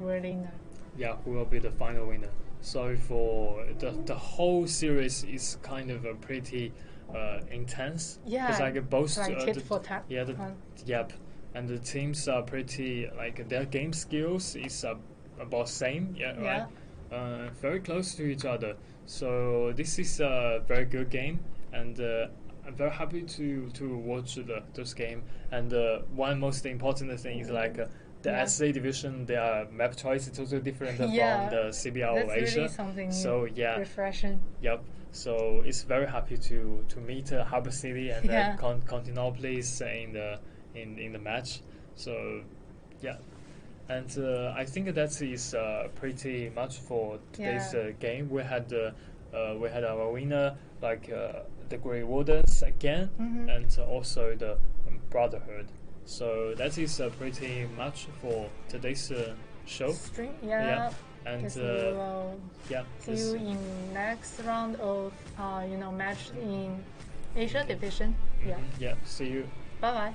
really know. Yeah, who will be the final winner? So for the whole series is kind of a pretty intense. Yeah, It's like both it's like tit for tat. yeah, yep, and the teams are pretty like their game skills is about same. Yeah, right. Very close to each other. So this is a very good game, and I'm very happy to watch this game. And one most important thing is like. The Yeah. SA division, their map choice is totally different Yeah, from the CBL that's Asia. really something So yeah, refreshing. yep. So it's very happy to meet Harbor City and Yeah. Continentalpolis in the match. So yeah, and I think that is pretty much for today's Yeah. game. We had our winner like the Grey Wardens again, and also the Brotherhood. So that is pretty much for today's show. Stream, yeah. And Guess we will yeah, see you in next round of match in Asia division. Yeah. Yeah. See you. Bye bye.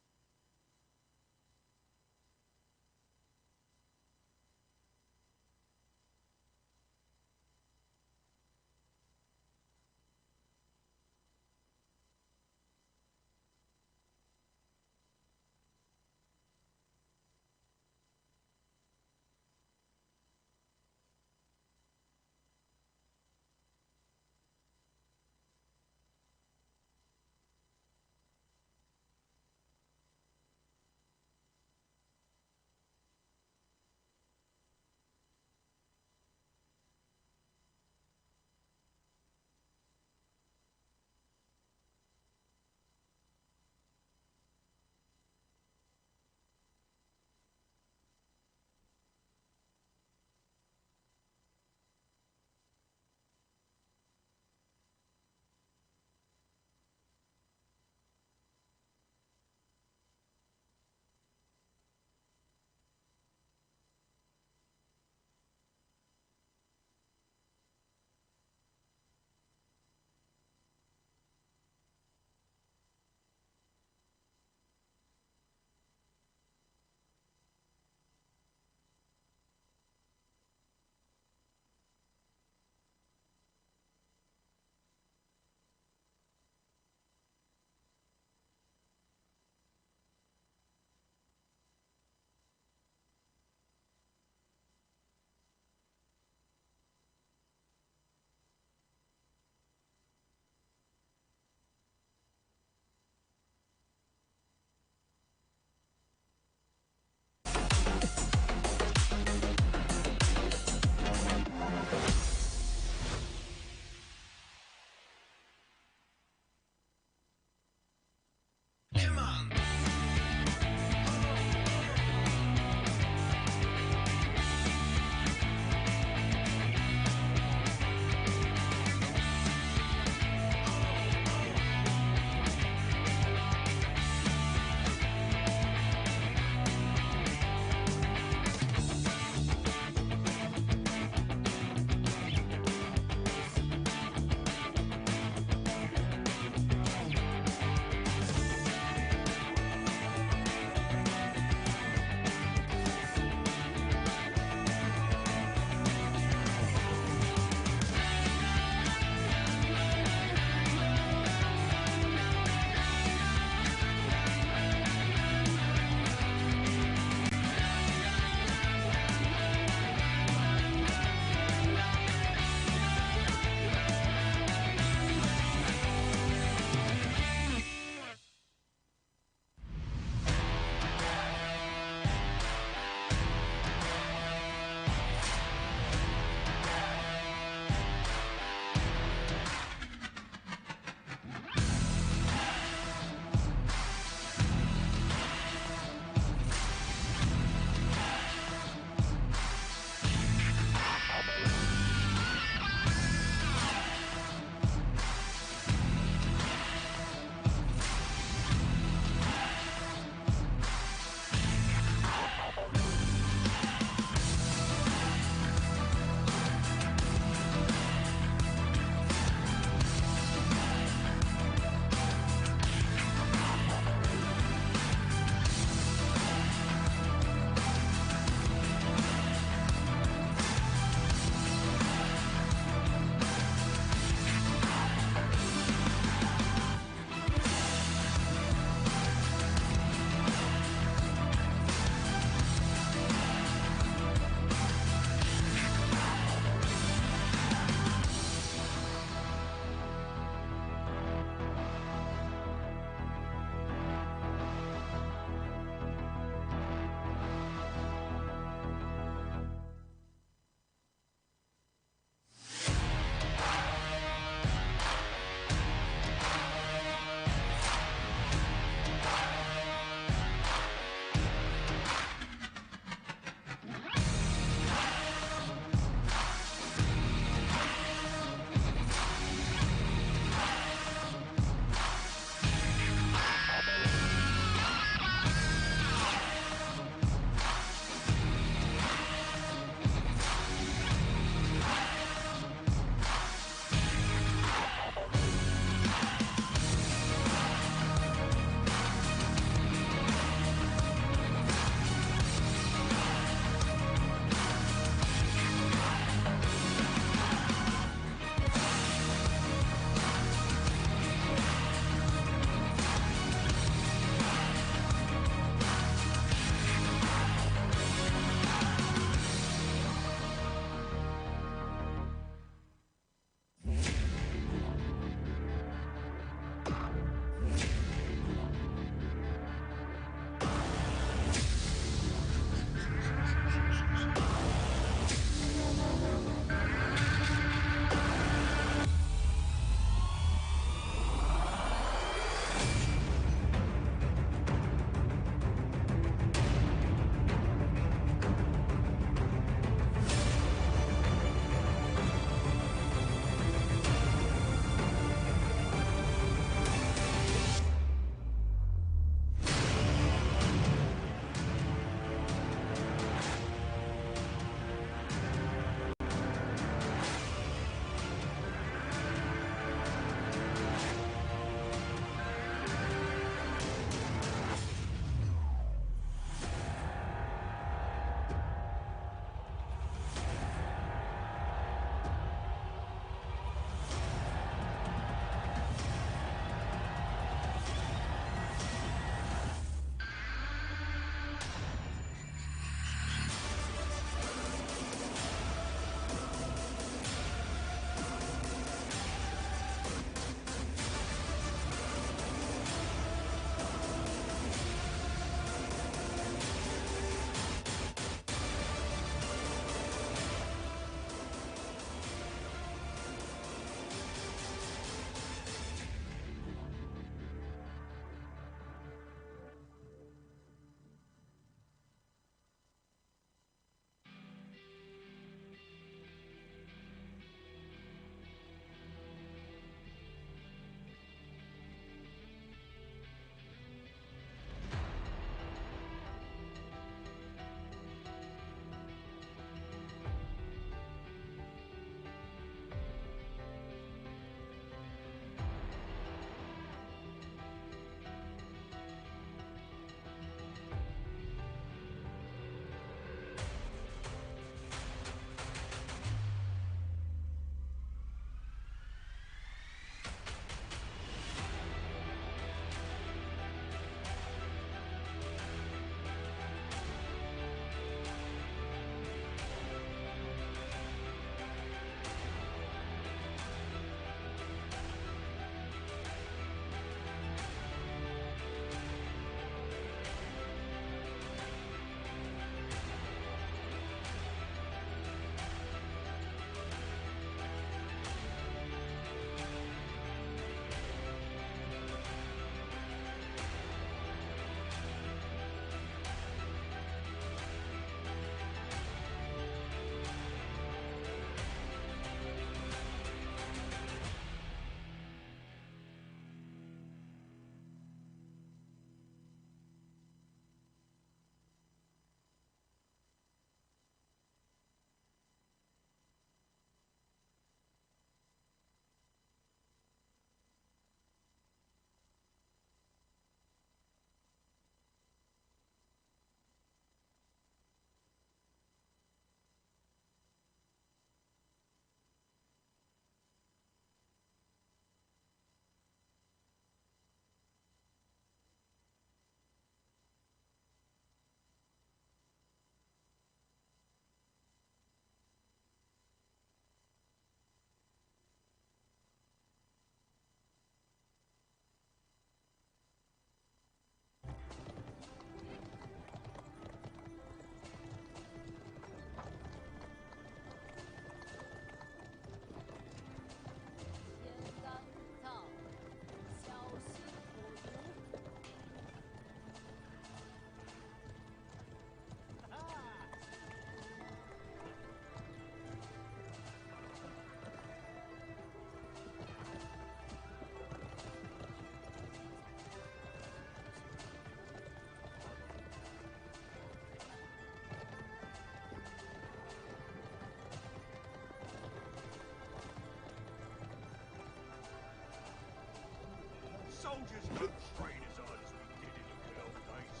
soldiers couldn't strain as hard as we did in the good old days.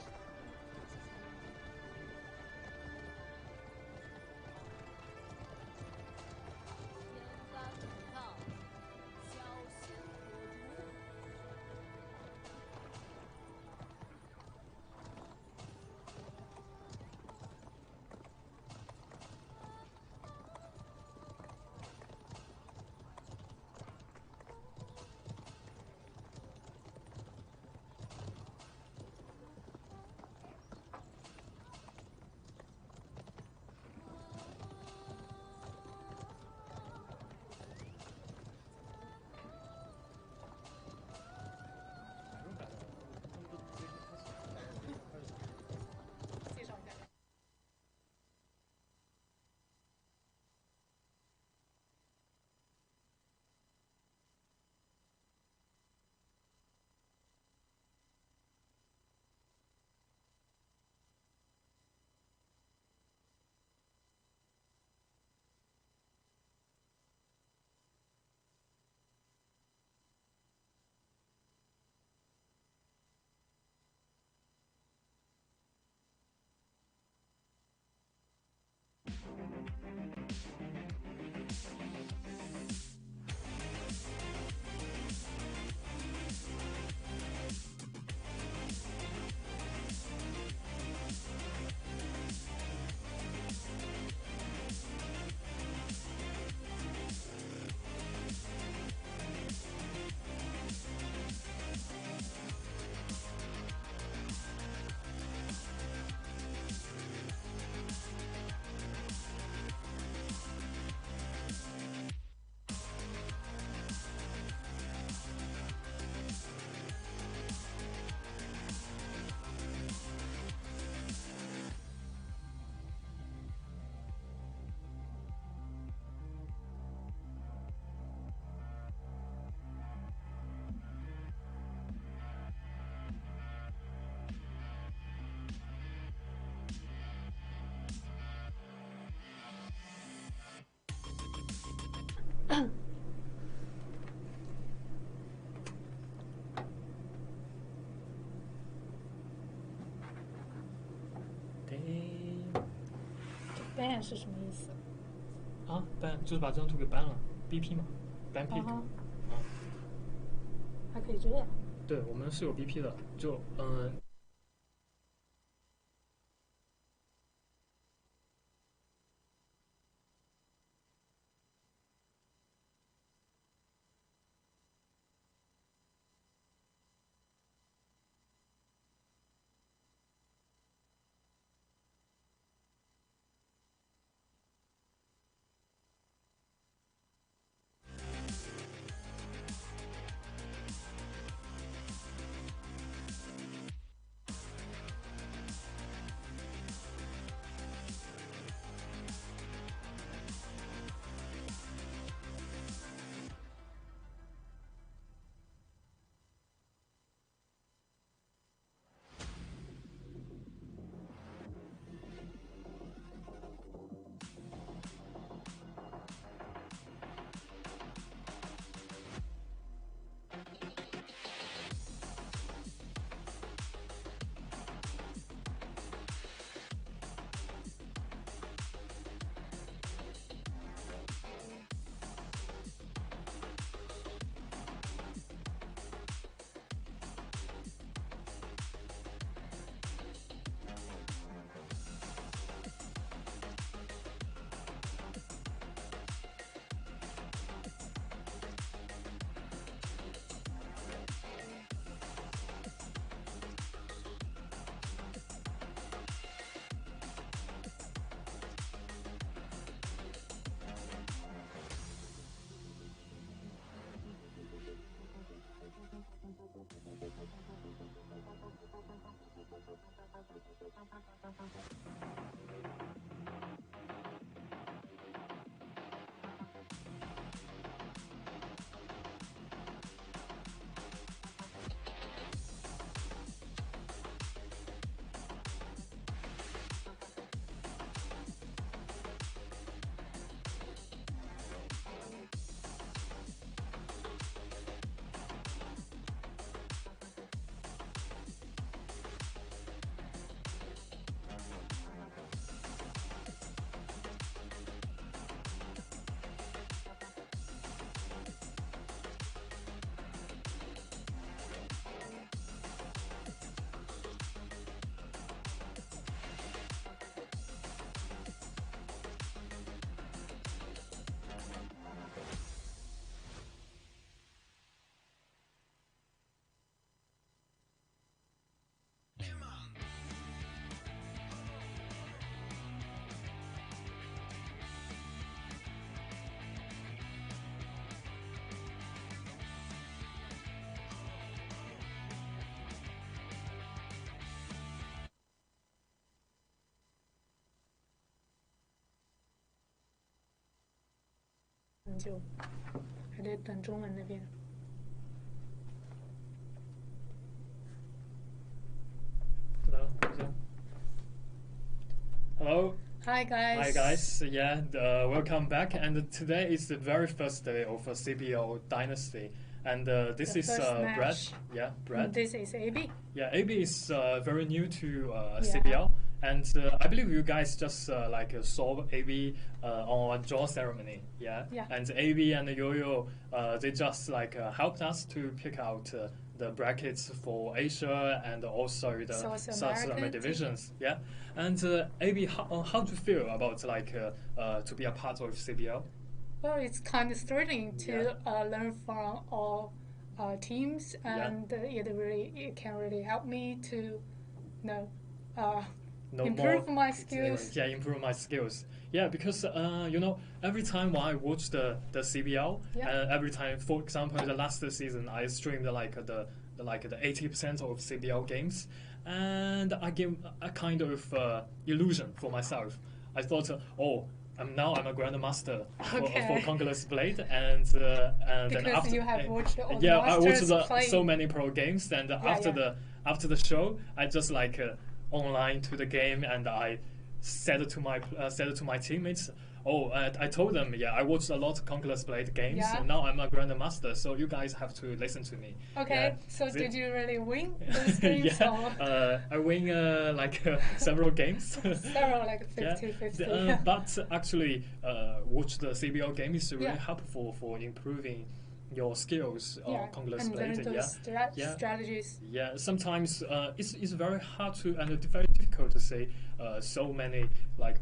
天干五套，小心可毒。介绍一下。ban 是什么意思？啊，ban 就是把这张图给 ban 了，BP 嘛，ban pick。还可以这样。对，我们是有 BP 的，就久，还得等中文那边。Hello. Hello. Hi guys. Hi guys. Yeah. Welcome back. And today is the very first day of CBL Dynasty. And this The is first Brad. match. Yeah, Brad. This is AB. Yeah, AB is very new to Yeah. CBL, and I believe you guys just saw AB on draw ceremony. Yeah. Yeah. And AB and Yo-Yo, they just helped us to pick out the brackets for Asia and also the South American divisions. Yeah. And AB, how do you feel about to be a part of CBL? Well, it's kind of thrilling to learn from all teams, and it can really help me to improve my skills. Yeah, improve my skills. Yeah, because every time I watch the CBL, every time, for example, the last season I streamed the 80% of CBL games, and I give a kind of illusion for myself. I thought, now I'm a grandmaster for Conqueror's Blade, and Because then after you have watched all the I watched play. so many pro games, and after the show, I just online to the game, and I said to my teammates, I told them, I watched a lot of Conqueror's Blade games, and now I'm a grandmaster, so you guys have to listen to me. Okay, so did you really win those games? I win several games. Several, 50-50. But actually, watch the CBL game is really helpful for improving your skills on Conqueror's Blade. And those strategies. Yeah, sometimes it's very hard to and very difficult to say. So many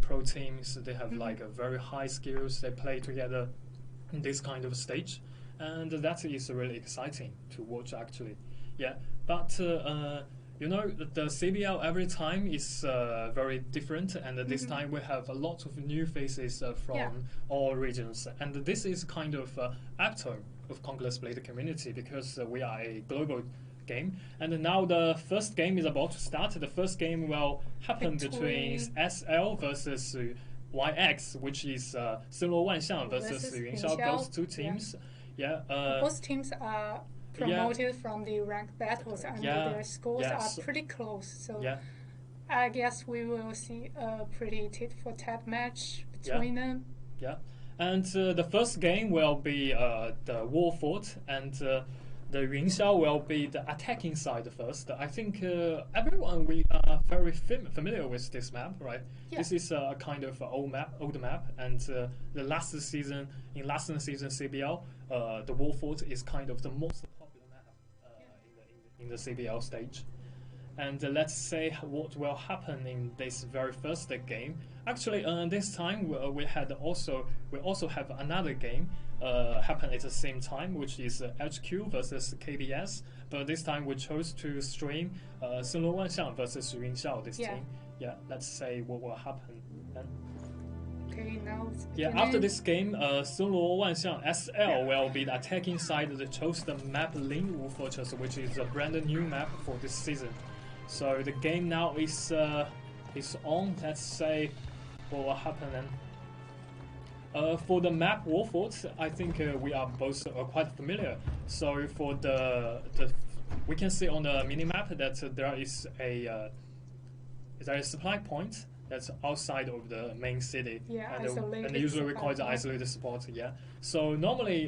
pro teams, they have very high skills. They play together in this kind of stage, and that is really exciting to watch actually. Yeah, but the CBL every time is very different, and this time we have a lot of new faces from all regions, and this is kind of after of Conqueror's Blade community because we are a global game, and now the first game is about to start. The first game will happen between SL versus YX, which is Silo Wanxiang versus Yunxiao. Those two teams, both teams are promoted from the ranked battles, and their scores are pretty close. So I guess we will see a pretty tit-for-tat match between them. Yeah, and the first game will be the War Fort, and the Yunxiao will be the attacking side first. I think everyone we are very familiar with this map, right? Yeah. This is a kind of old map, and the last season CBL, the War Fort is kind of the most popular map in the CBL stage. And let's say what will happen in this very first game. Actually, this time we also have another game happen at the same time, which is HQ versus KBS. But this time we chose to stream Silo Wanxiang versus Yunxiao this team. Yeah, let's say what will happen then. Okay, now it's after this game, Silo Wanxiang SL will be the attacking side that chose the map Lingwu Fortress, which is a brand new map for this season. So the game now is on. Let's say what will happen then. For the map War Fort, I think we are both quite familiar. So for we can see on the minimap that there is a supply point that's outside of the main city, and usually we call it the isolated spot. Yeah. So normally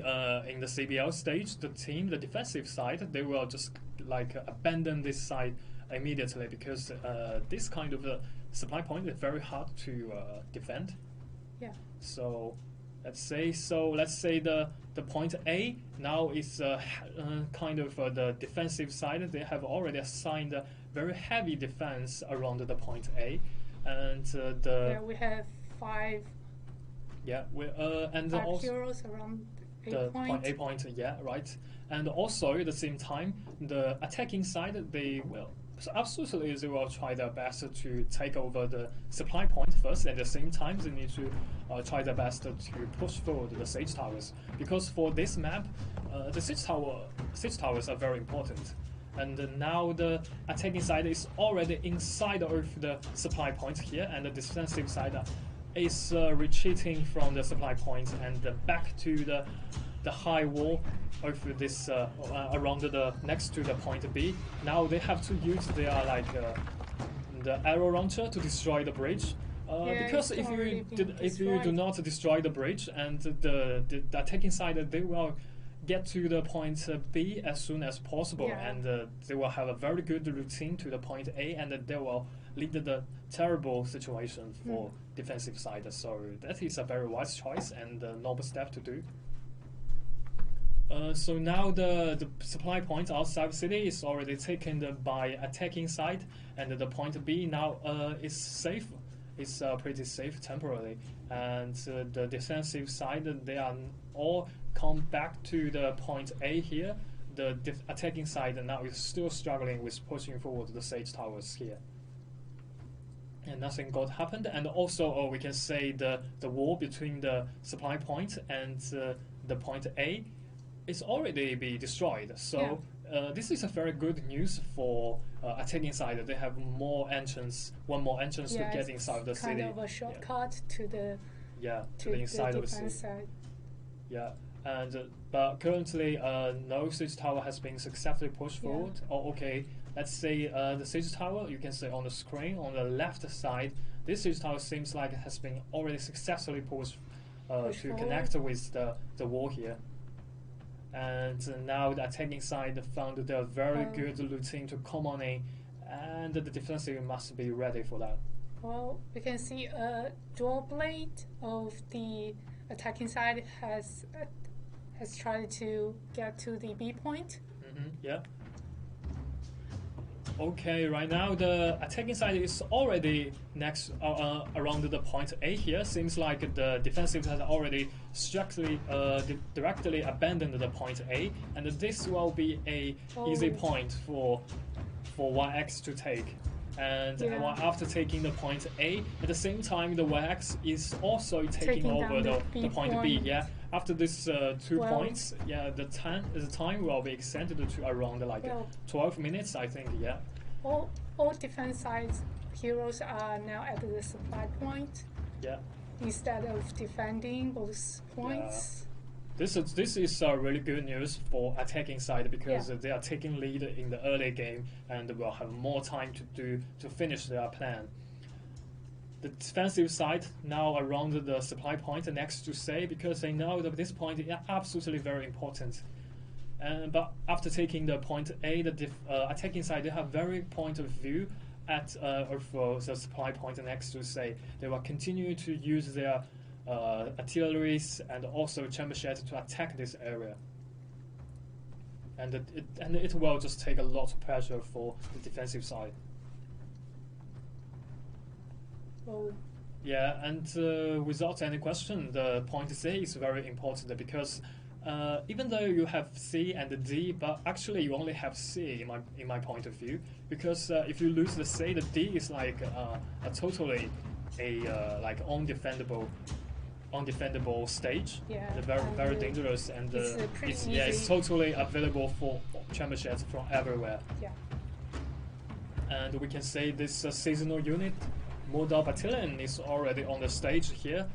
in the CBL stage, the defensive side, they will just abandon this side immediately because this kind of supply point is very hard to defend. Yeah. So let's say the point A now is kind of the defensive side. They have already assigned a very heavy defense around the point A, and we have five. Yeah, and five also heroes around the point A point. Yeah, right. And also at the same time, the attacking side they will. So absolutely, they will try their best to take over the supply point first. At the same time, they need to try their best to push forward the siege towers. Because for this map, the siege towers are very important. And now the attacking side is already inside of the supply point here, and the defensive side is retreating from the supply point and back to the high wall of this around the next to the point B. Now they have to use their the arrow launcher to destroy the bridge. Because if you do not destroy the bridge and the attacking side, they will get to the point B as soon as possible, and they will have a very good routine to the point A, and they will lead the terrible situation for defensive side. So that is a very wise choice and a noble step to do. So now the supply point outside the city is already taken by attacking side, and the point B now is safe. It's pretty safe temporarily, and the defensive side, they are all come back to the point A here. The attacking side now is still struggling with pushing forward the siege towers here. And nothing good happened. And also we can say the wall between the supply point and the point A is already be destroyed. So this is a very good news for attacking side. They have more entrance, one more entrance to get inside the city. Kind of a shortcut to the inside of the city. Side. Yeah, and but currently no siege tower has been successfully pushed forward. Oh, okay. Let's say the siege tower. You can see on the screen on the left side, this siege tower seems like it has been already successfully pushed to forward. Connect with the wall here. And now the attacking side found the very good routine to come on in, and the defensive must be ready for that. Well, we can see a dual blade of the attacking side has tried to get to the B point. Yeah. Okay, right now the attacking side is already next around the point A here. Seems like the defensive has already strictly directly abandoned the point A, and this will be a easy point for YX to take. And after taking the point A, at the same time the YX is also taking over the point B. Yeah. After these 2 points, the time will be extended to around 12 minutes, I think. Yeah. All defense sides heroes are now at the supply point. Yeah. Instead of defending those points. Yeah. This is really good news for attacking side because they are taking lead in the early game and will have more time to finish their plan. The defensive side now around the supply point next to say because they know that this point is absolutely very important. But after taking the point A, the attacking side they have very point of view at for the supply point next to say they will continue to use their artilleries and also chamber shed to attack this area. And it will just take a lot of pressure for the defensive side. Yeah, and without any question, the point C is very important because even though you have C and D, but actually you only have C in my point of view, because if you lose the C, the D is like a totally like undefendable stage. Yeah, very dangerous, and it's totally available for chamber sheds from everywhere. Yeah. And we can say this seasonal unit, Model Battalion, is already on the stage here.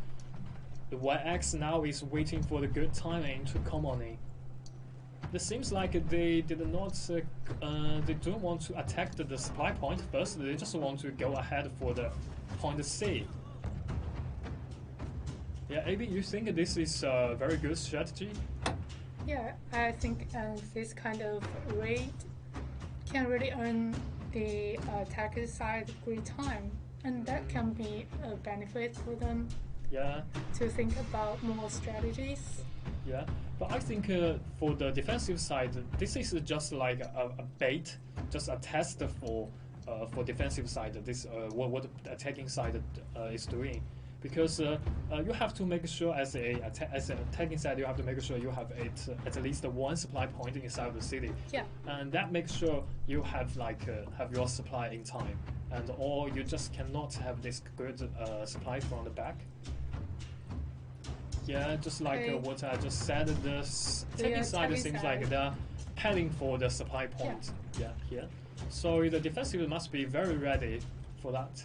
The YX now is waiting for the good timing to come on in. It seems like they did not, they don't want to attack the supply point first. They just want to go ahead for the point C. Yeah, AB, you think this is a very good strategy? Yeah, I think this kind of raid can really earn the attacker side great time, and that can be a benefit for them. Yeah. To think about more strategies. Yeah, but I think for the defensive side, this is just like a bait, just a test for defensive side. This what the attacking side is doing, because you have to make sure as an attacking side, you have to make sure you have at least one supply point inside the city. Yeah. And that makes sure you have have your supply in time, and or you just cannot have this good supply from the back. Yeah, just like what I just said, the attacking side seems like they're heading for the supply point. Yeah, here. So the defensive must be very ready for that.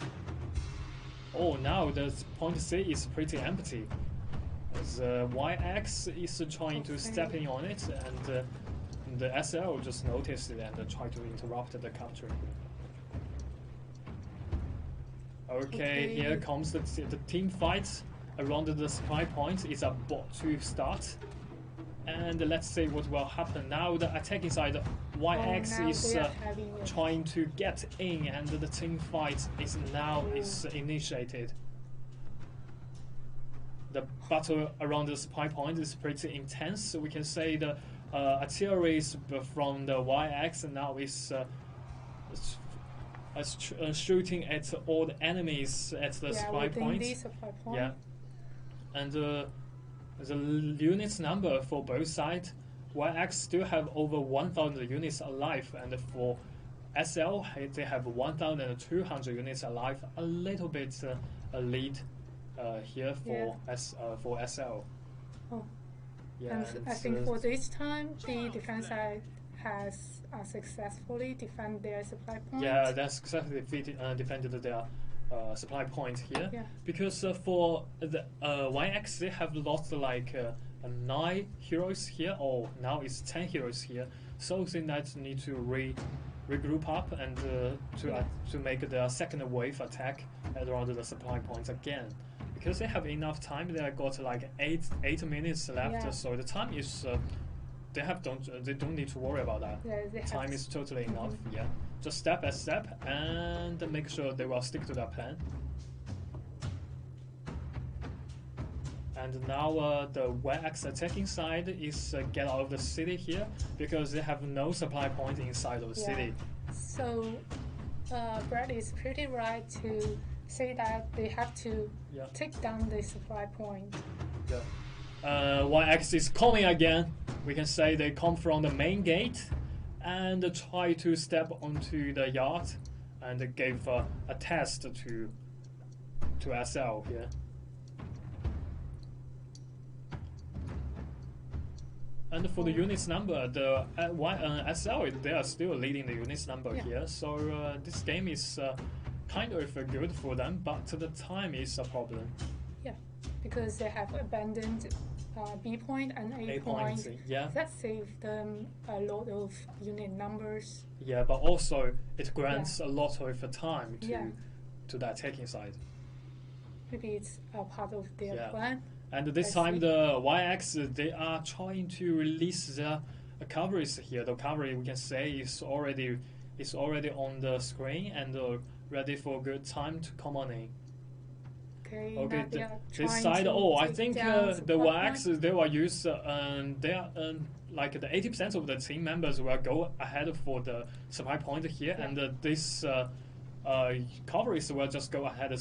Oh, now the point C is pretty empty. As YX is trying to step in on it, and the SL just noticed it and try to interrupt the capture. Okay, here comes the team fight around the supply point. It's about to start. And let's see what will happen. Now the attacking side, YX is trying to get in, and the team fight is now initiated. The battle around the supply point is pretty intense. So we can say the artillery from the YX now is shooting at all the enemies at the supply point. Yeah, and the units number for both sides, YX still have over 1,000 units alive, and for SL they have 1,200 units alive. A little bit a lead here for SL. Oh. Yeah, and I think for this time the defense side has successfully defended their supply point. Yeah, that's successfully defended their supply point here. Yeah. Because for the YX, they have lost like 9 heroes here, or now it's 10 heroes here. So they need to regroup up and to make their second wave attack around the supply points again. Because they have enough time, they have got like 8 minutes left. So the time is they don't need to worry about that. Yeah, time is totally enough. Yeah, just step by step and make sure they will stick to their plan. And now the YX attacking side is get out of the city here because they have no supply point inside of the city. So Brad is pretty right to say that they have to take down the supply point. Yeah. YX is coming again. We can say they come from the main gate and try to step onto the yard and gave a test to SL here. And for the units number, the SL they are still leading the units number here. So this game is kind of good for them, but the time is a problem. Yeah, because they have abandoned B point and A point. Yeah, that saved them a lot of unit numbers. Yeah, but also it grants a lot of time to the attacking side. Maybe it's a part of their plan. And this time the YX they are trying to release their cavalry here. The cavalry we can say is already on the screen and ready for a good time to come on in. Okay, this side. Oh, I think the YX they will use like the 80% of the team members will go ahead for the supply point here, and this cavalries will just go ahead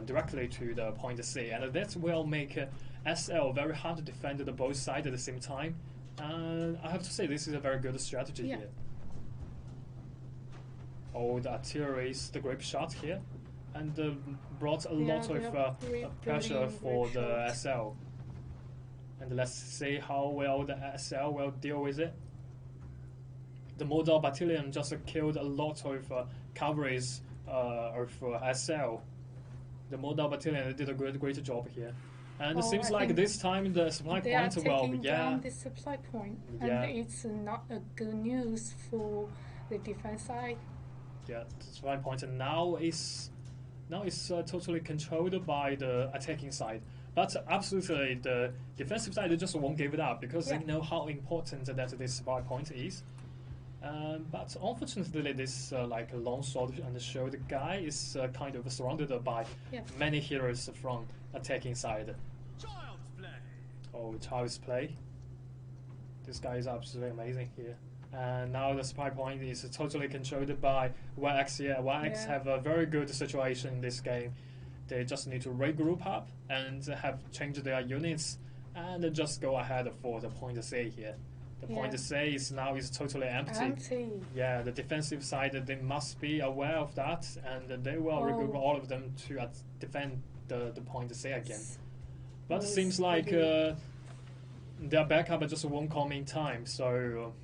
directly to the point C, and that will make SL very hard to defend the both sides at the same time. I have to say this is a very good strategy here. Oh, the artillery is the grape shot here, and brought a lot of pressure for the SL. And let's see how well the SL will deal with it. The Model Battalion just killed a lot of cavalries of SL. The Model Battalion did a great job here. And it seems like this time the supply point will down the supply point, and it's not a good news for the defense side. Yeah, the supply point now is totally controlled by the attacking side. But absolutely, the defensive side just won't give it up because they know how important that this supply point is. But unfortunately, this like long sword and shield guy is kind of surrounded by many heroes from attacking side. Child's play. Oh, child's play. This guy is absolutely amazing here. And now the supply point is totally controlled by YX. Yeah, YX have a very good situation in this game. They just need to regroup up and have changed their units and just go ahead for the point C here. The point C is now totally empty. Yeah, the defensive side, they must be aware of that, and they will regroup all of them to defend the point C again. But it seems like their backup just won't come in time, so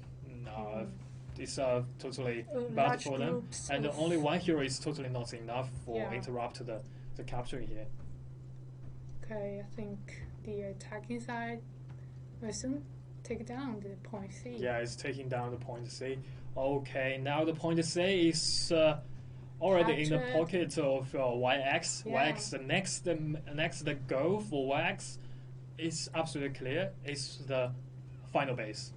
it's totally bad for them. And only one hero is totally not enough for interrupt the capture here. Okay, I think the attacking side will soon take down the point C. Yeah, it's taking down the point C. Okay, now the point C is already in the pocket of YX. Yeah. YX, the next goal for YX is absolutely clear. It's the final base.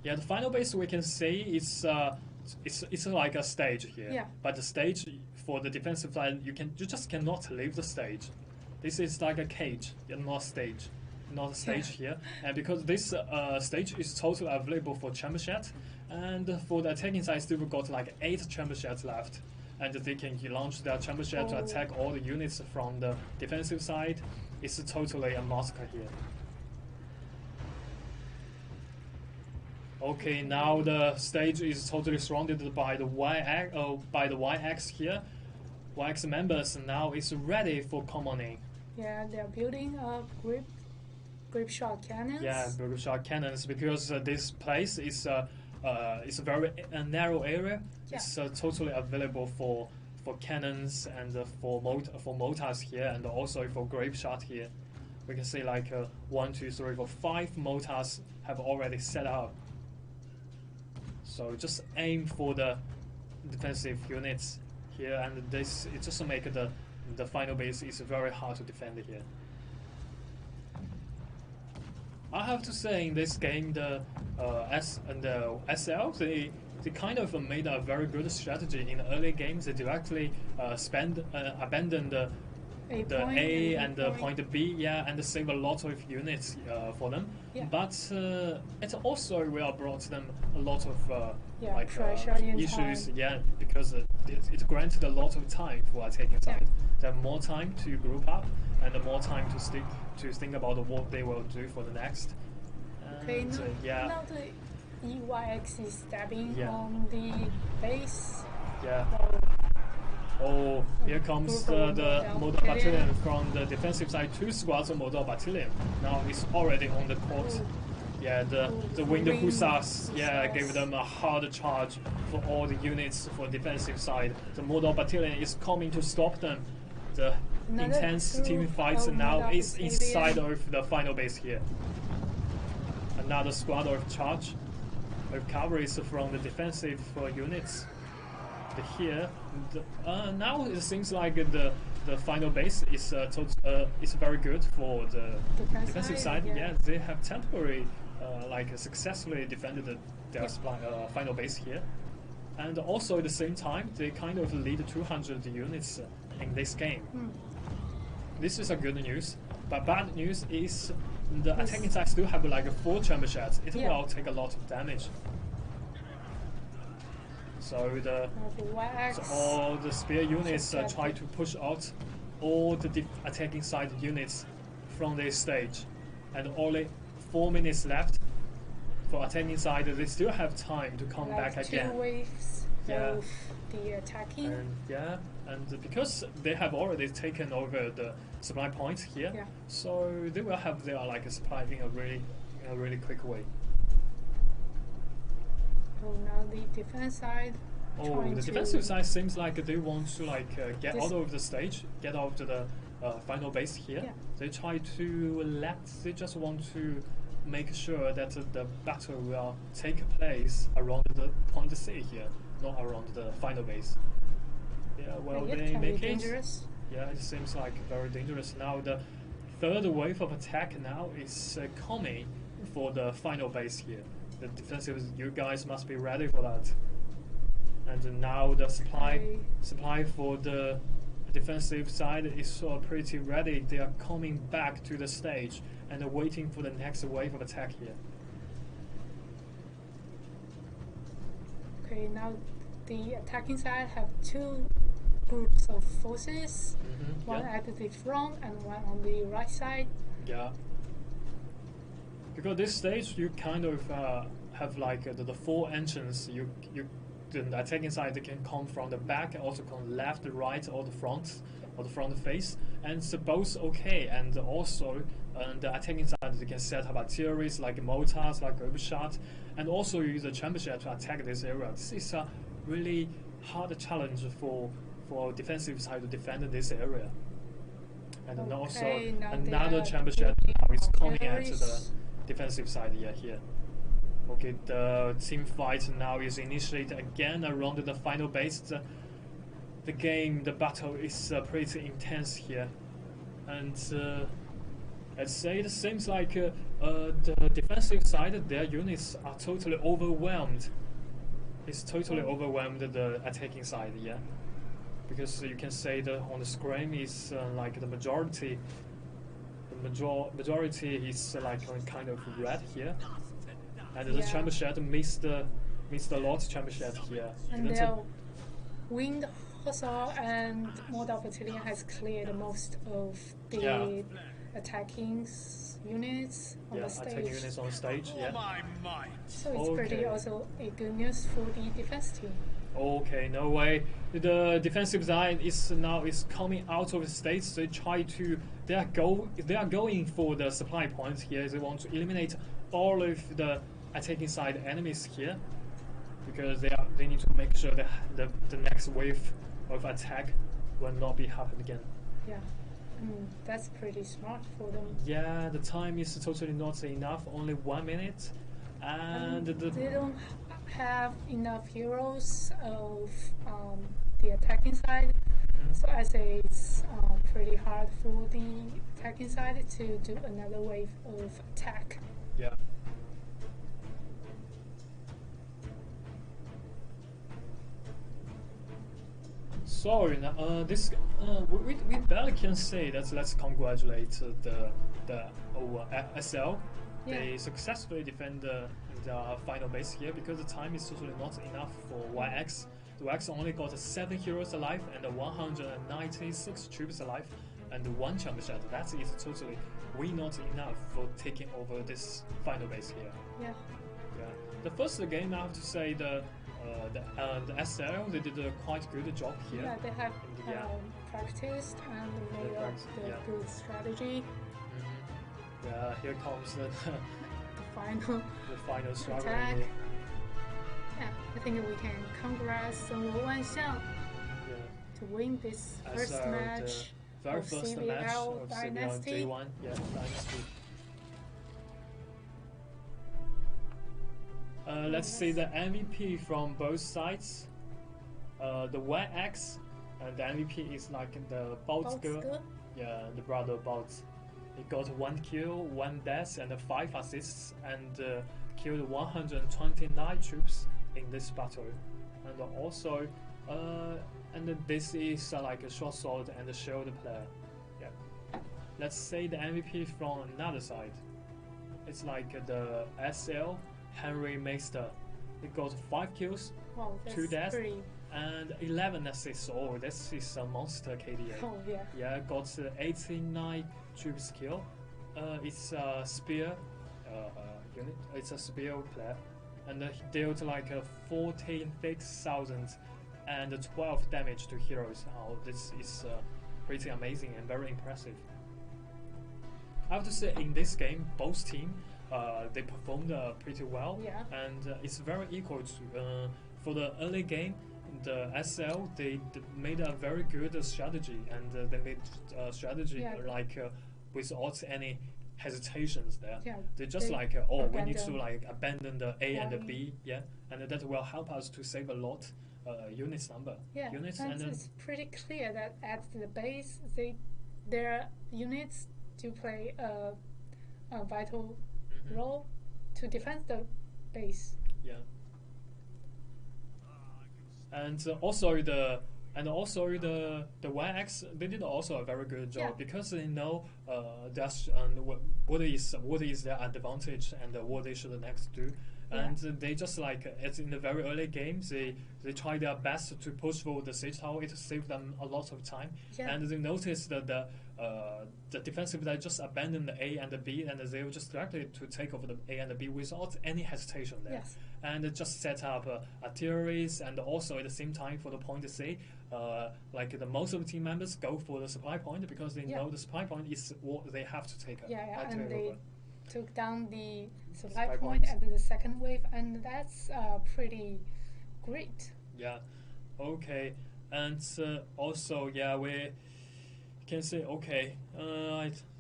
Yeah, the final base we can see is it's like a stage here. Yeah. But the stage for the defensive side, you just cannot leave the stage. This is like a cage, not stage. Not a stage here, and because this stage is totally available for chamber shot, and for the attacking side, still got like 8 chamber shots left, and they can launch their chamber shot to attack all the units from the defensive side. It's totally a massacre here. Okay, now the stage is totally surrounded by the YX here. YX members now is ready for commoning. Yeah, they're building up grip shot cannons. Yeah, grip shot cannons, because this place is a very narrow area. Yeah. It's totally available for cannons and for mortars here, and also for grape shot here. We can see like 1, 2, 3, 4, 5 mortars have already set up. So just aim for the defensive units here, and this it just make the final base is very hard to defend here. I have to say, in this game, the SL they kind of made a very good strategy in the early games. They directly abandon the A and the point B, yeah, and save a lot of units for them. Yeah. But it also will brought them a lot of issues, yeah, because it granted a lot of time for attacking side. They have more time to group up and more time to think about what they will do for the next. Okay, now the EYX is stabbing on the base. Yeah. Oh, here comes the Model Battalion from the defensive side. 2 squads of Model Battalion. Now it's already on the court. Yeah, the Winged Hussars, yeah, gave them a hard charge for all the units for defensive side. The Model Battalion is coming to stop them. The intense team fights now is inside of the final base here. Another squad of charge with cavalries from the defensive units. Here, now it seems like the final base is very good for the defensive side. Yeah, they have temporarily successfully defended their final base here, and also at the same time they kind of lead 200 units in this game. This is a good news, but bad news is the attacking side still have like 4 chamber shots. It will take a lot of damage. So all the spear units try to push out all the attacking side units from this stage, and only 4 minutes left for attacking side. They still have time to come back again. 2 waves of the attacking. And because they have already taken over the supply points here, so they will have their supply in a really quick way. Oh, now the defense side. The defensive side seems like they want to get out of the stage, get out to the final base here. Yeah. They try to they just want to make sure that the battle will take place around the point C here, not around the final base. Yeah, well, they make it. Dangerous. Yeah, it seems like very dangerous. Now the third wave of attack now is coming for the final base here. The defensive, you guys must be ready for that. And now the supply for the defensive side is pretty ready. They are coming back to the stage and waiting for the next wave of attack here. Okay, now the attacking side have 2 groups of forces, one at the front and one on the right side. Yeah. Because this stage you kind of have the 4 entrances. The attacking side can come from the back, also come left, right, or the front face, and it's both okay. And also the attacking side, they can set up artilleries like mortars, like grape shot, and also use the chamber shot to attack this area. This is a really hard challenge for defensive side to defend this area. And then also now another championship now is coming at the defensive side here. Okay, the team fight now is initiated again around the final base. The battle is pretty intense here. And let's say it seems like the defensive side, their units are totally overwhelmed. It's totally overwhelmed the attacking side, yeah. Because you can say that on the screen is like the majority. Majority is like kind of red here, and the championship missed a lot championship here. And their winged hussar and Mordor battalion has cleared most of the attacking units on the stage. Attacking units on stage, yeah. So it's pretty also a good news for the defense team. Okay, no way. The defensive side is coming out of the stage. They are going for the supply points here. They want to eliminate all of the attacking side enemies here, because they need to make sure that the next wave of attack will not be happen again. Yeah. That's pretty smart for them. Yeah, the time is totally not enough. Only 1 minute, and they don't have enough heroes of the attacking side. So I say it's pretty hard for the attacking side to do another wave of attack. Yeah. So this we barely can say that. Let's congratulate the SL. Yeah. They successfully defend the final base here, because the time is totally not enough for YX. The YX only got 7 heroes alive and 196 troops alive and 1 championship. That is totally not enough for taking over this final base here. Yeah. Yeah. The first game, I have to say the SL, they did a quite good job here. Yeah, they have practiced and made up the good strategy. Yeah, here comes the final struggle. Attack. Yeah, I think we can congrats Sun Wanxiang to win this first match of CBL Dynasty. J1, Dynasty. Let's see the MVP from both sides. The YX, and the MVP is like the Baozi. Yeah, the brother Baozi. He got 1 kill, 1 death, and 5 assists, and killed 129 troops in this battle. And also, and this is like a short sword and a shield player. Yeah. Let's say the MVP from another side. It's like the SL Henry Meister. He got 5 kills, 2 deaths, and 11 assists. Oh, this is a monster KDA. Oh yeah. Yeah, got 89 troops kill. It's a spear unit. It's a spear player, and he dealt like 46,000 and 12 damage to heroes. Oh, this is pretty amazing and very impressive. I have to say, in this game, both teams they performed pretty well, and it's very equal to for the early game. The SL they made a very good strategy, and they made a strategy like without any hesitations there. Yeah, they just like we need to like abandon the A and the B, and that will help us to save a lot units number. Yeah, units, and it's pretty clear that at the base their units do play a vital role to defend the base. Yeah. And also the YX, they did also a very good job, because they know that's what is their advantage and what they should next do. And they just like, as in the very early games, they try their best to push for the siege tower. It saved them a lot of time. And they noticed that the defensive side just abandoned the A and the B, and they were just directly to take over the A and the B without any hesitation there. And just set up artilleries, and also at the same time for the point C, like the most of the team members go for the supply point, because they know the supply point is what they have to take. And they took down the supply point at the second wave, and that's pretty great. Yeah, okay, and also You can say okay.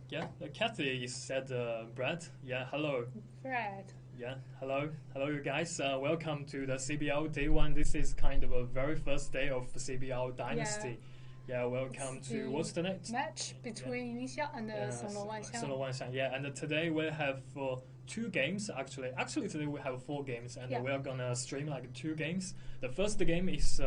Yeah, Kathy said Brad. Yeah, hello. Brad. Yeah, hello, you guys. Welcome to the CBL Day 1. This is kind of a very first day of the CBL Dynasty. Yeah, welcome It's to what's the next match between Yunxiang and Songlo Wanxiang. Songlo Wanxiang. Yeah, and today we have 2 games actually. Actually, today we have 4 games, and we are gonna stream like 2 games. The first game is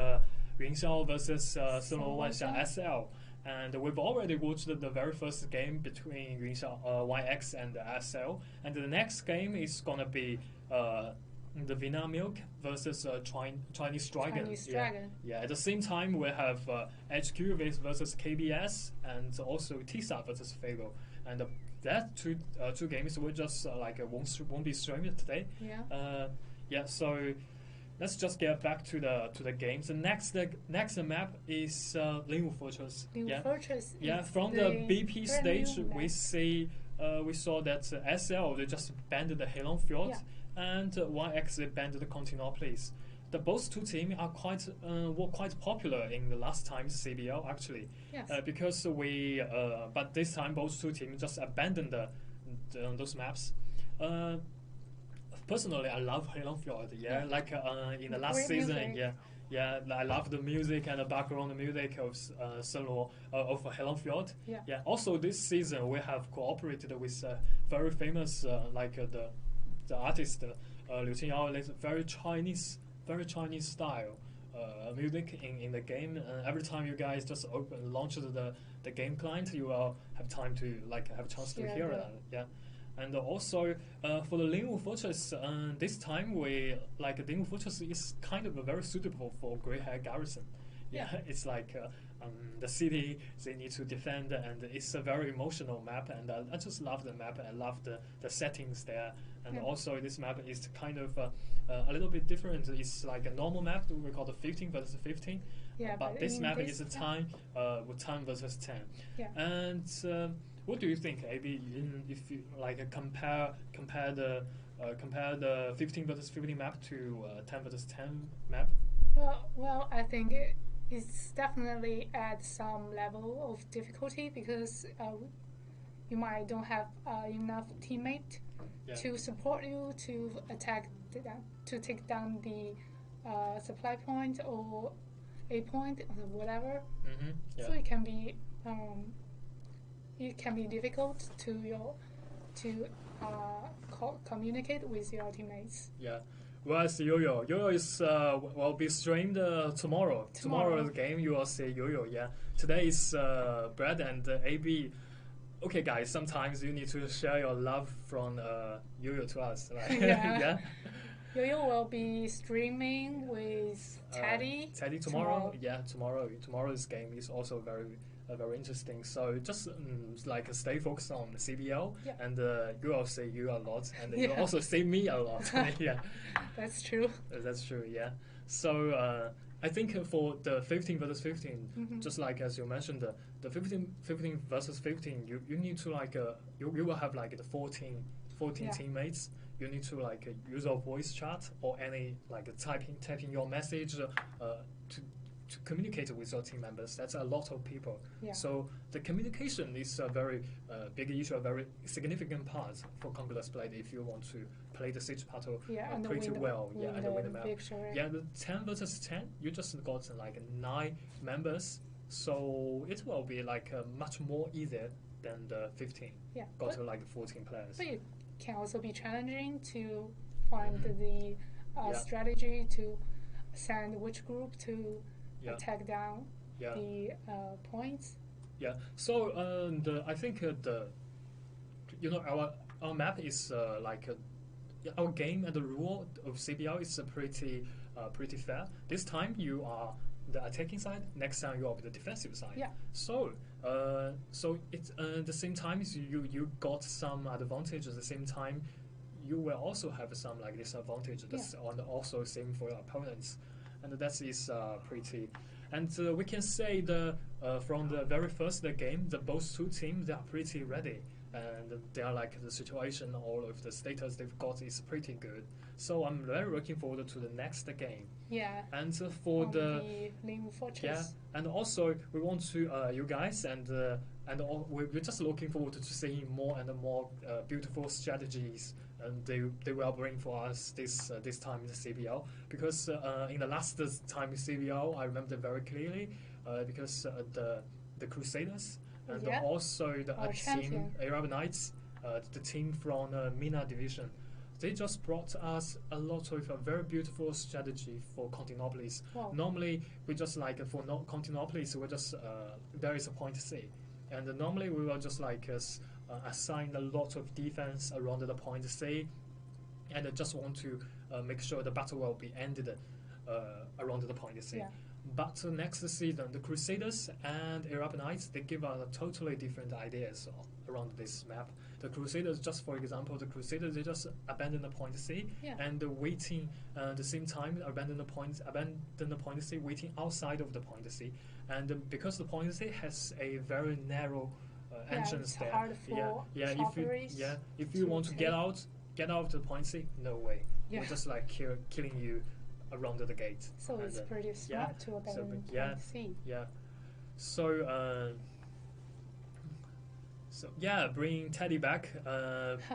Yunxiang versus Songlo Wanxiang SL. And we've already watched the very first game between Yunxiang YX and SL. And the next game is going to be the Vietnam Milk versus Chinese Dragon. Chinese Dragon. Yeah, at the same time, we have HQ versus KBS and also TISA versus Fable. And that two games will just won't be streamed today. Yeah. So let's just get back to the games. The next map is Lingwu Fortress. Fortress. Yeah, from the BP stage, we saw that SL they just banned the Heilong Fjord, and YX they banned the Continentalplease. Both two teams are were quite popular in the last time's CBL actually. Yes. Because but this time both two teams just abandoned those maps. Personally, I love Heilong Fjord. Like in the last season, I love the music and the background music of Heilong Fjord. Yeah. Also, this season we have cooperated with very famous the artist Liu Qingyao. It's very Chinese style music in the game. Every time you guys just launch the game client, you will have time to have a chance to hear it. Yeah. And also for the Lingwu Fortress, this time Lingwu Fortress is kind of very suitable for Grey Hair Garrison. Yeah, it's like the city they need to defend, and it's a very emotional map. And I just love the map. I love the settings there. And also this map is kind of a little bit different. It's like a normal map we call the 15 versus 15. Yeah, but this map is a time with 10 versus 10. Yeah. And what do you think, AB? If you compare the 15 versus 15 map to 10 versus 10 map? Well, I think it's definitely at some level of difficulty because you might don't have enough teammate to support you to attack to take down the supply point or a point or whatever. Mm-hmm. Yeah. So it can be difficult to communicate with your teammates. Yeah. Whereas Yo-Yo is will be streamed tomorrow. Tomorrow's game you will see Yo-Yo. Yeah. Today is Brad and AB. Okay, guys. Sometimes you need to share your love from Yo-Yo to us. Right? Yeah. Yo-Yo will be streaming with Teddy. Teddy tomorrow. Yeah, tomorrow's game is also very interesting. So just stay focused on the CBL, and you will see you a lot, and you also see me a lot. Yeah, that's true. That's true. Yeah. So I think for the 15 versus 15, just like as you mentioned, the 15 versus 15, you need to you will have the 14 teammates. You need to use your voice chat or any typing your message to communicate with your team members. That's a lot of people. Yeah. So the communication is a very big issue, a very significant part for Congolese Blade if you want to play the siege battle pretty well. And win the map. Victory. Yeah, the 10 versus 10, you just got 9 members, so it will be much more easier than the 15. Yeah. Got to 14 players. But it can also be challenging to find the strategy to send which group to attack down the points. Yeah. So I think our map is our game and the rule of CBL is pretty fair. This time you are the attacking side. Next time you are the defensive side. Yeah. So it's the same time you got some advantage. At the same time, you will also have some disadvantage. That's also same for your opponents. And that is pretty. And we can say from the very first game, both two teams they are pretty ready. and they are like the situation, all of the status they've got is pretty good. So I'm very looking forward to the next game. Yeah. And for the Lingwu Fortress. Yeah, and also we want to you guys we're just looking forward to seeing more and more beautiful strategies, and they will bring for us this time in the CBL, because in the last time in CBL I remember very clearly, because the Crusaders and also the team Arab Knights, the team from MENA division, they just brought us a lot of very beautiful strategy for Constantinopolis. Wow. Normally, we just like for Constantinopolis, we just there is a point C, and normally we will just like assign a lot of defense around the point C, and just want to make sure the battle will be ended around the point C. Yeah. But next season, the Crusaders and Arab Knights, they give us totally different ideas around this map. The Crusaders, just for example, the Crusaders, they just abandon the point C, and waiting at the same time abandon the point C, waiting outside of the point C, and because the point C has a very narrow entrance there. Hard for if you want to get out of the point C, no way. We're just like killing you around the gate. So it's pretty smart to abandon point C. Yeah. So bring Teddy back.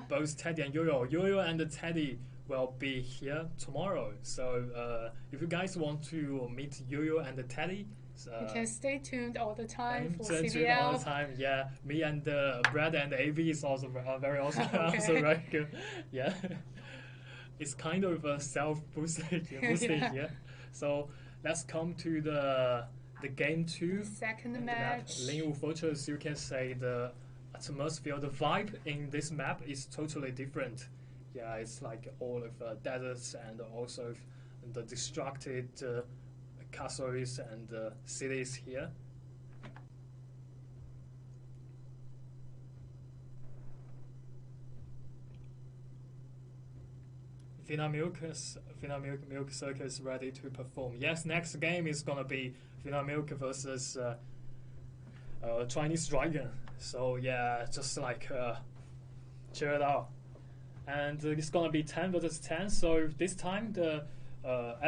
Both Teddy and Yo-Yo and Teddy will be here tomorrow. So if you guys want to meet Yo-Yo and Teddy, you can stay tuned all the time for stay CBL. Tuned all the time. Yeah, me and Brad and AV is also very awesome. Also very good. Yeah. It's kind of a self-boosting. Yeah. So let's come to the game 2. Second match. Lingwu Fortress, you can say the atmosphere, the vibe in this map is totally different. Yeah, it's like all of deserts and also the distracted castles and cities here. Fina Milk Circus ready to perform. Yes, next game is gonna be Fina Milk versus Chinese Dragon. So yeah, just like cheer it out. And it's gonna be 10 versus 10. So this time the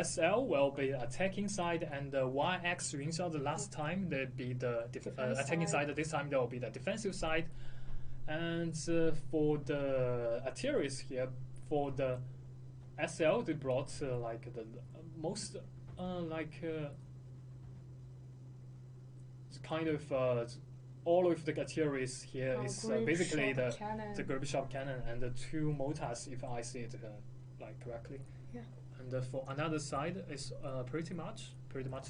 SL will be attacking side, and the YX Yunsha the last time they be the attacking side. This time they will be the defensive side. And for the artilleries here, for the SL, they brought like the most kind of all of the artilleries here is basically the group shot cannon and the 2 mortars, if I see it like correctly. Yeah. And for another side is pretty much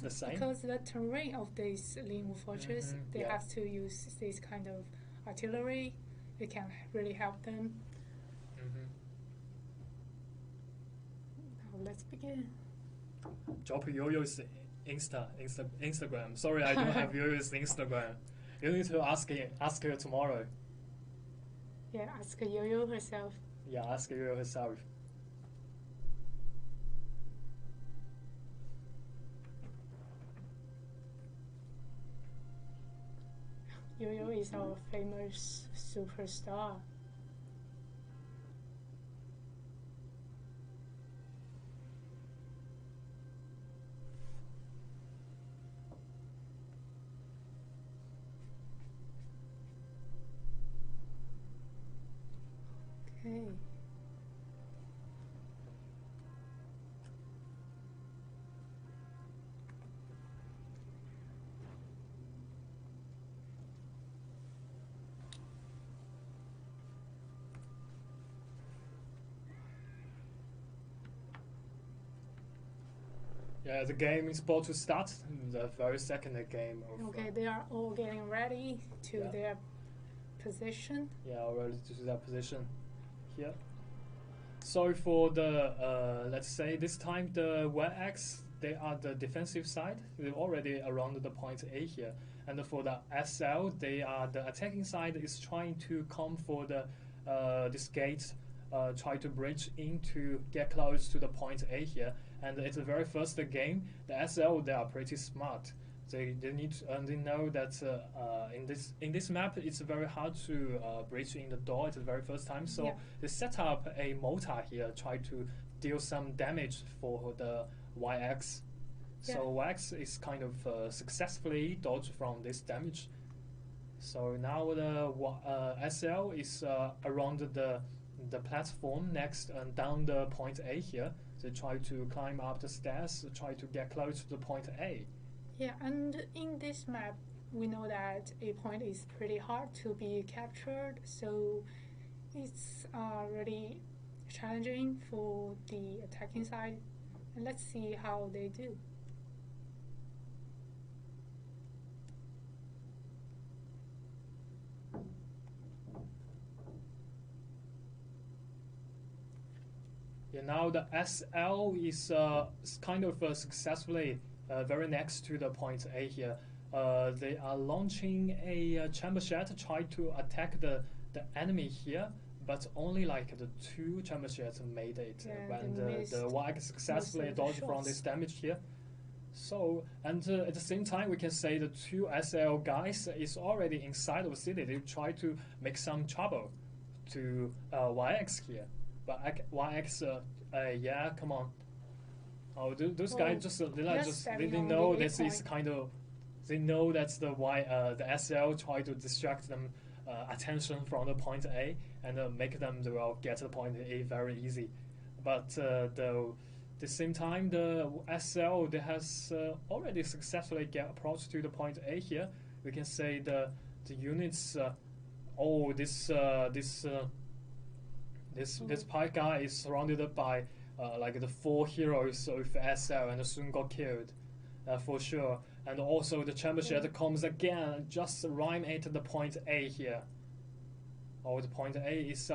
the same. Because the terrain of this Lingwu Fortress, they have to use this kind of artillery. It can really help them. Let's begin. Drop Yo-Yo's Instagram. Sorry, I don't have Yo-Yo's Instagram. You need to ask her tomorrow. Yeah, ask Yo-Yo herself. Yeah, ask Yo-Yo herself. Yo-Yo is our famous superstar. Okay. Yeah, the game is about to start. The very second game of. Okay, they are all getting ready to their position. Yeah, already to their position here. So for the let's say this time the YX, they are the defensive side. They're already around the point A here, and for the SL, they are the attacking side. Is trying to come for the this gate. Try to bridge get close to the point A here, and it's the very first game. The SL, they are pretty smart. They need to, and they know that in this map it's very hard to breach in the door at the very first time. So they set up a mortar here, try to deal some damage for the YX. So YX is kind of successfully dodged from this damage. So now the SL is around the platform next and down the point A here. They try to climb up the stairs, try to get close to the point A. Yeah, and in this map, we know that a point is pretty hard to be captured, so it's really challenging for the attacking side. And let's see how they do. Yeah, now the SL is kind of successfully very next to the point A here. They are launching a chamber shed to try to attack the enemy here, but only like the 2 chamber sheds made it when the YX successfully dodged from this damage here. So, and at the same time, we can say the 2 SL guys is already inside of the city. They try to make some trouble to YX here. But YX, yeah, come on. Oh, those guys they know this is kind of, they know that's the SL try to distract them attention from the point A and make them get to the point A very easy. But the same time, the SL they has already successfully get approached to the point A here. We can say the units. This pike guy is surrounded by like the 4 heroes of SL and soon got killed for sure. And also the chamber shed comes again just right into the point A here. Oh, the point A is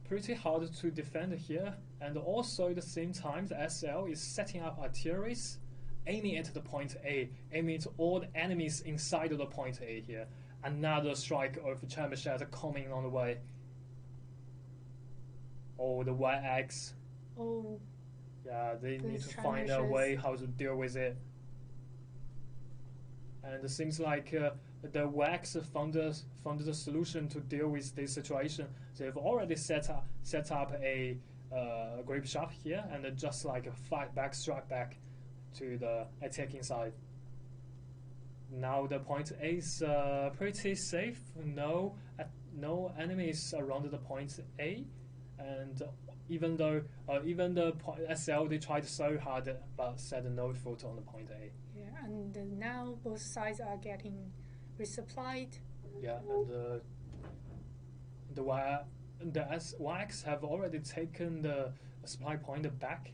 pretty hard to defend here. And also at the same time, the SL is setting up artilleries, aiming at the point A, aiming at all the enemies inside of the point A here. Another strike of the chamber shed coming on the way. Oh, the YX. Oh. Yeah, they need to find a way how to deal with it. And it seems like the YX found the solution to deal with this situation. They've already set up a grape shop here and just like fight back, strike back to the attacking side. Now the point A is pretty safe. No enemies around the point A. And even though the SL they tried so hard but set no foot on the point A. Yeah, and now both sides are getting resupplied. Yeah, and the YX have already taken the supply point back,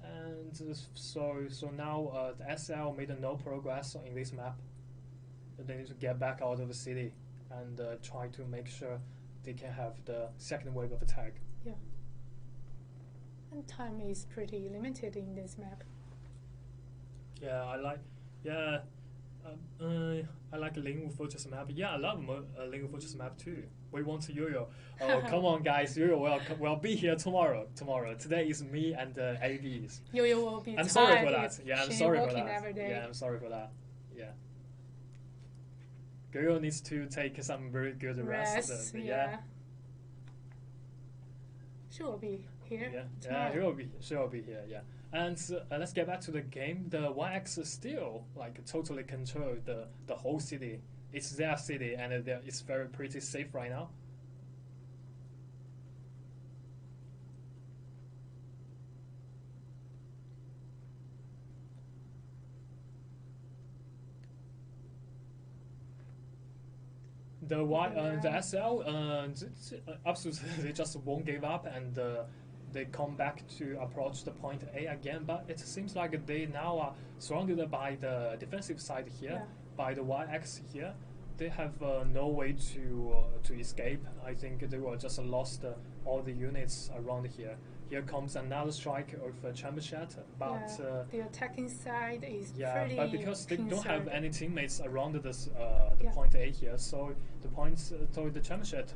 and so now the SL made no progress in this map. They need to get back out of the city and try to make sure they can have the second wave of attack. Yeah. And time is pretty limited in this map. Yeah, I like Lingwu Fortress map. Yeah, I love Lingwu Fortress map too. We want Yo-Yo. Oh, come on, guys. Yo-Yo will be here tomorrow. Today is me and ABs. Yo-Yo will be I'm sorry for that. Yeah, I'm sorry for that. Yeah, I'm sorry for that. Yeah. Yo-Yo needs to take some very good rest. Yeah. She will be here. Yeah, she will be here. Yeah, and let's get back to the game. The YX still like totally control the whole city. It's their city, and it's very pretty safe right now. The SL absolutely they just won't give up and they come back to approach the point A again. But it seems like they now are surrounded by the defensive side here, by the YX here. They have no way to escape. I think they will just lost all the units around here. Here comes another strike of Chamber Shed, but the attacking side is pretty but because they don't have any teammates around this the point A here, so the Chamber Shed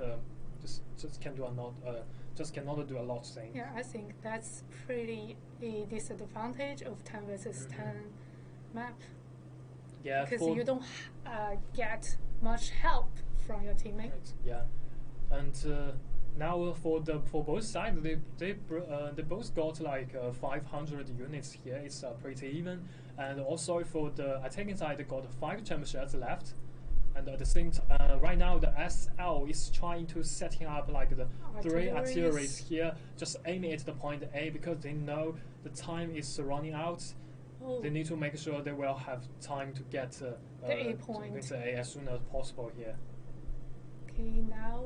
just cannot do a lot of things. Yeah, I think that's pretty a disadvantage of 10 versus 10 map. Yeah, because you don't get much help from your teammate. Right, yeah, and now for both sides, they both got like 500 units here. It's pretty even, and also for the attacking side, they got 5 championships left. And at the same time, right now the SL is trying to setting up like the 3 artilleries here, just aiming at the point A because they know the time is running out. Oh. They need to make sure they will have time to get the A point to A as soon as possible here. Okay, now.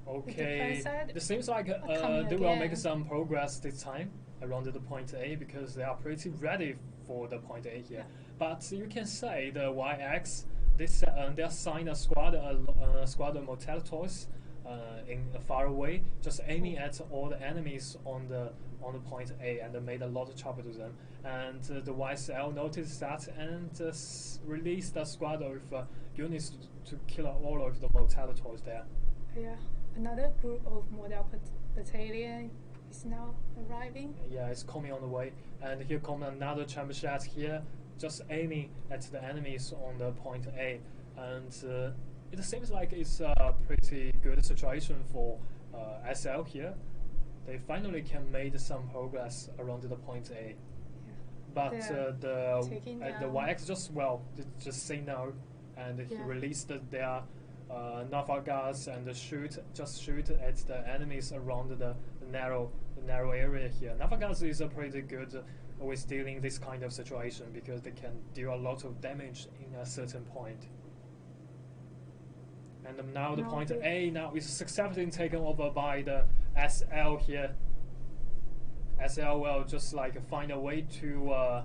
Okay, it seems like they will make some progress this time around the point A because they are pretty ready for the point A here. Yeah. But you can say the YX they assigned a squad of Mortalitos in far away, just aiming at all the enemies on the point A, and they made a lot of trouble to them. And the YSL noticed that and released a squad of units to kill all of the Mortalitos there. Yeah, another group of Model Battalion is now arriving. Yeah, it's coming on the way, and here comes another championship here, just aiming at the enemies on the point A, and it seems like it's a pretty good situation for SL here. They finally can make some progress around the point A. Yeah. But the YX just say no, and he released their Navagas and shoot at the enemies around the narrow area here. Navagas is a pretty good with dealing this kind of situation because they can deal a lot of damage in a certain point. And now the point A now is successfully taken over by the SL here. SL will just like find a way to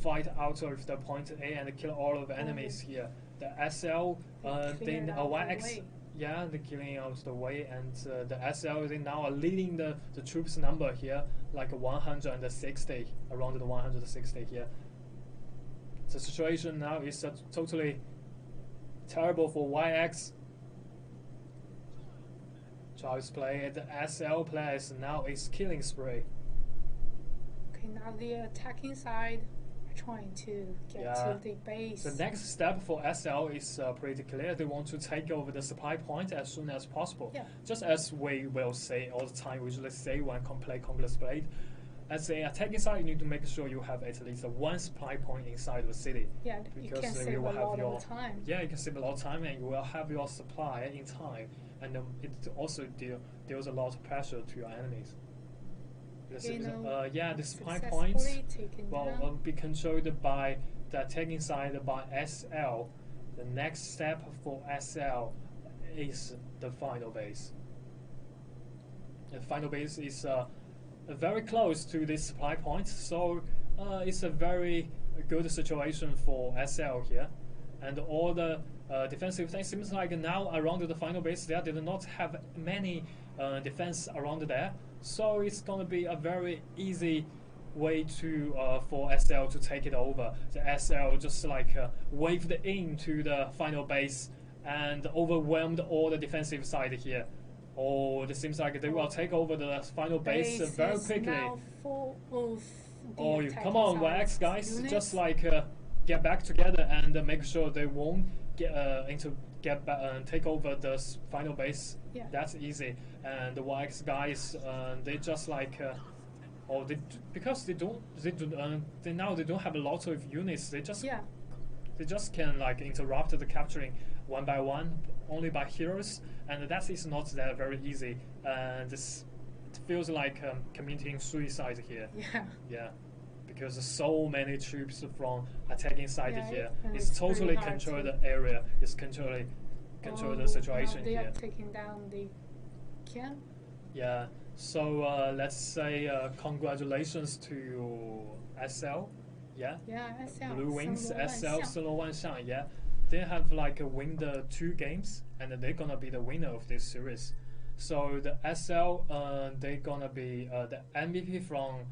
fight out of the point A and kill all of the enemies here. The SL YX, yeah, they're killing out the way, and the SL they now are leading the troops number here, like 160, around the 160 here. The situation now is totally terrible for YX. Child's play, the SL players now is killing spree. Okay, now the attacking side trying to get to the base. The next step for SL is pretty clear. They want to take over the supply point as soon as possible. Yeah. Just as we will say all the time, we usually say when play complex played. As an attacking side, you need to make sure you have at least one supply point inside the city. Yeah, you can save a lot of time. Yeah, you can save a lot of time, and you will have your supply in time, and it also deals a lot of pressure to your enemies. The supply points will be controlled by the attacking side by SL. The next step for SL is the final base. The final base is very close to this supply point, so it's a very good situation for SL here. And all the defensive things seems like now around the final base there, they do not have many defense around there. So it's going to be a very easy way to for SL to take it over. The SL just like waved into the final base and overwhelmed all the defensive side here. Oh, it seems like they will take over the final base very quickly. Now full of come on, YX guys, units. Just like get back together and make sure they won't take over the final base. Yeah. That's easy. And the YX guys, they just like, because they don't have a lot of units. They just can like interrupt the capturing one by one, only by heroes, and that is not that very easy. And it feels like committing suicide here. Yeah. Because so many troops from attacking side here. It's totally control the area. It's control the situation they here. They are taking down the camp. Yeah. So let's say congratulations to SL. Yeah. Yeah, SL. Blue Wings, SL, Solo Wanxiang. Yeah. They have like win the 2 games, and they're gonna be the winner of this series. So the SL, they're gonna be the MVP from.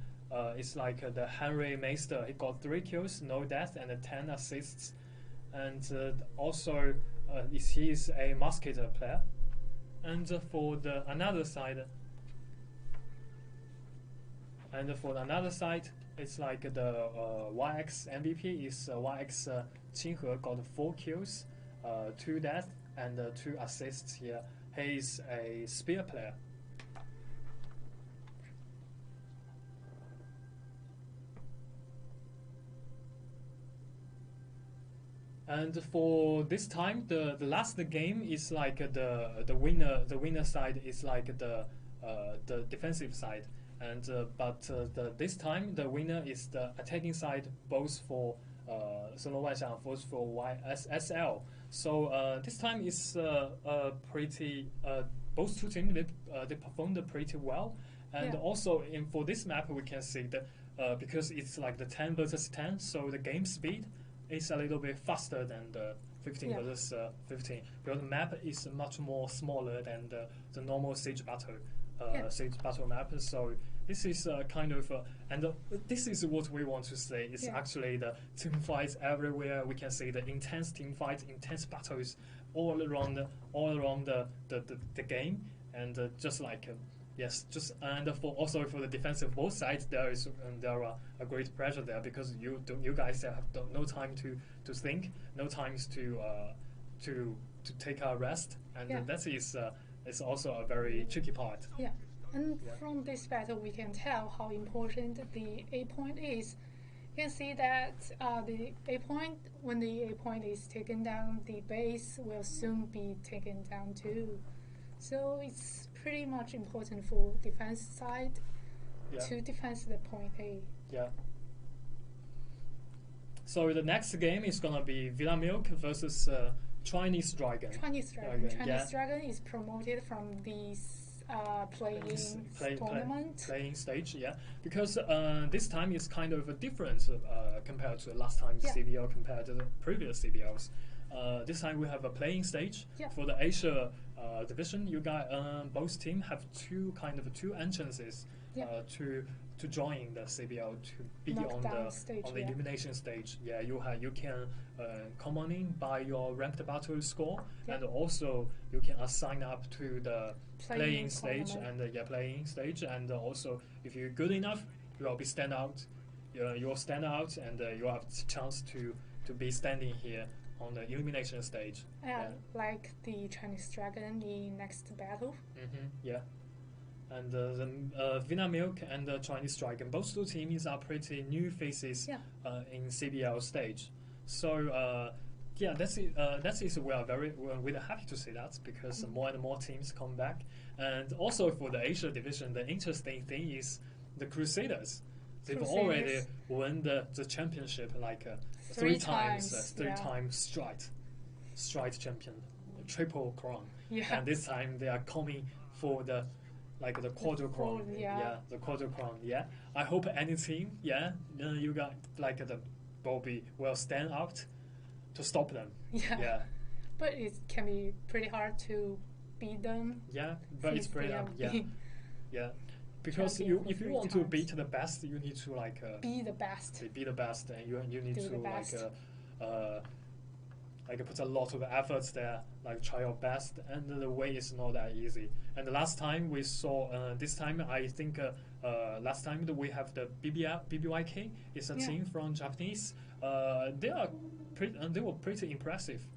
It's like the Henry Meister. He got 3 kills, no death, and 10 assists. And also, he's a Musketeer player. And for the another side, It's like the YX MVP is YX Qinghe got 4 kills, 2 deaths, and 2 assists here. He's a spear player. And for this time, the last game is like the winner side is like the defensive side, and this time the winner is the attacking side, both for Solo Waixiang, both for YSL. So this time is pretty. Both two teams they performed pretty well, and also for this map we can see that because it's like the 10 versus 10, so the game speed is a little bit faster than the 15 versus 15, because the map is much more smaller than the normal Siege battle map. So this is kind of and this is what we want to say. It's actually the team fights everywhere. We can see the intense team fights, intense battles all around the game, and just like. Yes, just and also for the defensive both sides, there are a great pressure there, because you guys have no time to think, no time to take a rest, and that is also a very tricky part. Yeah, and from this battle we can tell how important the A point is. You can see that the A point, when the A point is taken down, the base will soon be taken down too. So it's pretty much important for defense side to defend the point A. Yeah. So the next game is gonna be Villa Milk versus Chinese Dragon. Chinese Dragon is promoted from this playing stage, because this time is kind of different compared to last time's CBL, compared to the previous CBLs. This time we have a playing stage for the Asia division. You guys, both teams have two entrances to join the CBL, to be on the elimination stage. Yeah, you can come on in by your ranked battle score, and also you can sign up to the playing stage, and also if you're good enough, you will be stand out. You'll stand out, and you have the chance to be standing here on the elimination stage. Like the Chinese Dragon in next battle. And the Vina Milk and the Chinese Dragon, both two teams are pretty new faces in CBL stage. So that's it. We're really happy to see that, because more and more teams come back. And also for the Asia division, the interesting thing is the Crusaders. They've already won the championship like three times straight champion, triple crown. And this time they are coming for the quarter crown. The quarter crown. I hope any team, you got like the Bobby will stand out to stop them. But it can be pretty hard to beat them. But it's pretty hard. Because if you want to beat the best, you need to be the best. Be the best, and you need to put a lot of efforts there, try your best, and the way is not that easy. And the last time we saw, this time I think last time that we have the BBYK is a team from Japanese. They were pretty impressive.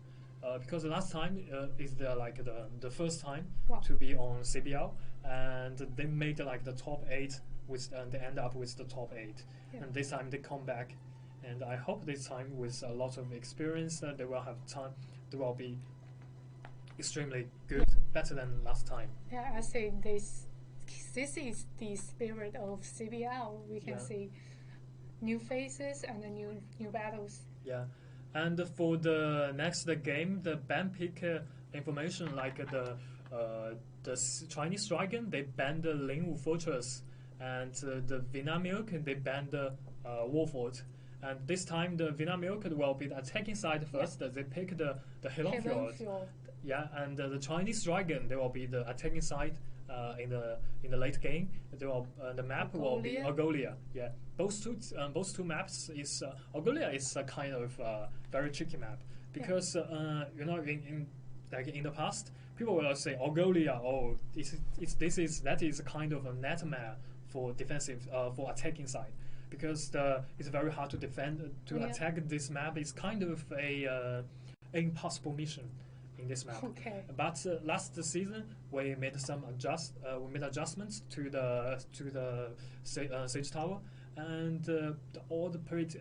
Because the last time is the first time to be on CBL, and they made the top 8 and they end up with the top 8. And this time they come back, and I hope this time with a lot of experience they will have time. They will be extremely good, better than last time. I think this is the spirit of CBL. We can see new faces and new battles. And for the next game, the ban pick information, the Chinese Dragon, they banned the Lingwu Fortress, and the Vina Milk, they banned the Warfort. And this time the Vina Milk will be the attacking side first. They pick the Helon Fjord. And the Chinese Dragon, they will be the attacking side in the late game. The map will be Argolia. Both two maps is Argolia is a kind of very tricky map, because in the past people will say Argolia, that is kind of a nightmare for defensive for attacking side. because it's very hard to defend to attack this map. It's kind of a impossible mission in this map. Okay. But last season we made some adjustments to the siege tower, and all the pretty.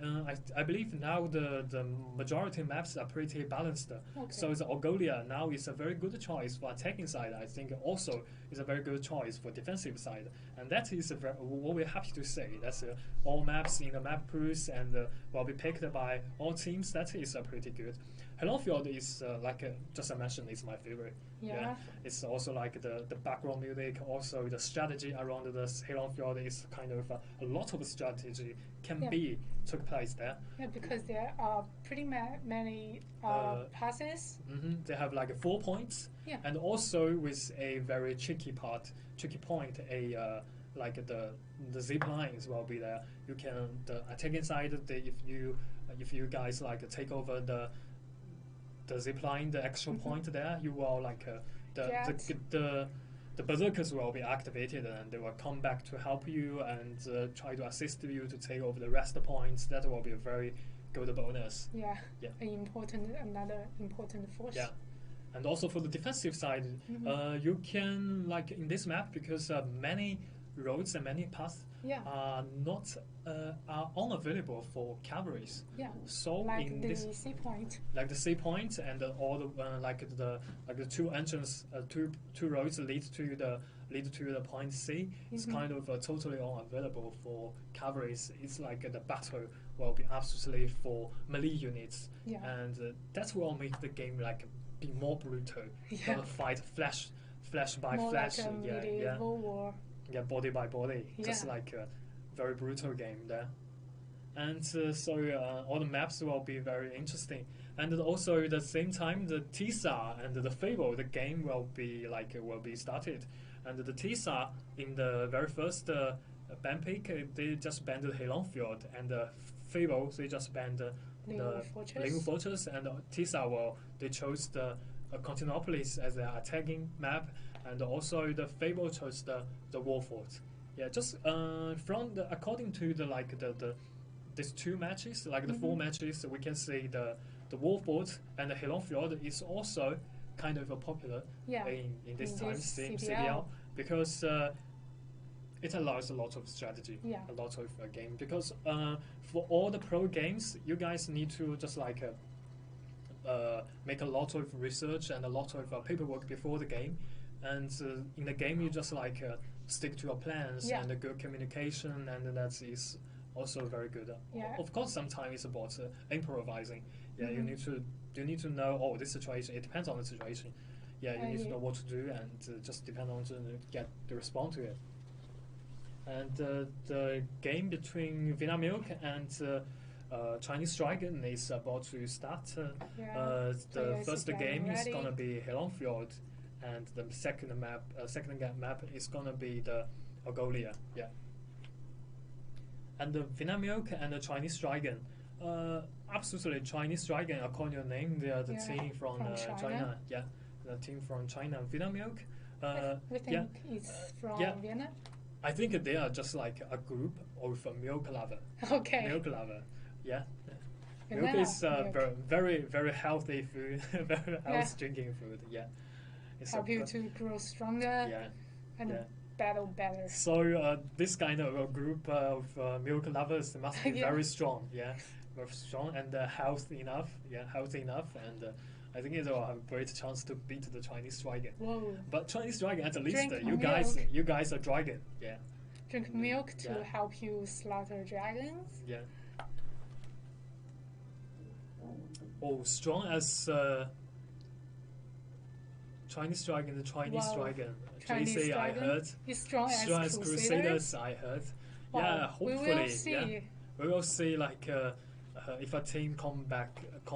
I believe now the majority maps are pretty balanced. Okay. So the Orgolia now is a very good choice for attacking side. I think also is a very good choice for defensive side, and that is what we're happy to say. That's all maps in the map pools and will be picked by all teams. That is pretty good. Helonfield is just I mentioned, is my favorite. Yeah. It's also like the background music, also the strategy around the Helonfield is kind of a lot of strategy can be took place there. Yeah, because there are pretty many passes. They have like 4 points. Yeah. And also with a very tricky point, like the zip lines will be there. You can the attacking side. If you guys like take over the zip line, the extra point there, you will like the berserkers will be activated and they will come back to help you and try to assist you to take over the rest points. That will be a very good bonus. Yeah. Another important force. Yeah. And also for the defensive side, you can like in this map because many roads and many paths are not are unavailable for cavalries. Yeah. So like in the this C point. like the C point and all the like the two entrance two roads lead to the point C. It's kind of totally unavailable for cavalries. It's like the battle will be absolutely for melee units, and that will make the game like be more brutal. Fight flash by more flash. Like a medieval war. Yeah, body by body, just like a very brutal game there. And so all the maps will be very interesting. And also at the same time, the TISA and the Fable, the game will be started. And the TISA in the very first ban pick, they just banned the Helonfield, and the Fable they just banned the Lingu Fortress, and TISA they chose the Constantinopolis as their attacking map, and also the Fable chose the War Fort. Yeah, just according to these two matches, like the 4 matches, we can see the War Fort and the Helonfield is also kind of popular in this time CBL because it allows a lot of strategy, a lot of game. Because for all the pro games, you guys need to just like make a lot of research and a lot of paperwork before the game. And in the game, you just like stick to your plans and a good communication, and that is also very good. Of course, sometimes it's about improvising. You need to know this situation. It depends on the situation. You need to know what to do, and just depend on to get the response to it. And the game between Vienna Milk and Chinese Dragon is about to start. The first game is gonna be Helonfield, and the second map is gonna be the Orgolia. And the Vienna Milk and the Chinese Dragon, absolutely Chinese Dragon. According to your name, they are the team from China. The team from China. Vienna Milk. We think it's from Vienna. I think they are just like a group of milk lover. Okay. Milk lover. Milk is very, very healthy food, very healthy drinking food. It's help you to grow stronger and battle better. So this kind of a group of milk lovers must be very strong. Very strong and healthy enough. Healthy enough, and I think it will have a great chance to beat the Chinese Dragon. Whoa. But Chinese Dragon, at least you guys are dragon. Drink milk to help you slaughter dragons. Strong as Chinese Dragon, the Chinese Dragon. JC, I heard. He's strong as Crusaders, I heard. Hopefully. We will see. We will see, like, if a team come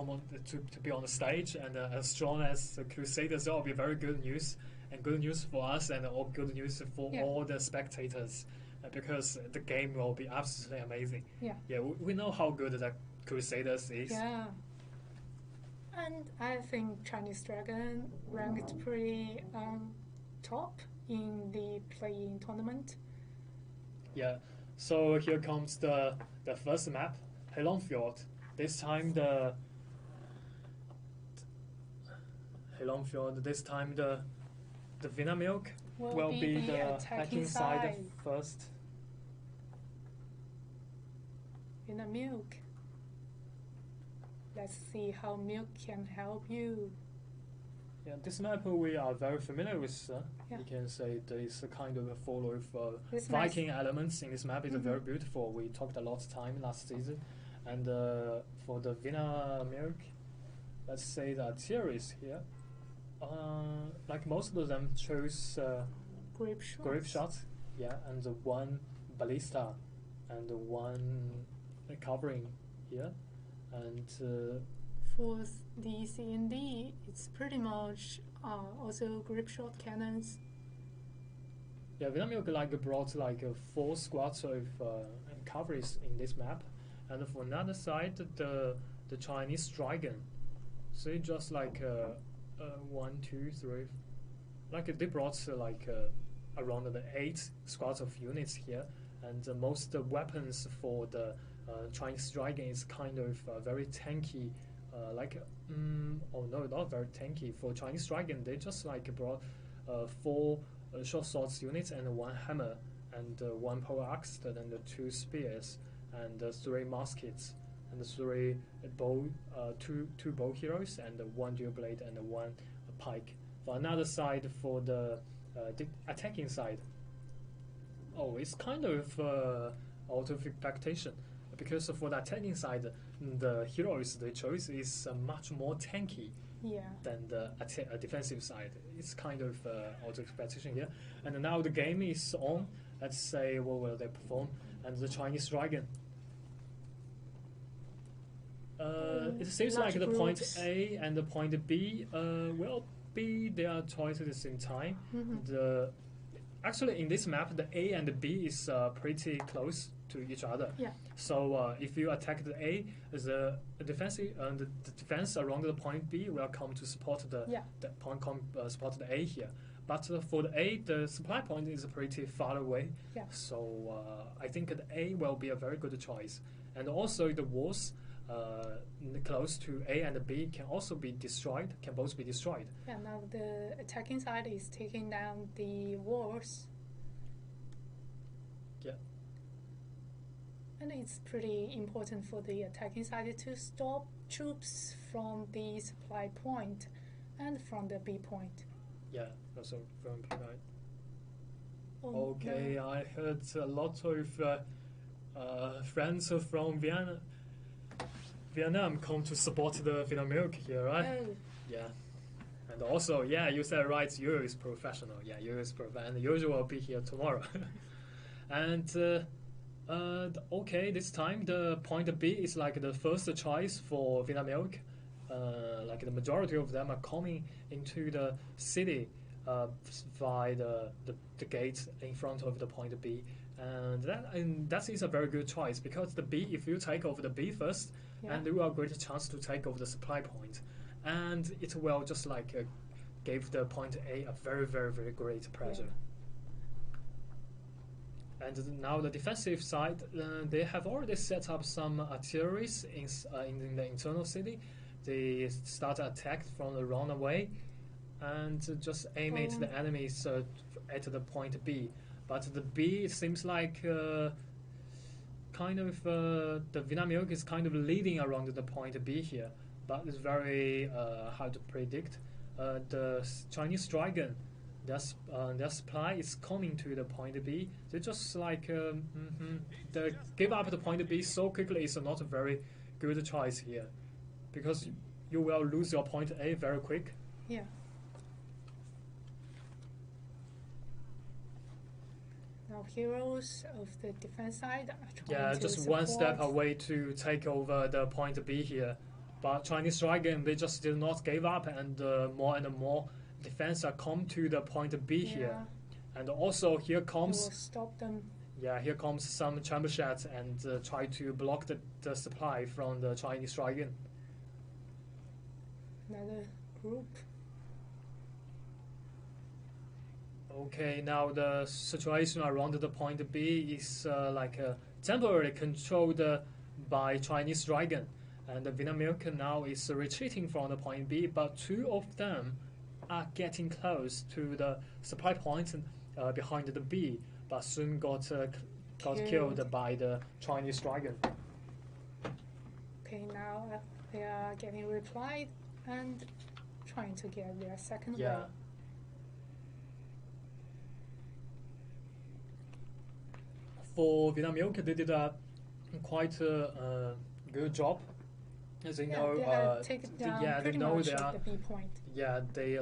on to be on the stage and as strong as the Crusaders, that will be very good news, and good news for us, and all good news for all the spectators, because the game will be absolutely amazing. We know how good the Crusaders is. And I think Chinese Dragon ranked pretty top in the play-in tournament. So here comes the first map, Helonfjord. This time the Helonfjord. This time the Vinamilk will be the attacking side first. Vinamilk. Let's see how milk can help you. Yeah, this map we are very familiar with. Yeah. You can say there is a kind of full of This Viking elements in this map. It's very beautiful. We talked a lot of time last season. And for the Vinamilk, let's say the artilleries here. Like most of them chose grape shots. Yeah, and one ballista and one covering here. And for the C and D, it's pretty much also grip shot cannons. Yeah, Vinamilk brought 4 squads of coverage in this map, and for another side, the Chinese dragon. So it just 1, 2, 3, they brought around the 8 squads of units here, and most weapons for the Chinese dragon is kind of very tanky. Oh no, not very tanky. For Chinese dragon, they just brought 4 short swords units and 1 hammer and 1 pole axe and 2 spears and 3 muskets and 3 bow, 2 bow heroes and 1 dual blade and 1 pike. For another side, for the attacking side, it's kind of out of expectation. Because for the attacking side, the heroes they chose is much more tanky than the defensive side. It's kind of out of expectation here. And now the game is on. Let's say what will they perform? And the Chinese dragon. It seems like the point A and the point B will be their choice at the same time. Actually, in this map, the A and the B is pretty close to each other. Yeah. So if you attack the A, the defensive the defense around the point B will come to support the point support the A here. But for the A, the supply point is pretty far away. Yeah. So I think the A will be a very good choice. And also the walls close to A and B can also be destroyed. Can both be destroyed. Yeah. Now the attacking side is taking down the walls. Yeah. And it's pretty important for the attacking side to stop troops from the supply point and from the B point. Yeah, also very important. Oh, Okay, no. I heard a lot of friends from Vietnam come to support the Vinamilk here, right? Oh. Yeah. And also, yeah, you said right, you is professional. Yeah, you is professional. And usually will be here tomorrow. And okay, this time the point B is the first choice for Vinamilk. The majority of them are coming into the city via the gate in front of the point B, and that is a very good choice because the B, if you take over the B first, and you have a greater chance to take over the supply point, and it will just give the point A a very very very great pressure. Yeah. And now the defensive side, they have already set up some artilleries in the internal city. They start attack from the runaway and just aim at the enemies at the point B. But the B seems like the Vinamilk is kind of leading around the point B here, but it's very hard to predict. The Chinese dragon, their supply is coming to the point B. They just they give up the point B so quickly is not a very good choice here, because you will lose your point A very quick. Yeah. Now heroes of the defense side are trying to just support. one step away to take over the point B here. But Chinese dragon, they just did not give up, and more defense are come to the point B here. And also here comes will stop them. Yeah, here comes some chamber shots and try to block the supply from the Chinese dragon. Another group. Okay, now the situation around the point B is temporarily controlled by Chinese Dragon, and the Vinamilk now is retreating from the point B, but two of them are getting close to the supply point behind the B, but soon got killed by the Chinese Dragon. Okay, now they are getting replied and trying to get their second Yeah. wave. For Vinamilk, they did a quite good job. As they know, they had taken down pretty much at the B point. Yeah, they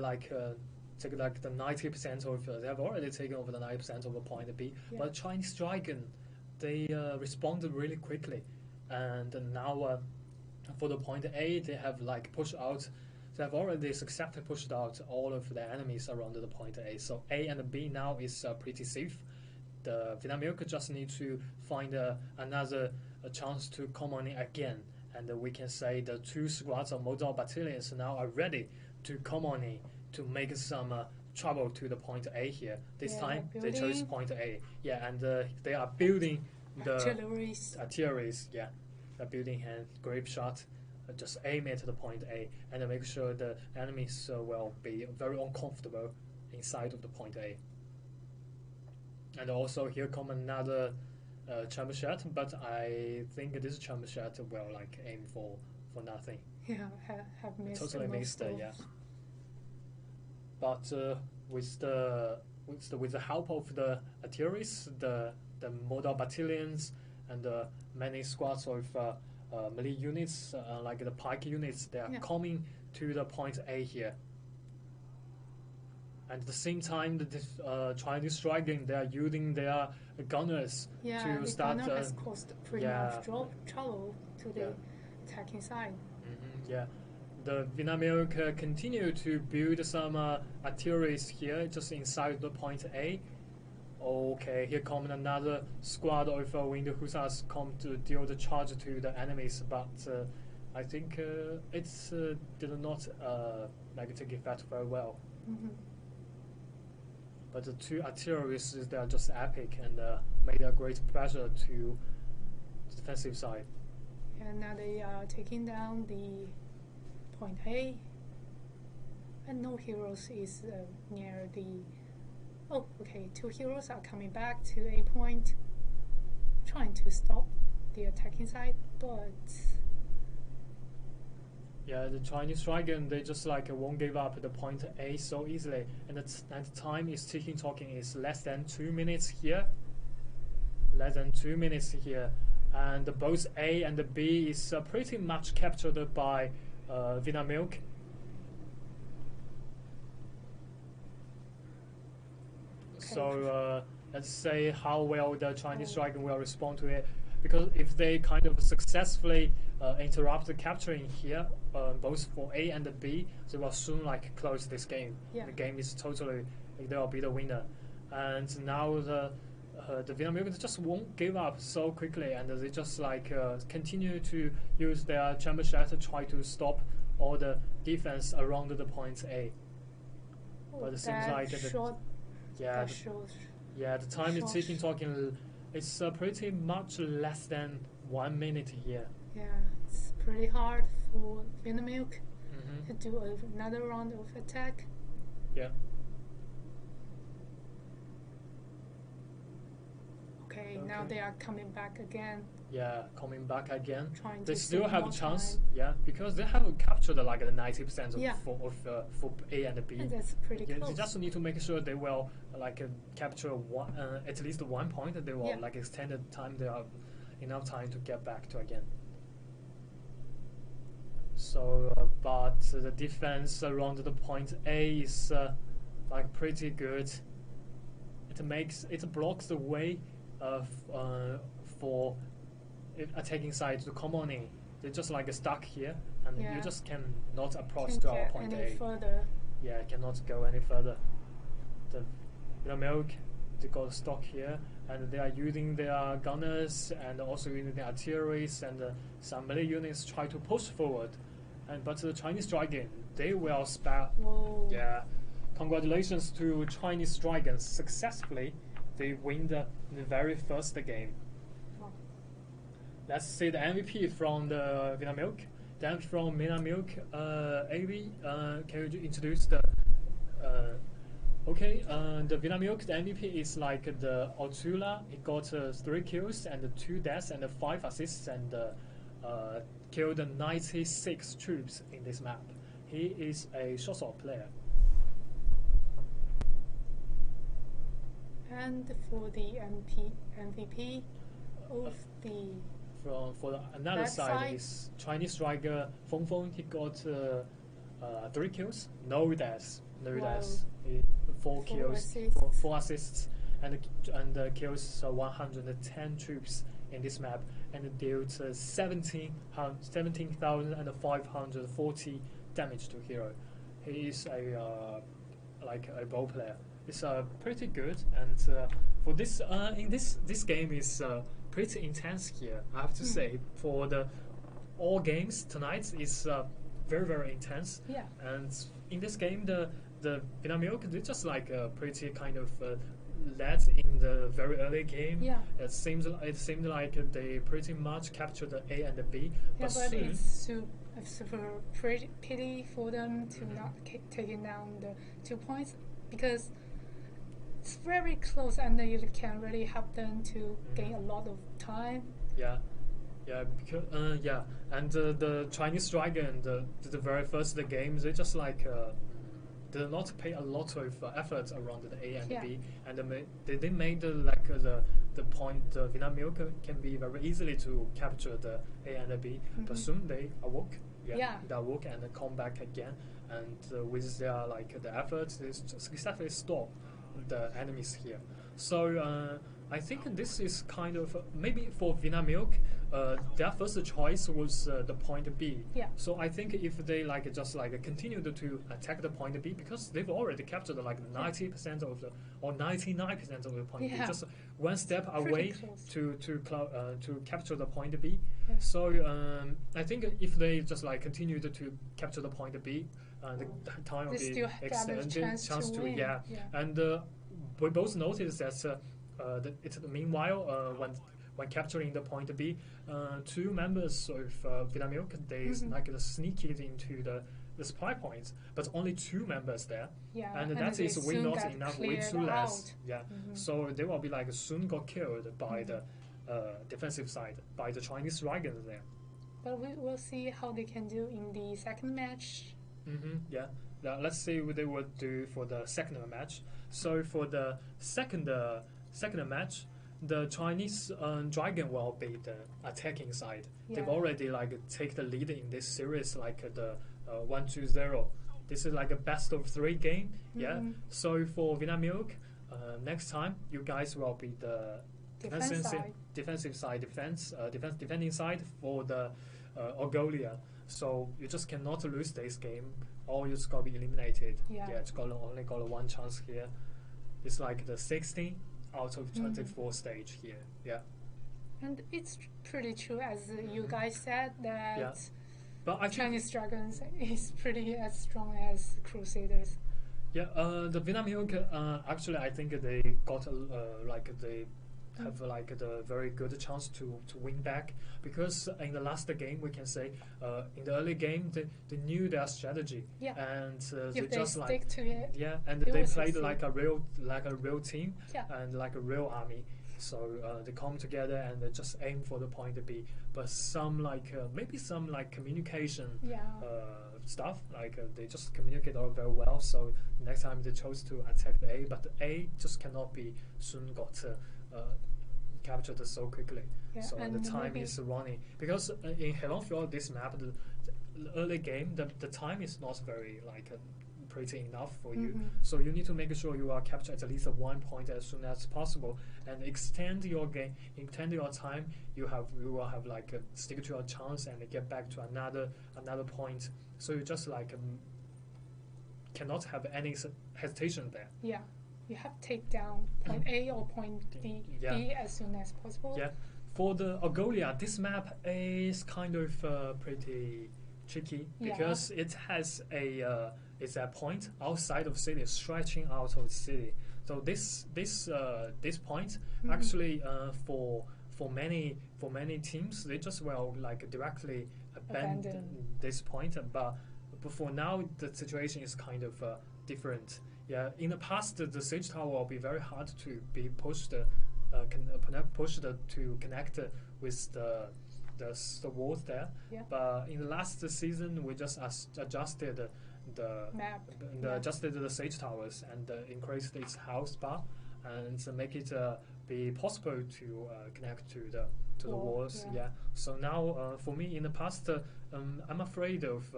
take the 90% of. They have already taken over the 90% of the point B. Yeah. But Chinese Dragon, they responded really quickly, and now for the point A, they have pushed out. They have already successfully pushed out all of the enemies around the point A. So A and B now is pretty safe. The Vinamilk just need to find another chance to come on in again. And we can say the two squads of model battalions now are ready to come on in to make some trouble to the point A here. This time they chose point A. Yeah, and they are building the artilleries. Yeah, they're building hand grape shot. Just aim it to the point A and make sure the enemies will be very uncomfortable inside of the point A. And also here come another chamber shot, but I think this chamber shot will aim for nothing. Yeah, have missed. Totally missed. Yeah. But with the help of the artilleries, the model battalions, and many squads of melee units, like the pike units, they are coming to the point A here. And at the same time, the Chinese Dragon, they are using their gunners to start. Gunner has caused pretty much trouble to the attacking side. Yeah, the Vinamilk continue to build some artilleries here, just inside the point A. Okay, here comes another squad of Winged Hussars come to deal the charge to the enemies, but I think it did not take effect very well. But the two artilleries, they are just epic and made a great pressure to the defensive side. And now they are taking down the point A, and no heroes is near the. Oh, okay. Two heroes are coming back to A point, trying to stop the attacking side, but. Yeah, the Chinese Dragon, they just won't give up the point A so easily, and the time is talking is less than 2 minutes here. Less than 2 minutes here, and both A and B is pretty much captured by Vinamilk. Okay. So let's say how well the Chinese Dragon will respond to it. Because if they kind of successfully interrupt the capturing here, both for A and B, they will soon close this game. Yeah. The game is totally, they will be the winner. And now the Vietnamese just won't give up so quickly, and they just continue to use their chamber shot to try to stop all the defense around the point A. But it seems like the time is talking. It's pretty much less than 1 minute here. Yeah, it's pretty hard for Vinamilk to do another round of attack. Yeah. Okay, now they are coming back again. Yeah, coming back again. Trying they to still have a chance. Time. Yeah, because they have captured the 90% of for A and B. And that's pretty close. They just need to make sure they will capture one, at least 1 point. They will extend the time. They have enough time to get back to again. So, but the defense around the point A is pretty good. It blocks the way for attacking side to come on in. They're just stuck here, and you just cannot approach to our point A. Further. Yeah, cannot go any further. The milk, they got stuck here, and they are using their gunners and also using their artilleries, and some melee units try to push forward. But the Chinese Dragon, they will spare. Whoa. Yeah, congratulations to Chinese Dragons. Successfully, they win the very first game. Wow. Let's see the MVP from the Vinamilk. Then from Vinamilk, AB, can you introduce the... the Vinamilk, the MVP is like the Otula. He got 3 kills and 2 deaths and 5 assists and killed 96 troops in this map. He is a short sword player. And for the MVP of the For the another side is Chinese striker Feng Feng. He got 3 kills, no deaths, Wow. 4 kills, assists. 4 assists, and kills 110 troops in this map, and dealt 17,540 damage to hero. He is a ball player. It's pretty good, and for this in this game is pretty intense here. I have to say, for the all games tonight is very intense. Yeah. And in this game, the Vinamilk, they just like pretty kind of led in the very early game. Yeah. It seemed like they pretty much captured the A and the B. Yeah, but soon, it's super pity for them to not taking down the 2 points, because it's very close and it can really help them to gain a lot of time. Yeah, because and the Chinese Dragon, the very first game, they just like did not pay a lot of effort around the A and the B, and they made the point the Vinamilk can be very easily to capture the A and the B, but soon they awoke. They awoke and come back again, and with their the efforts, they successfully stop the enemies here. So I think this is kind of maybe for Vinamilk, their first choice was the point B. Yeah. So I think if they just continued to attack the point B, because they've already captured 90% of the or 99% of the point B, just one step away to capture the point B. Yeah. So I think if they just continued to capture the point B, the time will be extended, chance to win. yeah. And we both noticed that meanwhile when capturing the point B, 2 members of Vinamilk, they sneaked into the supply points, but only 2 members there, and that is way not enough, way too less. So they will be soon got killed by the defensive side, by the Chinese Dragons there. But we will see how they can do in the second match. Let's see what they will do for the second match. So for the second match, the Chinese Dragon will be the attacking side. They've already take the lead in this series, the 1-2-0. This is a best of 3 game. So for Vinamilk, next time you guys will be the defending side for the Orgolia. So you just cannot lose this game, or you just got to be eliminated. It's only got 1 chance here. It's the 16 out of 24 stage here. And it's pretty true, as you guys said, that but Chinese Dragons is pretty as strong as Crusaders. The Vinamilk, actually I think they got they have the very good chance to win back, because in the last game we can say in the early game they knew their strategy, and they just stick to it, and they played like a real team, and like a real army. So they come together and they just aim for the point B. But some maybe some communication stuff, they just communicate all very well. So next time they chose to attack the A, but the A just cannot be soon got captured so quickly. So the time is running, because in Helonfield, this map, the early game, the time is not very pretty enough for you. So you need to make sure you are capture at least 1 point as soon as possible, and extend your game, extend your time. You will have stick to your chance and get back to another point. So you just cannot have any hesitation there. You have to take down point A or point B as soon as possible. For the Orgolia, this map is kind of pretty tricky, because it has a is a point outside of city, stretching out of the city. So this point actually for many teams, they just will like directly abandon this point. But for now, the situation is kind of different. Yeah, in the past, the siege tower will be very hard to be pushed to connect with the walls there. Yeah. But in the last season, we just adjusted the map, adjusted the siege towers and increased its health bar and make it be possible to connect to the walls. Yeah. So now, for me, in the past, I'm afraid of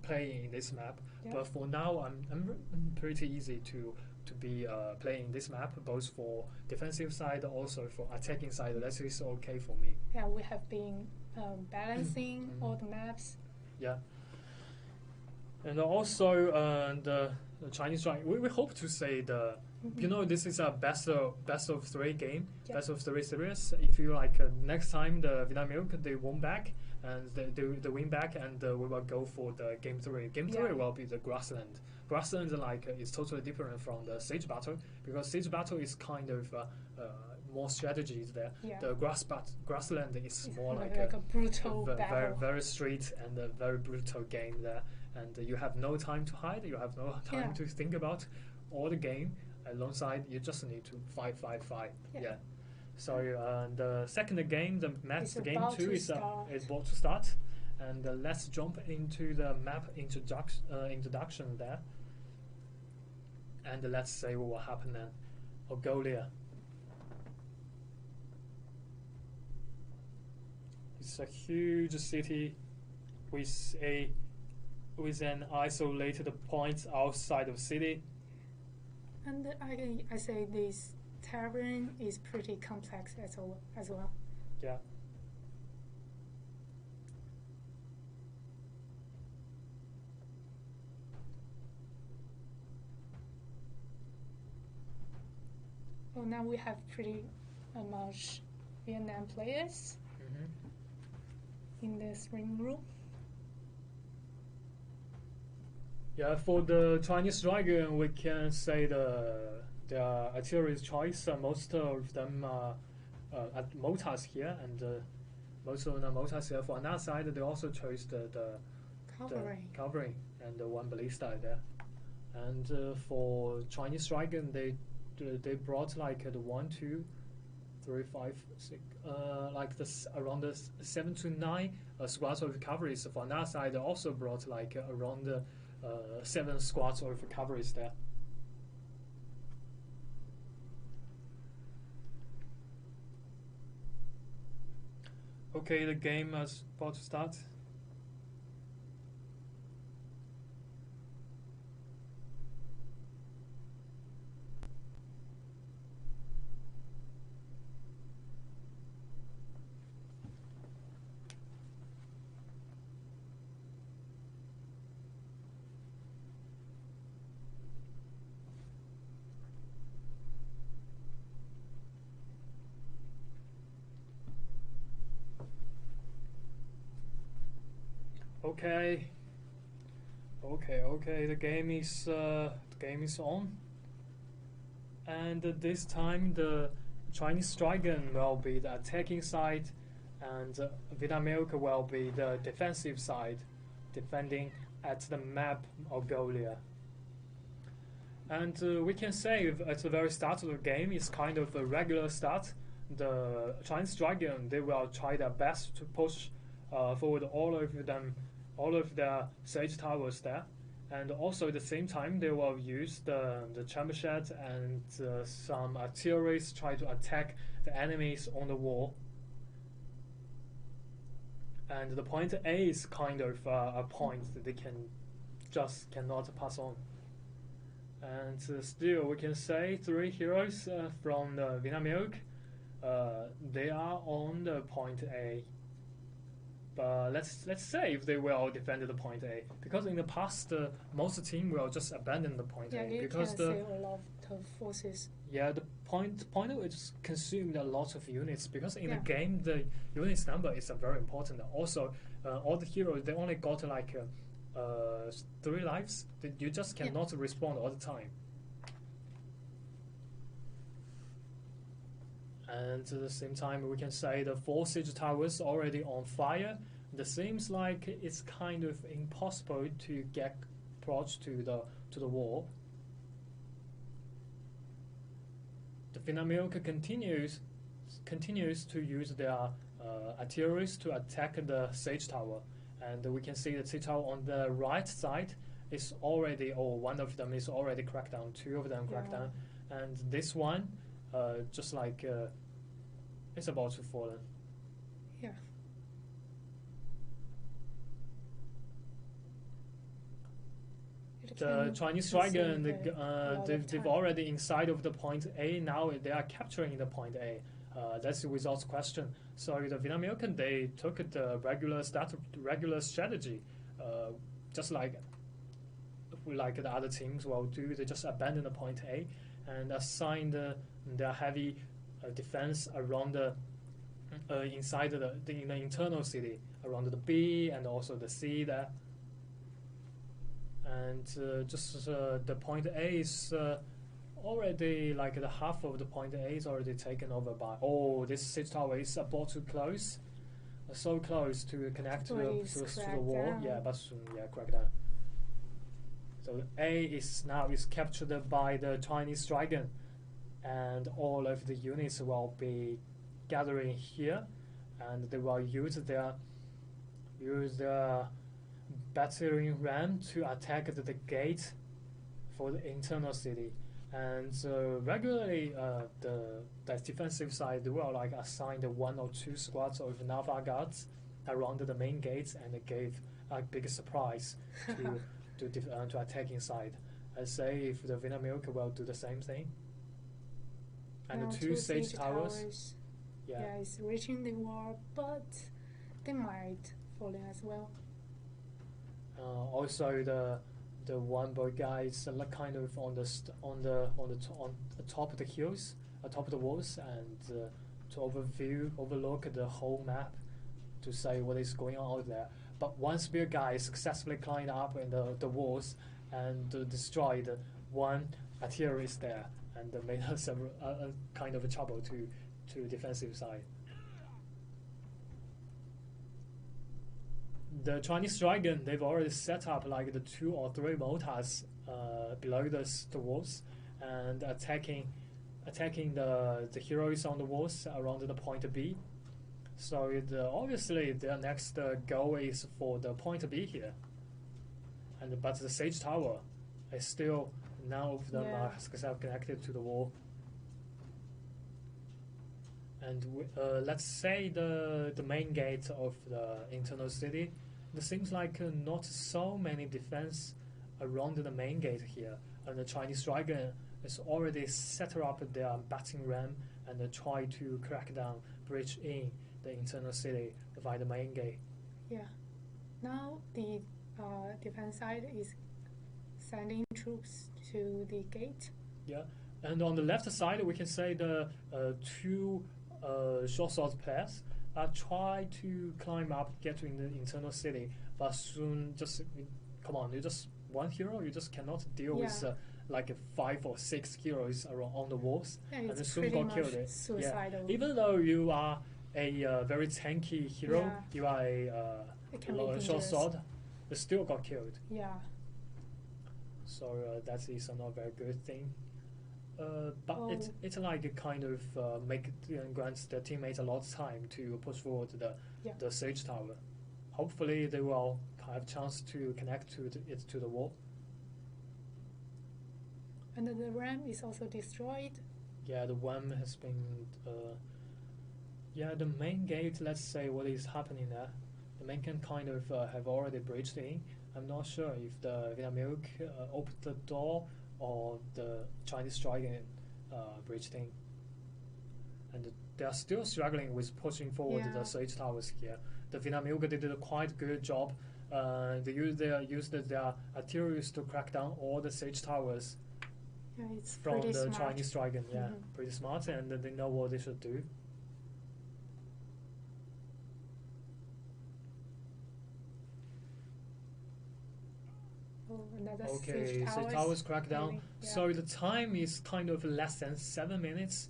playing in this map. Yeah. But for now, I'm pretty easy to be playing this map, both for defensive side, also for attacking side. That is okay for me. Yeah, we have been balancing all the maps. Yeah. And also the Chinese strike. We hope to say this is a best of 3 game, best of 3 series. If you like, next time the Vietnam Milk they won back and they win back, and we will go for the game 3. Game 3 will be the grassland. Grassland is totally different from the siege battle, because siege battle is kind of more strategies there. Yeah. The grassland is more like a brutal battle. Very straight and a very brutal game there. And you have no time to hide. You have no time to think about all the game. Alongside, you just need to fight. Yeah. So the second game, the match, the game 2 is about to start. And let's jump into the map introduction there. And let's see what will happen then. Mongolia. It's a huge city with an isolated point outside of city. And I say this terrain is pretty complex as well. Yeah. Well, now we have pretty much Vietnam players in this ring room. Yeah, for the Chinese Dragon, we can say the artillery choice. Most of them are at mortars here, and most of the mortars here. For another side, they also chose the covering and the one ballista there. And for Chinese Dragon, they brought like the 1, 2, 3, 5, 6, like around the 7 to 9 squads of recoveries. For another side, they also brought like around the 7 squads of recoveries there. Okay, the game is about to start. Okay. The game is on, and this time the Chinese Dragon will be the attacking side, and Vietnam Milk will be the defensive side, defending at the map Mongolia. And we can say at the very start of the game, it's kind of a regular start. The Chinese Dragon, they will try their best to push forward all of the siege towers there, and also at the same time they will use the chamber shed and some artillery try to attack the enemies on the wall. And the point A is kind of a point that they cannot pass on. And still, we can say 3 heroes from the Vietnam Milk, they are on the point A. But let's say if they will defend the point A, because in the past most team will just abandon the point A because a lot of forces. Yeah, the point A is consumed a lot of units, because in the game the units number is very important. Also, all the heroes they only got like 3 lives. You just cannot respond all the time. And at the same time, we can say the 4 siege towers already on fire. It seems like it's kind of impossible to get approach to the wall. The Vinamilk continues to use their artillery to attack the siege tower, and we can see the siege tower on the right side is already, or one of them is already cracked down. 2 of them cracked down, and this one, just like it's about to fall. Yeah. The Chinese dragon, they've already inside of the point A. Now they are capturing the point A. That's without question. So the Vinamilk, they took the regular strategy, just like the other teams will do. They just abandon the point A and assign their heavy defense around the inside the internal city, around the B and also the C there. And just the point A is already, like, the half of the point A is already taken over by. Oh, this siege tower is about to close, so close to connect to the wall. Down. Yeah, but soon, crack down. So A is captured by the Chinese dragon, and all of the units will be gathering here, and they will use their battering ram to attack the gate for the internal city. And regularly, the defensive side will assign the 1 or 2 squads of Naval guards around the main gates, and it gave a big surprise to attack inside. I say if the Vinamilk will do the same thing. And the 2 siege towers. Yeah, it's reaching the wall, but they might fall in as well. Also, the one boy guy is kind of on the top of the hills, atop of the walls, and to overlook the whole map, to say what is going on out there. But one spear guy successfully climbed up in the walls and destroyed one artillerist there, and made several kind of a trouble to defensive side. The Chinese dragon, they've already set up like the 2 or 3 mortars below the walls, and attacking the heroes on the walls around the point B. So obviously their next goal is for the point B here. But the siege tower is still, none of them are connected to the wall. And let's say the main gate of the internal city, there seems like not so many defense around the main gate here. And the Chinese dragon is already set up their battering ram and try to crack down, breach in the internal city via the main gate. Yeah. Now the defense side is sending troops to the gate. Yeah. And on the left side, we can say the 2 short sword players try to climb up, get to the internal city, but soon come on, you just one hero, you just cannot deal with like 5 or 6 heroes around on the walls, and soon got killed. Suicidal. Yeah. Even though you are a very tanky hero, you are a short sword, you still got killed. Yeah. So that is not a very good thing. But it's like a kind of grants the teammates a lot of time to push forward the siege tower. Hopefully they will have a chance to connect it to the wall. And the ram is also destroyed. Yeah, the ram has been. The main gate. Let's say what is happening there. The main gate kind of have already breached in. I'm not sure if the Vinamilk opened the door or the Chinese dragon breached in. And they are still struggling with pushing forward the siege towers here. The Vinamilk did a quite good job. They used their artillery to crack down all the siege towers from the smart. Chinese dragon. Yeah, pretty smart, and they know what they should do. Okay, so towers crackdown. Really, yeah. So the time is kind of less than 7 minutes.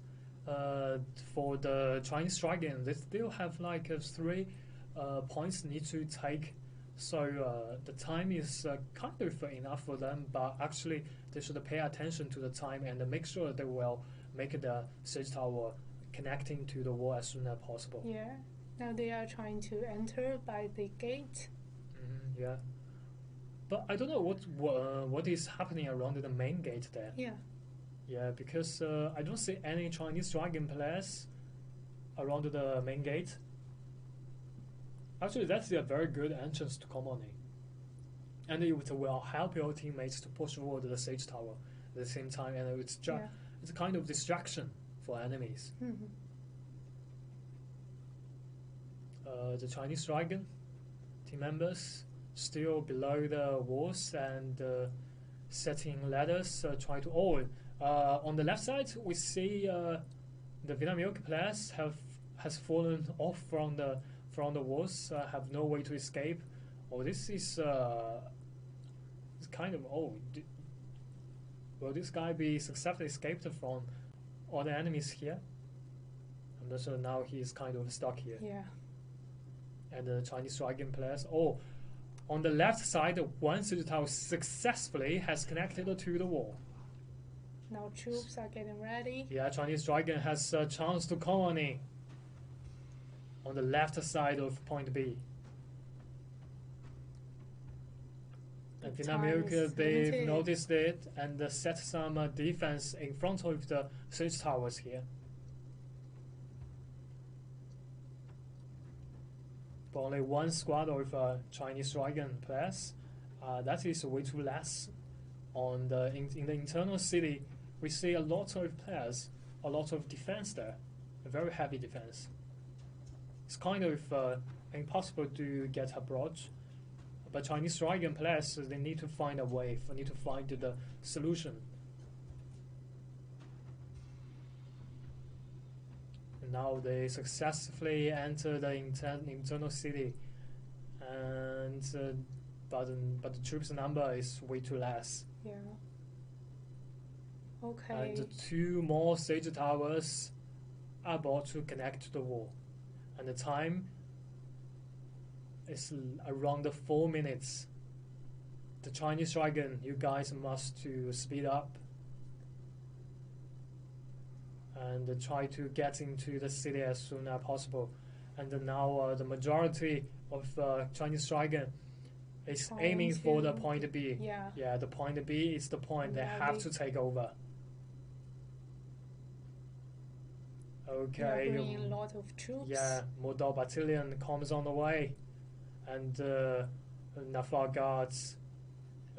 For the Chinese Dragon, they still have like 3 points need to take. So the time is kind of enough for them, but actually they should pay attention to the time and make sure they will make the siege tower connecting to the wall as soon as possible. Yeah. Now they are trying to enter by the gate. Yeah. But I don't know what is happening around the main gate there. Yeah. Yeah, because I don't see any Chinese Dragon players around the main gate. Actually, that's a very good entrance to Colony. And it will help your teammates to push forward the siege tower at the same time, and it's a kind of distraction for enemies. The Chinese Dragon team members still below the walls and setting ladders, try to on the left side we see the Vinamilk players has fallen off from the walls, have no way to escape. This is it's kind of will this guy be successfully escaped from all the enemies here? I'm not sure. Now he's kind of stuck here. Yeah. And the Chinese Dragon players. On the left side, one siege tower successfully has connected to the wall. Now troops are getting ready. Yeah, Chinese Dragon has a chance to colony on the left side of point B. And Vinamilk, they've noticed it and set some defense in front of the siege towers here. But only one squad of Chinese Dragon players. That is way too less. In the internal city, we see a lot of players, a lot of defense there, a very heavy defense. It's kind of impossible to get abroad. But Chinese Dragon players, they need to find a way, need to find the solution. And now they successfully enter the internal city, and but the troops number is way too less. Yeah. Okay. And 2 more siege towers are about to connect to the wall, and the time is around 4 minutes. The Chinese Dragon, you guys must to speed up and try to get into the city as soon as possible. And now the majority of Chinese Dragon is aiming for the point B. Yeah. The point B is the point they have to take over. Okay. They are bringing a lot of troops. Yeah, Model Battalion comes on the way. And Nafar Guards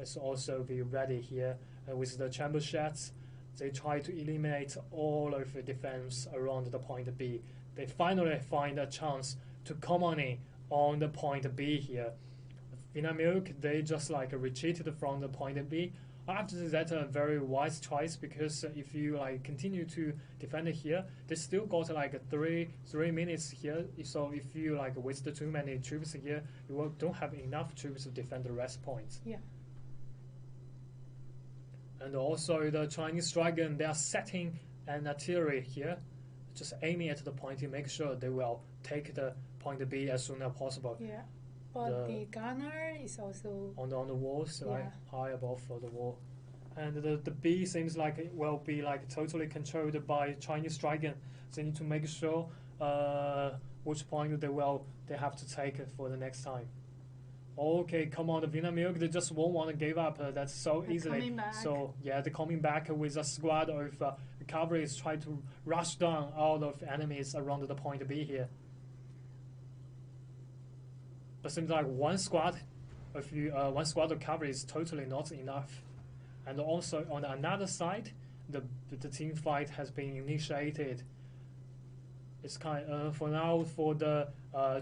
is also be ready here. And with the chamber sheds, they try to eliminate all of the defense around the point B. They finally find a chance to colony on the point B here. Vinamilk, they just retreated from the point B. After that, a very wise choice, because if you continue to defend it here, they still got three minutes here. So if you waste too many troops here, you don't have enough troops to defend the rest points. Yeah. And also the Chinese Dragon, they are setting an artillery here, just aiming at the point to make sure they will take the point B as soon as possible. Yeah. But the gunner is also on the walls, high above the wall, and the B seems like it will be totally controlled by Chinese Dragon. They need to make sure which point they have to take for the next time. Okay, come on, the Vinamilk, they just won't want to give up. That's so easily. So yeah, they're coming back with a squad of cavalry trying to rush down all of enemies around the point B here. But seems like one squad of cavalry is totally not enough. And also on another side, the team fight has been initiated. It's for now for the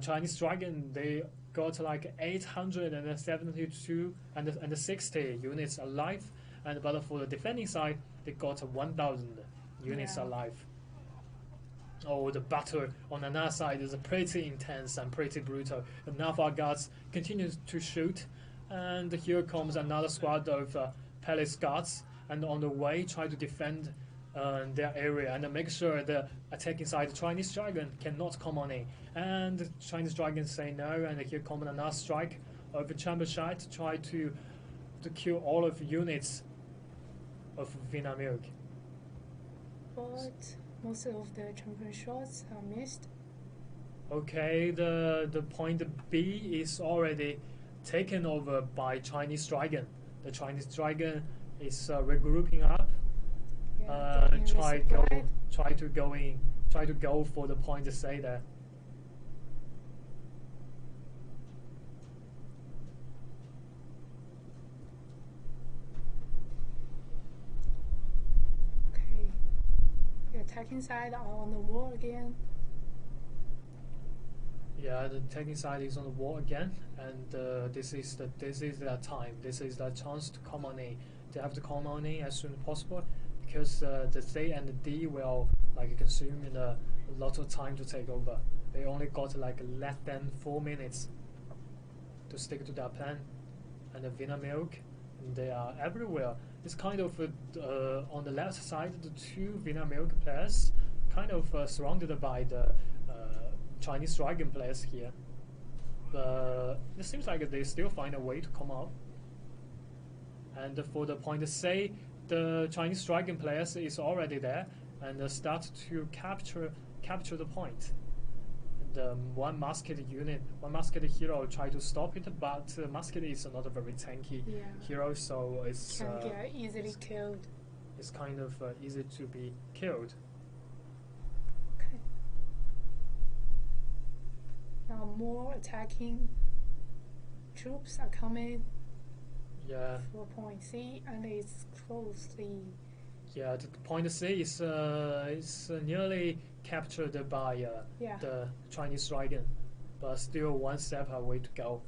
Chinese Dragon, they got 872 and 60 units alive, but for the defending side, they got 1,000 units alive. The battle on another side is pretty intense and pretty brutal. The Navarre guards continue to shoot, And here comes another squad of Palace guards, and on the way try to defend their area and make sure the attacking side Chinese Dragon cannot come on in. And Chinese Dragon say no, and here comes another strike of Chamber Shot to try to kill all of the units of Vina Milk. But most of the champion shots are missed. Okay, the point B is already taken over by Chinese Dragon. The Chinese Dragon is regrouping up. Try to go for the point to say there. Okay, the attacking side are on the wall again. Yeah, the attacking side is on the wall again, and this is their time. This is their chance to come on in. They have to come on in as soon as possible, because the C and the D will consume a lot of time to take over. They only got less than 4 minutes to stick to their plan. And the Vina Milk, they are everywhere. It's kind of on the left side, the two Vina Milk players kind of surrounded by the Chinese Dragon players here. But it seems like they still find a way to come out. And for the point C, the Chinese Dragon players is already there and start to capture the point. The one masked hero try to stop it, but masked is not a very tanky hero, so it's can get easily killed. It's kind of easy to be killed. Okay. Now more attacking troops are coming. Yeah. For point C, and it's closely. Yeah, the point C is nearly captured by the Chinese Dragon, but still one step away to go.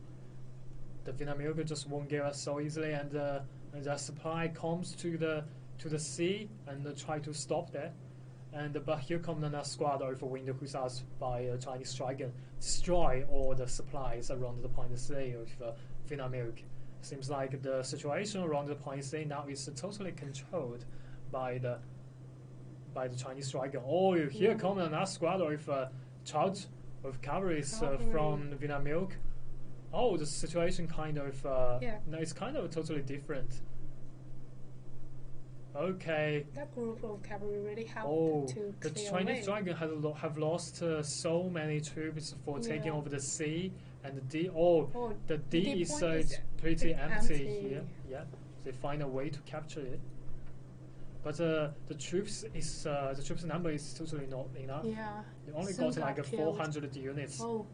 The Vina Milk just won't give us so easily, and the supply comes to the sea and try to stop that. And but here comes another squad of Winter Hussars by Chinese Dragon, destroy all the supplies around the point C of Vina Milk. Seems like the situation around the point C now is totally controlled by the Chinese Dragon. Oh, here comes another squad of charge of cavalries from Vina Milk. Oh, the situation kind of no, it's kind of totally different. Okay. That group of cavalry really helped to the clear Chinese away. Dragon have lost so many troops for taking over the C and the D. The D is pretty empty here. Yeah, they find a way to capture it. But the troops number is totally not enough. Yeah. They only got 400 units. Oh.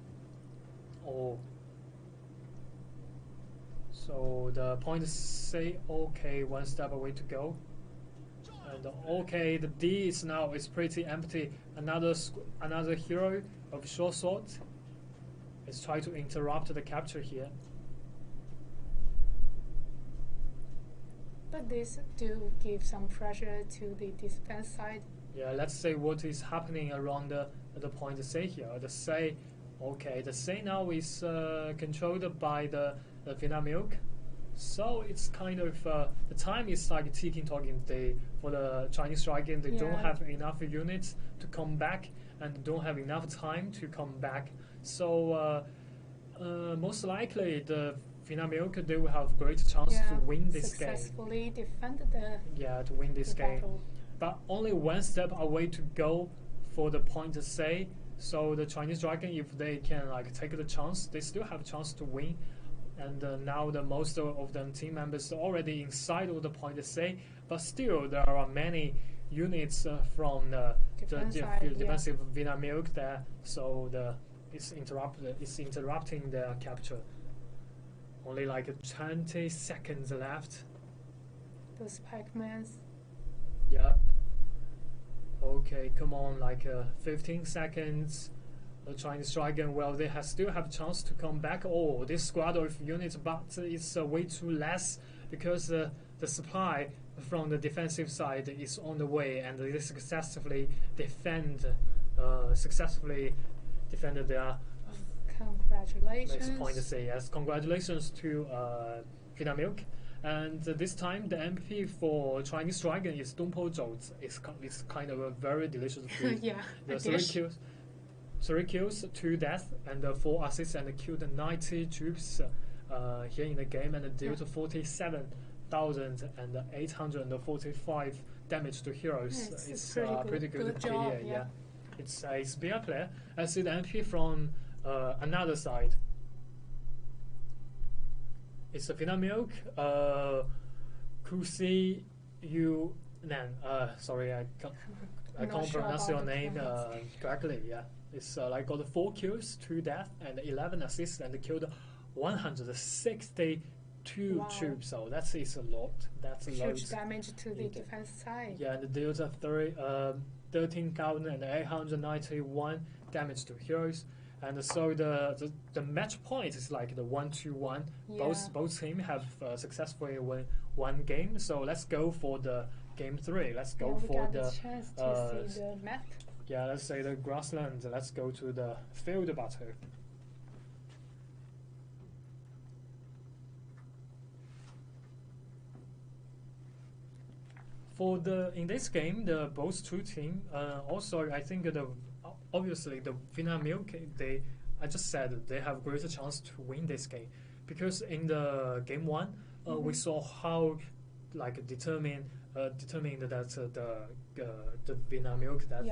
So the point C, okay, one step away to go. And okay, the D is now pretty empty. Another hero of short sword is trying to interrupt the capture here. But this do give some pressure to the defense side. Yeah, let's say what is happening around the point C here. The C now is controlled by the Vina Milk. So it's kind of the time is like ticking. For the Chinese Dragon, they don't have enough units to come back, and don't have enough time to come back. So most likely the Vina Milk, they will have great chance to win this game. Successfully defend to win this game. battle. But only one step away to go for the point C. So the Chinese Dragon, if they can take the chance, they still have a chance to win. And now the most of them team members are already inside of the point C, but still there are many units from the defensive Vina Milk there, so it's interrupting their capture. Only 20 seconds left. Those Pac-Mans. Yeah. Okay, come on, 15 seconds. The Chinese Dragon, well, they still have a chance to come back. Oh, this squad of units, but it's way too less because the supply from the defensive side is on the way, and they successfully defended their Congratulations. Makes a point to say yes. Congratulations to Vinamilk. And this time the MVP for Chinese Dragon is Dumpo Zhou. It's kind of a very delicious food. Yeah, The three kills, 2 deaths, and 4 assists, and killed 90 troops here in the game, and dealt 47,845 damage to heroes. It's pretty good job, player. Yeah. It's a spear player. I see the MP from another side. It's a Vinamilk, Kusi Yu Nan. Sorry, I can't pronounce your name correctly. Yeah, it's like got 4 kills, 2 deaths, and 11 assists, and killed 162 troops. So that's a lot. That's a lot. Huge damage to the defense side. Yeah, and deals 13,891 damage to heroes. And so the match point is like the 1-2-1. Yeah. Both teams have successfully won 1 game. So let's go for the game 3. Let's go for the chance to see the map. Yeah, let's say the grassland. Let's go to the field battle. In this game, both two teams also I think obviously the Vinamilk, I just said they have greater chance to win this game because in the game 1 we saw how like determined that the Vinamilk that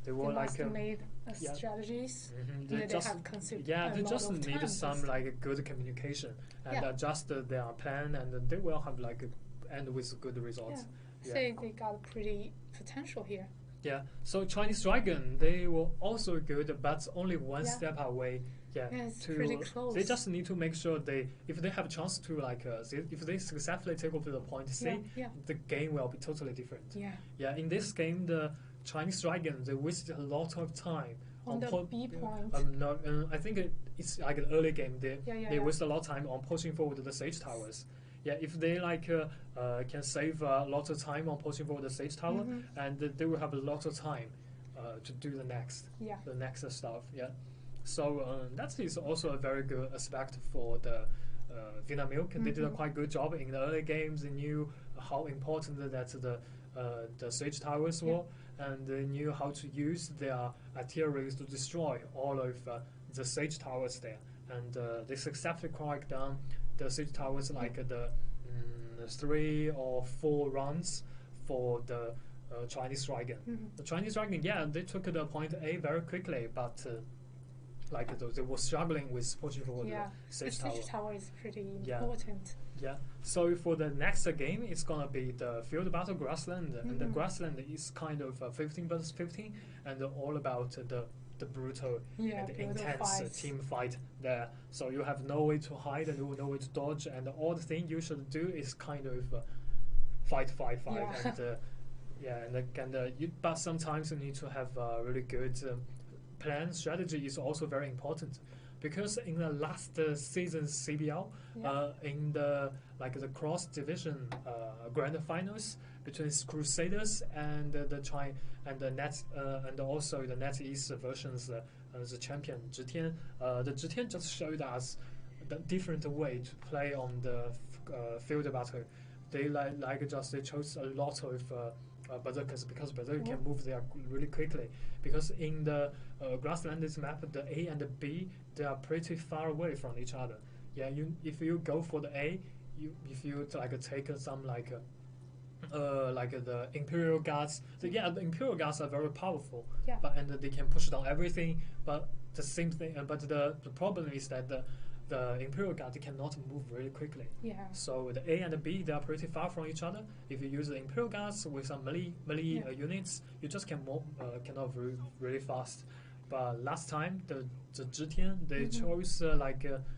they were like made strategies. They just need some like good communication and adjust their plan, and they will have like end with good results. Say they got pretty potential here. Yeah, so Chinese Dragon, they were also good, but only one step away. Yeah, it's pretty close. They just need to make sure if they have a chance to if they successfully take over the point C, the game will be totally different. Yeah. In this game, the Chinese Dragon, they wasted a lot of time on the B point. I think it's like an early game. They waste a lot of time on pushing forward the siege towers. Yeah, if they can save a lot of time on pushing forward the siege tower, and they will have a lot of time to do the next stuff. Yeah, so that is also a very good aspect for the Vinamilk. They did a quite good job in the early games. They knew how important that the siege towers were, and they knew how to use their artillery to destroy all of the siege towers there, and they successfully cracked down the siege towers like the 3 or 4 rounds for the Chinese Dragon. The Chinese Dragon, they took the point A very quickly, but they were struggling with pushing forward the siege tower. The siege tower is pretty important. Yeah. So for the next game, it's gonna be the field battle grassland, and the grassland is kind of 15 versus 15, and all about the brutal and intense team fight there. So you have no way to hide and no way to dodge, and all the thing you should do is kind of fight, but sometimes you need to have a really good plan. Strategy is also very important, because in the last season's CBL, in the cross division grand finals between Crusaders and and also the NetEase versions, the champion Zhitian. The Zhitian just showed us the different way to play on the field battle. They they chose a lot of berserkers, because berserkers can move there really quickly. Because in the grasslands map, the A and the B, they are pretty far away from each other. Yeah, if you go for the A, if you take some the Imperial Guards. So the Imperial Guards are very powerful, and they can push down everything. But the same thing, but the problem is that the Imperial Guard cannot move very quickly. Yeah. So the A and the B, they are pretty far from each other. If you use the Imperial Guards with some melee units, you just cannot move really fast. But last time, the Zhitian, they chose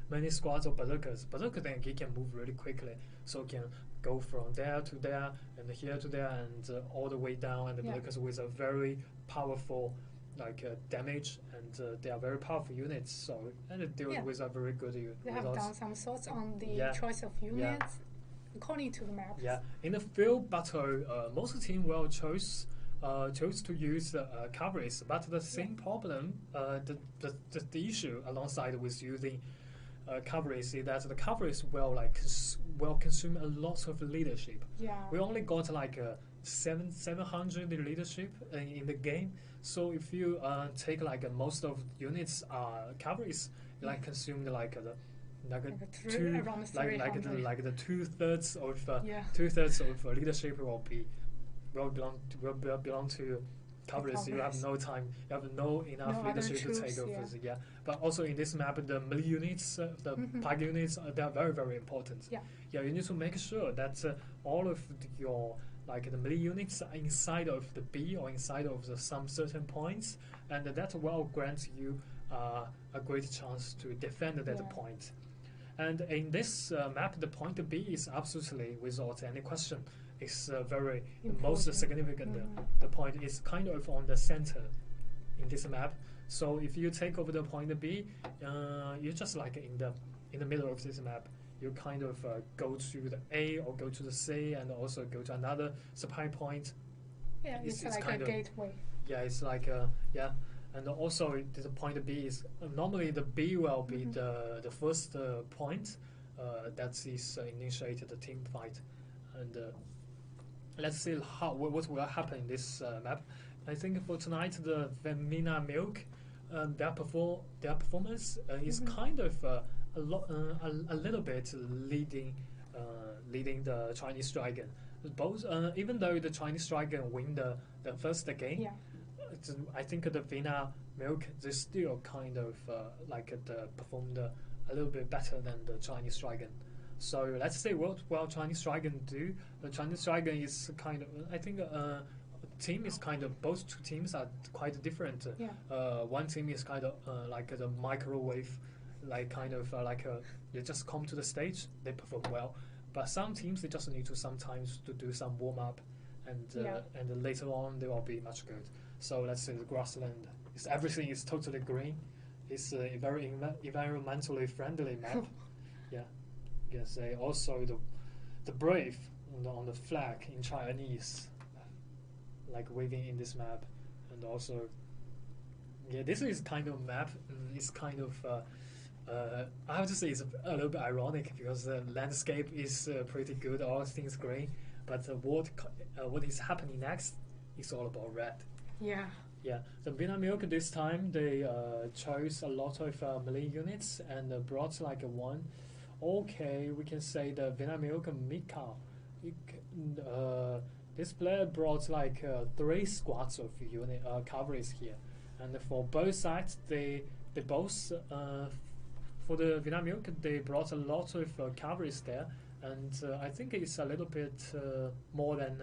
many squads of berserkers. Berserker then he can move really quickly, so can go from there to there and here to there and all the way down. And the berserkers with a very powerful damage, and they are very powerful units. So and they deal with a very good results. They have done some thoughts on the choice of units according to the map. Yeah, in the field battle, most team will choose chose to use coverage, but the same problem, the issue alongside with using coverage is that the coverage will consume a lot of leadership. Yeah. We only got like 700 leadership in the game. So if you take like most of units coverage, like consumed like the around 300. like the 2/3 of 2/3 of leadership will belong to coverage. You have no time. You have no enough leadership to take over. Yeah. But also in this map, the melee units, the pike units, they are very, very important. Yeah. Yeah. You need to make sure that all of your like the melee units are inside of the B or inside of some certain points, and that will grant you a great chance to defend that point. And in this map, the point B is absolutely without any question. It's very most significant. The point is kind of on the center in this map. So if you take over the point B, you're just like in the middle of this map. You kind of go to the A or go to the C and also go to another supply point. Yeah, it's like kind a gateway. Yeah, it's like and also the point B is normally the B will be the first point that is initiated the team fight, and let's see what will happen in this map. I think for tonight the Vanilla Milk, their performance is kind of a little bit leading the Chinese Dragon. Both even though the Chinese Dragon win the first game. Yeah. I think the Vina Milk they still kind of performed a little bit better than the Chinese Dragon. So let's see what will Chinese Dragon do. The Chinese Dragon is kind of I think team is kind of both two teams are quite different. One team is kind of like the microwave, like kind of they just come to the stage, they perform well. But some teams they just need to sometimes to do some warm up, and later on they will be much good. So let's say the grassland everything is totally green. It's a very environmentally friendly map. Yeah, you can say also the brave on the flag in Chinese, like waving in this map, and also this is kind of map. It's kind of I have to say it's a little bit ironic because the landscape is pretty good, all things green, but what is happening next is all about red. Yeah. Yeah, the Vina Milk this time they chose a lot of melee units and brought like one. Okay, we can say the Vina Milk Mika. This player brought like 3 squads of unit coverage here, and for both sides they both for the Vina Milk they brought a lot of coverage there, and I think it's a little bit more than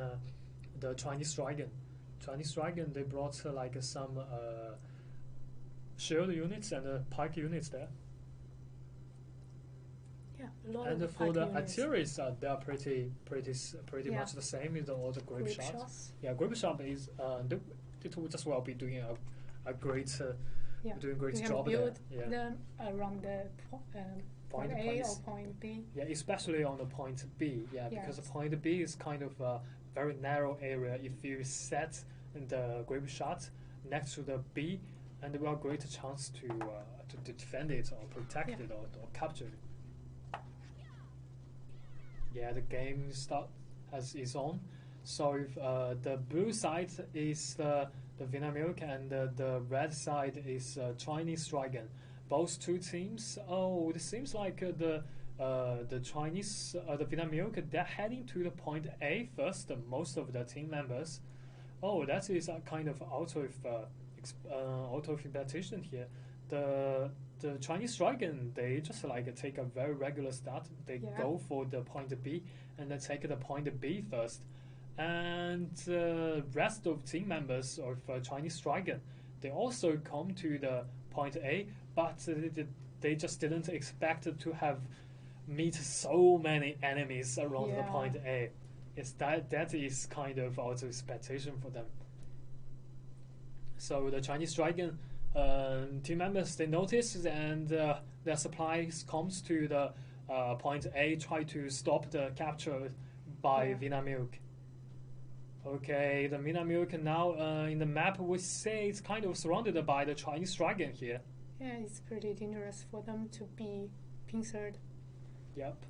the Chinese Dragon. Chinese Dragon they brought like some shield units and pike units there. Yeah, a lot and of for the units. artilleries, they are pretty much the same as all the grape shots. Yeah, grape shot is they will just well be doing a great doing great job there. Yeah. Them around the point A or point B. Yeah, especially on the point B. Yeah, because the point B is kind of a very narrow area. If you set the grape shot next to the B, and there will a great chance to defend it or protect it or capture it. Yeah, the game is on. So if the blue side is the Vina Milk and the red side is Chinese Dragon. Both two teams. Oh, it seems like the Chinese the Vina Milk they're heading to the point A first. Most of the team members. Oh, that is a kind of out of invitation here. The Chinese Dragon they just like take a very regular start. They go for the point B and then take the point B first. And the rest of team members of Chinese Dragon, they also come to the point A, but they just didn't expect to have meet so many enemies around the point A. It's that is kind of out of expectation for them. So the Chinese Dragon team members they notice and their supplies comes to the point A, try to stop the capture by Vina Milk. Okay, the Vinamilk now in the map we say it's kind of surrounded by the Chinese dragon here. Yeah, it's pretty dangerous for them to be pincered. Yep.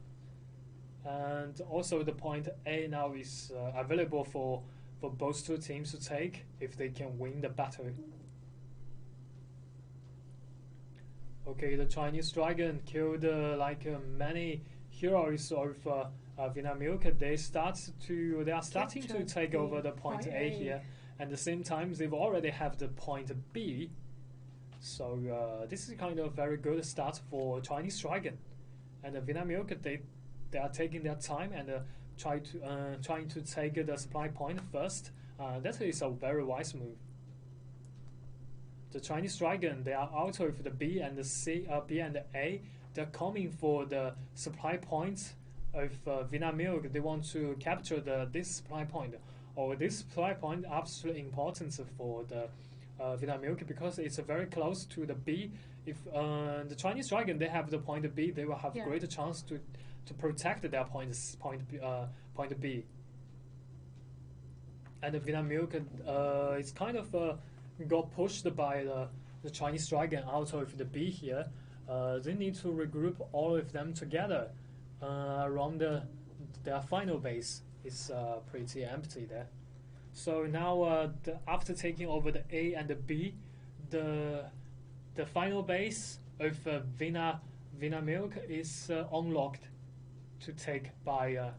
And also the point A now is available for both two teams to take if they can win the battle. Okay, the Chinese dragon killed many heroes of Vinamilk. They are starting to take over the point A here. At the same time, they've already have the point B. So this is kind of a very good start for Chinese dragon. And the Vinamilk, they are taking their time and trying to take the supply point first. That is a very wise move. The Chinese dragon, they are out of the B and the C, B and the A. They're coming for the supply points of Vinamilk. They want to capture this supply point. Or this supply point absolute importance for the Vinamilk because it's very close to the B. If the Chinese dragon they have the point B, they will have greater chance to protect their point B. And the Vinamilk is kind of got pushed by the Chinese dragon out of the B here. They need to regroup all of them together around their final base. It's pretty empty there. So now after taking over the A and the B, the final base of Vinamilk is unlocked to take by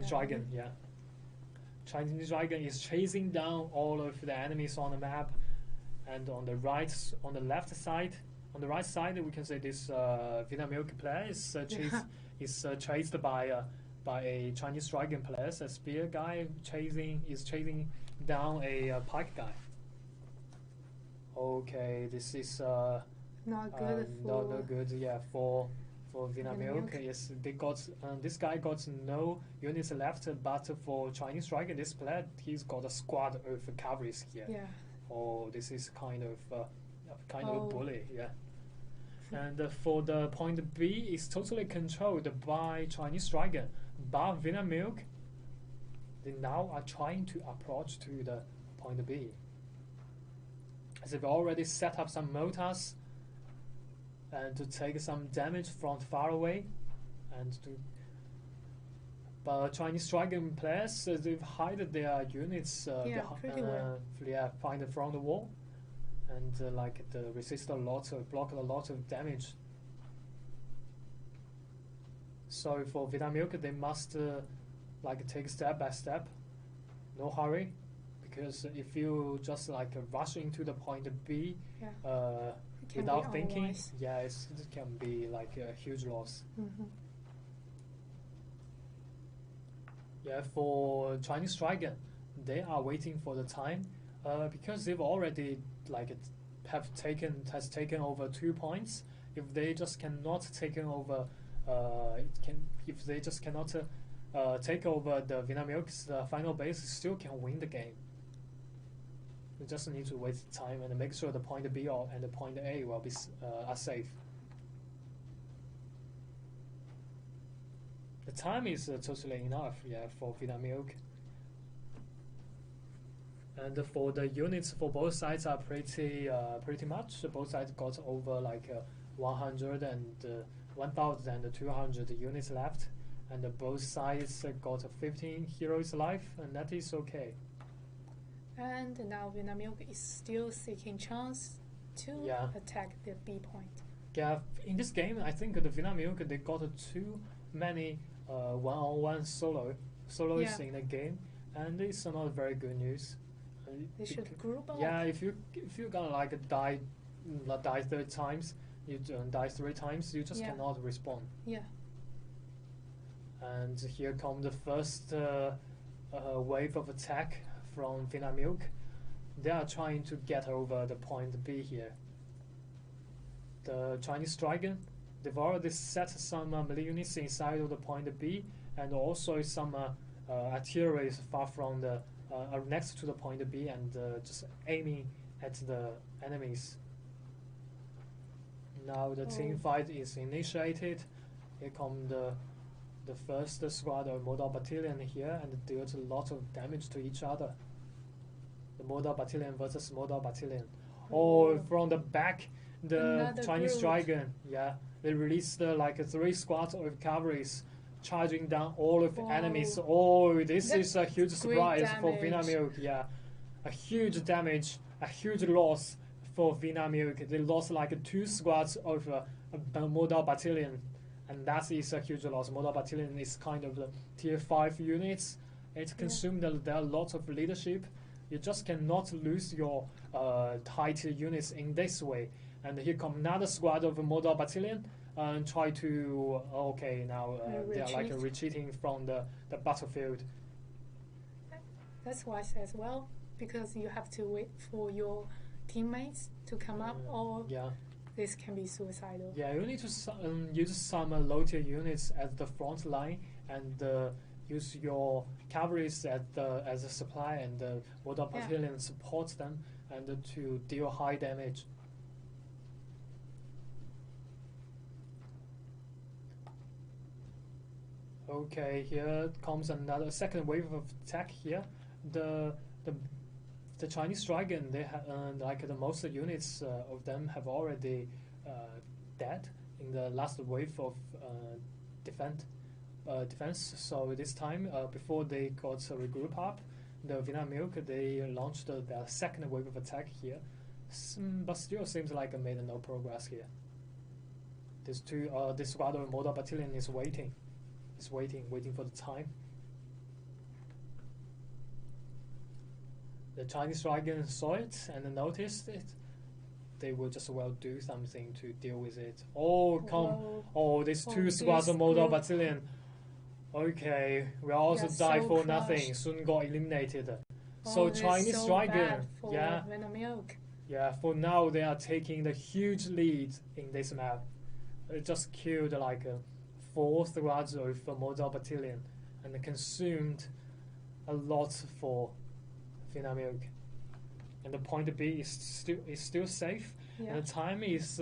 dragon. Yeah, Chinese dragon is chasing down all of the enemies on the map, and on the right side, we can say this Vinamilk player is chased by a Chinese dragon player. A spear guy is chasing down a pike guy. Okay, this is not good not good. Yeah, for Vinamilk. Yes, they got this guy got no units left, but for Chinese dragon, this player he's got a squad of cavalries here. Yeah. Oh, this is kind of a bully. Yeah. And for the point B, it's totally controlled by Chinese dragon. But Vinamilk, they now are trying to approach to the point B. As they've already set up some mortars and to take some damage from far away, but Chinese dragon players they've hidden their units pretty well. Find from the wall, and block a lot of damage. So for Vinamilk, they must take step by step, no hurry, because if you just rush into the point B without thinking, it can be a huge loss. Mm-hmm. Yeah, for Chinese dragon, they are waiting for the time because they've already has taken over 2 points. If they just cannot take over, if they just cannot take over the Vinamilk's final base, still can win the game. We just need to wait time and make sure the point B and the point A will be are safe. The time is totally enough, for Vinamilk. And for the units for both sides are pretty much. Both sides got over 100 and 1,200 units left, and both sides got 15 heroes alive, and that is okay. And now Vinamilk is still seeking chance to attack the B point. Yeah, in this game, I think the Vinamilk they got too many one-on-one soloists in the game, and it's not very good news. They should group up. Yeah, if you're gonna die 3 times, you die 3 times, you just cannot respawn. Yeah. And here come the first wave of attack from Vinamilk. They are trying to get over the point B here. The Chinese dragon, they've already set some melee units inside of the point B, and also some artillery far from the next to the point B, and just aiming at the enemies. Now the team fight is initiated. Here come the the first squad of Modal Battalion here and dealt a lot of damage to each other. The Modal Battalion versus Modal Battalion. Oh, from the back, the Another Chinese group. Dragon, yeah, they released like 3 squads of cavalries charging down all of the Whoa. enemies. Oh, this That's is a huge great surprise for damage. Vinamilk, yeah. A huge damage, a huge loss for Vinamilk. They lost like 2 squads of Modal Battalion, and that is a huge loss. Modal Battalion is kind of the tier 5 units. It consumed there are lots of leadership. You just cannot lose your high tier units in this way. And here come another squad of Modal Battalion and try to now they are like retreating from the battlefield. That's wise as well, because you have to wait for your teammates to come up, or this can be suicidal. Yeah, you need to use some low tier units at the front line and use your cavalry as a supply, and the Modal Battalion supports them and to deal high damage. Okay, here comes another second wave of attack here. The Chinese Dragon, they like the most units of them have already dead in the last wave of defense. So this time, before they got regroup up, the Vinamilk, they launched their second wave of attack here, but still seems like it made no progress here. This squad of Modal Battalion is waiting for the time. The Chinese Dragon saw it and noticed it. They will just do something to deal with it. Oh, come! Whoa. Oh, these 2 squads of Modal Battalion. Okay, we also die for nothing. Soon got eliminated. So Chinese Dragon, for now they are taking the huge lead in this map. It just killed like 4 squads of Modal Battalion and consumed a lot for Vinamilk. And the point B is still safe. And the time is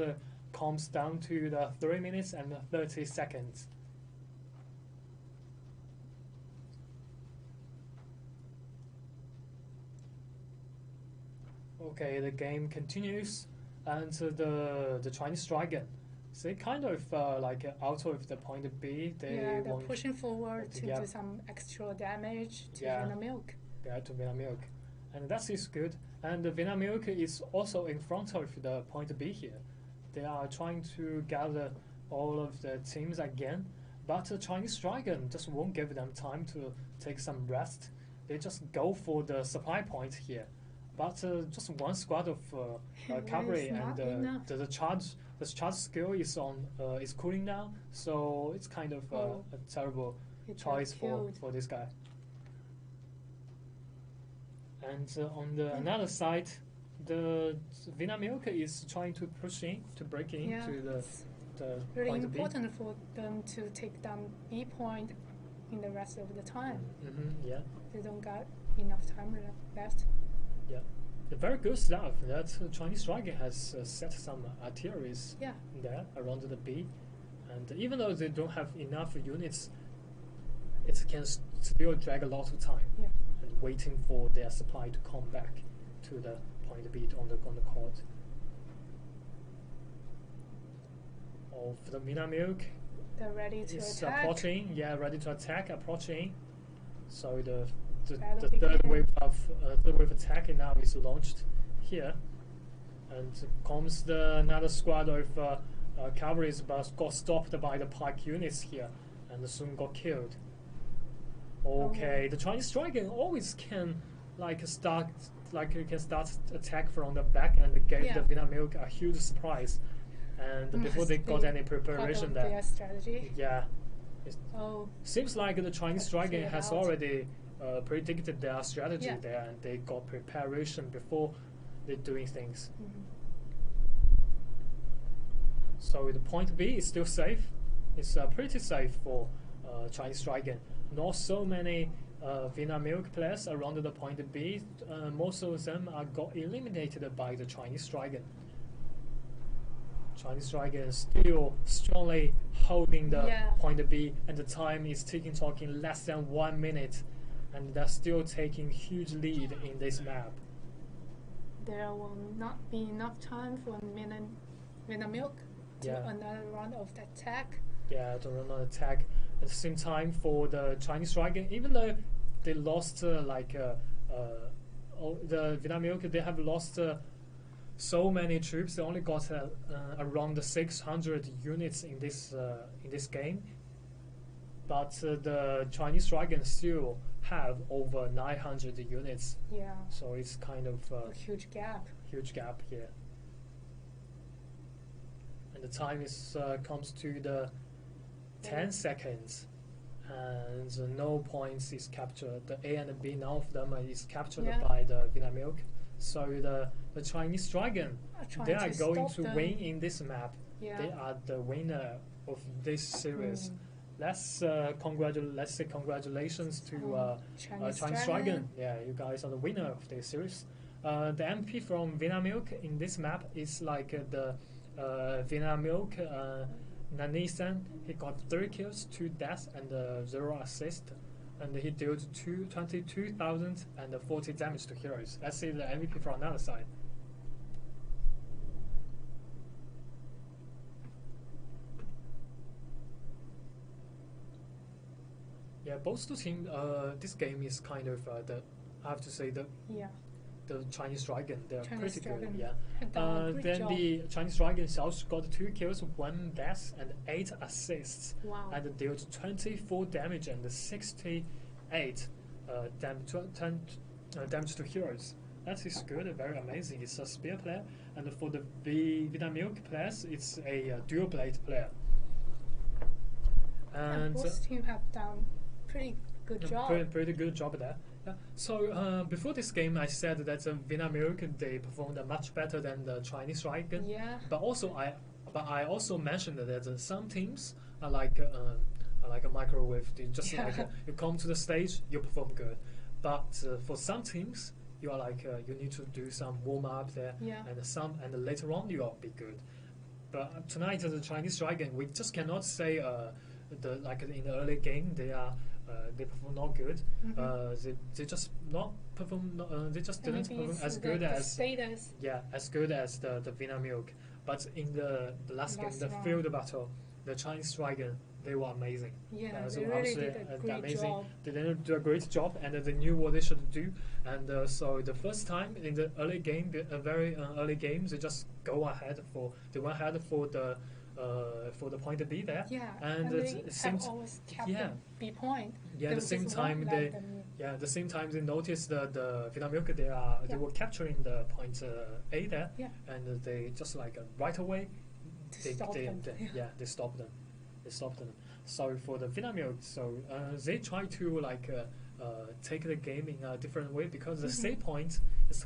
comes down to the 3 minutes and 30 seconds. Okay, the game continues, and the Chinese Dragon, they kind of like out of the point B. They're pushing forward to do some extra damage to Vinamilk. Yeah, to Vinamilk, and that is good. And the Vinamilk is also in front of the point B here. They are trying to gather all of the teams again, but the Chinese Dragon just won't give them time to take some rest. They just go for the supply point here. But just 1 squad of cavalry, and the charge skill is cooling down, so it's kind of a terrible choice for this guy. And on the another side, the Vinamilk is trying to push in, to break into the really point important B. for them to take down B point in the rest of the time. They don't got enough time left. Yeah, the very good stuff that Chinese Dragon has set some artilleries there around the B, and even though they don't have enough units, it can still drag a lot of time and waiting for their supply to come back to the point B on the court. Oh, for the Vinamilk, they're ready to attack. Approaching, ready to attack, approaching. So the Battle third wave of attack now is launched here, and comes another squad of cavalry, but got stopped by the pike units here, and soon got killed. Okay, the Chinese Dragon always can start attack from the back and gave the Vinamilk a huge surprise, and before they got any preparation there. Their strategy. Seems like the Chinese Dragon has already predicted their strategy there, and they got preparation before they're doing things. So the point B is still safe. It's pretty safe for Chinese Dragon. Not so many Vinamilk players around the point B. Most of them got eliminated by the Chinese Dragon. Chinese Dragon still strongly holding the point B, and the time is talking less than 1 minute, and they're still taking huge lead in this map. There will not be enough time for Milk to another round of the attack. Yeah, to run on attack. At the same time, for the Chinese Dragon, even though they lost the Vinamilk, they have lost so many troops. They only got around 600 units in this game. But the Chinese Dragon still have over 900 units. Yeah. So it's kind of a huge gap. Huge gap here. And the time is comes to the 10 seconds, and no points is captured. The A and the B, none of them is captured by the Vinamilk. So the Chinese Dragon, they are going to win in this map. Yeah. They are the winner of this series. Let's say congratulations to Chinese Dragon. Yeah, you guys are the winner of this series. The MP from Vinamilk in this map is like the Vinamilk Nanisan. He got 3 kills, 2 deaths, and 0 assists. And he dealt 22,040 damage to heroes. Let's see the MVP from another side. Yeah, both the teams. This game is kind of I have to say the Chinese Dragon. They're pretty good. Yeah. Then the Chinese Dragon also got 2 kills, 1 death, and 8 assists. Wow. And dealt 24 damage and 68 damage to heroes. That is good, very amazing. It's a spear player, and for the Vinamilk players, it's a dual blade player. And both teams have done pretty good job. Pretty good job there. Yeah. So before this game, I said that Vinamilk, they performed much better than the Chinese Dragon. Yeah. But I also mentioned that some teams are like a microwave. They just you come to the stage, you perform good. But for some teams, you are you need to do some warm up there, and later on you will be good. But tonight, the Chinese Dragon, we just cannot say in the early game they perform not good. They just not perform. They just didn't perform as good as the Vinamilk. But in the last game, the field battle, the Chinese Dragon, they were amazing. Yeah, they really did a great job. They did do a great job, and they knew what they should do. And so the first time in the early game, very early games, they just went ahead for the point B there. Yeah, and they have always kept the B point. Yeah, the same time they noticed the Vinamilk they were capturing the point A there, and they just right away they stopped them. So for the Vinamilk, they try to take the game in a different way, because the save point is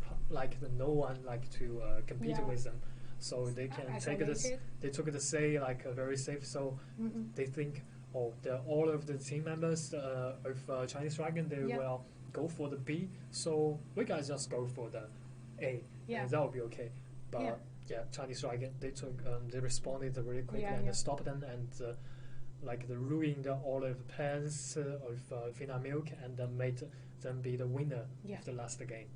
no one to compete with them. So they can take this. They took it say very safe. So they think, all of the team members of Chinese Dragon, they will go for the B. So we guys just go for the A, and that will be okay. But Chinese Dragon, they responded really quickly and stopped them, and they ruined all of the plans of Vinamilk, and made them be the winner of the last game.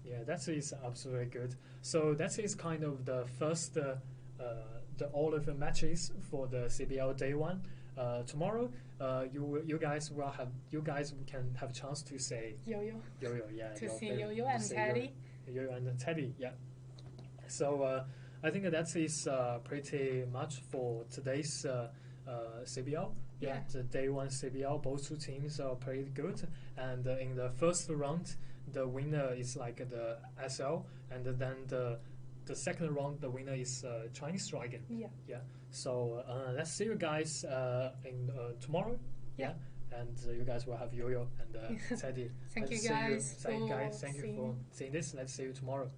Yeah, that is absolutely good. So that is kind of the first all of the matches for the CBL Day 1. Tomorrow, you guys can have a chance to say Yo-Yo, to see Yo-Yo and Teddy. Yo-Yo and Teddy, yeah. So I think that is pretty much for today's CBL. Yeah, the Day 1 CBL, both two teams are pretty good. And in the first round, the winner is the SL, and then the second round, the winner is Chinese Dragon. Yeah. So let's see you guys in tomorrow. Yeah. And you guys will have Yo-Yo and Teddy. Thank you guys. Thank you for seeing this. Let's see you tomorrow.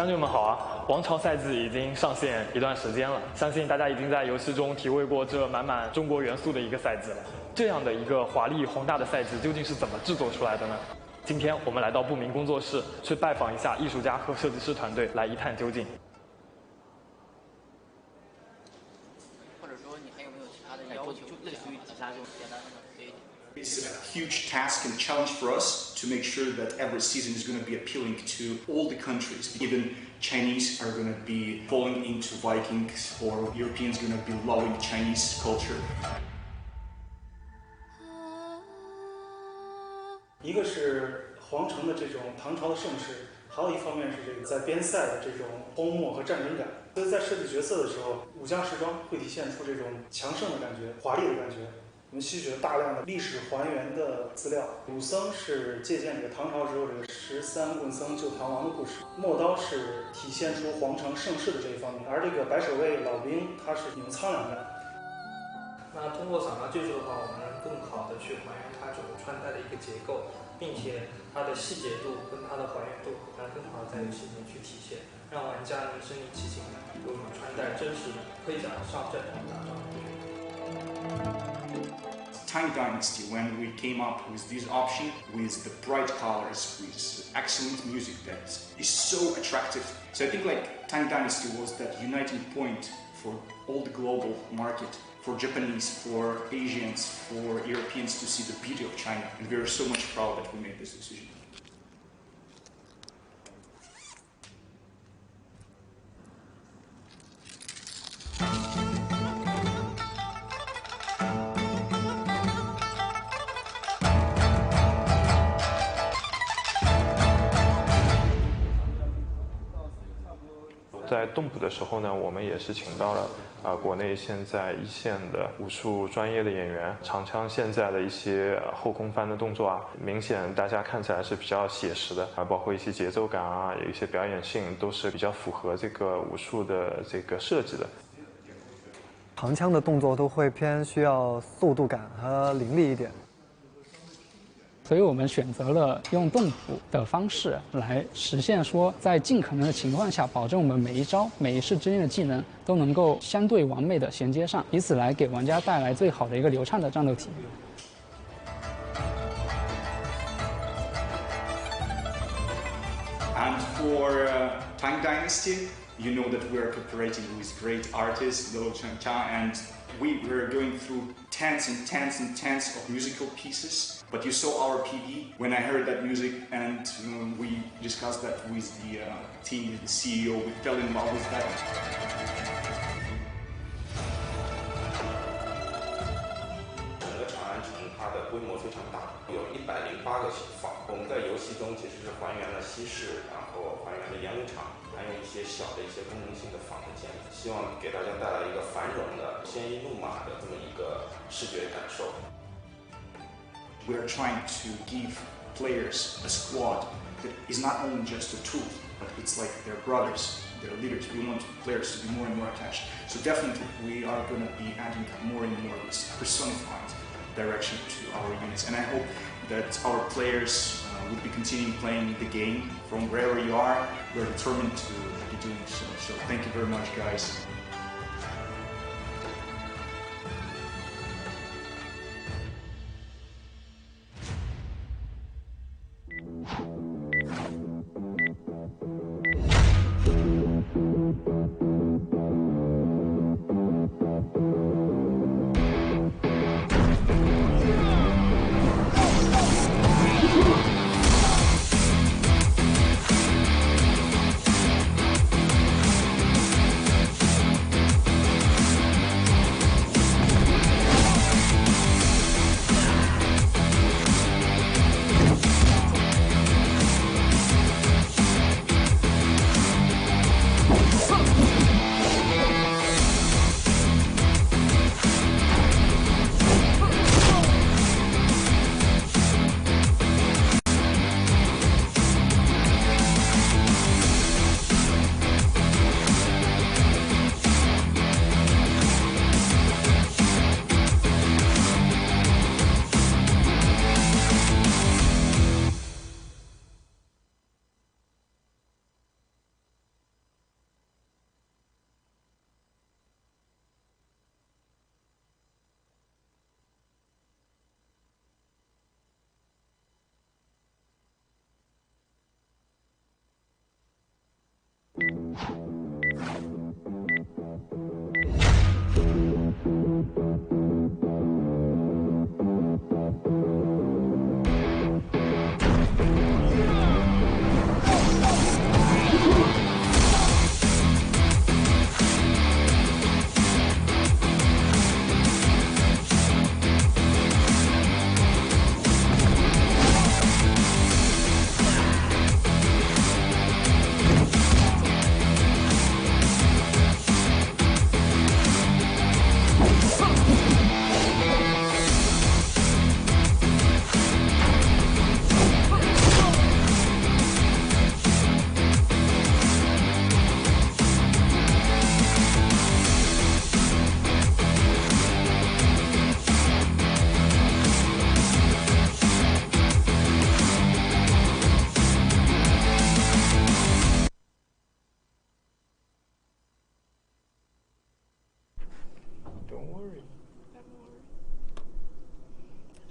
将军们好啊！王朝赛制已经上线一段时间了，相信大家已经在游戏中体会过这满满中国元素的一个赛制了。这样的一个华丽宏大的赛制究竟是怎么制作出来的呢？今天我们来到不明工作室，去拜访一下艺术家和设计师团队，来一探究竟。或者说你还有没有其他的要求，就类似于其他这种简单的这一点。It's a huge task and challenge for us to make sure that every season is going to be appealing to all the countries. Even Chinese are going to be falling into Vikings, or Europeans going to be loving Chinese culture. 一个是皇城的这种唐朝的盛世，还有一方面是这个在边塞的这种荒漠和战争感。所以在设计角色的时候，武将时装会体现出这种强盛的感觉、华丽的感觉。我们吸取了大量的历史还原的资料，武僧是借鉴这个唐朝时候这个13棍僧救唐王的故事，陌刀是体现出皇城盛世的这一方面，而这个白守卫老兵他是有苍凉感。那通过扫描技术的话，我们能更好的去还原它整个穿戴的一个结构，并且它的细节度跟它的还原度能更好的在游戏里面去体现，让玩家能身临其境的有一种穿戴真实盔甲上阵打仗的这种。Tang Dynasty, when we came up with this option, with the bright colors, with excellent music that is so attractive. So I think like Tang Dynasty was that uniting point for all the global market, for Japanese, for Asians, for Europeans to see the beauty of China. And we are so much proud that we made this decision. 在动捕的时候呢，我们也是请到了国内现在一线的武术专业的演员，长枪现在的一些后空翻的动作啊，明显大家看起来是比较写实的啊，包括一些节奏感啊，有一些表演性都是比较符合这个武术的这个设计的。长枪的动作都会偏需要速度感和凌厉一点。所以我们选择了用动捕的方式来实现说，在尽可能的情况下，保证我们每一招、每一式之间的技能都能够相对完美的衔接上，以此来给玩家带来最好的一个流畅的战斗体验。And for Tang Dynasty, you know that we are cooperating with great artists, Lo Changchang, and we were going through tens and tens and tens of musical pieces. But you saw our PD when I heard that music, and we discussed that with the team, with the CEO. We fell in love with that. 整个长安城它的规模非常大，有108个刑房。我们在游戏中其实是还原了西式，然后还原了演武场，还有一些小的一些功能性的坊的建立，希望给大家带来一个繁荣的、鲜衣怒马的这么一个视觉感受。We are trying to give players a squad that is not only just a tool, but it's like their brothers, their leaders. We want players to be more and more attached. So definitely we are going to be adding more and more this personified direction to our units. And I hope that our players would be continuing playing the game from wherever you are. We're determined to be doing so. So thank you very much, guys.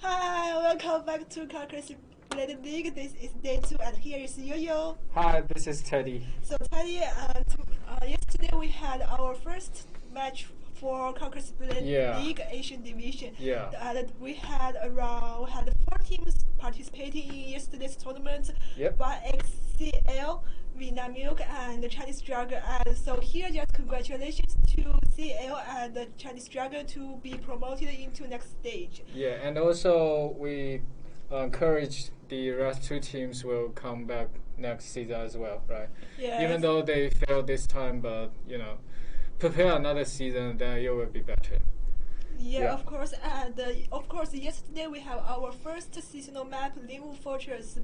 Hi, welcome back to Carcass Blade League. This is day 2, and here is Yo-Yo. Hi, this is Teddy. So Teddy, yesterday we had our first match for Carcass Blade League Asian Division. Yeah. And we had 4 teams participating in yesterday's tournament. Yep. YXCL, Vietnam Milk, and the Chinese Dragon. And so here, just congratulations to CL and the Chinese Dragon to be promoted into next stage. Yeah, and also we encourage the rest 2 teams will come back next season as well, right? Yeah. Even though they failed this time, but prepare another season, then it will be better. Yeah, of course. And of course, yesterday we have our first seasonal map, Linwu Fortress,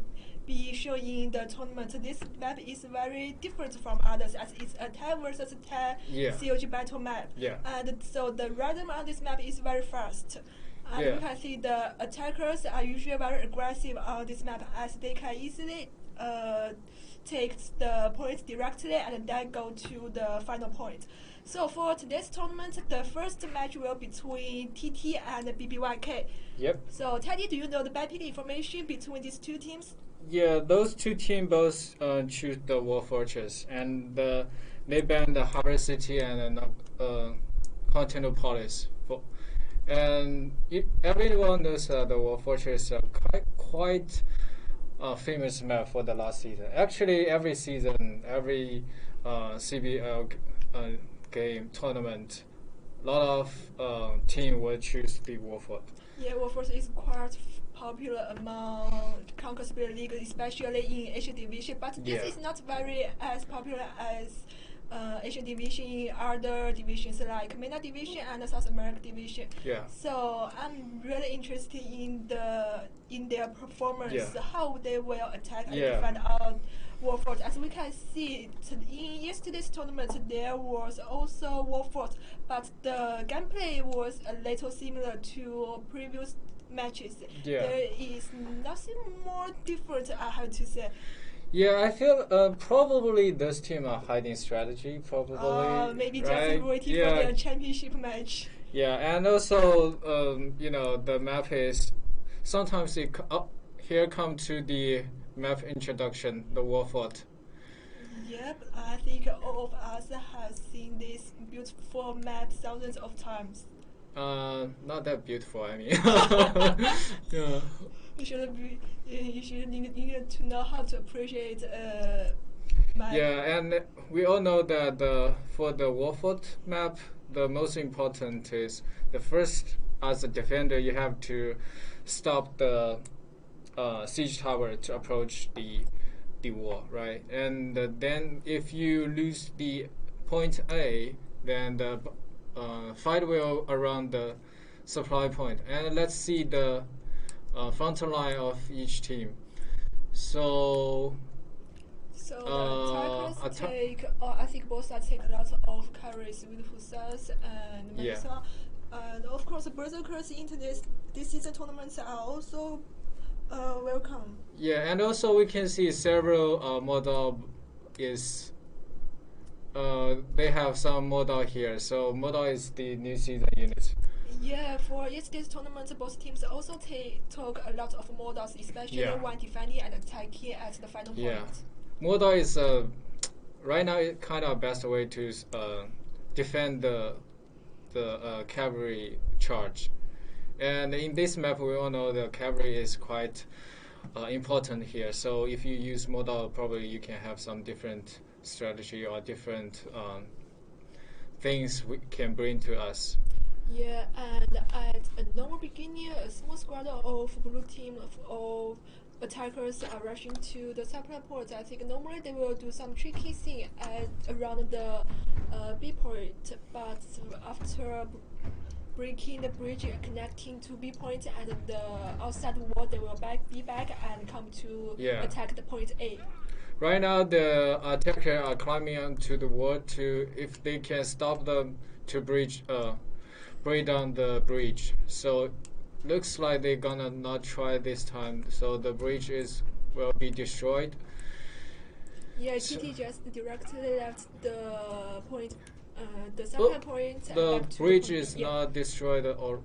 be shown in the tournament. This map is very different from others, as it's a 10 versus 10 COG battle map. Yeah. And so the rhythm on this map is very fast. And we can see the attackers are usually very aggressive on this map, as they can easily take the points directly and then go to the final point. So for today's tournament, the first match will be between TT and BBYK. Yep. So Teddy, do you know the basic information between these 2 teams? Yeah, those 2 teams both choose the War Fortress, and they ban the Harbor City and Continental And everyone knows the War Fortress is quite famous map for the last season. Actually, every season, every CBL game tournament, a lot of team will choose the Warford. Yeah, Warford is quite popular among Conquest Blade League, especially in Asian Division. But this is not very as popular as Asian Division in other divisions like MENA Division and South America Division. Yeah. So I'm really interested in their performance, how they will attack and defend our Warford. As we can see, in yesterday's tournament there was also Warford, but the gameplay was a little similar to previous matches. Yeah. There is nothing more different, I have to say. Yeah, I feel probably this team are hiding strategy, probably. Maybe right? just waiting for their championship match. Yeah, and also, the map is sometimes here come to the map introduction, the Warford. Yep, I think all of us have seen this beautiful map thousands of times. Not that beautiful, I mean. Yeah. You should need to know how to appreciate map. Yeah, and we all know that for the Warford map, the most important is the first, as a defender, you have to stop the siege tower to approach the wall, right? And then if you lose the point A, then the fight will around the supply point. And let's see the front line of each team. So the attackers take, I think both sides take a lot of carries with Hussars and Melissa. And of course, the Berserkers into this season tournaments are also welcome. Yeah, and also we can see several model is they have some model here. So model is the new season unit. Yeah, for yesterday's tournament, both teams also took a lot of models, especially one defending and attacking at the final point. Model is right now it's kind of best way to defend the cavalry charge. And in this map, we all know the cavalry is quite important here. So if you use modal, probably you can have some different strategy or different things we can bring to us. Yeah, and at a normal beginning, a small squad of blue team of attackers are rushing to the supply port. I think normally they will do some tricky thing around the B point, but after breaking the bridge connecting to B point and the outside wall, they will be back and come to attack the point A. Right now, the attackers are climbing onto the wall to, if they can stop them to break down the bridge. So looks like they're gonna not try this time. So the bridge will be destroyed. Yeah, TT just directly left the point, the supply point. The bridge is not destroyed, or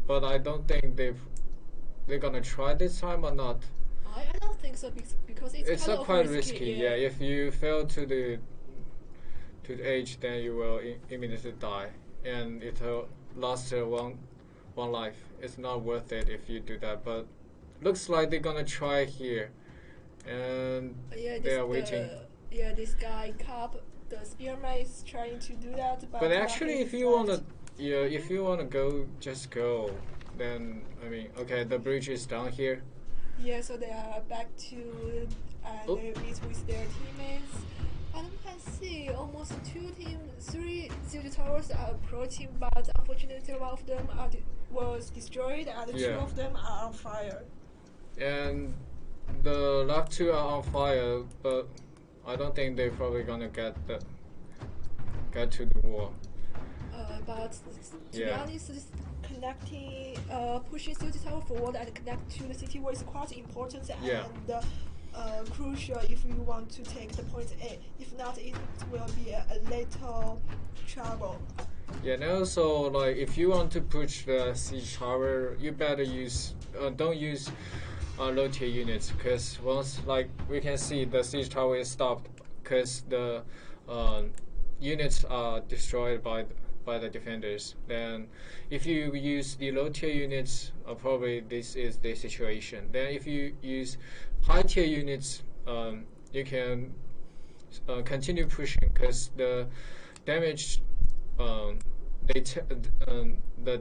but I don't think they're gonna try this time or not. I don't think so because it's kind of quite risky. Yeah, if you fail to the edge, then you will immediately die, and it'll last one life. It's not worth it if you do that. But looks like they're gonna try here, and they are waiting. This guy Cup, the spearman, is trying to do that. But actually, if you wanna go, just go. Then I mean, okay, the bridge is down here. Yeah, so they are back to they meet with their teammates. And we can see almost 3 siege towers are approaching, but unfortunately one of them was destroyed and 2 of them are on fire. And the last 2 are on fire, but I don't think they're probably gonna get to the wall. But to be honest, pushing siege tower forward and connect to the city wall is quite important and crucial if you want to take the point A. If not, it will be a little trouble. Yeah, and also like if you want to push the siege tower, you better don't use low tier units, because once we can see the siege tower is stopped because the units are destroyed by the defenders. Then if you use the low tier units, probably this is the situation. Then if you use high tier units, you can continue pushing, because the damage the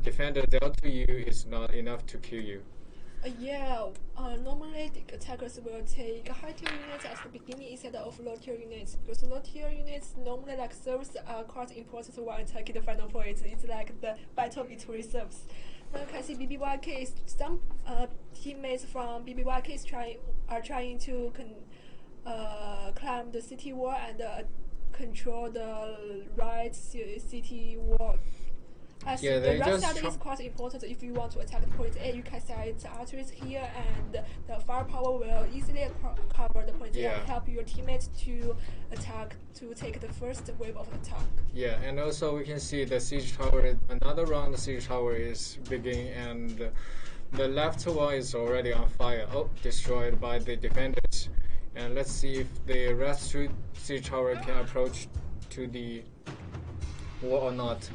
defender dealt to you is not enough to kill you. Normally the attackers will take high tier units at the beginning instead of low tier units, because low tier units normally serves are quite important while attacking the final point. It's like the battle between serves. Now you can see BBYK, some teammates from BBYK are trying to climb the city wall and control the right city wall. The right side is quite important. If you want to attack the point A, you can set arteries here, and the firepower will easily cover the point A and help your teammates to take the first wave of attack. Yeah, and also we can see the siege tower, another round of siege tower is beginning, and the left one is already on fire. Destroyed by the defenders. And let's see if the rest siege tower can approach to the wall or not.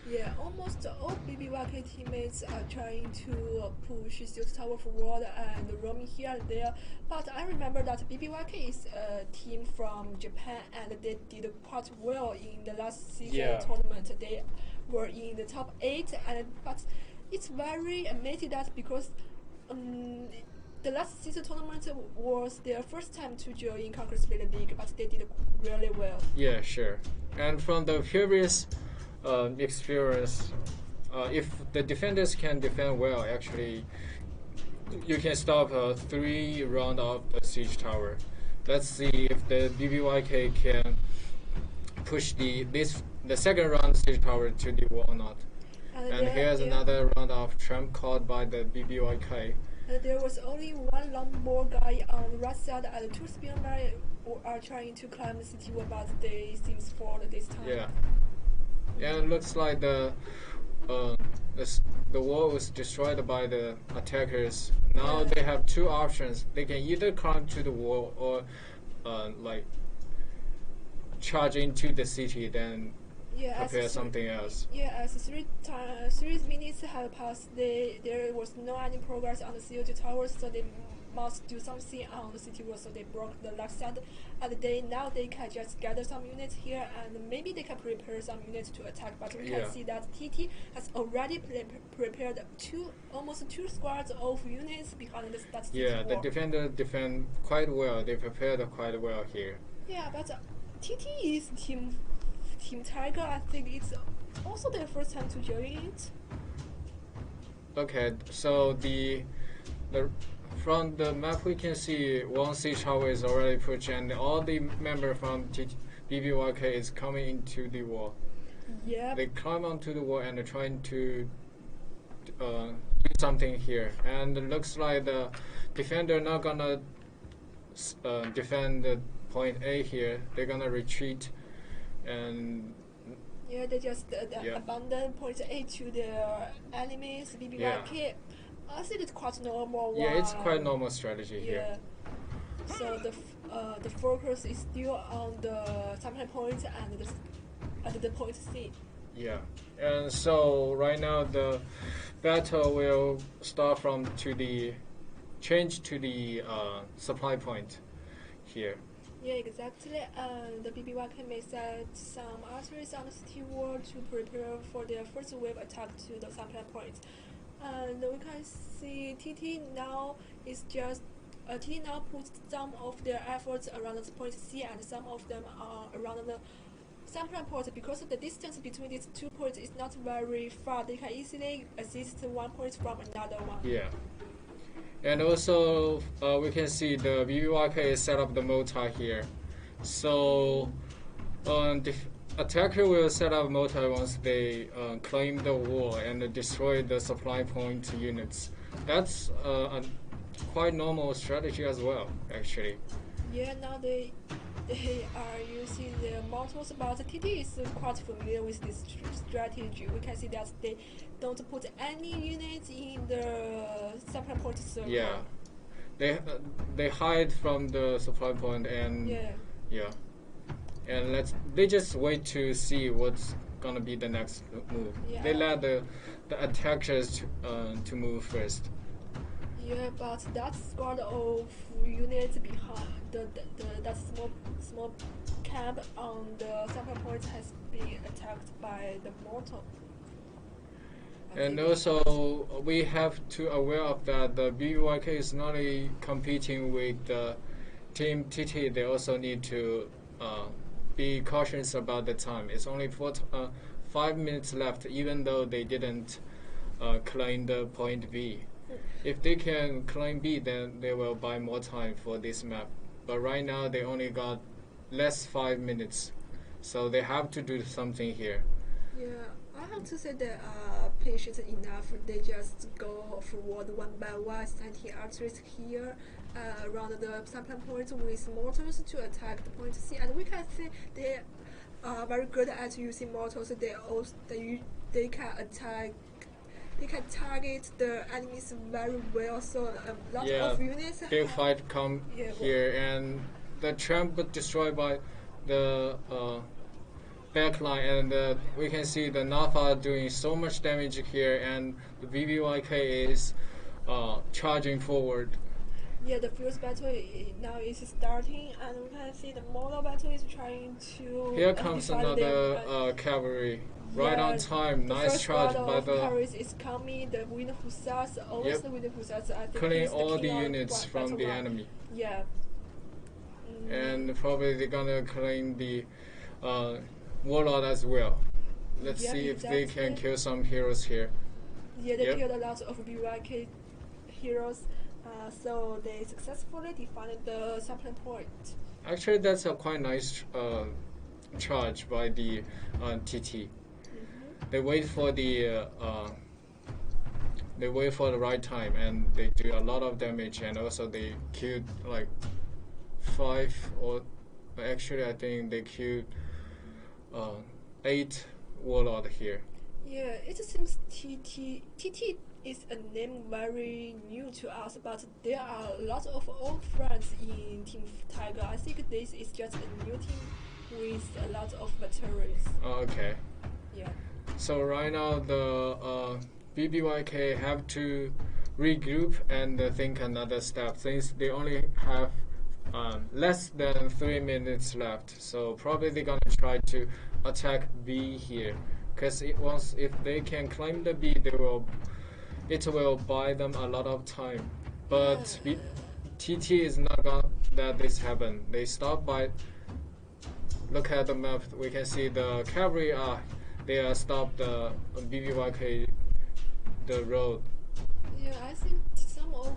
Yeah, almost all BBYK teammates are trying to push siege tower forward and roaming here and there. But I remember that BBYK is a team from Japan, and they did quite well in the last season tournament. They were in the top 8, but it's very amazing that because the last season tournament was their first time to join Conquer Split League, but they did really well. Yeah, sure. And from the previous experience, if the defenders can defend well, actually you can stop 3 rounds of the siege tower. Let's see if the BBYK can push the second round siege tower to the wall or not. And here's another round of trump called by the BBYK. There was only 1 longbow guy on the right side, and 2 spearmen are trying to climb the city wall, but they seems fall this time. Yeah. And it looks like the wall was destroyed by the attackers. Now they have 2 options. They can either climb to the wall, or like charge into the city, then prepare something else. Yeah, as 3 minutes have passed, there was no any progress on the CO2 towers, so they must do something on the city wall. So they broke the left side, and now they can just gather some units here, and maybe they can prepare some units to attack. But we can see that TT has already prepared almost two squads of units behind that city wall. The defender defend quite well. They prepared quite well here. Yeah, but TT is Team Tiger. I think it's also their first time to join it. Okay, so the from the map we can see one siege tower is already pushed, and all the members from BBYK is coming into the wall. Yeah. They climb onto the wall and are trying to do something here, and it looks like the defender not gonna defend the point A here. They're gonna retreat, and they just abandon point A to their enemies. BBYK. I think it's quite normal. Yeah, it's quite normal strategy here. So the focus is still on the supply point and the point C. Yeah, and so right now the battle will start change to the supply point here. Yeah, exactly. And the BBYK may set some artillery on the city wall to prepare for their first wave attack to the supply point. And we can see TT now puts some of their efforts around the point C, and some of them are around the supply point. Because the distance between these 2 points is not very far, they can easily assist 1 point from another one. Yeah. And also we can see the BBYK set up the mortar here. So attacker will set up mortar once they claim the wall and destroy the supply point units. That's a quite normal strategy as well, actually. Yeah, now they are using the mortars, but TT is quite familiar with this strategy. We can see that they don't put any units in the supply point circle. Yeah, they hide from the supply point, and and they just wait to see what's gonna be the next move. They let the attackers to move first. Yeah, but that squad of units behind that small camp on the supply point has been attacked by the mortar. And also, we have to aware of that the BBYK is not only competing with the Team TT. They also need to be cautious about the time. It's only 5 minutes left, even though they didn't claim the point B. If they can claim B, then they will buy more time for this map. But right now, they only got less 5 minutes, so they have to do something here. Yeah, I have to say they are patient enough. They just go forward one by one, sending archers here around the supply point with mortars to attack the point C. And we can see they are very good at using mortars. They can attack. They can target the enemies very well. So a lot of units. Big fight come here, and the tramp got destroyed by the backline, and we can see the Nafa doing so much damage here, and the BBYK is charging forward. Yeah, the fierce battle now is starting, and we can see the model battle is trying to. Here comes another cavalry. Right on time, nice charge by the. Cavalry is coming. The Winner Hussars, always the Winner Hussars. I think killing all the units from the enemy. Yeah. And probably they're gonna claim the warlord as well. Let's see if they can kill some heroes here. Yeah, they killed a lot of BYK heroes, so they successfully defended the supply point. Actually, that's a quite nice charge by the TT. They wait for the right time, and they do a lot of damage, and also they killed like 5 or actually I think they killed 8 warlord here. Yeah, it seems TT it's a name very new to us, but there are lots of old friends in Team Tiger. I think this is just a new team with a lot of veterans. Okay. Yeah. So right now the BBYK have to regroup and think another step since they only have less than 3 minutes left. So probably they're gonna try to attack B here, because if they can claim the B, it will buy them a lot of time. But TT is not gonna let this happen. They stop by. Look at the map. We can see the cavalry they are stopped the BBYK the road. Yeah, I think some of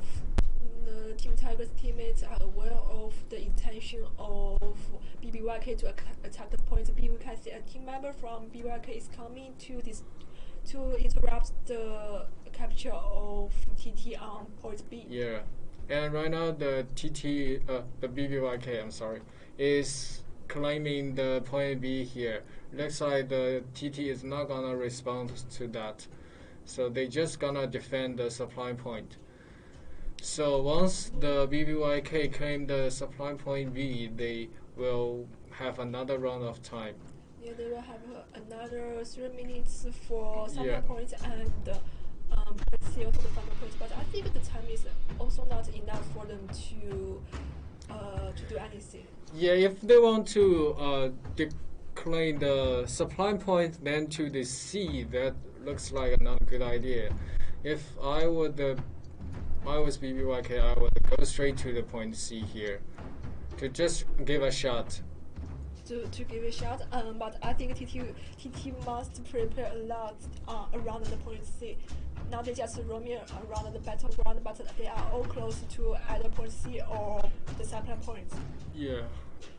the Team Tiger's teammates are aware of the intention of BBYK to attack the point B. We can see a team member from BBYK is coming to interrupt the capture of TT on point B. Yeah, and right now the BBYK, I'm sorry, is claiming the point B here. Looks like the TT is not gonna respond to that, so they just gonna defend the supply point. So once the BBYK claim the supply point B, they will have another round of time. Yeah, they will have another 3 minutes for supply points and point C also the final point. But I think the time is also not enough for them to do anything. Yeah, if they want to decline the supply point then to the C, that looks like not a good idea. If I was BBYK, I would go straight to the point C here to just give a shot. To give a shot, but I think TT must prepare a lot around the point C. Now they just roaming around the battleground, but they are all close to either point C or the supply points. Yeah,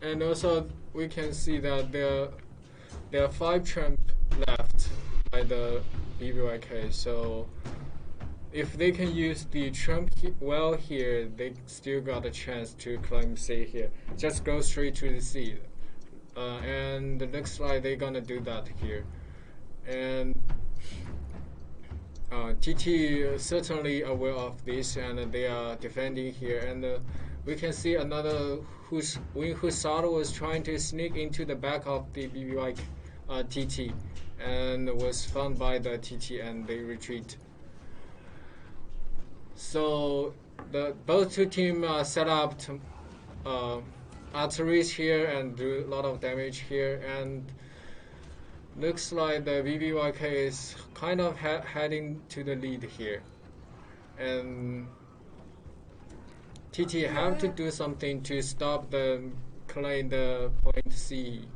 and also we can see that there are 5 tramp left by the BBYK. So if they can use the tramp well here, they still got a chance to climb C here. Just go straight to the C. And it looks like they're gonna do that here. And TT is certainly aware of this, and they are defending here. And we can see another Wing Husaro was trying to sneak into the back of the BBYK TT, and was found by the TT, and they retreat. So both two teams set up arteries here and do a lot of damage here, and looks like the BBYK is kind of heading to the lead here, and TT have to do something to stop them claim the point C.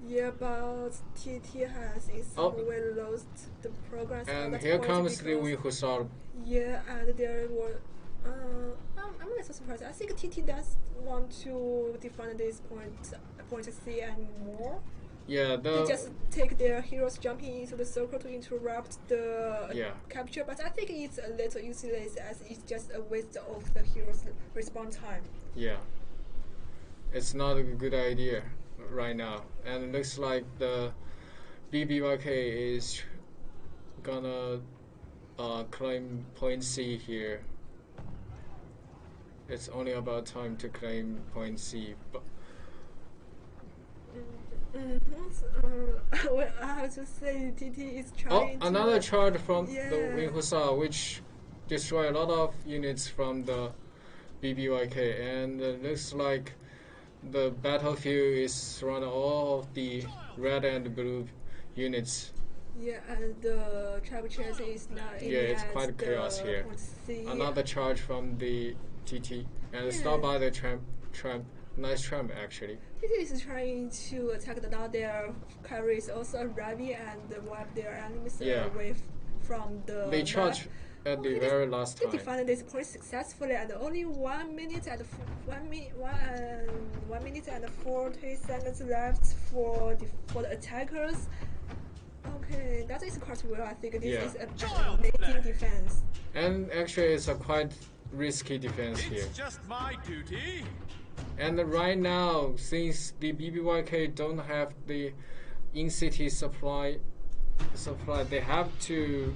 Yeah, but TT has in some way lost the progress. And here comes the Wing Husar. Yeah, and there were. I'm not so surprised. I think TT does want to defend this point C anymore. Yeah, they just take their heroes jumping into the circle to interrupt the capture, but I think it's a little useless as it's just a waste of the heroes' respawn time. Yeah, it's not a good idea right now, and it looks like the BBYK is gonna claim point C here. It's only about time to claim point C, but. Well, I have to say TT is trying to... another charge from the Wing Husar, which destroy a lot of units from the BBYK, and it looks like the battlefield is surrounded all of the red and blue units. Yeah, and the tribal chase is not in it's quite chaos here. Another charge from the TT, and stopped by the tramp. Nice tramp, actually. TT is trying to attack their carries also arriving and wipe their enemies away from the. They charge at the very last time. They defended this point successfully, and only 1 minute and 1 minute and 40 seconds left for the attackers. Okay, that is quite well. I think this is an amazing defense. And actually, it's a quite risky defense here. It's just my duty. And right now, since the BBYK don't have the in-city supply, they have to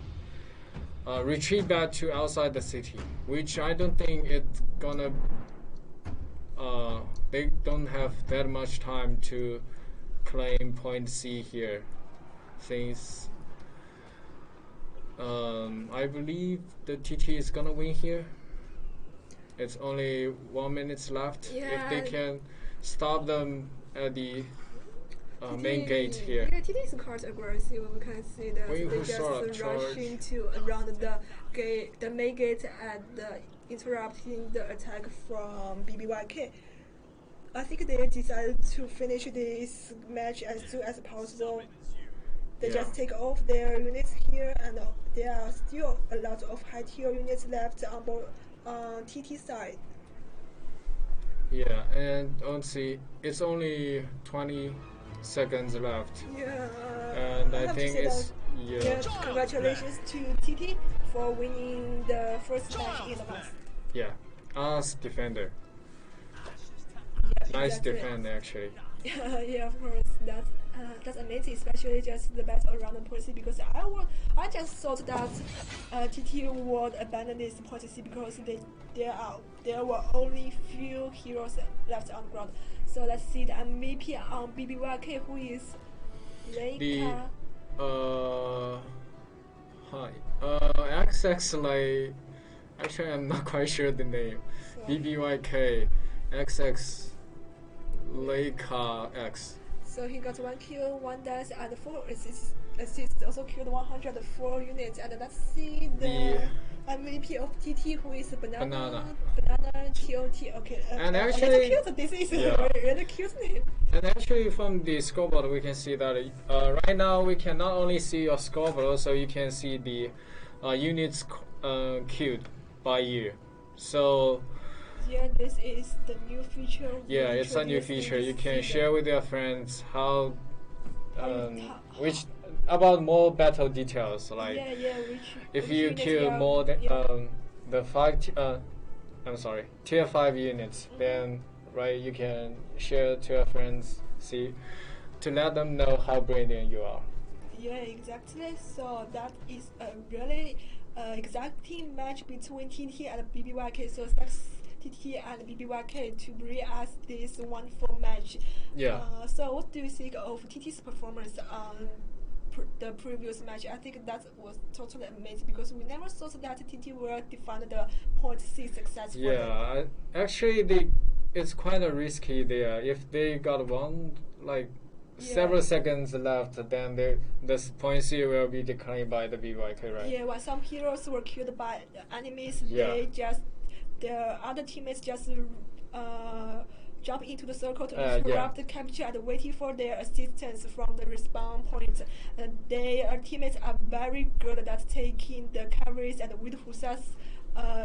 retreat back to outside the city, which I don't think it's gonna. They don't have that much time to claim point C here, since I believe the TT is gonna win here. It's only 1 minute left. Yeah. If they can stop them at the main gate here. Yeah, TT is quite aggressive. We can see that they just rush into around the gate, the main gate, and interrupting the attack from BBYK. I think they decided to finish this match as soon as possible. They just take off their units here, and there are still a lot of high tier units left on both TT side. Yeah, and honestly, it's only 20 seconds left. Yeah. And I think it's congratulations to TT for winning the first match in the month. Yeah, as defender. Yeah, nice defend actually. Yeah, of course. That's amazing, especially just the battle around the point C, because I just thought that TT would abandon this point C because there were only few heroes left on the ground. So let's see the MVP on BBYK, who is Leica. XX like actually I'm not quite sure the name. So. BBYK XX Leica X. So he got 1 kill, 1 death, and 4 assists. Also killed 104 units. And let's see the MVP of TT, who is Banana TOT. Okay. And actually, this is a really cute name. And actually, from the scoreboard, we can see that right now we can not only see your score, but also you can see the units queued by year. So. Yeah, this is the new feature. Yeah, it's a new feature. You can share with your friends how about more battle details. Like if you kill more than tier 5 units, then you can share to your friends, to let them know how brilliant you are. Yeah, exactly. So that is a really exacting match between TT and BBYK. So that's TT and BBYK to bring us this wonderful match. Yeah. So what do you think of TT's performance on the previous match? I think that was totally amazing because we never thought that TT will defend the point C successfully. Yeah, actually it's quite a risky there. If they got several seconds left, then this point C will be declined by the BBYK, right? Yeah, when some heroes were killed by enemies, the other teammates just jump into the circle to interrupt the capture and waiting for their assistance from the respawn point. Their teammates are very good at taking the carries and with Husas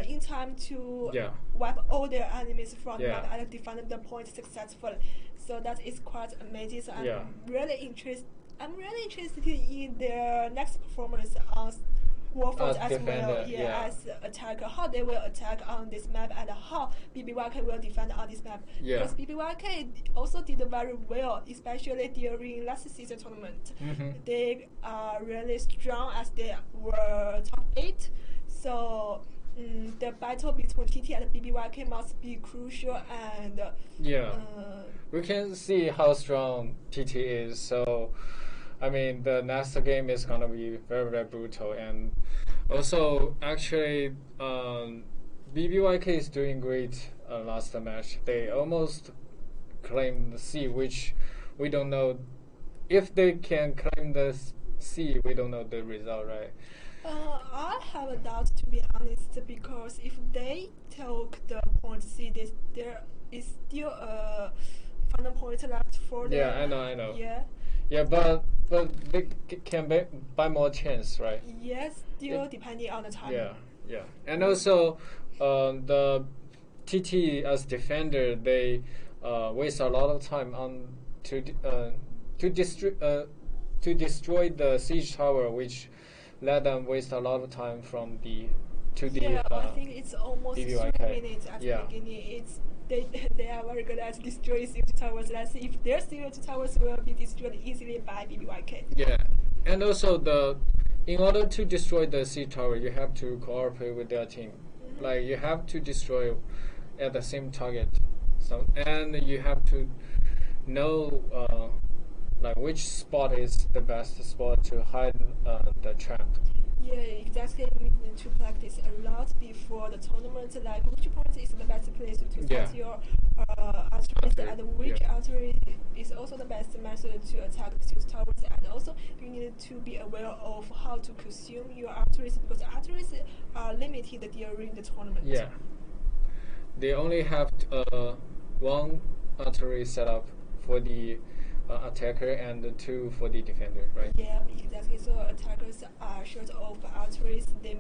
in time to wipe all their enemies from the map and defend the point successfully. So that is quite amazing. So I'm really interested in their next performance on Warford as well, as attacker, how they will attack on this map and how BBYK will defend on this map. Because BBYK also did very well, especially during last season tournament. They are really strong as they were top 8. So the battle between TT and BBYK must be crucial, and we can see how strong TT is. So I mean, the next game is gonna be very, very brutal, and also actually, BBYK is doing great last match. They almost claimed the C, which we don't know if they can claim the C. We don't know the result, right? I have a doubt, to be honest, because if they took the point C, there is still a final point left for them. Yeah, I know. Yeah, but they can buy more chance, right? Yes, still depending on the time. Yeah. And also, the TT as defender, they waste a lot of time on to destroy the siege tower, which let them waste a lot of time from the I think it's almost BBYK. 3 minutes at the beginning. They are very good at destroying siege towers. Let's see if their siege towers will be destroyed easily by BBYK. Yeah, and also the in order to destroy the siege tower, you have to cooperate with their team. Like you have to destroy at the same target, and you have to know like which spot is the best spot to hide the trap. Yeah, exactly. We need to practice a lot before the tournament. Like which point is the best place to start your arteries, and which artery is also the best method to attack the siege towers. And also, you need to be aware of how to consume your arteries, because arteries are limited during the tournament. Yeah, they only have one artery set up for the attacker and 2 for the defender, right? Yeah, exactly. So attackers are short of arteries. They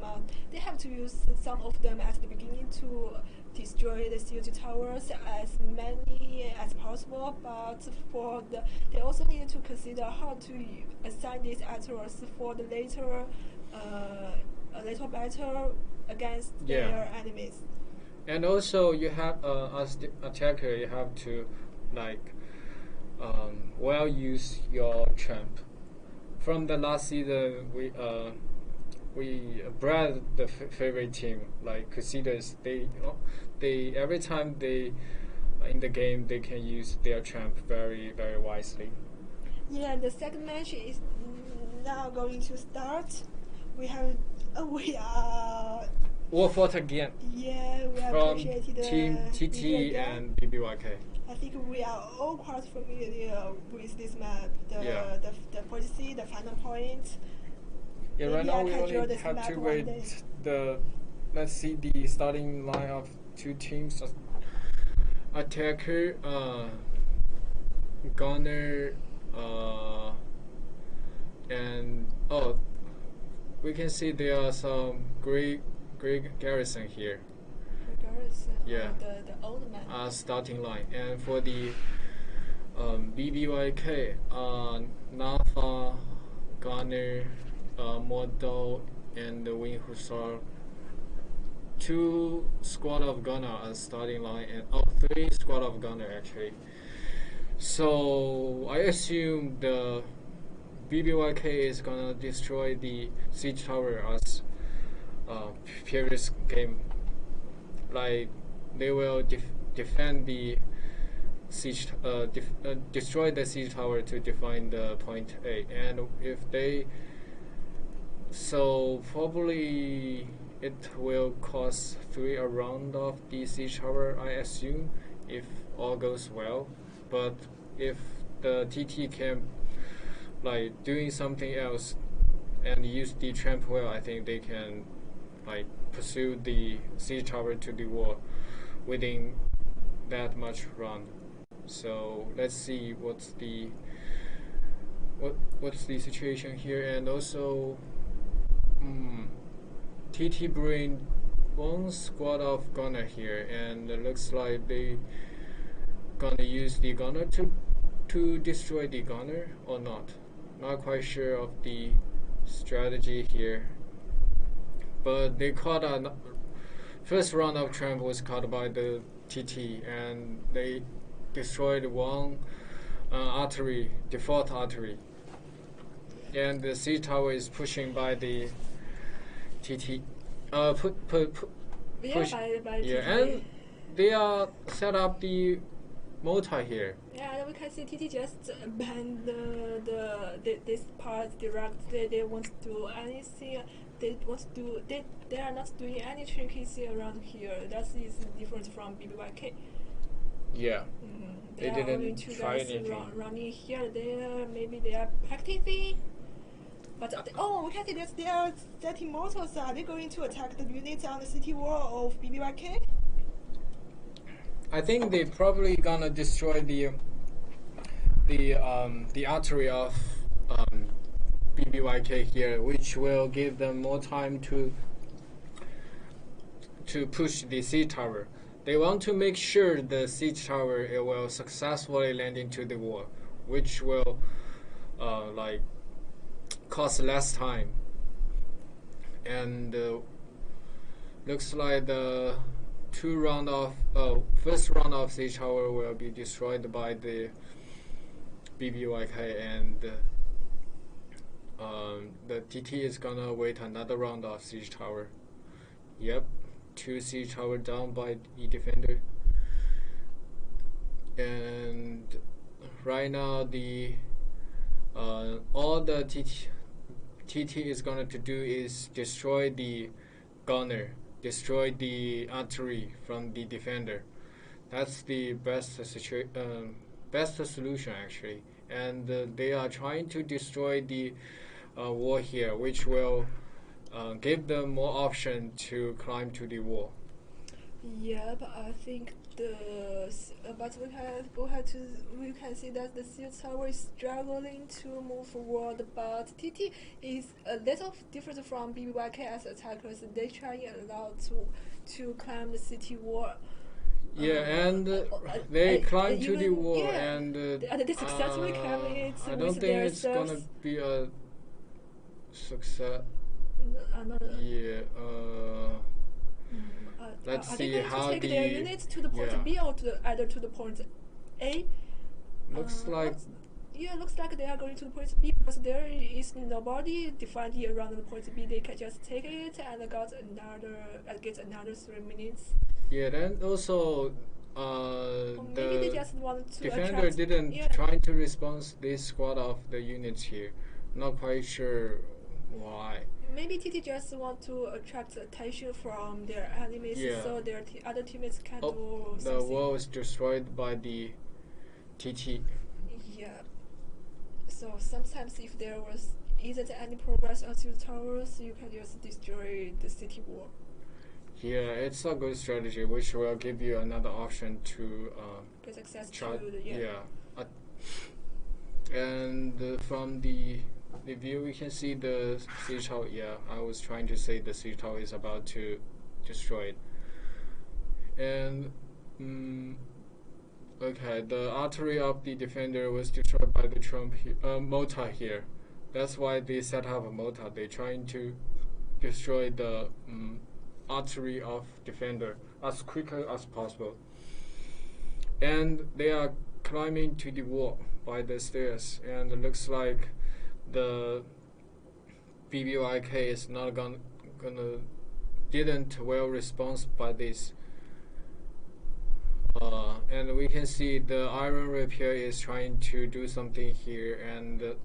have to use some of them at the beginning to destroy the siege towers, as many as possible. But they also need to consider how to assign these arteries for the later, a little better against their enemies. And also, you have as the attacker, you have to well use your champ. From the last season, we bred the favorite team like Crusaders. They every time they in the game they can use their champ very very wisely. Yeah, the second match is now going to start. We are. War fought again. Yeah, we from appreciated Team TT and BBYK. I think we are all quite familiar with this map. The policy, the final point. Yeah, right now we only have to wait let's see the starting line of 2 teams. Attacker, Gunner, and we can see there are some great garrison here. Yeah, the old man. Starting line. And for the BBYK, Nafa, Gunner, Model, and the Wing Hussar. 2 squad of Gunner as starting line, and 3 squad of Gunner actually. So I assume the BBYK is gonna destroy the siege tower as previous game. Like they will defend the siege, destroy the siege tower to define the point A, and if they, so probably it will cost 3 a round of the siege tower, I assume, if all goes well. But if the TT can doing something else and use the tramp well, I think they can pursue the siege tower to the wall within that much round. So let's see what's the situation here. And also TT bring 1 squad of gunner here, and it looks like they gonna use the gunner to destroy the gunner or not. Not quite sure of the strategy here. But they caught first round of tramp was caught by the TT, and they destroyed 1 artery, default artery, and the siege tower is pushing by the TT. Push. By yeah, TT. and they are set up the multi here. Yeah, and we can see TT just banned this part directly. They won't do anything. They are not doing any tricks around here. That is different from BBYK. Yeah. They didn't only 2 try guys anything. running here. Maybe they are practicing. But we can see that they are setting mortars. Are they going to attack the units on the city wall of BBYK? I think they probably gonna destroy the artery of BBYK here, which will give them more time to push the siege tower. They want to make sure the siege tower will successfully land into the wall, which will cost less time. And looks like the first round of siege tower will be destroyed by the BBYK, and the TT is gonna wait another round of siege tower. Yep, 2 siege tower down by the defender. And right now the all the TT is going to do is destroy the gunner, destroy the artillery from the defender. That's the best solution actually. And they are trying to destroy the wall here, which will give them more option to climb to the wall. Yeah, but I think but we can see that the siege tower is struggling to move forward. But TT is a little different from BBYK as attackers. They try a lot to climb the city wall. Yeah, and they climb to the wall, yeah, and they successfully climb it. I don't think it's gonna be a success. Yeah. Let's see how take their units to the point B or either to the point A. Looks like. Looks like they are going to the point B because there is nobody defined around the point B. They can just take it and get another 3 minutes. Yeah, then also maybe they just want to defender didn't try to respond this squad of the units here. Not quite sure why. Maybe TT just want to attract attention from their enemies, so their other teammates can do something. The wall was destroyed by the TT. Yeah. So sometimes if there isn't any progress on siege towers, you can just destroy the city wall. Yeah, it's a good strategy, which will give you another option to get access to the and from the view we can see the siege tower. Yeah, I was trying to say the siege tower is about to destroy it. And okay, the artillery of the defender was destroyed by the mortar here. That's why they set up a mortar. They're trying to destroy the artillery of defender as quickly as possible. And they are climbing to the wall by the stairs, and it looks like the BBYK is not didn't well respond by this. And we can see the iron rapier is trying to do something here, and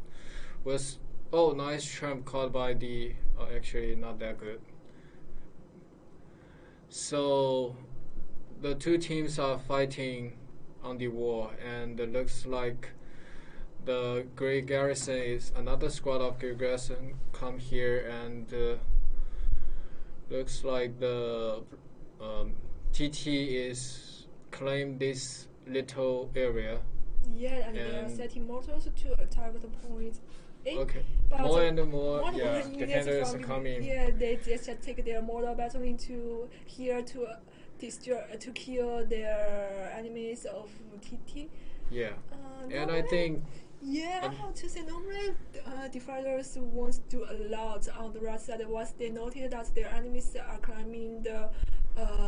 was nice tramp caught by the actually not that good. So the two teams are fighting on the wall, and it looks like the Great Garrison is another squad of Great Garrison come here, and looks like the TT is claim this little area. Yeah, and they are setting mortars to target the point. Okay. More and more defenders are coming. Yeah, they just take their mortar battle into here to destroy, to kill their enemies of TT. Yeah, and I think. Yeah, I have to say, normally defenders want to do a lot on the right side. Once they notice that their enemies are climbing the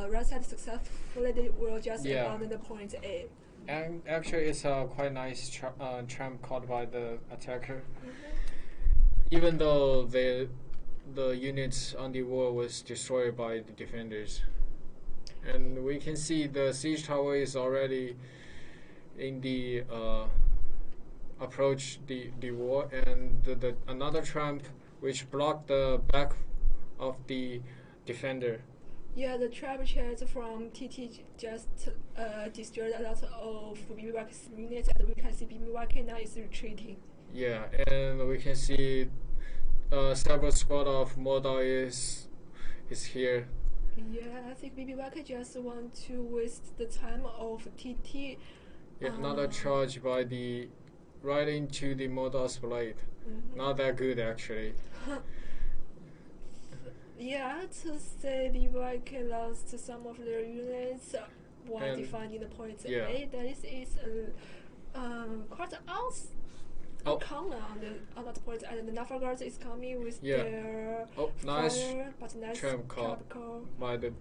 right side successfully, they will just abandon the point A. And actually, it's a quite nice tramp caught by the attacker. Even though the units on the wall was destroyed by the defenders, and we can see the siege tower is already in the approach the wall, and the another tramp which blocked the back of the defender. Yeah, the trap chairs from TT just destroyed a lot of BBYK's units, and we can see BBYK now is retreating. Yeah, and we can see several squad of Mordor is here. Yeah, I think BBYK just want to waste the time of TT. Another charge by the right into the Mordor's blade. Not that good actually. Yeah, I have to say BBYK lost some of their units while defining the point A. That is quite common on that point, and the Nafarguard is coming with their nice fire, but nice tramp caught by the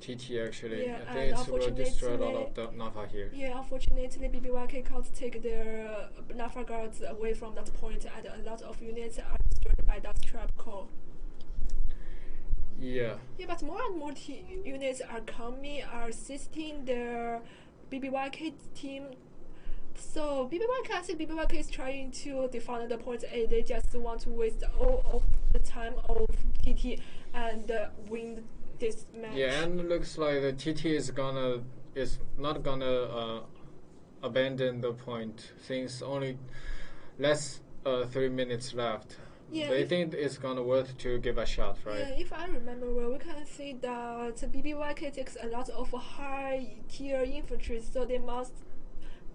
TT actually. Yeah, I think it will destroy a lot of the Nafa here. Yeah, unfortunately, BBYK can't take their Nafa guards away from that point, and a lot of units are destroyed by that trap call. Yeah. Yeah, but more and more units are coming, are assisting their BBYK team. So BBYK, I think BBYK is trying to defend the point A. They just want to waste all of the time of TT and win this match. Yeah, and it looks like the TT is not gonna abandon the point since only less 3 minutes left. Yeah, they think it's gonna worth to give a shot, right? Yeah, if I remember well, we can see that BBYK takes a lot of high tier infantry, so they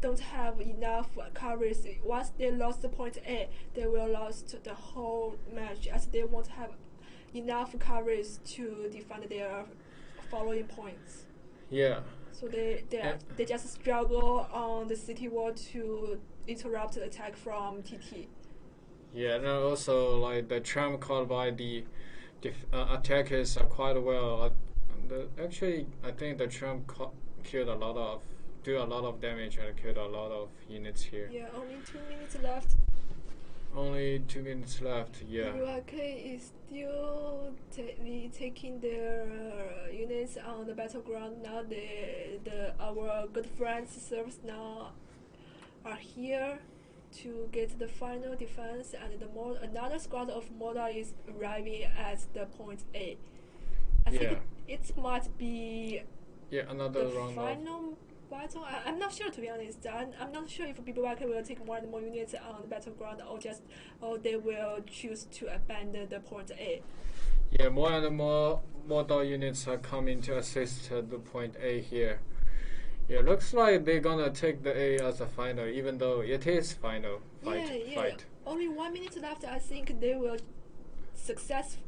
don't have enough coverage. Once they lost the point A, they will lost the whole match, as they won't have enough coverage to defend their following points. Yeah. So they just struggle on the city wall to interrupt the attack from TT. Yeah, and also like the tram called by the attackers are quite well. Actually, I think the tram killed do a lot of damage and killed a lot of units here. Yeah, only 2 minutes left. Only 2 minutes left. Yeah. BBYK is still taking their units on the battleground now. Our good friends servers now are here to get the final defense, and another squad of Moda is arriving at the point A. I think it might be another the round final battle. I'm not sure, to be honest. I'm not sure if BBYK will take more and more units on the battleground, or they will choose to abandon the point A. Yeah, more and more Moda units are coming to assist the point A here. Yeah, looks like they're gonna take the A as a final, even though it is final fight. Only 1 minute left. I think they will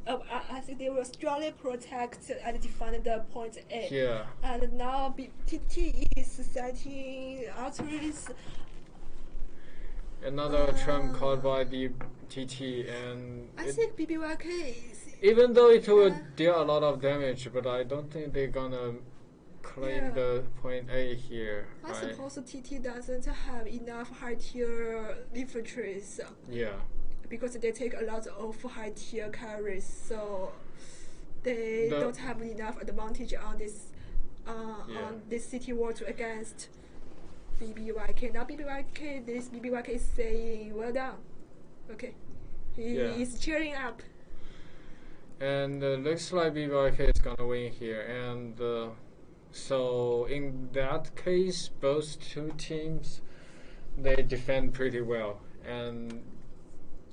I think they will strongly protect and defend the point A. Yeah. And now TT is setting arteries. Another tram called by the TT, and I think BBYK is. Even though it will deal a lot of damage, but I don't think they're gonna claim the point A here. I suppose TT doesn't have enough high tier infantry. Yeah. Because they take a lot of high tier carries, so they don't have enough advantage on this city war against BBYK. Now BBYK is saying, well done. Okay. He is cheering up. And looks like BBYK is gonna win here, and so in that case, both two teams they defend pretty well and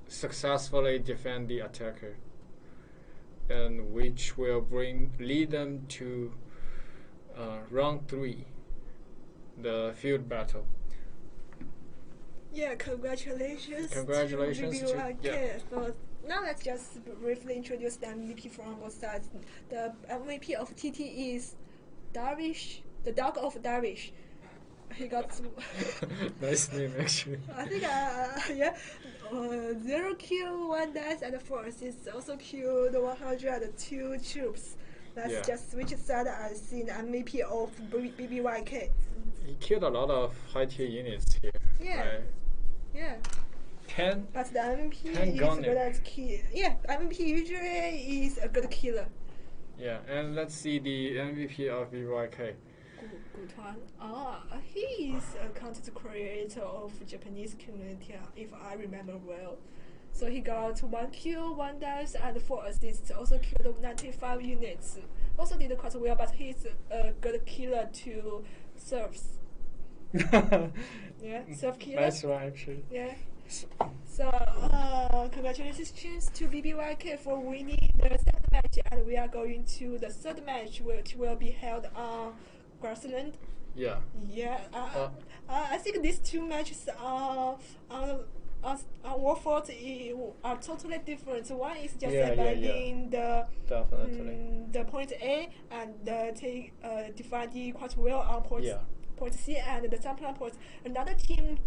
successfully defend the attacker, and which will lead them to round 3, the field battle. Yeah, congratulations to BBYK. So now let's just briefly introduce the MVP from both sides. The MVP of TT is Darvish, the dog of Darvish. He got nice name actually. I think 0 kill, 1 death, and 4 assists. Also killed 102 troops. Let's just switch side and see the MVP of BBYK. He killed a lot of high tier units here. Yeah. Right? Yeah. 10. But the MVP is good at kill. Yeah, MVP usually is a good killer. Yeah, and let's see the MVP of BBYK. He is a content creator of Japanese community, if I remember well. So he got 1 kill, 1 death, and 4 assists. Also killed 95 units. Also did quite well, but he's a good killer to serfs. Serf killer. That's right, actually. Yeah. So congratulations to BBYK for winning the second match, and we are going to the third match, which will be held on Grassland. Yeah. Yeah. I think these 2 matches on Warfort are totally different. One is just abandoning the point A and defending quite well on point C and the sampling point. Another team,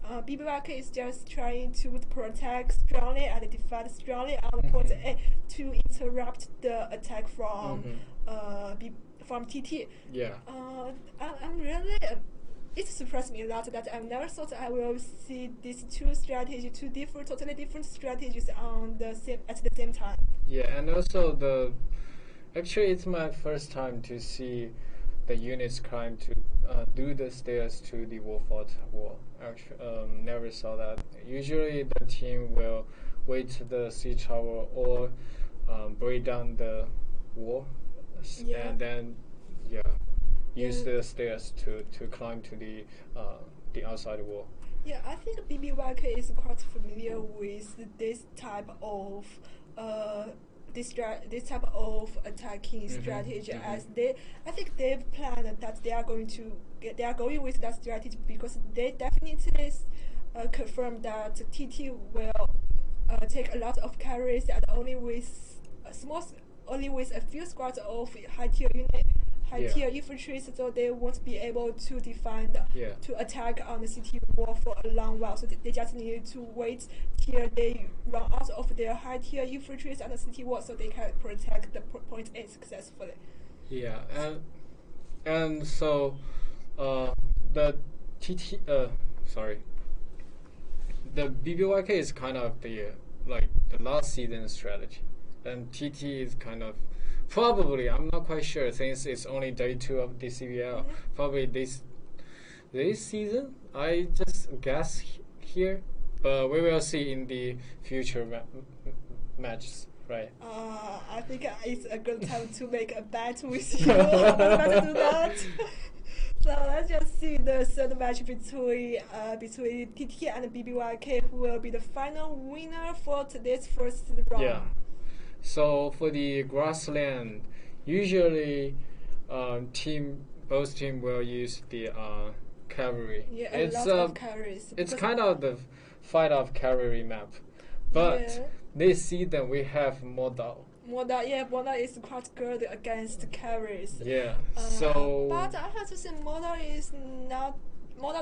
BBYK, is just trying to protect strongly and defend strongly on point A to interrupt the attack from from TT. Yeah. I'm really. It surprised me a lot that I never thought I will see these totally different strategies at the same time. Yeah, and also actually it's my first time to see the units climb to do the stairs to the fort wall. Actually, never saw that. Usually the team will wait to the sea tower or break down the wall, and then use the stairs to climb to the outside wall. Yeah, I think BBYK is quite familiar with this type of this type of attacking strategy. As I think they've planned that they are going with that strategy because they definitely confirm that TT will take a lot of carries and only with a few squads of high tier infantry, so they won't be able to defend to attack on the city wall for a long while. So they just need to wait till they run out of their high tier infantry on the city wall, so they can protect the point A successfully. Yeah, and so the the BBYK is kind of the last season strategy, and TT is kind of. Probably, I'm not quite sure since it's only day 2 of the CBL. Probably this season, I just guess here, but we will see in the future matches, right? I think it's a good time to make a bet with you. I'm about to do that. So let's just see the third match between TT and BBYK, who will be the final winner for today's first round. Yeah. So for the grassland, usually both teams will use the cavalry. Yeah, a lot of carries. It's kind of the fight of cavalry map, but this season we have modal. Modal is quite good against carries. Yeah. But I have to say modal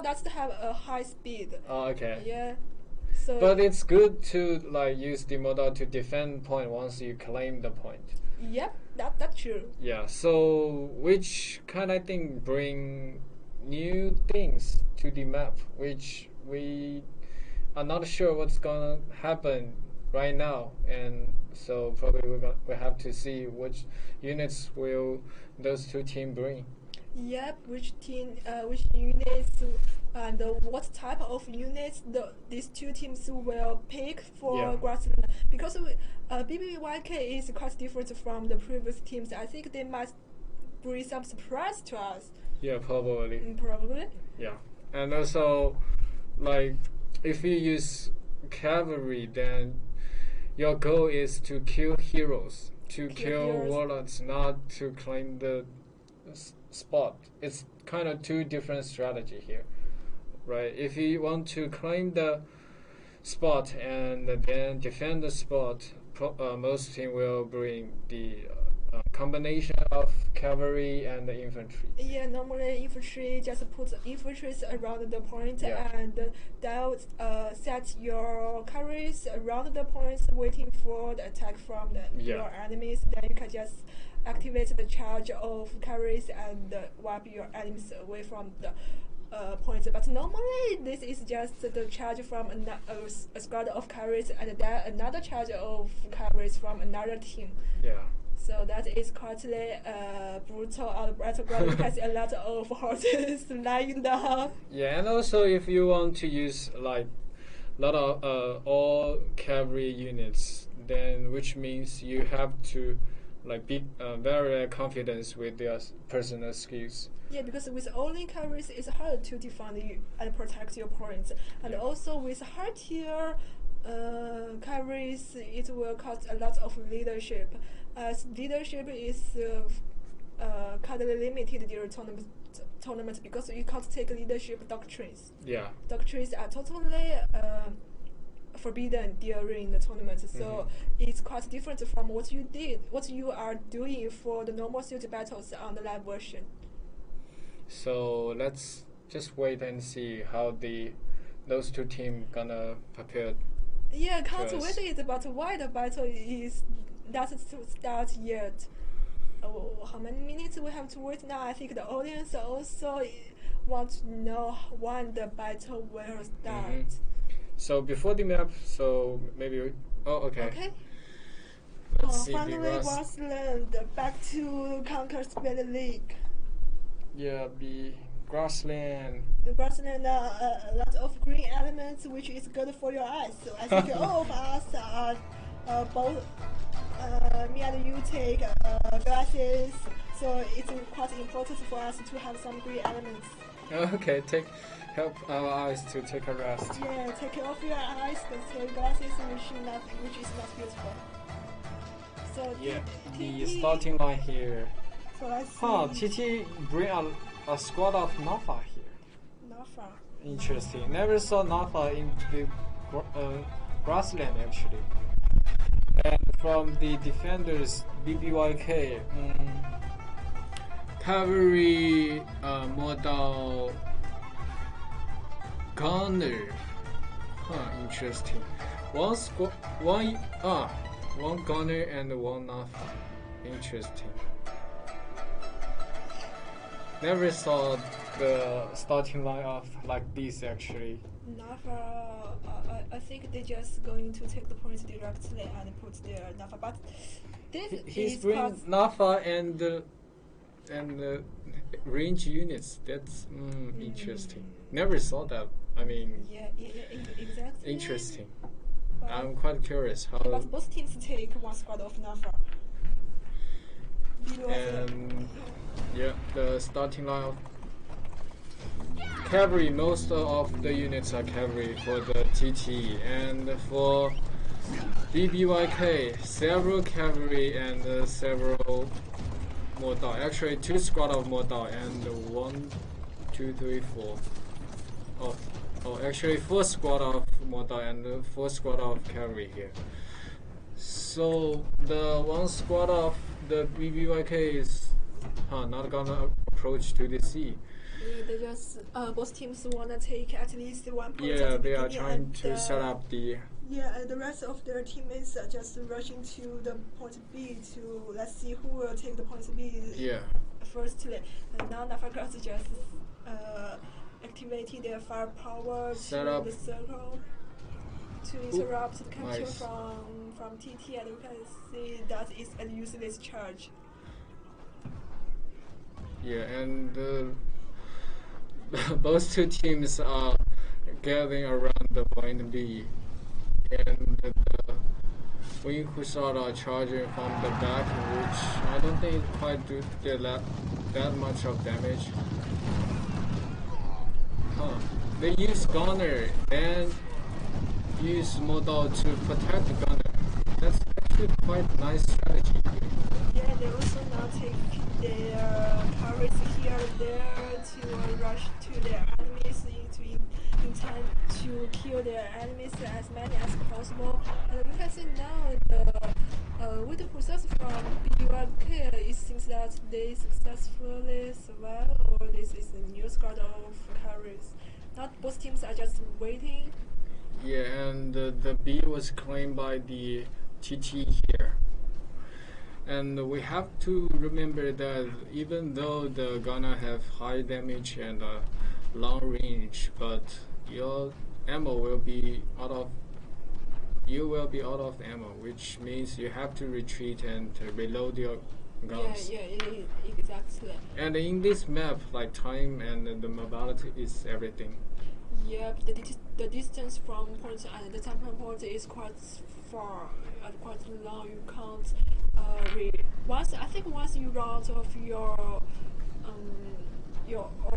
doesn't have a high speed. Oh, okay. Yeah. But it's good to use the modal to defend point once you claim the point. Yep, that's true. Yeah, so which kind of thing bring new things to the map, which we are not sure what's gonna happen right now, and so probably we have to see which units will those two teams bring. Yep, which units and what type of units these two teams will pick for grassland. Because BBYK is quite different from the previous teams. I think they might bring some surprise to us. Yeah, probably. Probably. Yeah, and also, if you use cavalry, then your goal is to kill heroes, to kill warlords, not to claim the spot. It's kind of two different strategy here, right? If you want to claim the spot and then defend the spot, most team will bring the combination of cavalry and the infantry. Yeah, normally infantry just put infantry around the point and then set your cavalries around the points waiting for the attack from your enemies. Then you can just activate the charge of cavalries and wipe your enemies away from the points. But normally this is just the charge from a squad of cavalries and then another charge of cavalries from another team. Yeah. So that is quite brutal on the battleground. You can see a lot of horses lying down. Yeah, and also if you want to use a lot of all cavalry units, then which means you have to be very confident with their personal skills. Yeah, because with only cavalries, it's hard to defend you and protect your points. And also with high tier cavalries, it will cost a lot of leadership. As leadership is kind of limited during tournaments because you can't take leadership doctrines. Yeah. Doctrines are totally forbidden during the tournament, so it's quite different from what you are doing for the normal sealed battles on the live version. So let's just wait and see how those two teams gonna prepare. Yeah, can't wait it, but why the battle doesn't start yet? how many minutes we have to wait now. I think the audience also want to know when the battle will start. So before the map, so maybe okay. Okay. Let's see finally, Grassland back to conquer CBL League. Yeah, Grassland. The Grassland, lot of green elements, which is good for your eyes. So I think all of us are both. Me and you take glasses, so it's quite important for us to have some green elements. Okay, help our eyes to take a rest. Yeah, take off your eyes, take glasses, which is not beautiful. So yeah, the starting line here. So let's see. TT bring a squad of Nafa here. Nafa. Interesting. Never saw Nafa in the Grassland actually. And from the defenders, BBYK, cavalry model gunner. Interesting. One gunner and one Nafa. Interesting. Never saw the starting lineup like this actually. Nafa, I think they're just going to take the points directly and put their Nafa. But he's bringing Nafa and range units. That's interesting. Never saw that. I mean, yeah, exactly. Interesting. But I'm quite curious how. But both teams take one squad of Nafa. And yeah, the starting line. Cavalry, most of the units are cavalry for the TT, and for BBYK, several cavalry and several mortar. Actually, 2 squad of mortar and 1, 2, 3, 4. Actually 4 squad of mortar and 4 squad of cavalry here. So the 1 squad of the BBYK is not gonna approach to the sea. They just both teams wanna take at least 1 point. Yeah, they are trying to set up the. Yeah, and the rest of their teammates are just rushing to the point B to let's see who will take the point B. Yeah. Firstly, and now Nafa just activated their firepower to the circle to interrupt the capture from TT, and we can see that is a useless charge. Yeah, and both 2 teams are gathering around the point B, and the Wing Hussar are charging from the back, which I don't think quite did that much of damage. They use gunner and use model to protect the gunner. That's actually quite a nice strategy. Yeah, they also now take their carries here and there to rush to their enemies in time to kill their enemies as many as possible. And we can see now with the process from BYK, it seems that they successfully survive, or this is a new squad of carries. Not both teams are just waiting. Yeah, and the B was claimed by the TT here. And we have to remember that even though the gunner have high damage and long range, but your ammo will be out of. You will be out of ammo, which means you have to retreat and reload your guns. Yeah, exactly. And in this map, like time and the mobility is everything. Yep, the distance from point and the time from point is quite far and quite long. You can't once you run out of your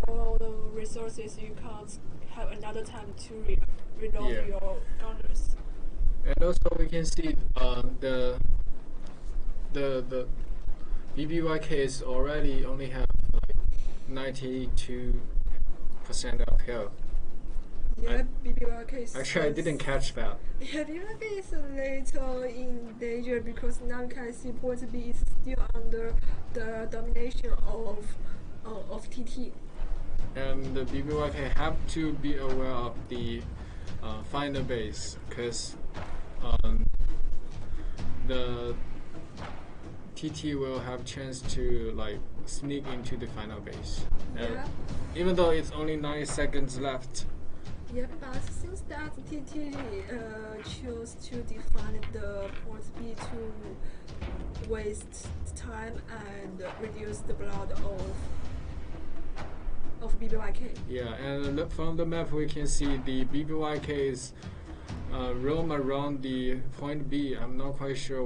own resources, you can't have another time to reload your gunners. And also we can see the BBYK is already only have like 92% of health. Yeah, BBYK is. Actually, I didn't catch that. Yeah, BBYK is a little in danger because now you can see point B is still under the domination of TT. And the BBYK have to be aware of the final base because the TT will have chance to like sneak into the final base. Yeah. Even though it's only 9 seconds left. Yeah, but since that TT chose to define the point B to waste time and reduce the blood of BBYK. Yeah, and from the map we can see the BBYK is roam around the point B. I'm not quite sure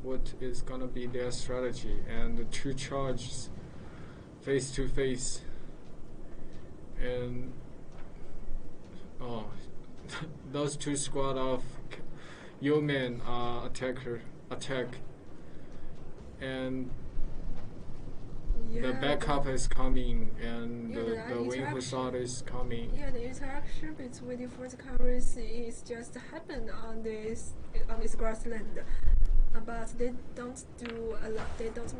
what is gonna be their strategy, and the 2 charges face to face, and those 2 squad of Yeoman attack, and the backup is coming, and the wing facade is coming. Yeah, the interaction between different carries is just happened on this grassland, but they don't do a lot. They don't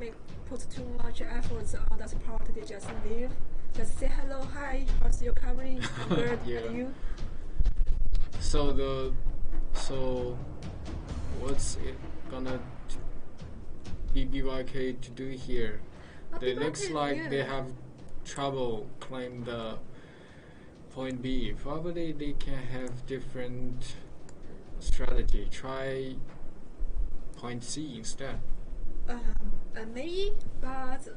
put too much efforts on that part. They just leave, just say hello, hi, how's your carry, good, and you. So what's it gonna BBYK to do here? It looks like they have trouble claim the point B. Probably they can have different strategy. Try point C instead. Maybe, but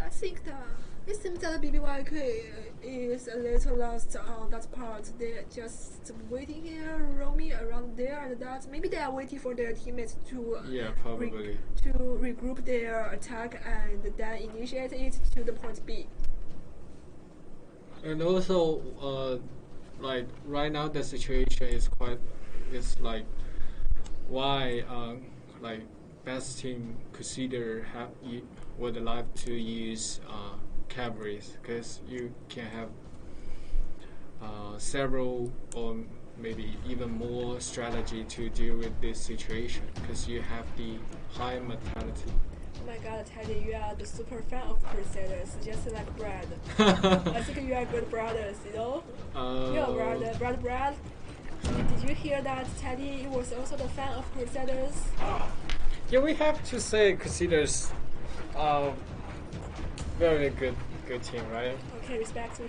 I think that it seems that BBYK is a little lost on that part. They're just waiting here, roaming around there and that. Maybe they are waiting for their teammates to probably to regroup their attack and then initiate it to the point B. And also, like right now the situation is like why like best team consider would like to use cavalries, because you can have several or maybe even more strategy to deal with this situation, because you have the high mortality. Oh my god, Teddy, you are the super fan of Crusaders, just like Brad. I think you are good brothers, you know? You're Brad. Did you hear that Teddy was also the fan of Crusaders? Yeah, we have to say Crusaders are very good team, right? Okay, respect.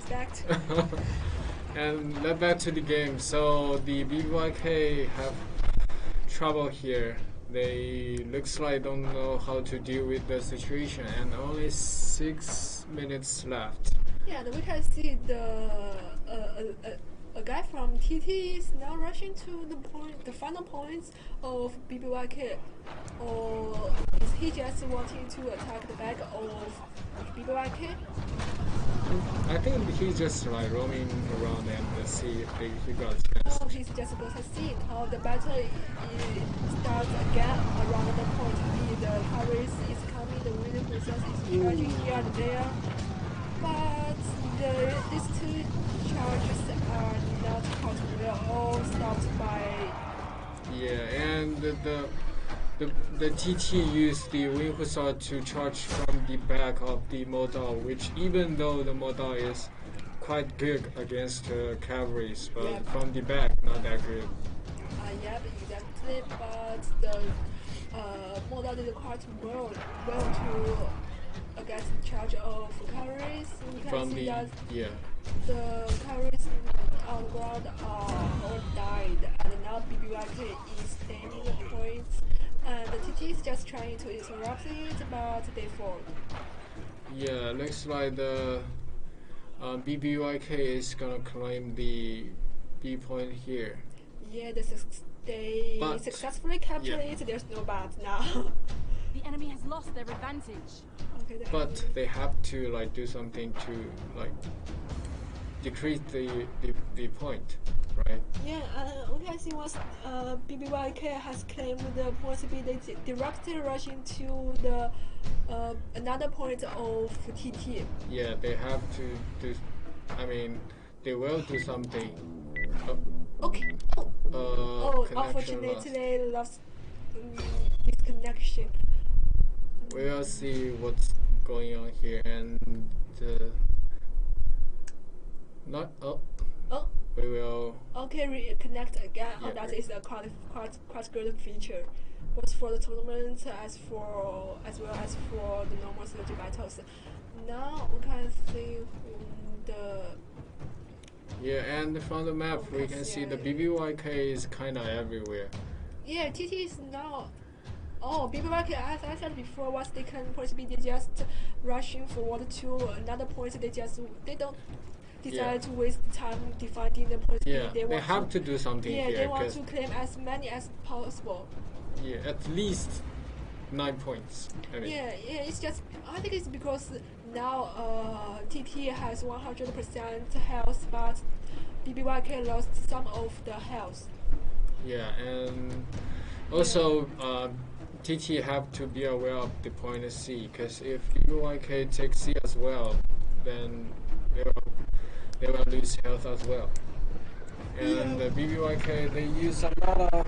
And back to the game. So the BYK have trouble here. They looks like don't know how to deal with the situation, and only 6 minutes left. Yeah, and we can see a guy from TT is now rushing to the final points of BBYK, or is he just wanting to attack the back of BBYK? I think he's just like roaming around and see if he got a chance. Oh, he's just going to see how the battle starts again around the point B. The Paris is coming, the winning princess is charging here and there, but these 2 charges are not caught. We are all stopped by. Yeah, and the TT used the wing facade to charge from the back of the model, which even though the model is quite good against cavalries, but from the back not that good. Yeah, exactly. But the model did quite well to against the charge of cavalries. You can see that the cavalries on the ground all died, and now BBYK is claiming the points, and the TT is just trying to interrupt it, but they fall. Yeah, looks like the BBYK is gonna claim the B point here. Yeah, they successfully captured it. There's no but now. The enemy has lost their advantage. Okay, but they have to like do something to like decrease the point, right? Yeah, we can see once BBYK has claimed the point B, they directly rush into the another point of TT. Yeah, they have to do. I mean, they will do something. Okay. Unfortunately, lost disconnection. We will see what's going on here, and we will. Okay, reconnect again. Yeah, That is a quite good feature, both for the tournament as well as for the normal strategy battles. Now we can see the. Yeah, and from the map we can see the BBYK is kinda everywhere. Yeah, TT is now. Oh, BBYK, as I said before, once they can point B, they just rushing forward to another point. They don't decide to waste time defending the point Yeah, B. they have to do something here. here. Yeah, they want to claim as many as possible. Yeah, at least 9 points. I mean. Yeah, it's just, I think it's because now TT has 100% health, but BBYK lost some of the health. Yeah, and also TT have to be aware of the point C, because if BBYK takes C as well, then they will lose health as well. And the BBYK, they use a lot of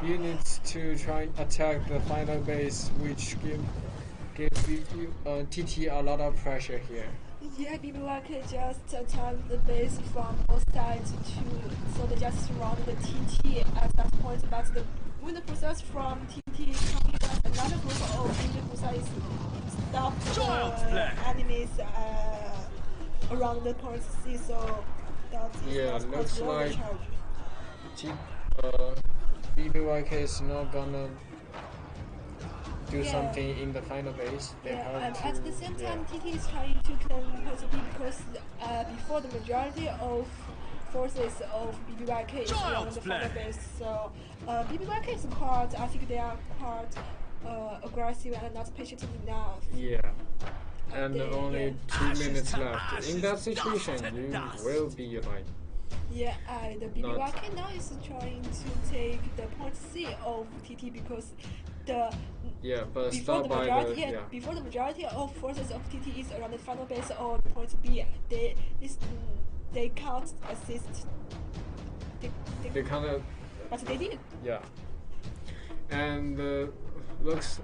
units to try and attack the final base, which give TT a lot of pressure here. Yeah, BBYK just attacked the base from both sides so they just surround the TT at that point. But the winning process from TT is coming as another group of winning process stop the enemies around the point C. So that is looks like BBYK is not gonna do something in the final base. At the same time, TT is trying to claim point B because before the majority of forces of BBYK is around the final base. So BBYK is quite, I think they are quite aggressive and not patient enough. Yeah. And only 2 minutes left. In that situation, you will be like. Yeah, the BBYK now is trying to take the point C of TT because before the majority of forces of TT is around the final base or the point B, they can't assist. They can't. But they did. Yeah. And looks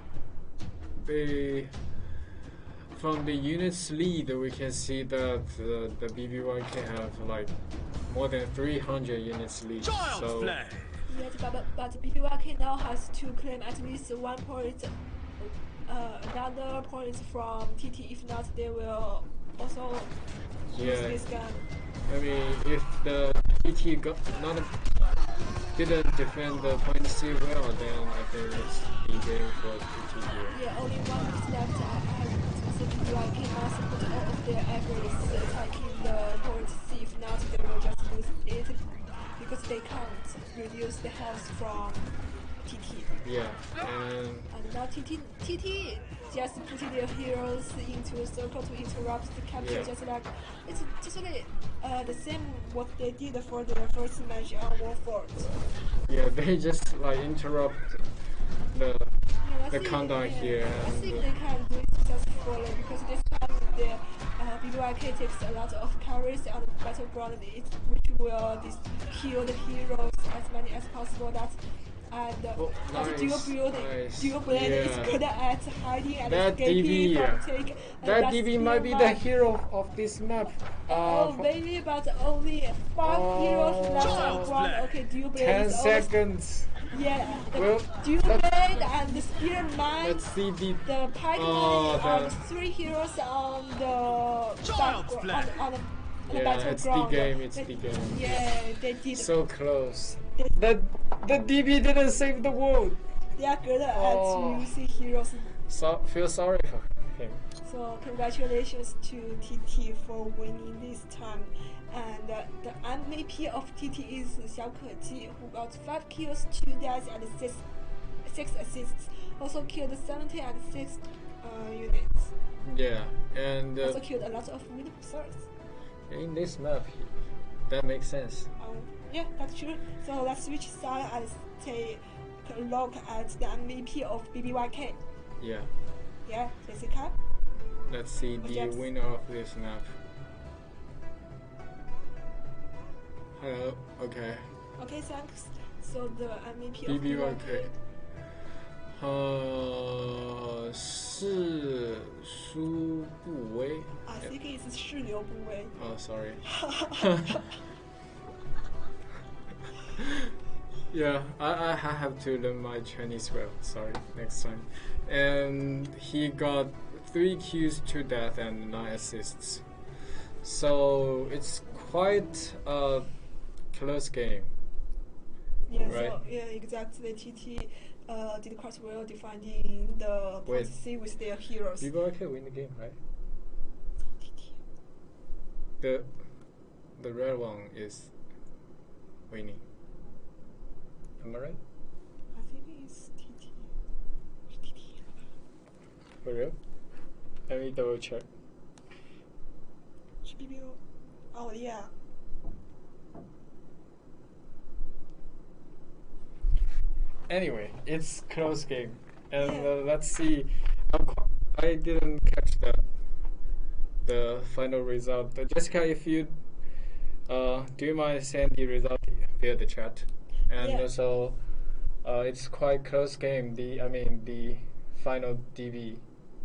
from the unit's lead, we can see that the BBYK have like more than 300 units lead. So. Yes, but BBYK now has to claim at least 1 point, another point from TT. If not, they will also use this gun. I mean, if the TT didn't defend the point C well, then I think it's the game for TT here. Yeah, only 1 minute left. So BBYK must put all of their efforts attacking the point C. If not, they will just lose it. Because they can't reduce the health from TT. Yeah, and now TT just putting their heroes into a circle to interrupt the capture. Just like it's totally the same what they did for their first match on Warfort. Yeah, they just like interrupt the countdown here. I think they can do it successfully because this time the BBYK takes a lot of carries on the battleground, which will kill the heroes as many as possible. Dual blade is good at hiding and escaping from take. That DB might be the hero of this map. Maybe, but only 5 heroes left on ground. Okay, dual blade 10 is seconds. Yeah, dual blade and the spearman. Let's see the pikeman are the 3 heroes on the background. It's the game, it's the game. Yeah, they did. So close. The DB didn't save the world. They are good at using heroes. Feel sorry for him. So congratulations to TT for winning this time. And the MVP of TT is Xiao Keji, who got 5 kills, 2 deaths, and 6 assists. Also killed 70 and 6 units. Yeah, and also killed a lot of winning players. In this map, that makes sense. Yeah, that's true. So let's switch side and take a look at the MVP of BBYK. Yeah. Yeah, Jessica. Let's see the winner of this map. Hello. Okay. Okay, thanks. So the MVP of BBYK. 是苏不威。I think it's 是刘不威。Oh, sorry. Yeah, I have to learn my Chinese well. Sorry, next time. And he got 3 Qs to death and 9 assists. So it's quite a close game. Yeah, right? so yeah, exactly. TT did quite well defending the point C with their heroes. BBYK win the game, right? The red one is winning. Am I right? I think it's TT. For real? Let me double check. BBO. Oh yeah. Anyway, it's close game, and Yeah. Let's see. I didn't catch the final result. Jessica, if you do you mind send the result via the chat? And Yeah. also, it's quite close game. The final DB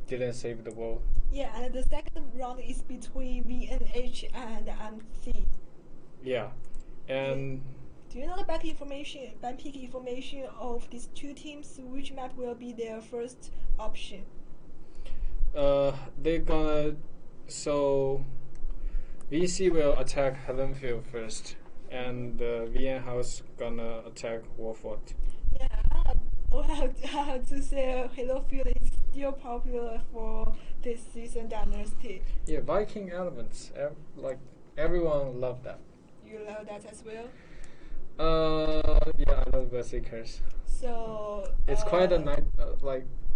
didn't save the world. Yeah, and the second round is between VNH and MC. Yeah, and Do you know the back pick information of these two teams? Which map will be their first option? they're gonna VC will attack Heavenfield first, and VN House gonna attack Warford. Yeah, I have to say, Halo Field is still popular for this season Dynasty. Yeah, Viking elements. Like everyone loved that. You love that as well. Yeah, I love Berserkers. So It's quite a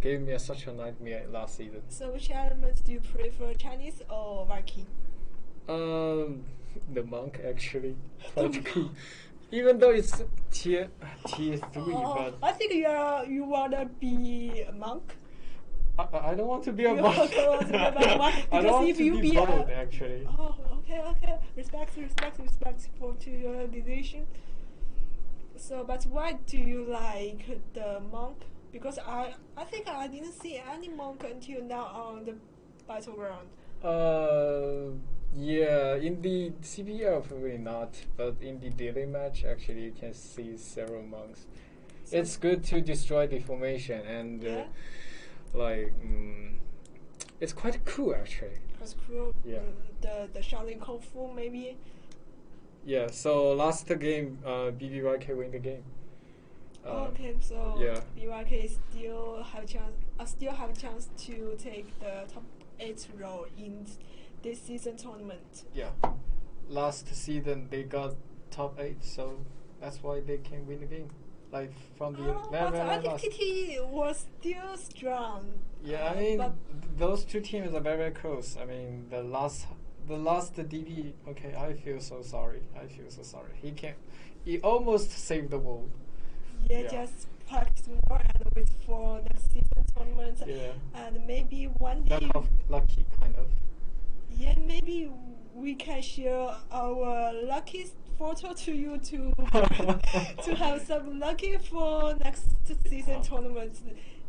gave me such a nightmare last season. So which element do you prefer, Chinese or Viking? The monk actually quite cool. Even though it's tier 3, but I think you wanna be a monk. I don't want to be a You monk. want to be a monk I don't because want if to you be be bold actually. Oh, okay. Respect to your decision. So, but why do you like the monk? Because I think I didn't see any monk until now on the battleground. Yeah, in the CBL probably not, but in the daily match actually you can see several monks. So It's good to destroy the formation and Yeah. it's quite cool actually. Because cool. Yeah. The Shaolin Kung Fu maybe. Yeah, so last game, BBYK win the game. Okay, so yeah. BYK still have a chance to take the top 8 role in this season tournament. Yeah. Last season they got top 8, so that's why they can win the game. Like from the But I think last. TT was still strong. Yeah, I mean those two teams are very close. I mean the last DB. Okay, I feel so sorry. He almost saved the world. Yeah, Yeah. just practice more and wait for next season tournament. Yeah. And maybe one day. Lucky kind of. Yeah, maybe we can share our lucky photo to you to to have some lucky for next season tournament,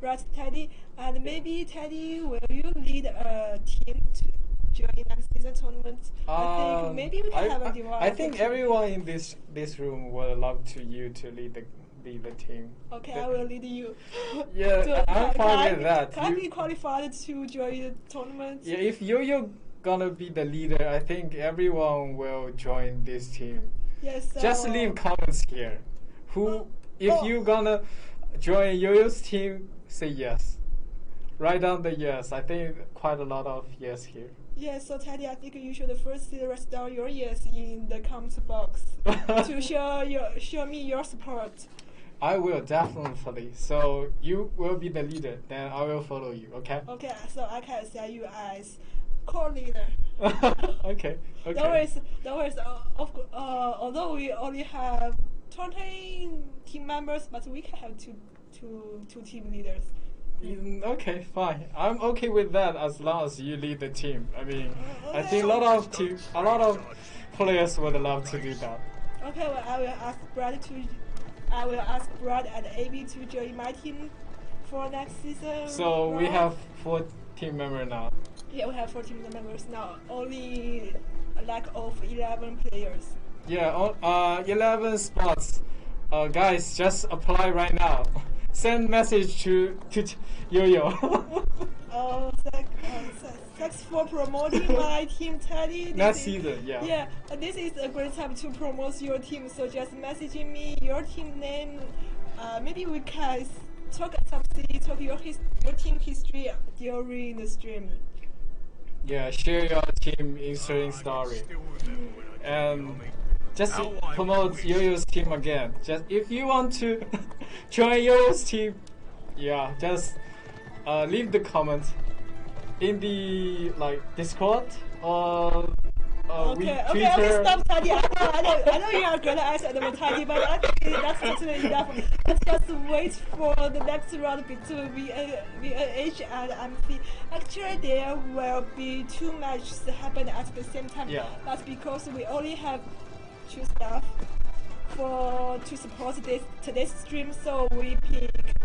right, Teddy? And maybe Teddy, will you lead a team to join next season tournament? I think maybe we can have a divide. I think everyone in this room would love to lead the team. Okay, I will lead you. Yeah, I'm fine with that. Can I be qualified to join the tournament? Yeah, if you're gonna be the leader, I think everyone will join this team. Yes. Just leave comments here. If you gonna join Yo-Yo's team, say yes. Write down the yes. I think quite a lot of yes here. Yes, so Teddy, I think you should first write down your yes in the comments box to show me your support. I will definitely. So you will be the leader, then I will follow you. Okay. Okay, so I can say you as co-leader. Okay. Don't worry. Although we only have 20 team members, but we can have two team leaders. Okay, fine. I'm okay with that as long as you lead the team. I mean, I think a lot of players would love to do that. Okay, well, I will ask Brad and AB to join my team for next season. So we have 4 team members now. Yeah, we have 14 members now. Only a lack of 11 players. Yeah, 11 spots Guys, just apply right now. Send message to Yo-Yo. Thanks for promoting my team, Teddy. Next season, yeah. Yeah, this is a great time to promote your team. So just messaging me your team name. Maybe we can talk something, talk your team history during the stream. Yeah, share your team Instagram story. And just promote Yo-Yo's team again. Just if you want to join Yo-Yo's team, yeah, just leave the comment in the Discord or Okay, stop, Teddy. I know you are gonna ask about Teddy, but actually that's totally enough. Let's just wait for the next round between VNH and MC. Actually, there will be 2 matches happen at the same time. Yeah. That's because we only have 2 staff to support today's stream, so we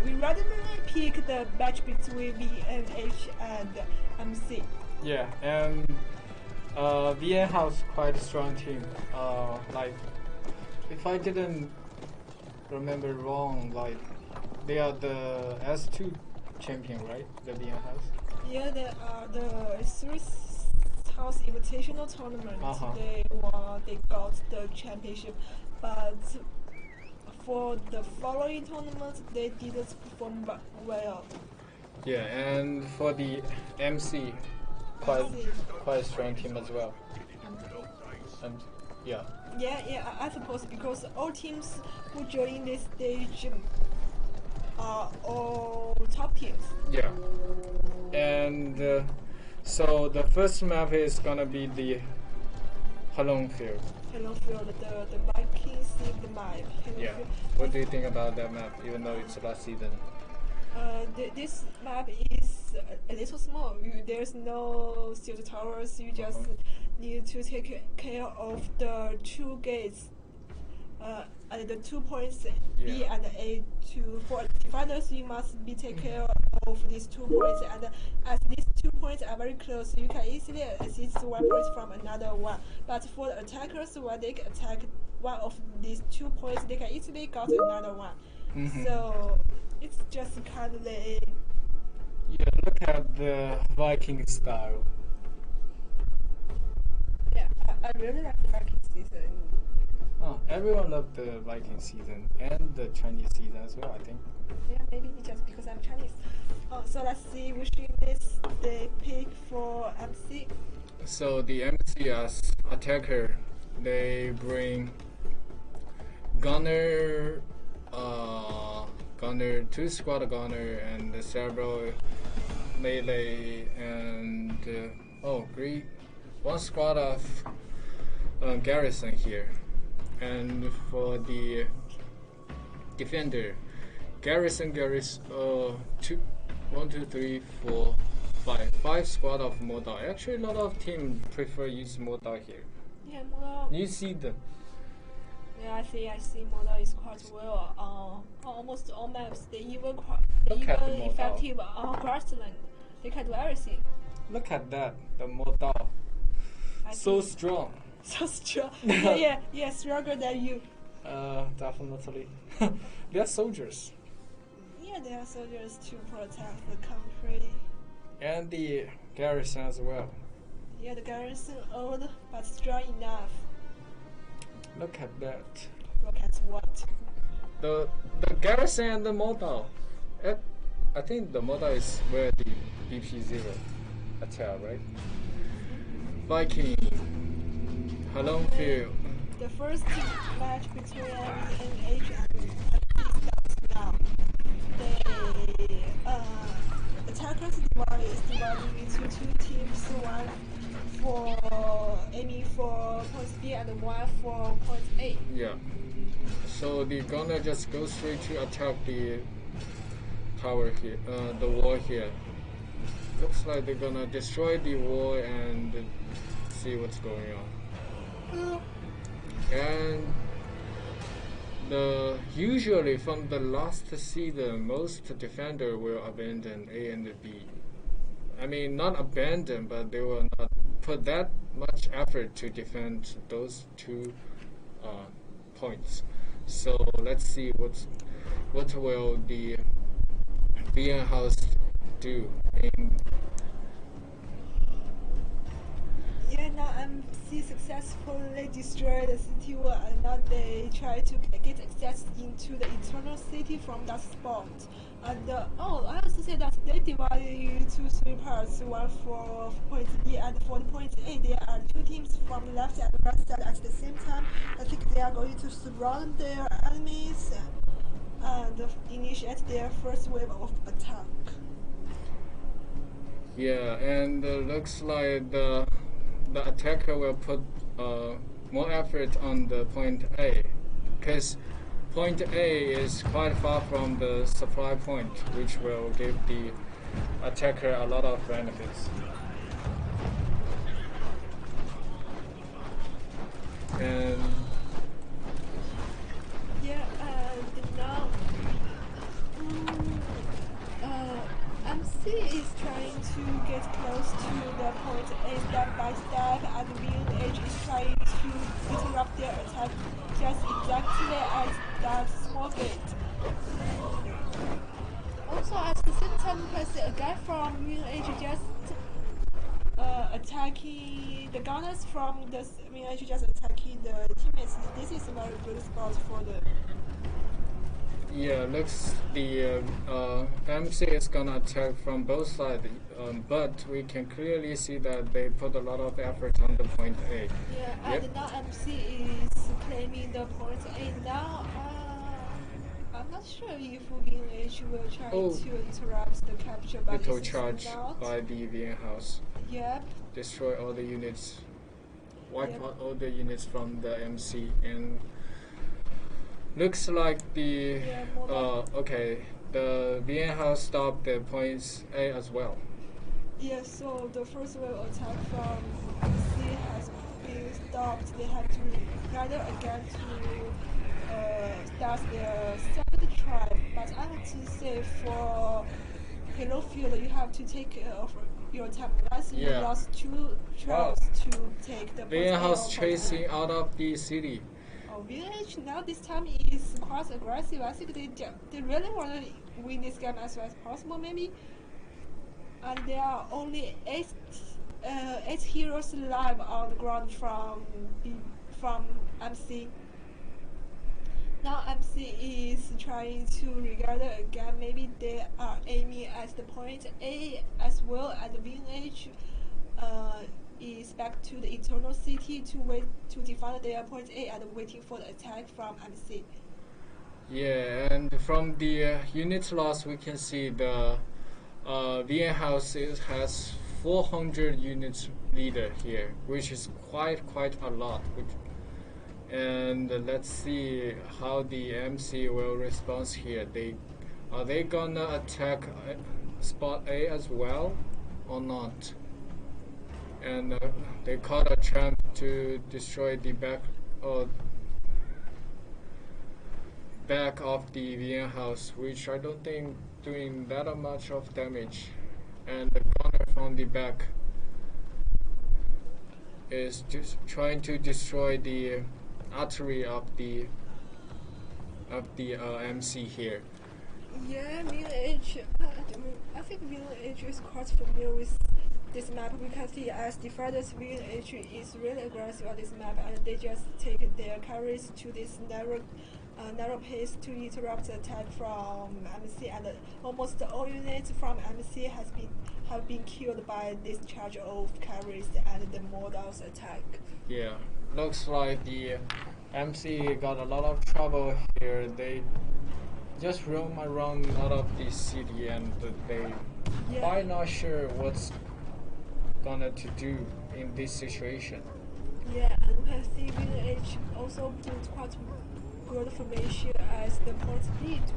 randomly pick the match between VNH and MC. Yeah, and VN has quite a strong team. If I didn't remember wrong, they are the S2 champion, right? The VN house. Yeah, they are the 3 House Invitational Tournament. They got the championship, but for the following tournaments, they didn't perform well. Yeah, and for the MC, quite a strong team as well. And yeah. Yeah, I suppose because all teams who join this stage are all top teams. Yeah, and so the first map is gonna be the Halong Field. Halong Field, the Vikings themed map. Yeah. What do you think about that map, even though it's last season? This map is a little small. There's no shield towers. You just need to take care of the 2 gates and the 2 points B and A. For defenders, you must take care of these 2 points. And as these 2 points are very close, you can easily assist 1 point from another one. But for the attackers, when they attack one of these 2 points, they can easily get another one. So it's just kind of yeah, look at the Viking style. Yeah, I really like the Viking season. Oh, everyone loved the Viking season and the Chinese season as well, I think. Yeah, maybe just because I'm Chinese. So let's see which is the pick for MC. So the MC as attacker, they bring Gunner, 2 squad gunner and several melee and great 1 squad of garrison here. And for the defender, garrison 1, 2, 3, 4, 5 squad of Modal. Actually, a lot of teams prefer use Modal here. Yeah, Modal. You see them. Yeah, I see Modal is quite well on almost all maps. They even effective on grassland. They can do everything. Look at that, the Modal. So strong. So strong. yeah, stronger than you. Definitely. They are soldiers. Yeah, they are soldiers to protect the country. And the garrison as well. Yeah, the garrison old but strong enough. Look at that. Look at what? The garrison and the Modal. I think the Modal is where the BP0 attack, right? Viking. Halong Field. The first match between VNH and starts now. The attackers is divided into 2 teams, one for aiming for points B and one for points A. Yeah. So the gunner just goes straight to attack the tower here, the wall here. Looks like they're gonna destroy the wall and see what's going on. And usually from the last season, most defender will abandon A and B. I mean, not abandon, but they will not put that much effort to defend those 2 points. So let's see what will the VN House do in. Yeah, now MC successfully destroyed the city wall, and now they try to get access into the internal city from that spot. And I have to say that they divided into 3 parts, one for point B and for the point A. There are 2 teams from left and right side at the same time. I think they are going to surround their enemies and initiate their first wave of attack. Yeah, and looks like the attacker will put more effort on the point A, because point A is quite far from the supply point, which will give the attacker a lot of benefits. And yeah, and now MC is trying to get close to the point A step by step, and VNH is trying to interrupt their attack just exactly at that small gate. Also, at the same time, you can see a guy from VNH just attacking the gunners from the VNH just attacking the teammates. This is a very good spot for them. yeah, looks the MC is gonna attack from both sides, but we can clearly see that they put a lot of effort on the point A. Yeah, yep. And now MC is claiming the point A. Now, I'm not sure if VNH will try to interrupt the capture, but Little it's charge not. by the VN House. Yep. Destroy all the units. Wipe Yep. out all the units from the MC, and looks like the okay, the VN House stopped the points A as well. Yeah, so the first wave attack from MC has been stopped. They have to gather again to start their second try. But I want to say for Halo Field, you have to take care of your time. Last you lost 2 trials to take the VN House chasing out of the city. VNH now this time is quite aggressive. I think they really want to win this game as well as possible, maybe. And there are only 8 heroes alive on the ground from MC. Now MC is trying to regather again. Maybe they are aiming at the point A as well, and VNH is back to the internal city to wait to defend their point A and waiting for the attack from MC. Yeah, and from the unit loss, we can see the VN House has 400 units leader here, which is quite a lot. And let's see how the MC will respond here. Are they gonna attack spot A as well or not? And they caught a champ to destroy the back of the VN House, which I don't think doing that much of damage. And the gunner from the back is just trying to destroy the artery of the MC here. Yeah, VNH. I think VNH is quite familiar with this map. We can see as defenders, VNH is really aggressive on this map, and they just take their carries to this narrow pace to interrupt the attack from MC, and almost all units from MC have been killed by this charge of carries and the models attack. Yeah, looks like the MC got a lot of trouble here. They just roam around out of the city, and they quite not sure what's gonna to do in this situation. Yeah, and we can see VNH also put quite good formation as the point B to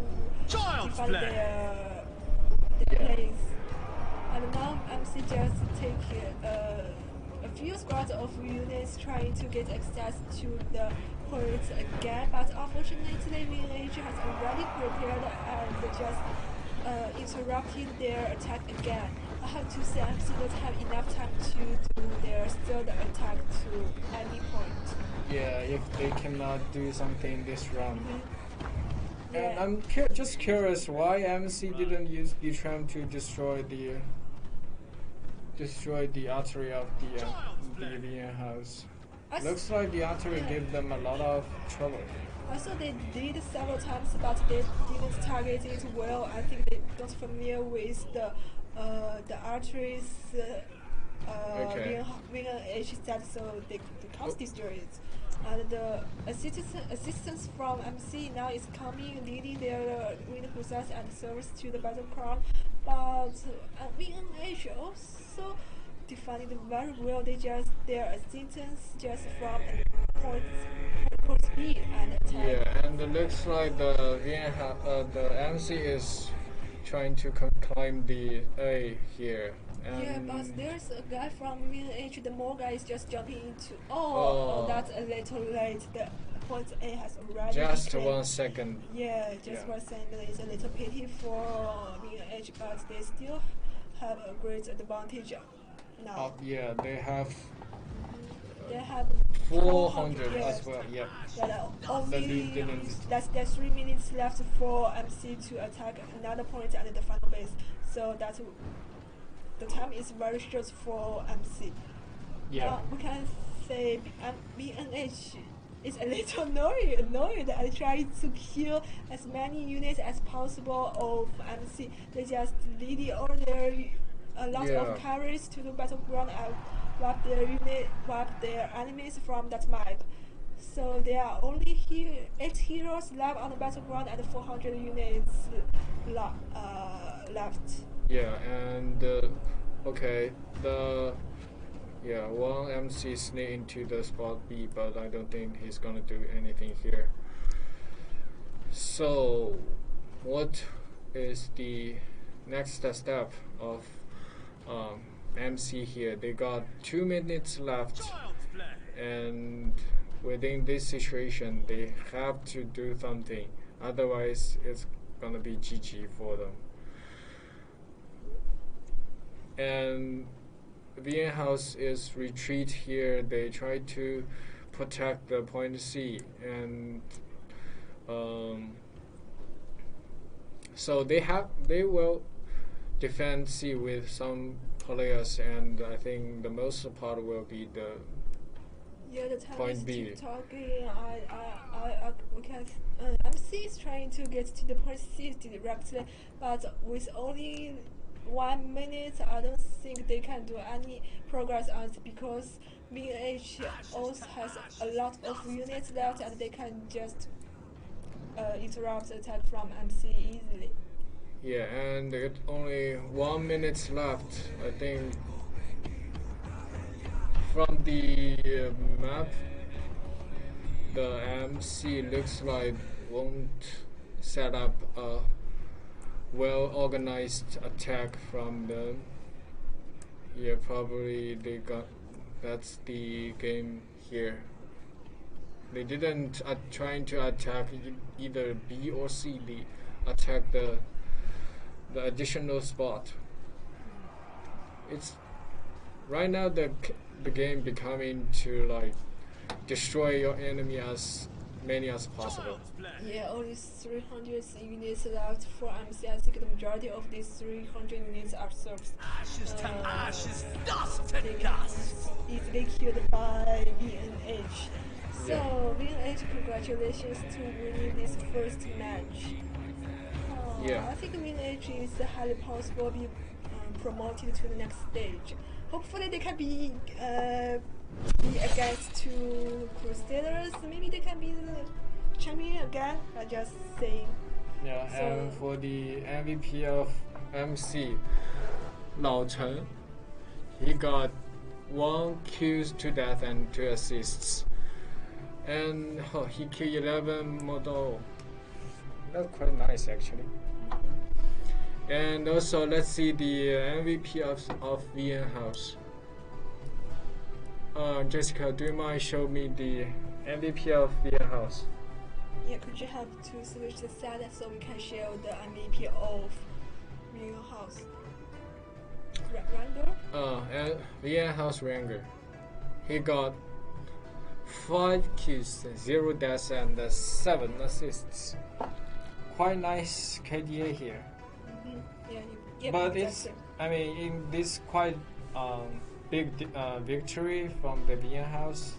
defend their place. And now MC just take a few squads of units trying to get access to the points again, but unfortunately VNH has already prepared and just interrupted their attack again. I have to say MC doesn't have enough time to do their third attack to any point. Yeah, if they cannot do something this round. Yeah. And I'm just curious why MC didn't use Tram to destroy the artery of the VN house. Looks like the artery gave them a lot of trouble. Also, they did several times, but they didn't target it well. I think they don't familiar with the arteries. VNH set, so they can't destroy it. And the assistance from MC now is coming, leading their win process and service to the battleground. But VNH also defined it very well. Their assistance just from point speed and attack. Yeah, and it looks like the MC is trying to climb the A here. Yeah, but there's a guy from VNH, the more guy is just jumping into. Oh, that's a little late. The point A has already. Just 1 second. Yeah, just 1 second. It's a little pity for VNH, but they still have a great advantage now. Yeah, they have. They have 400 as well. Yeah. There's 3 minutes left for MC to attack another point at the final base. So that's. The time is very short for MC. Yeah. We can say BNH is a little annoyed and trying to kill as many units as possible of MC. They just lead all their a lot of carries to the battleground and wipe their enemies from that map. So there are only 8 heroes left on the battleground and 400 units left. Yeah, and one MC sneak into the spot B, but I don't think he's gonna do anything here. So, what is the next step of MC here? They got 2 minutes left, and within this situation, they have to do something. Otherwise, it's gonna be GG for them. And VN House is retreat here. They try to protect the point C, and so they will defend C with some players, and I think the most part will be the point B. Keep talking. MC is trying to get to the point C directly, but with only 1 minute, I don't think they can do any progress on it because VNH also has a lot of units left and they can just interrupt attack from MC easily. Yeah, and it's only 1 minute left. I think from the map, the MC looks like won't set up a well-organized attack from them. Yeah, probably that's the game here. They didn't trying to attack either B or C. They attack the additional spot. It's right now the game becoming to like destroy your enemy as many as possible. Yeah, only 300 units left for MC. I think the majority of these 300 units are serfs. Ashes to ashes, dust to they dust. Easily killed by VNH. So VNH, congratulations to winning this first match. I think VNH is highly possible to be promoted to the next stage. Hopefully they can be against 2 Crusaders. Maybe they can be the champion again. I just saying. Yeah, so, and for the MVP of MC, Lao Chen, he got 1 kills to death and 2 assists, and he killed 11 model. That's quite nice actually. And also, let's see the MVP of VN House. Jessica, do you mind show me the MVP of VN House? Yeah, could you help to switch the set so we can show the MVP of VN House? Ranger? And VN House Ranger. He got 5 kills, 0 deaths, and 7 assists. Quite nice KDA here. Yeah, but it's, I mean, in this quite big victory from the Vienna house,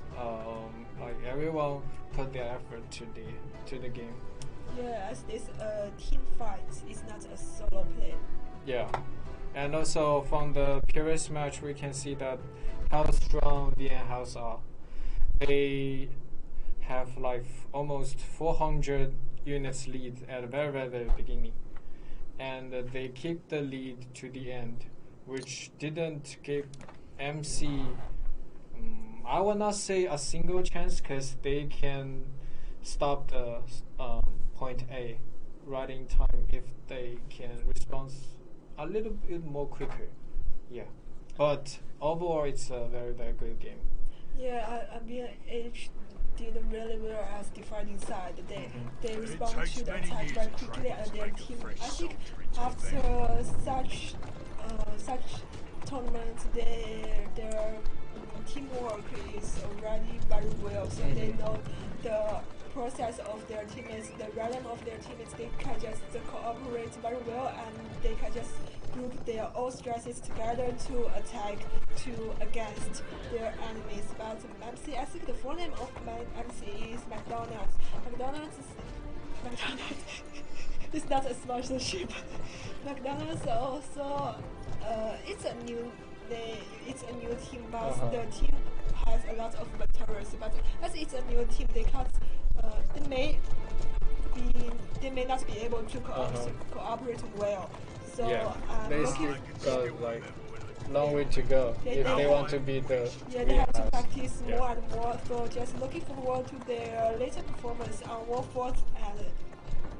like everyone put their effort to the game. Yeah, as this team fight is not a solo play. Yeah, and also from the previous match, we can see that how strong Vienna house are. They have like almost 400 units lead at the very beginning, and they keep the lead to the end, which didn't give MC I will not say a single chance, because they can stop the point A right in time if they can respond a little bit more quicker. Yeah, but overall it's a very good game. Yeah, BNH did really well as defending side. They respond to the attack very quickly, and their team. I think after such tournaments, their teamwork is already very well. So they know the process of their teammates, the rhythm of their teammates. They can just cooperate very well, and they can just group their all stresses together to attack against their enemies. But MC, I think the full name of MC is McDonald's. McDonald's is not a sponsorship. McDonald's also it's a new team, but the team has a lot of veterans. But as it's a new team, they can't. They may not be able to cooperate well. So they still got like long way to go if they want to be the. Yeah, they have to practice more and more. So just looking forward to their later performance on World 4, and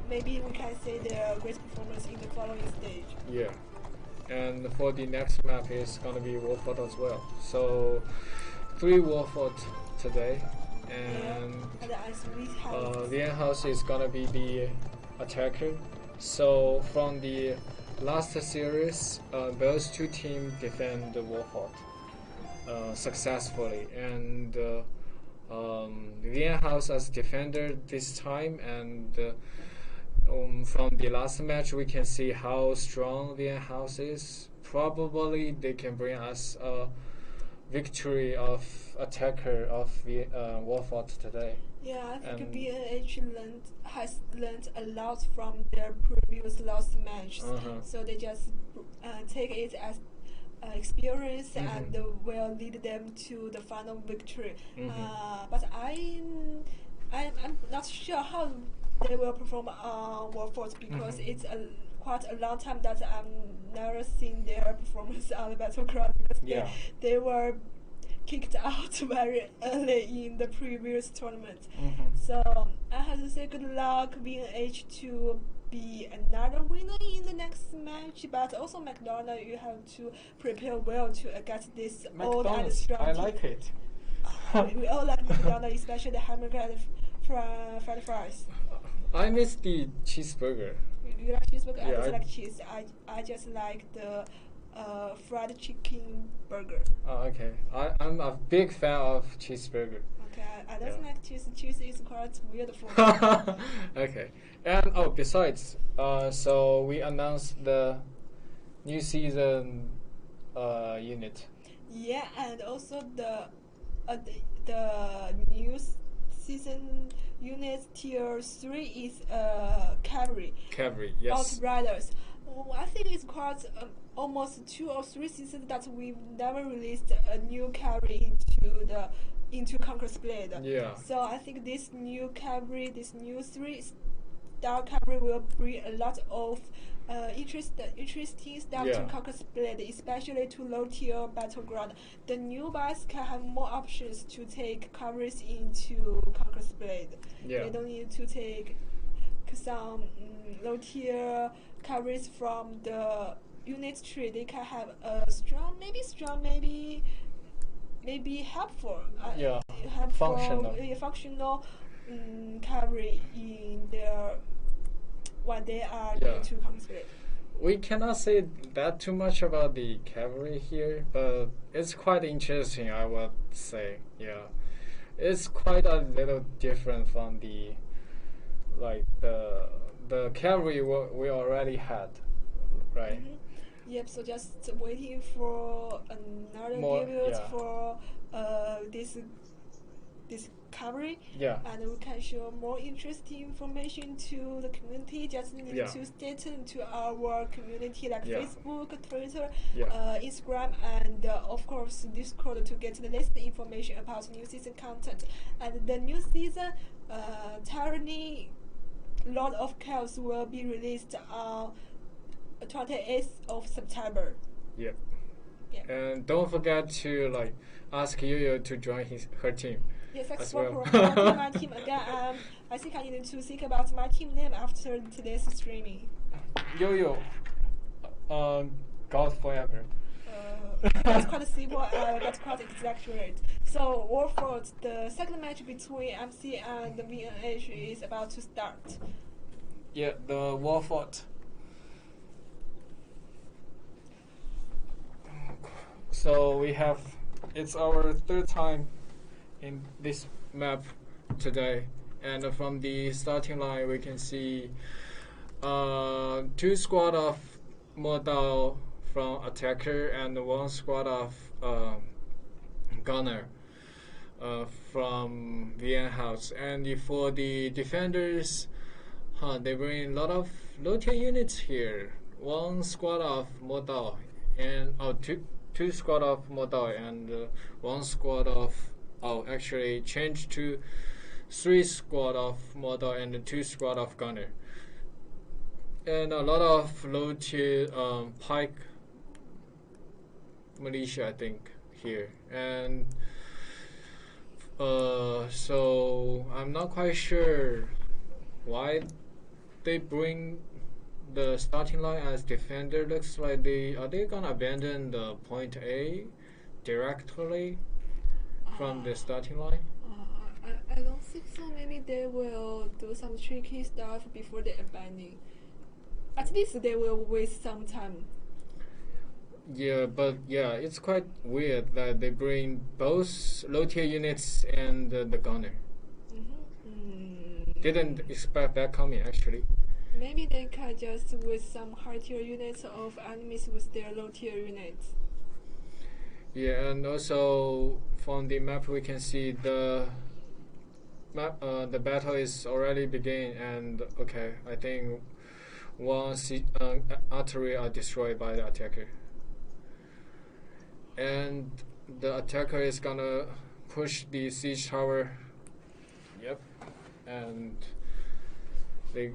maybe we can see their great performance in the following stage. Yeah, and for the next map is gonna be World 4 as well. So 3 World 4 today, and Vienna house is gonna be the attacker. So from the last series, those two teams defend the World 4 successfully, and Vienna house as defender this time, and from the last match we can see how strong Vienna house is. Probably they can bring us a victory of attacker of World 4 today. Yeah, I think BNH has learned a lot from their previous lost match. So they just take it as experience and will lead them to the final victory. But I'm not sure how they will perform on World 4 because it's quite a long time that I've never seen their performance on the battleground, because they were kicked out very early in the previous tournament. So I have to say good luck BNH to be another winner in the next match, but also McDonald, you have to prepare well to against this old and strong I team. like it. We all like McDonald, especially the hamburger and fried fries. I miss the cheeseburger. You like cheeseburger? Yeah, I don't like cheese. I just like the fried chicken burger. Oh, okay. I'm a big fan of cheeseburger. Okay, I don't like cheese. Cheese is quite weird for me. Okay. And besides, so we announced the new season unit. Yeah, and also the new season unit tier 3 is cavalry. Cavalry, yes. Outriders. I think it's quite almost 2 or 3 seasons that we've never released a new cavalry into Conquer Split. Yeah. So I think this new cavalry, this new 3-star cavalry will bring a lot of interesting stuff to Conquer Split, especially to low tier battleground. The new buys can have more options to take cavalries into Conquer Split. They don't need to take some low tier cavalries from the unit tree. They can have a strong, maybe helpful. Functional cavalry in their when they are going to Conquer Split. We cannot say that too much about the cavalry here, but it's quite interesting, I would say. Yeah, it's quite a little different from the cavalry we already had, right? Yep, so just waiting for another debut for this cavalry, and we can show more interesting information to the community. Just need to stay tuned to our community like Facebook, Twitter, Instagram, and of course Discord to get the latest information about new season content. And the new season, Tyranny Lord of Chaos will be released on 28th of September. Yep. And don't forget to ask Yo-Yo to join her team. Yes, thanks for promoting my team again. I think I need to think about my team name after today's streaming. Yo-Yo, God forever. That's quite simple. That's quite exaggerate. So, Warford, the second match between MC and the VNH is about to start. Yeah, the Warford. So it's our third time in this map today, and from the starting line we can see 2 squad of Modal from attacker and 1 squad of gunner from VN House. And for the defenders, they bring a lot of low tier units here. 1 squad of Modal and two squad of Modal and 1 squad of actually changed to 3 squad of Modal and 2 squad of gunner, and a lot of low tier pike militia I think here. And so I'm not quite sure why they bring the starting line as defender. Looks like are they gonna abandon the point A directly from the starting line? I don't think so. Maybe they will do some tricky stuff before they abandon. At least they will waste some time. Yeah, but it's quite weird that they bring both low tier units and the gunner. Didn't expect that coming actually. Maybe they can just with some high tier units of enemies with their low tier units. Yeah, and also from the map we can see the battle is already beginning, and I think 1 artillery are destroyed by the attacker, and the attacker is gonna push the siege tower. Yep, and they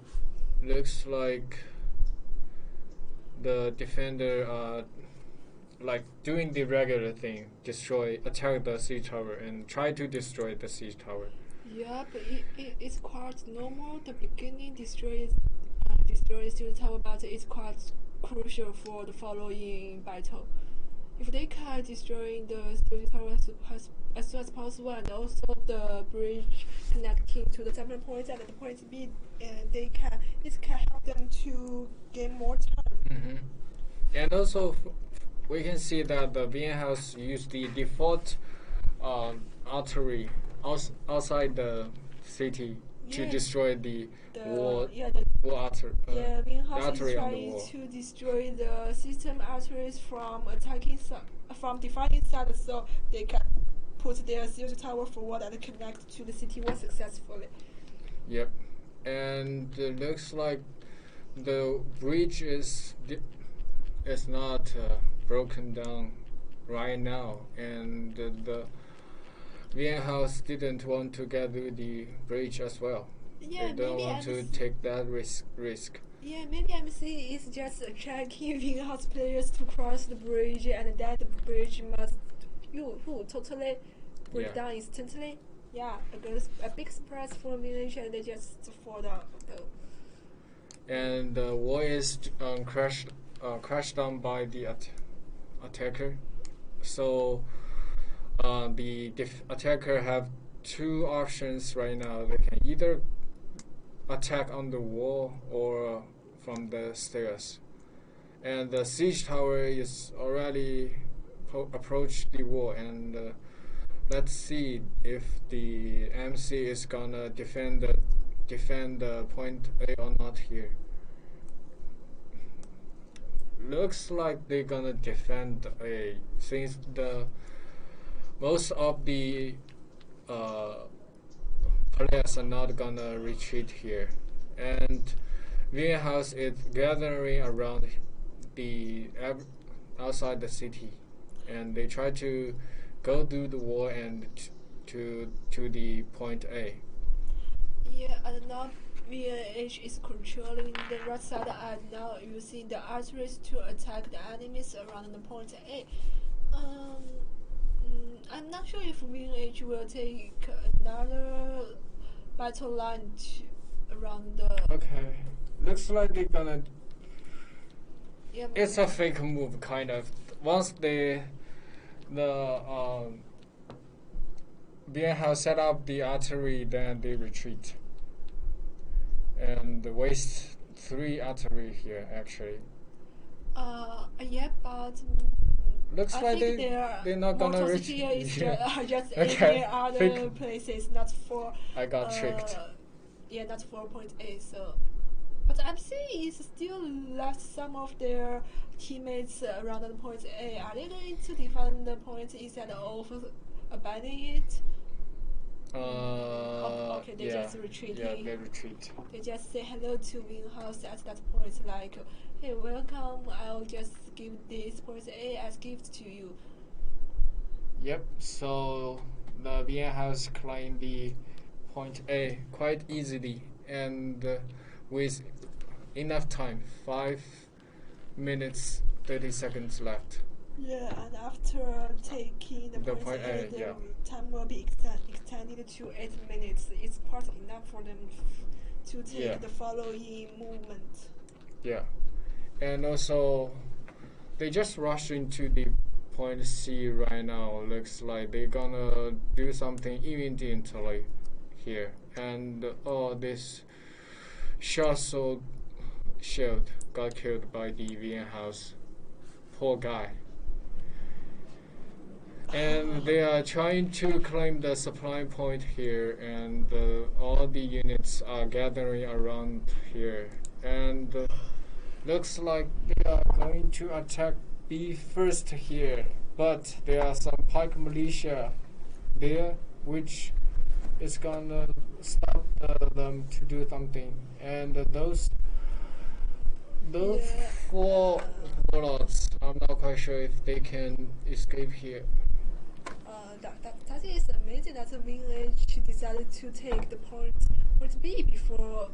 looks like the defender doing the regular thing, attack the siege tower and try to destroy the siege tower. Yeah, but it's quite normal. The beginning destroys siege tower, but it's quite crucial for the following battle. If they can destroy the siege tower as soon as possible, and also the bridge connecting to the 7 points and the point B, this can help them to gain more time. And also we can see that the VN House used the default artillery outside the city to destroy the wall artillery. VN House is trying to destroy the system artilleries from defending side, so they can put their siege tower forward and connect to the city wall successfully. Yep, and it looks like the bridge is not broken down right now, and the VN House didn't want to get the bridge as well. Yeah, they don't want to take that risk. Yeah, maybe MC is just attracting VN House players to cross the bridge, and that the bridge must totally break down instantly. Yeah, because a big surprise for VNH, and they just fall down. And the wall is crashed down by the attacker. So the attacker have 2 options right now. They can either attack on the wall or from the stairs. And the siege tower is already approached the wall, and let's see if the MC is gonna defend the point A or not here. Looks like they're gonna defend A, since the most of the players are not gonna retreat here, and Vienna House is gathering around the outside the city, and they try to go through the wall and to the point A. Yeah, and now VNH is controlling the right side and now using the arteries to attack the enemies around the point A. I'm not sure if VNH will take another battle line around the... Okay, looks like they're gonna... Yeah, it's a fake move, kind of. Once the Vienna set up the artery, then they retreat. And waste 3 artery here, actually. Yeah, but looks I like think they're not gonna reach. Here is just Okay. in other places, not for. I got tricked. Yeah, not for point A. So, but MC is still left some of their teammates around the point A. Are they going to defend the point instead of abandoning it? Okay, they just retreat. Yeah, they retreat. They just say hello to Winghouse at that point, like, hey, welcome, I'll just give this point A as gift to you. Yep, so the Vienna House claimed the point A quite easily, and with enough time, 5 minutes, 30 seconds left. Yeah, and after taking the point A, the time will be extended to 8 minutes. It's quite enough for them to take the following movement. Yeah, and also they just rushed into the point C right now. Looks like they're gonna do something immediately here, and this Shuttle shield got killed by the Vienna House. Poor guy. And they are trying to claim the supply point here, and all the units are gathering around here. And looks like they are going to attack B first here, but there are some pike militia there, which is gonna stop them to do something. And those 4 warlords, I'm not quite sure if they can escape here. That is amazing that the village decided to take the point B before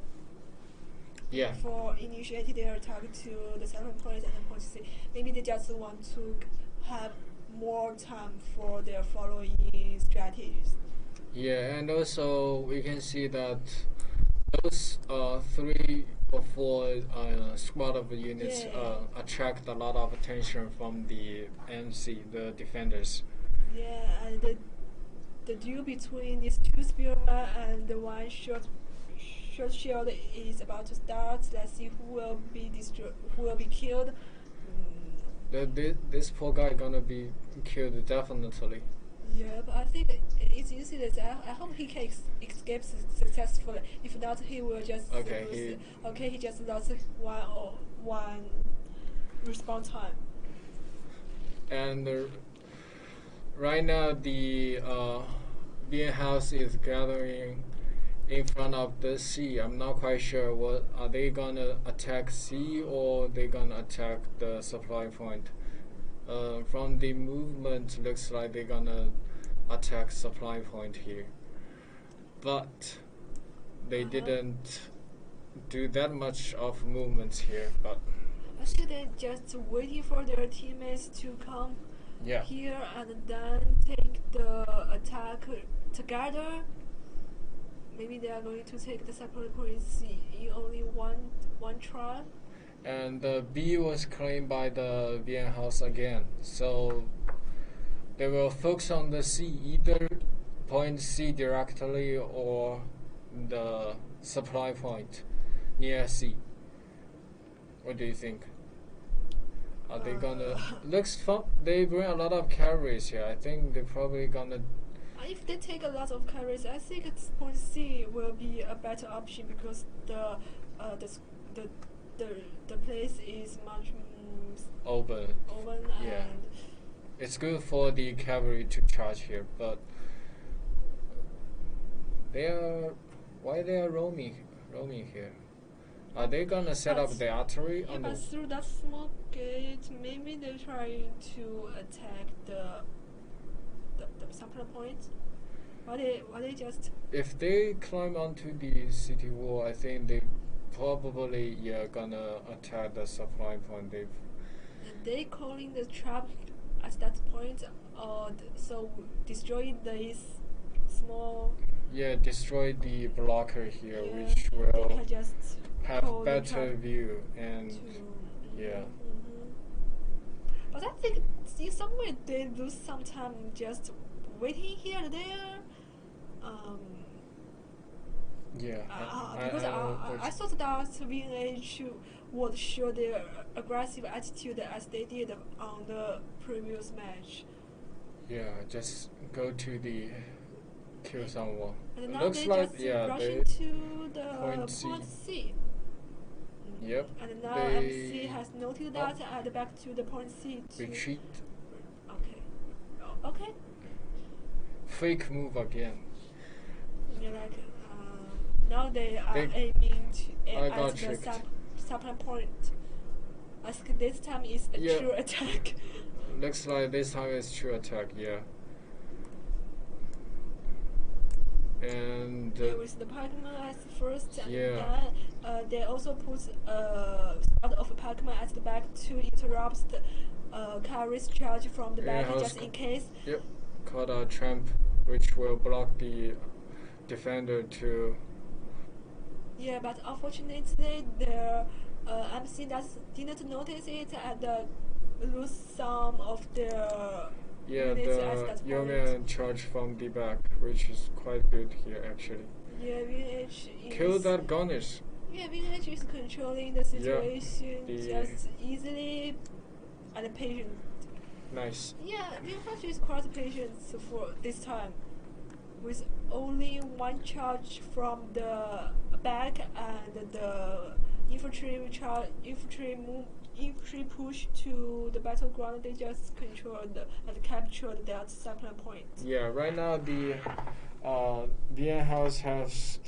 initiating their attack to the second point and point C. Maybe they just want to have more time for their following strategies. Yeah, and also we can see that those 3 or 4 squad of units attract a lot of attention from the MC, the defenders. Yeah, and the duel between these 2 spearmen and the 1 short shield is about to start. Let's see who will be killed. This poor guy gonna be killed definitely. Yeah, but I think it's useless. I hope he can escape successfully. If not, he will just lose. He just lost one respawn time. And right now the Vienna House is gathering in front of the C. I'm not quite sure what are they gonna attack C or they gonna attack the supply point. From the movement, looks like they're gonna attack supply point here, but they didn't do that much of movements here. But I think they're just waiting for their teammates to come here and then take the attack together. Maybe they are going to take the supply point C in only one try. And B was claimed by the Vienna House again, so they will focus on the C, either point C directly or the supply point near C. What do you think? Are they gonna looks fun? They bring a lot of carries here. I think they're probably gonna If they take a lot of carries, I think point C will be a better option because the place is much open. Yeah. And it's good for the cavalry to charge here, but why they are roaming here? Are they gonna set up the artillery on but through that small gate, maybe they're trying to attack the supply point. Why they just? If they climb onto the city wall, I think they probably gonna attack the supply point. They calling the trap at that point, or so destroy this small. Yeah, destroy the blocker here, which will just have better view and yeah. But I think in some way they lose some time just waiting here and there. Because I thought that VNH would show their aggressive attitude as they did on the previous match. Yeah, just go to the kill someone. And it now looks they like just they to the point C. Yep. And now MC has noted that and back to the point C. Retreat. Okay. Okay. Fake move again. Yeah, like now they are aiming to at the supply point. I think this time is a true attack. Looks like this time is true attack. Yeah. And with the Pac-Man as first, and then they also put squad of Pac-Man at the back to interrupt the carry's charge from the back just in case. Yep, called a tramp, which will block the defender to. Yeah, but unfortunately, the MC didn't notice it and lose some of their. Yeah, the Yeoman charge from the back, which is quite good here actually. Yeah, VNH kill that Garnish. Yeah, VNH is controlling the situation just easily and patient. Nice. Yeah, VNH is quite patient for this time, with only one charge from the back and the infantry push to the battleground. They just controlled and captured that supply point. Yeah, right now the VN House has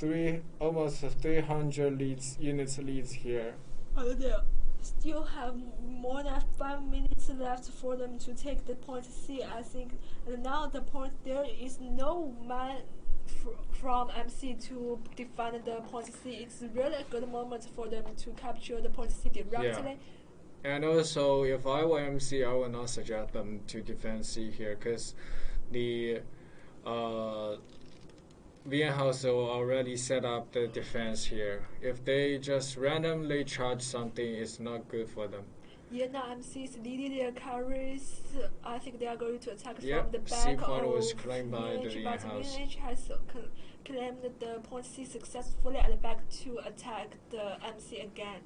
almost 300 units leads here. And they still have more than 5 minutes left for them to take the point C, I think. And now the point there is no man from MC to defend the point C. It's really a good moment for them to capture the point C directly. Yeah. And also, if I were MC, I would not suggest them to defend C here, because the VN House will already set up the defense here. If they just randomly charge something, it's not good for them. Yeah, now MC is leading their carries. I think they are going to attack from the back. C point was claimed by the VN House. But VNH has claimed the point C successfully and back to attack the MC again.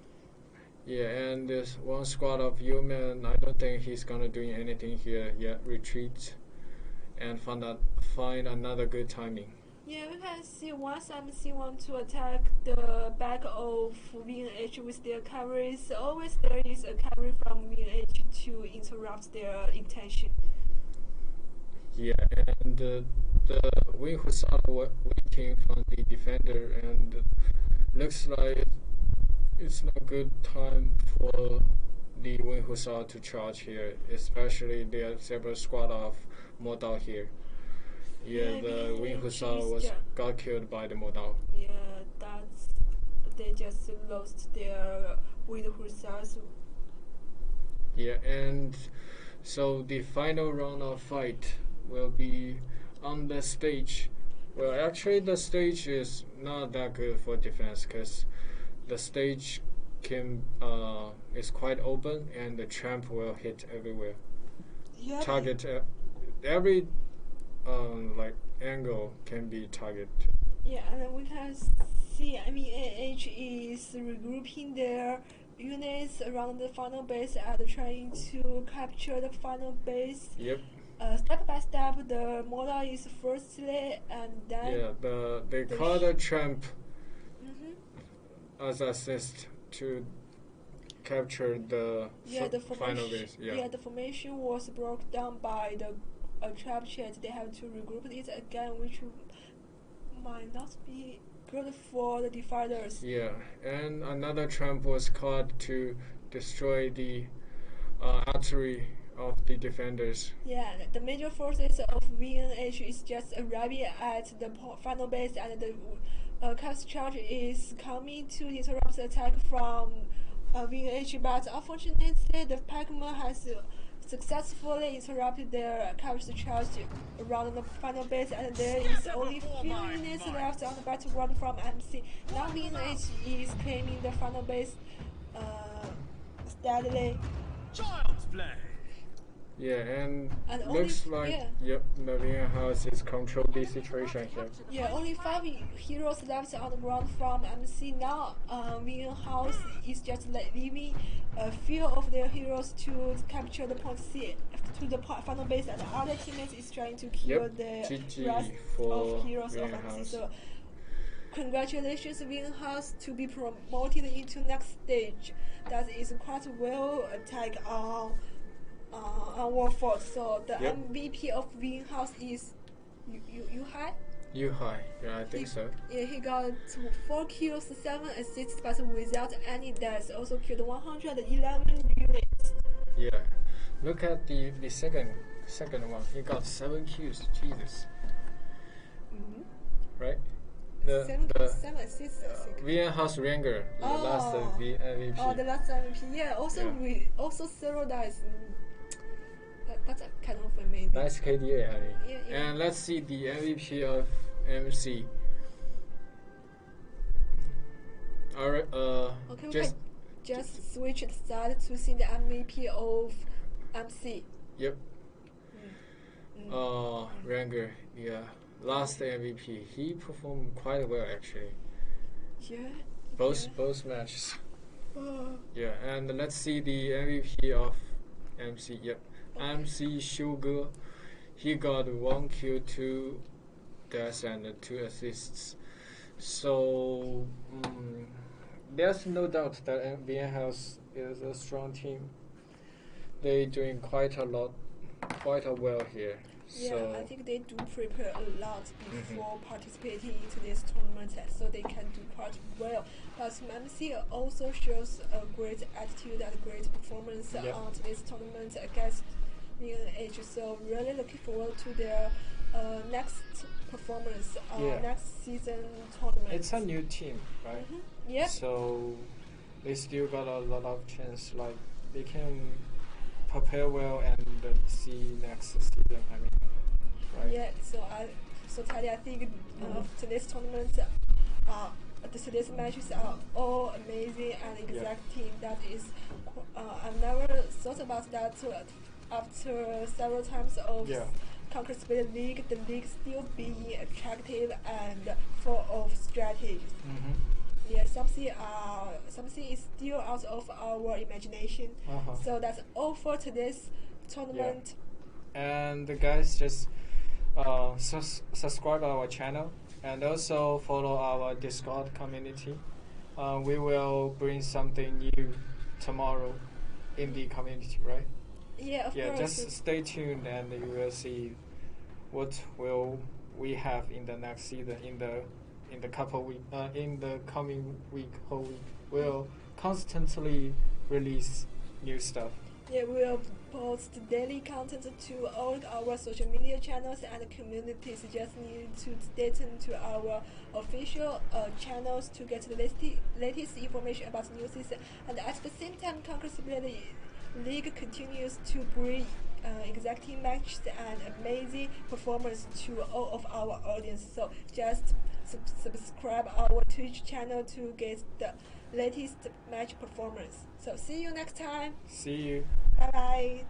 Yeah, and this one squad of Yeoman, I don't think he's gonna do anything here yet. Retreat and find another good timing. Yeah, we can see once MC want to attack the back of VNH with their carries, always there is a carry from VNH to interrupt their intention. Yeah, and the Wing Husara waiting from the defender, and looks like it's not a good time for the Wing Husara to charge here, especially there are several squad of Modal here. Yeah, the Wing Husara got killed by the Modal. Yeah, they just lost their Wing Husars. Yeah, and so the final round of fight will be on the stage. Well, actually the stage is not that good for defense, because the stage is quite open and the tramp will hit everywhere. Yeah, target every angle can be targeted. Yeah, and we can see AH is regrouping their units around the final base and trying to capture the final base. Yep. step by step, the model is firstly and then. They call the champ as assist to capture the final base. The formation was broke down by the trap chat. They have to regroup it again, which might not be good for the defenders. Yeah, and another trap was caught to destroy the artery of the defenders. Yeah, the major forces of VNH is just arriving at the final base, and the Cavs charge is coming to interrupt the attack from VNH, but unfortunately the Pac-Man has successfully interrupted their Cavs charge around the final base, and there is only few minutes left on the battleground from MC. Now VNH is claiming the final base steadily. Child's play. Yeah, and looks like the Vian House is control the situation here. Yeah, only 5 heroes left on the ground from MC. Now Vian House is just leaving a few of their heroes to capture the point C to the final base, and the other teammates is trying to kill the rest of heroes of MC. So congratulations Vian House to be promoted into next stage. That is quite well attack on Warford. So the MVP of Vian House is Yuhai. Yuhai, yeah, I think so. Yeah, he got 4 kills, 7 assists, but without any deaths. Also killed 111 units. Yeah, look at the second one. He got 7 kills. Jesus. Right. Seven assists, I think. Vian House Ranger, the last MVP. Oh, the last MVP. Yeah. Also, we also 0 dice. That's kind of amazing. Nice KDA, I mean. Yeah. And let's see the MVP of MC. Alright, okay, just switch the side to see the MVP of MC. Yep. Ranger, yeah. Last MVP. He performed quite well actually. Yeah. Both matches. Yeah, and let's see the MVP of MC. Yep. MC Sugar, he got 1 kill, 2 deaths, and 2 assists. So there's no doubt that VN House is a strong team. They're doing quite well here. Yeah, so I think they do prepare a lot before participating into this tournament, so they can do quite well. But MC also shows a great attitude and great performance on this tournament against VNH. So really looking forward to their next performance, next season tournament. It's a new team, right? Yeah. So they still got a lot of chance. Like they can prepare well and see next season. I mean, right? Yeah. So Teddy, I think today's tournament, today's matches are all amazing and exacting. That is, I've never thought about that. After several times of Conquer Speed League, the league still being attractive and full of strategies. Yeah, something is still out of our imagination. So that's all for today's tournament. And guys, just subscribe our channel and also follow our Discord community. We will bring something new tomorrow in the community, right? Yeah, of course. Just stay tuned and you will see what will we have in the next season in the in the coming whole week. We'll constantly release new stuff. Yeah, we'll post daily content to all our social media channels and communities. Just need to stay tuned to our official channels to get the latest information about new season. And at the same time, Conquer Speed League continues to bring exacting matches and amazing performance to all of our audience. So just subscribe our Twitch channel to get the latest match performance. So see you next time. See you. Bye bye.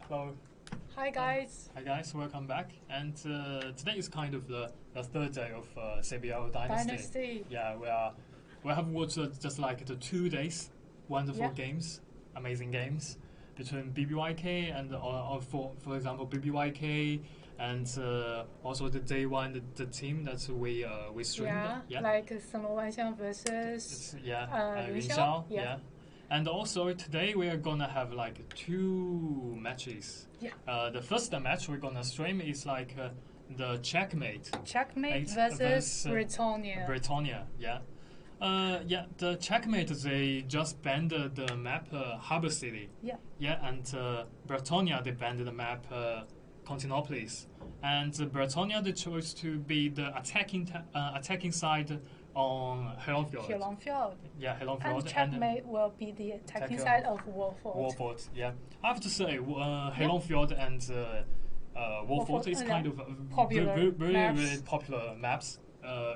Hello. Hi guys. Hi guys, welcome back. And today is kind of the third day of CBL Dynasty. Yeah, we have watched just like the 2 days, wonderful games, amazing games between BBYK and for example BBYK and also the day one the team that we streamed. Like Wanxiang versus Yunxiao. And also today we are gonna have like 2 matches. The first match we're gonna stream is like the Checkmate versus Britannia. The Checkmate, they just banned the map Harbor City. And Britannia, they banned the map Constantinopolis. And Britannia, they chose to be the attacking side on Helonfjord. And Checkmate will be the attacking side of Warfort. I have to say, Helonfjord and Warfort is kind of very popular maps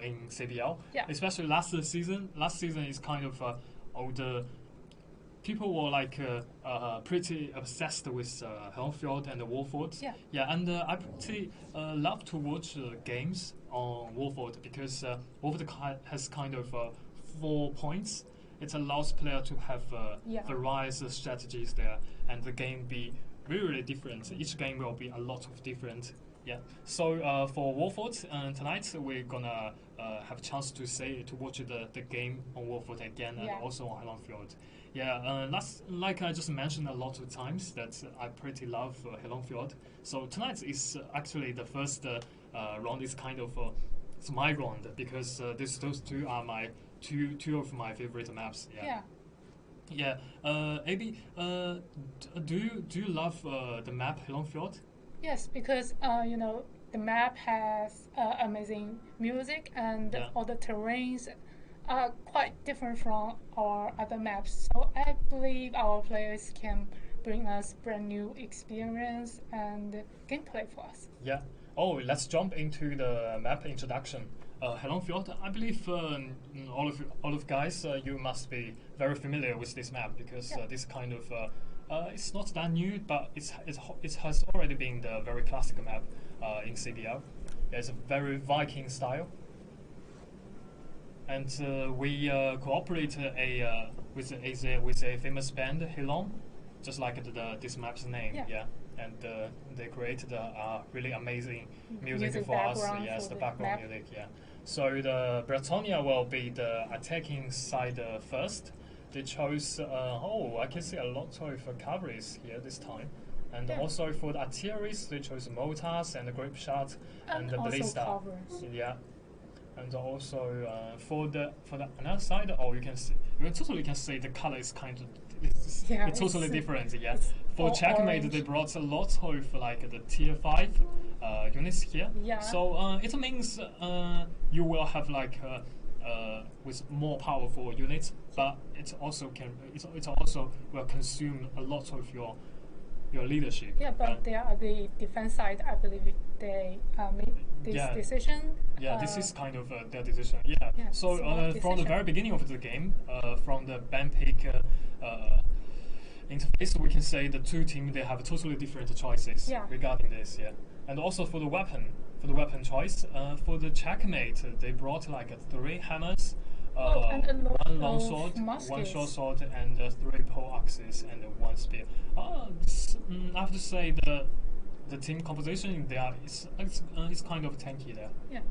in CBL. Yeah. Especially last season. Last season is kind of the people were like pretty obsessed with Helmfjord and Warfort. Yeah. Yeah, and I pretty love to watch games on Warfort because Warfort has kind of 4 points. It allows player to have various strategies there, and the game be really different. Each game will be a lot of different. Yeah. So for Warfort tonight, we're gonna have a chance to watch the game on Warfort again and also on Helmfjord. Yeah. Like I just mentioned a lot of times that I pretty love Helmfjord. So tonight is actually the first round. Is kind of it's my round because those two are my two of my favorite maps. Yeah. Yeah. Abby, do you love the map Helmfjord? Yes, because the map has amazing music and all the terrains are quite different from our other maps. So I believe our players can bring us brand new experience and gameplay for us. Yeah. Oh, let's jump into the map introduction. Helmfjord, I believe all of guys, you must be very familiar with this map because this kind of it's not that new, but it has already been the very classic map in CBL. It's a very Viking style, and we cooperate with a famous band, Helon, just like this map's name. Yeah. And they created really amazing music for us. Yes, the background music. Yeah. So the Bretonia will be the attacking side first. They chose, I can see a lot of cavalries here this time. And also for the artillery, they chose mortars and the grape shot and the ballista. Yeah. And also for the another side, you totally can see the color is kind of it's totally different. Yeah. For checkmate, orange. They brought a lot of like the tier 5 units here. Yeah. So it means you will have like with more powerful units, but it also will consume a lot of your leadership. Yeah, but they are the defense side. I believe they made this decision. Yeah, this is kind of their decision. Yeah. So from the very beginning of the game, from the band pick interface, we can say the two teams they have totally different choices regarding this. Yeah, and also for the weapon choice, for the checkmate, they brought like 3 hammers. And one long sword, one short sword, and 3 pole axes, and 1 spear. I have to say the team composition there is kind of tanky there. Yeah.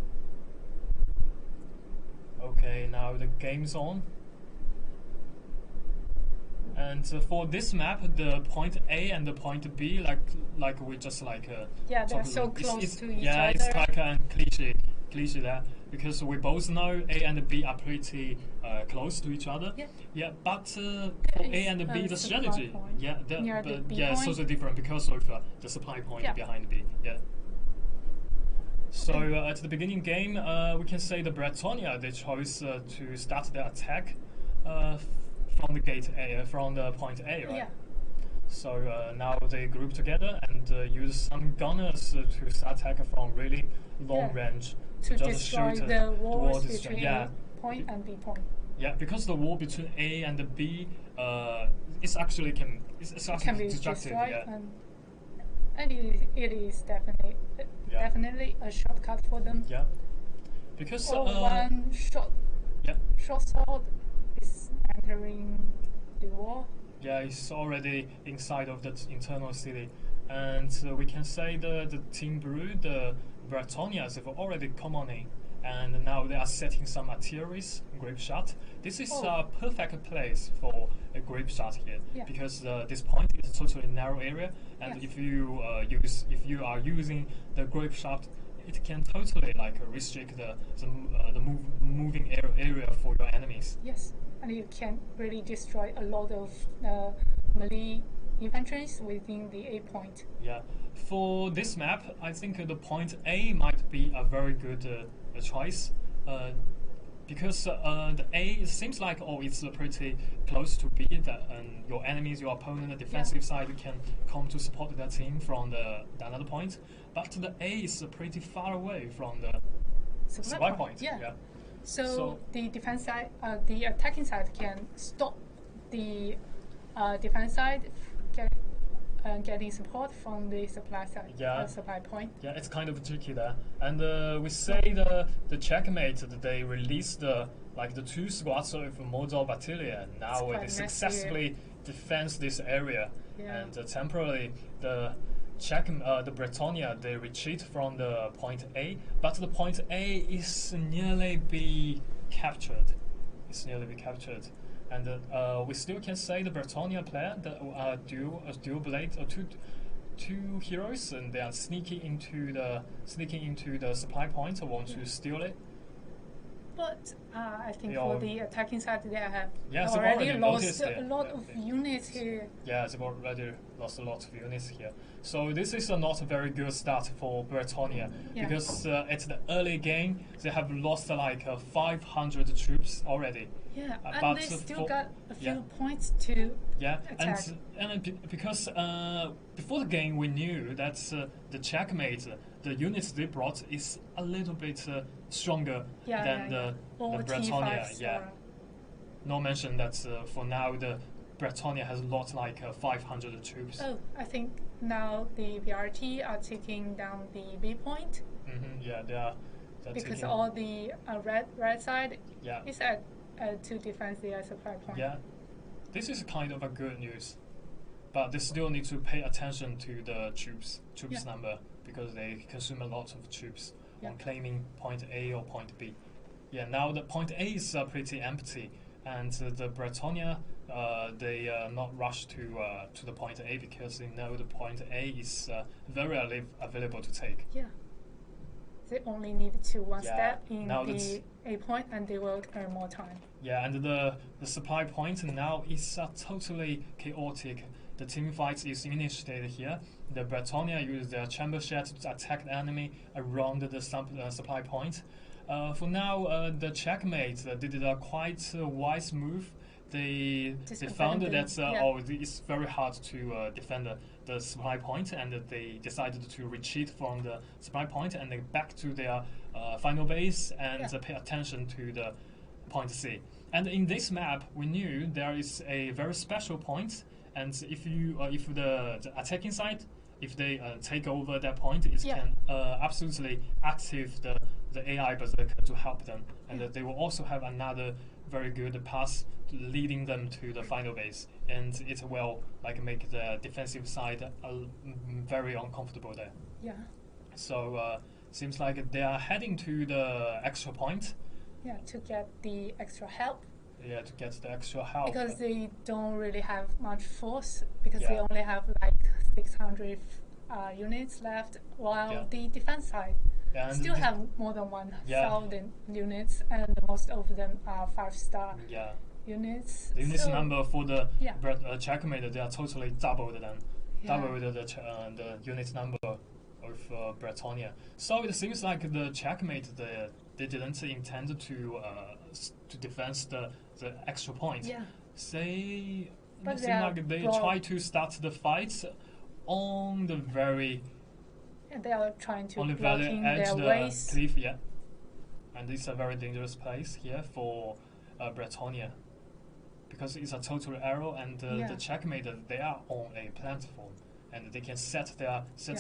Okay, now the game's on. And for this map, the point A and the point B, like we just like they're so close to each other. Yeah, it's like a cliche there because we both know A and B are pretty close to each other. Yeah, but for A and B, the strategy, it's also different because of the supply point behind B. Yeah. So at the beginning game, we can say the Bretonia they chose to start their attack from the gate A, from the point A, right? Yeah. So now they group together and use some gunners to start attack from really long range to just destroy shoot the walls between A point and B point. Yeah, because the wall between A and the B, it can be destructive. Yeah. And it is definitely a shortcut for them. Yeah, because one short sword is entering the wall. Yeah, it's already inside of the internal city, and we can say the Team Blue, the Bretonians, have already come on in, and now they are setting some artilleries, grape shot. This is a perfect place for a grape shot here because this point is a totally narrow area, and if you are using the grape shot, it can totally like restrict the moving area for your enemies. Yes, and you can really destroy a lot of melee infantry within the A point. Yeah, for this map, I think the point A might be a very good choice. because the A seems like it's pretty close to B, that your enemies, your opponent, the defensive side can come to support their team from the another point, but the A is pretty far away from the supply point. Yeah. So the defense side, the attacking side can stop the defense side getting support from the supply side, supply point. Yeah, it's kind of tricky there. And we say the checkmate, they released the two squads of Mozart Battalion. Now they successfully defend this area, and temporarily the Britannia, they retreat from the point A, but the point A is nearly be captured. And we still can say the Britannia player, the dual blade, two heroes, and they are sneaking into the supply point, want to steal it. But I think for the attacking side, they have already lost a lot of units here. Yeah, they've already lost a lot of units here. So this is not a very good start for Britannia, because at the early game, they have lost 500 troops already. Yeah, and they still got a few points to attack. And because before the game, we knew that the checkmate, the units they brought is a little bit stronger than the Britannia. No mention that for now the Britannia has lost 500 troops. Oh, I think now the BRT are taking down the B point. Yeah, they are. Because all the red side is at to defend their supply point. Yeah, this is kind of a good news, but they still need to pay attention to the troops number, because they consume a lot of troops on claiming point A or point B. Yeah, now the point A is pretty empty, and the Britannia they not rush to the point A because they know the point A is very available to take. Yeah. They only need to one step in the A point, and they will earn more time. Yeah, and the supply point now is totally chaotic. The team fight is initiated here. The Britannia use their chamber shed to attack the enemy around the supply point. For now, the checkmates did a quite wise move. They found that it's very hard to defend the supply point, and they decided to retreat from the supply point and then back to their final base and pay attention to the point C. And in this map, we knew there is a very special point, and if the attacking side, if they take over that point, it can absolutely active the AI berserker to help them, and they will also have another very good pass leading them to the final base, and it will make the defensive side very uncomfortable there. Yeah. So seems like they are heading to the extra point. Yeah, to get the extra help. Yeah, to get the extra help. Because they don't really have much force, because they only have 600 units left, while the defense side still have more than 1,000 units, and most of them are 5-star units. The units number for the checkmate, they are totally doubled the unit number of Britannia. So it seems like the checkmate, they didn't intend to defend the extra point. Yeah. It seems like they try to start the fight on the very they are trying to blocking their ways. Cliff, and it's a very dangerous place here for Britannia, because it's a total arrow, and the checkmate, they are on a platform, and they can set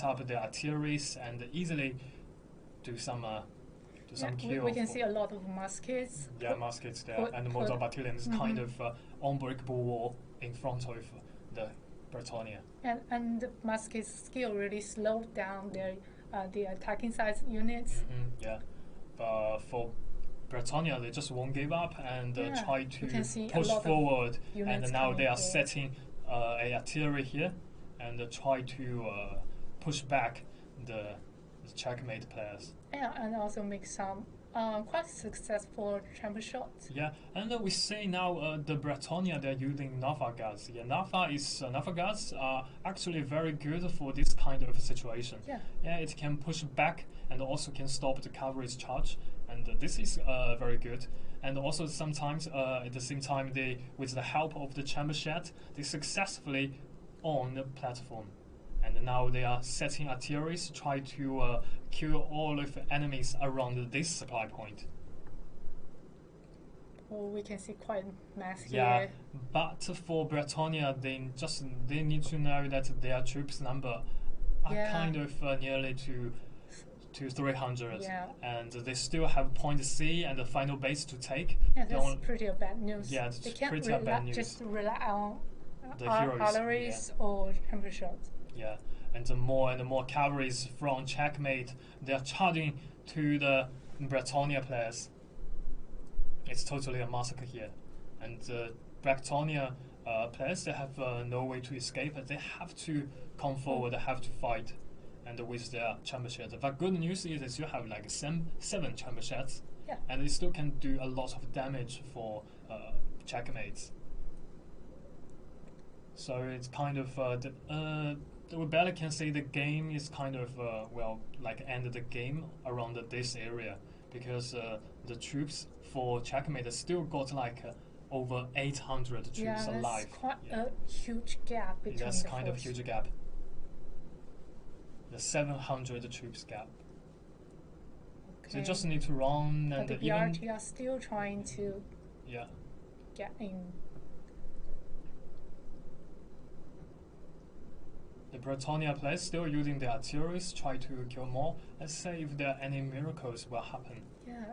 up their artillery and easily do some kill. We can see a lot of muskets. Yeah, muskets there, and the Mozart Battalion is kind of unbreakable wall in front of the Britannia. And the musket skill really slowed down the attacking side units. Yeah, but for Britannia, they just won't give up and try to push forward. And now they are setting a artillery here and try to push back the checkmate players. Yeah, and also make some quite successful chamber shots. Yeah, and we say now the Britannia, they're using Nafa guards. Yeah, Nafa guards are actually very good for this kind of situation. Yeah, it can push back and also can stop the cavalry's charge, and this is very good. and also sometimes at the same time, they, with the help of the chamber shed, they successfully on the platform. And now they are setting artilleries to try to kill all of the enemies around this supply point. Well, we can see quite mass Yeah, here. but for Bretonia, they need to know that their troops number are kind of nearly to 300, and they still have point C and the final base to take. Yeah, that's pretty bad news. Yeah, it's they can't pretty bad news. Just rely on the heroes, artilleries or chamber shots. Yeah, and the more cavalries from Checkmate, they are charging to the Bretonia players. It's totally a massacre here, and Bretonia players, they have no way to escape. They have to come forward. They have to fight, and with their chamber sheds. But good news is that you have like 7 chamber sheds, and they still can do a lot of damage for checkmates. So it's kind of we barely can say the game is kind of like ended the game around this area, because the troops for checkmate still got like over 800 troops alive. That's quite a huge gap between That's kind of huge gap. The 700 troops gap. Okay. So you just need to run, but and the BRT are still trying to get in. The Bretonia players still using the artillery to try to kill more. Let's say if there are any miracles will happen. Yeah.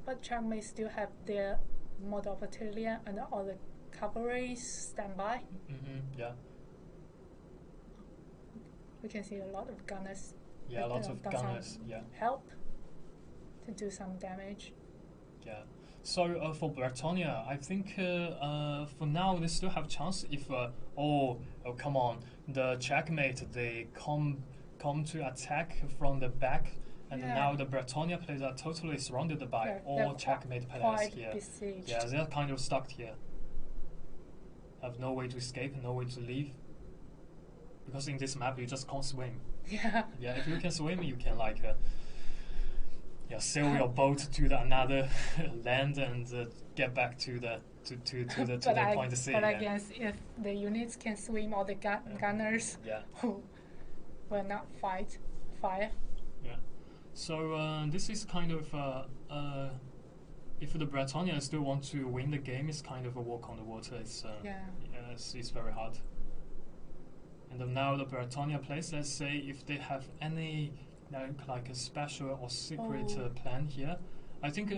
But Checkmate still have their model battalion and all the cavalry standby. Yeah. We can see a lot of gunners. Yeah, lots of gunners. Yeah. Help to do some damage. Yeah. So for Bretonia, I think for now they still have chance if come on, the checkmate, they come to attack from the back, and now the Bretonia players are totally surrounded by all checkmate players here. Besieged. Yeah, they're kind of stuck here. Have no way to escape, no way to leave. Because in this map you just can't swim. Yeah. Yeah, if you can swim, you can like sail your boat to another land and get back to the point C. But I guess if the units can swim, or the gunners who will not fire. Yeah. So this is kind of if the Bretonia still want to win the game, it's kind of a walk on the water. It's it's very hard. And now the Bretonia players, let's say if they have any like a special or secret plan here, I think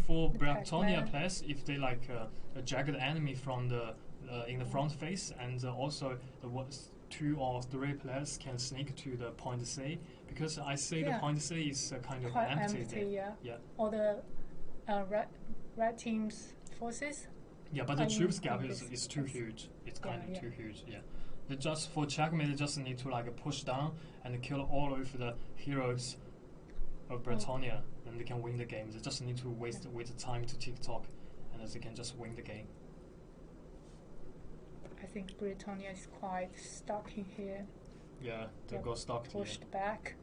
for Bretonia players, if they like a jagged enemy from the in the front face, and also the 2 or 3 players can sneak to the point C, because I say the point C is kind of quite empty. Yeah. All the red team's forces. Yeah, but the troops gap is too huge. It's kind of too huge. Yeah. They just for checkmate, they just need to like push down and kill all of the heroes of Bretonia, and they can win the game. They just need to wait the time to tick-tock, and they can just win the game. I think Bretonia is quite stuck in here. Yeah, they got stuck here. Pushed back.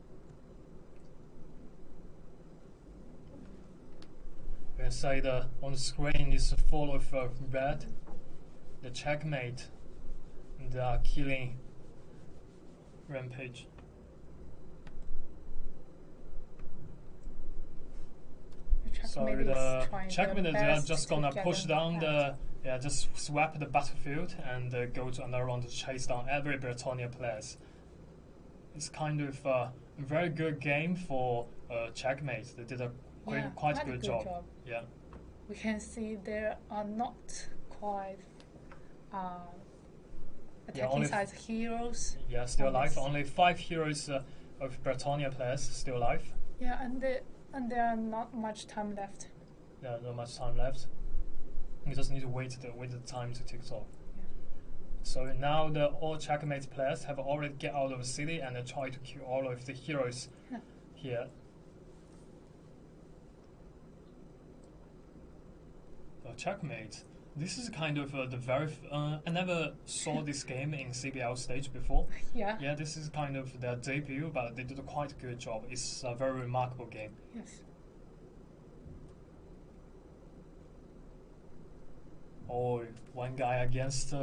You can say on the screen is full of red. The checkmate. They are killing Rampage. So the checkmate, they are just gonna push down just swap the battlefield and go to another round to chase down every Bretonia players. It's kind of a very good game for checkmate. They did a quite good job. Yeah. We can see there are not quite attacking side heroes. Yeah, still alive. Only 5 heroes of Bretonia players still alive. Yeah, and there are not much time left. Yeah, not much time left. You just need to wait the time to tick off. Yeah. So now the all checkmate players have already get out of the city and try to kill all of the heroes here. Checkmate. This is kind of the very. I never saw this game in CBL stage before. Yeah. Yeah, this is kind of their debut, but they did a quite good job. It's a very remarkable game. Yes. or one guy against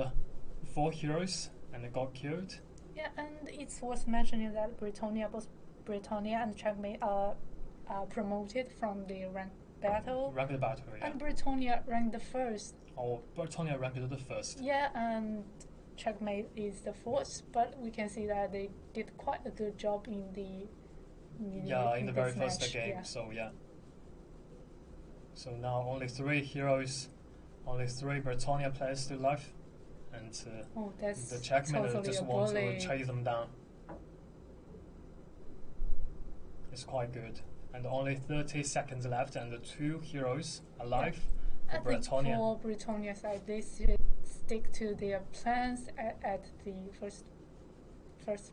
4 heroes and got killed. Yeah, and it's worth mentioning that both Britannia and Checkmate are promoted from the ranked battle. Ranked battle, yeah. And Britannia ranked the first. Oh, Britannia ranked the first. Yeah, and Checkmate is the fourth, but we can see that they did quite a good job in the very first game. Yeah. So yeah. So now only 3 heroes, only 3 Britannia players still left, and the Checkmate totally just wants to chase them down. It's quite good, and only 30 seconds left, and the 2 heroes alive. Yeah. I think for Britannia side, they should stick to their plans at the first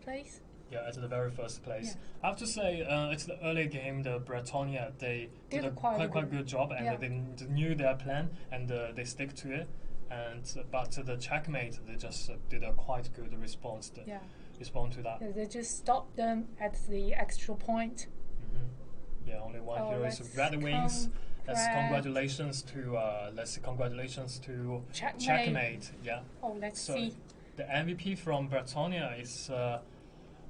place. Yeah, at the very first place. Yeah. I have to say, it's the early game, the Britannia, they did a quite good job, and they knew their plan, and they stick to it. But the Checkmate, they just did a quite good response to that. Yeah, they just stopped them at the extra point. Mm-hmm. Yeah, only one hero is Red Wings. Congratulations to Checkmate. Yeah. Oh, let's see. The MVP from Britannia is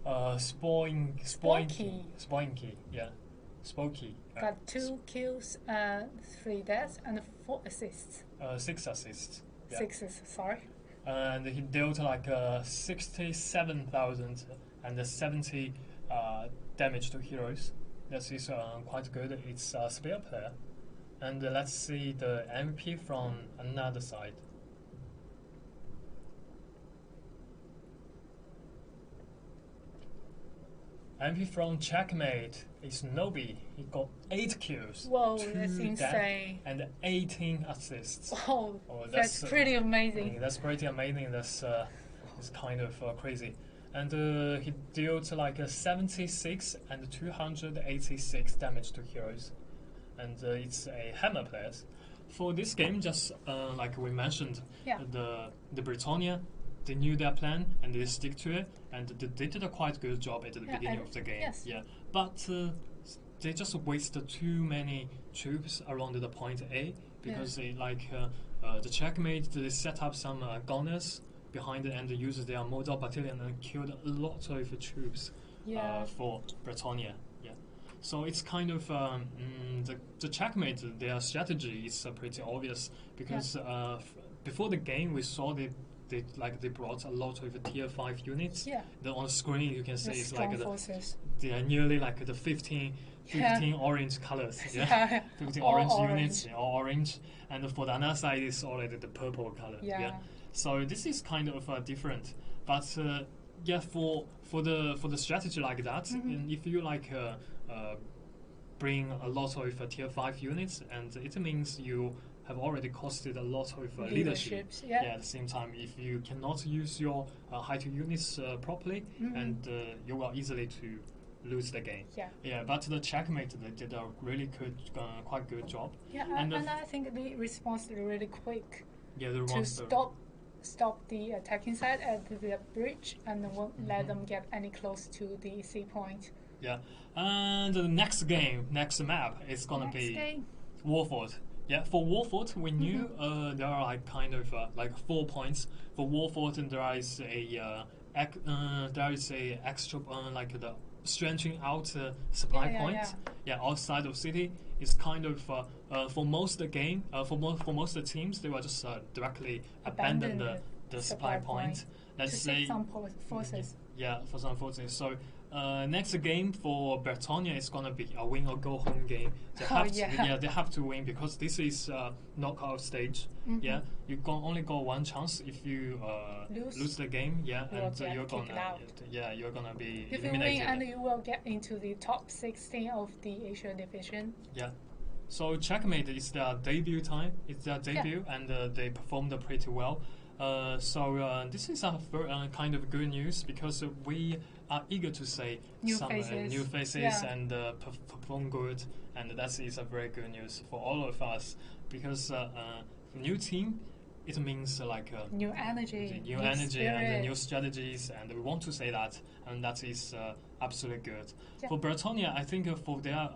Spoinky. Yeah. Spooky. Got 2 kills, 3 deaths, and 4 assists. 6 assists. Yeah. 6 assists, sorry. And he dealt 67,070 damage to heroes. That is quite good. It's a CBL player. And let's see the MVP from another side. MVP from Checkmate is Nobi. He got 8 kills. Whoa, that's insane. And 18 assists. Oh, that's pretty amazing. That's pretty amazing. That's it's kind of crazy. And he dealt 76 and 286 damage to heroes. And it's a hammer player. For this game, just like we mentioned, the Britannia, they knew their plan and they stick to it, and they did a quite good job at the beginning of the game. Yes. Yeah, but they just wasted too many troops around the point A because they the Checkmate, they set up some gunners behind it and used their model battalion and killed a lot of troops for Britannia. Yeah, so it's kind of the Checkmate. Their strategy is pretty obvious because before the game we saw they brought a lot of tier 5 units. Yeah. On the screen you can see it's they are nearly the 15 orange colors. Yeah. 15 orange units, all orange. And for the other side it's already the purple color. Yeah. So this is kind of different. But for the strategy like that, and if you bring a lot of tier 5 units, and it means you have already costed a lot of leadership. At the same time, if you cannot use your high tier units properly, and you will easily to lose the game. But the Checkmate, they did a really quite good job. And I think they responded really quick. To stop the attacking side at the bridge and won't let them get any close to the C point. Yeah, and the next map is gonna be Warford. Yeah, for Warford, we knew there are 4 points for Warford, and there is a extra the stretching out supply point. Outside of city. It's kind of for most of the game, for most of the teams, they will just directly abandon the supply point. Let's say some forces. Yeah, for some forces. So next game for Britannia is gonna be a win or go home game. They have to win because this is knockout stage. Yeah, you only got one chance if you lose the game. Yeah, and you're gonna be if eliminated. You win, and you will get into the top 16 of the Asia division. Yeah. So Checkmate is their debut time. It's their debut, and they performed pretty well. So this is a kind of good news because we are eager to see some new faces and perform good, and that is a very good news for all of us because new team, it means new energy, and new strategies, and we want to say that, and that is absolutely good. For Britannia, I think for their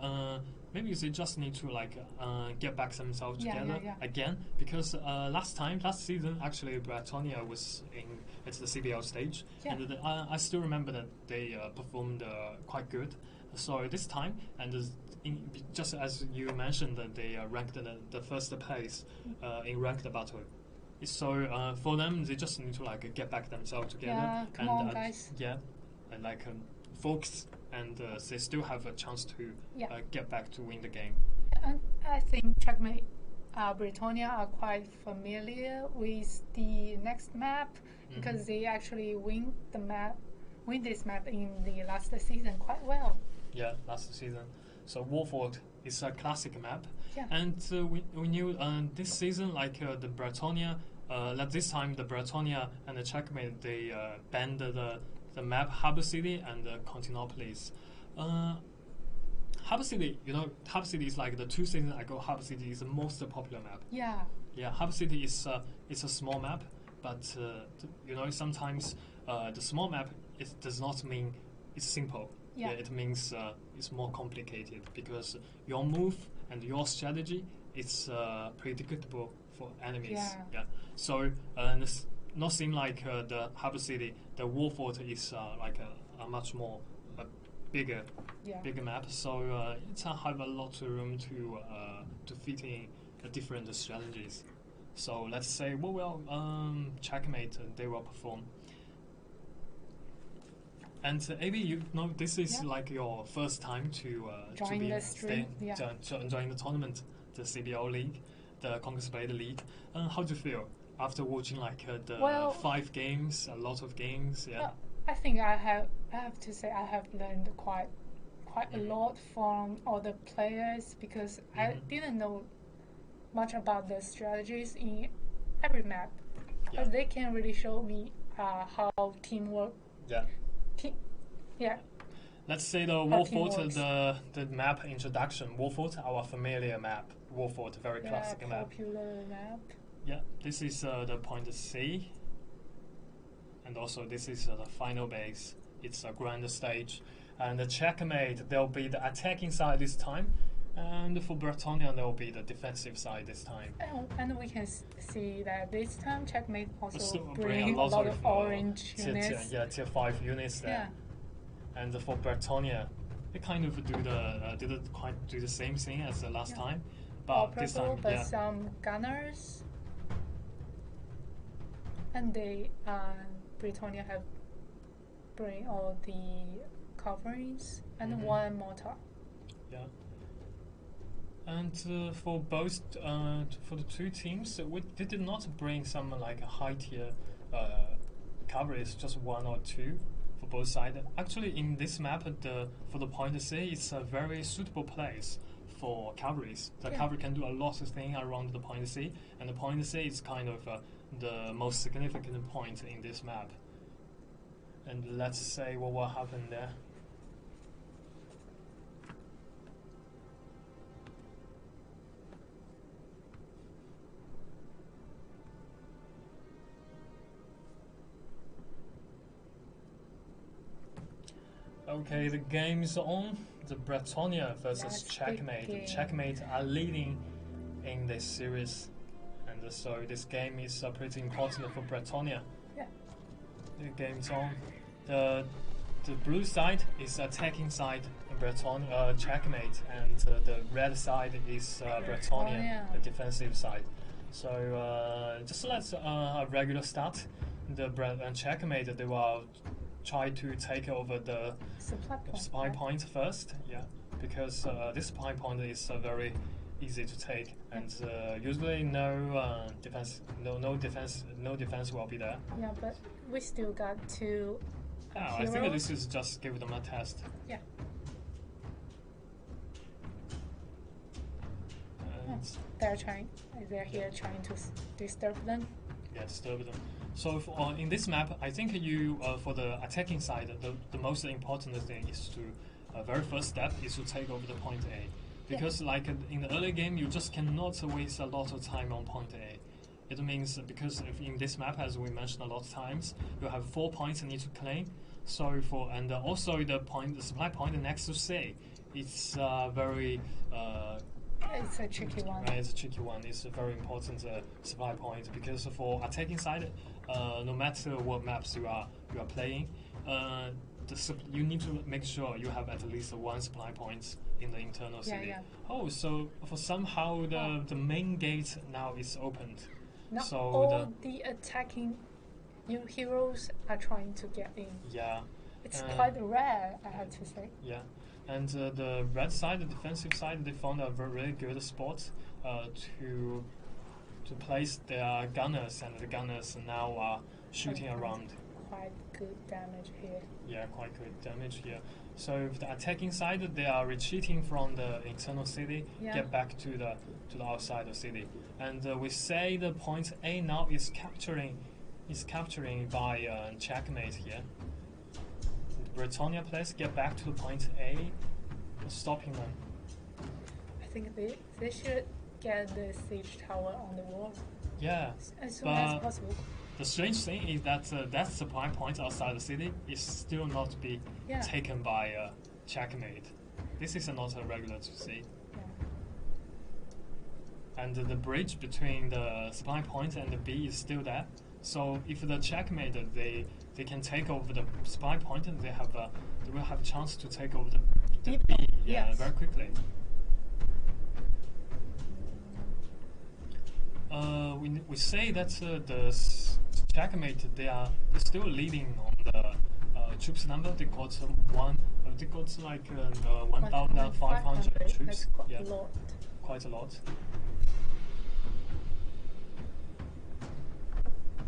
maybe they just need to get back themselves together again, because last season actually Bretonia was at the CBL stage, and I still remember that they performed quite good. So this time, and just as you mentioned, that they ranked the first place in ranked battle. So for them, they just need to get back themselves together. Yeah, come on, guys. Yeah, and focus, and they still have a chance to get back to win the game. And I think Checkmate Bretonia are quite familiar with the next map because they actually win this map in the last season quite well. Yeah, last season. So Warford is a classic map, yeah. And we knew this season the Bretonia. This time the Bretonia and the Checkmate they banned the map Harbour City and Continopolis. Harbour City, Harbour City is the 2 seasons ago. Harbour City is the most popular map. Yeah. Yeah, Harbour City is it's a small map, but sometimes the small map does not mean it's simple. Yeah. It means it's more complicated because your move and your strategy is predictable for enemies. Yeah. So it's not seem like the Harbour City, the Warford is a much more bigger map. So it have a lot of room to fit in different strategies. So let's say we will Checkmate. They will perform. And Abby, this is your first time to join be the stream, join the tournament, the CBL League, the Conquest Blade League. How do you feel after watching the 5 games, a lot of games? Yeah. I think I have to say I have learned quite a lot from other players because I didn't know much about the strategies in every map, but they can really show me how teamwork. Yeah. Let's say the Warford, the map introduction. Warford, our familiar map. Warford, very classic map. Popular map. Yeah, this is the point C, and also this is the final base. It's a grand stage, and the Checkmate there'll be the attacking side this time, and for Bretonia there'll be the defensive side this time. And we can see that this time Checkmate also bring a lot of orange units. Tier 5 units there. Yeah. And for Bretonia, they kind of didn't quite do the same thing as the last time, but this time, some gunners, and they Bretonia have bring all the coverings and one mortar. Yeah. And for both for the 2 teams, they did not bring some a high tier coverage, just 1 or 2. For both sides. Actually, in this map, for the point C, it's a very suitable place for cavalries. The cavalry can do a lot of things around the point C, and the point C is kind of the most significant point in this map. And let's say what will happen there. Okay, the game is on. The Bretonia versus Checkmate. The Checkmate are leading in this series, and so this game is pretty important for Bretonia. Yeah. The game is on. The blue side is attacking side, Checkmate, and the red side is Bretonia, the defensive side. So just let's a regular start. The Checkmate, they will try to take over the supply point first, because this supply point is very easy to take, and usually no defense will be there. Yeah, but we still got 2 I think this is just give them a test. Yeah. They're here trying to disturb them. Yeah, disturb them. So in this map, I think you for the attacking side, the most important thing is to very first step is to take over the point A, because in the early game you just cannot waste a lot of time on point A. It means because if in this map, as we mentioned a lot of times, you have 4 points you need to claim. So also the supply point next to C, it's very. It's a tricky one. Right, it's a tricky one. It's a very important supply point because for attacking side, no matter what maps you are playing, you need to make sure you have at least one supply point in the internal city. Yeah. Oh, so for somehow the main gate now is opened. Not so all the attacking new heroes are trying to get in. Yeah. It's quite rare, I have to say. Yeah. And the red side, the defensive side, they found a really good spot to place their gunners, and the gunners now are shooting around. Quite good damage here. Yeah, quite good damage here. So if the attacking side, they are retreating from the internal city, get back to the outside of city, and we say the point A now is capturing by checkmate here. Britannia players get back to the point A, stopping them. I think they should get the siege tower on the wall. Yeah, as soon as possible. The strange thing is that that supply point outside the city is still not be taken by checkmate. This is not regular to see. Yeah. And the bridge between the supply point and the B is still there. So if the checkmate they can take over the supply point, and they will have a chance to take over the B very quickly. We say that the checkmate they're still leading on the troops number. They got they got like 1,500 troops. That's quite a lot.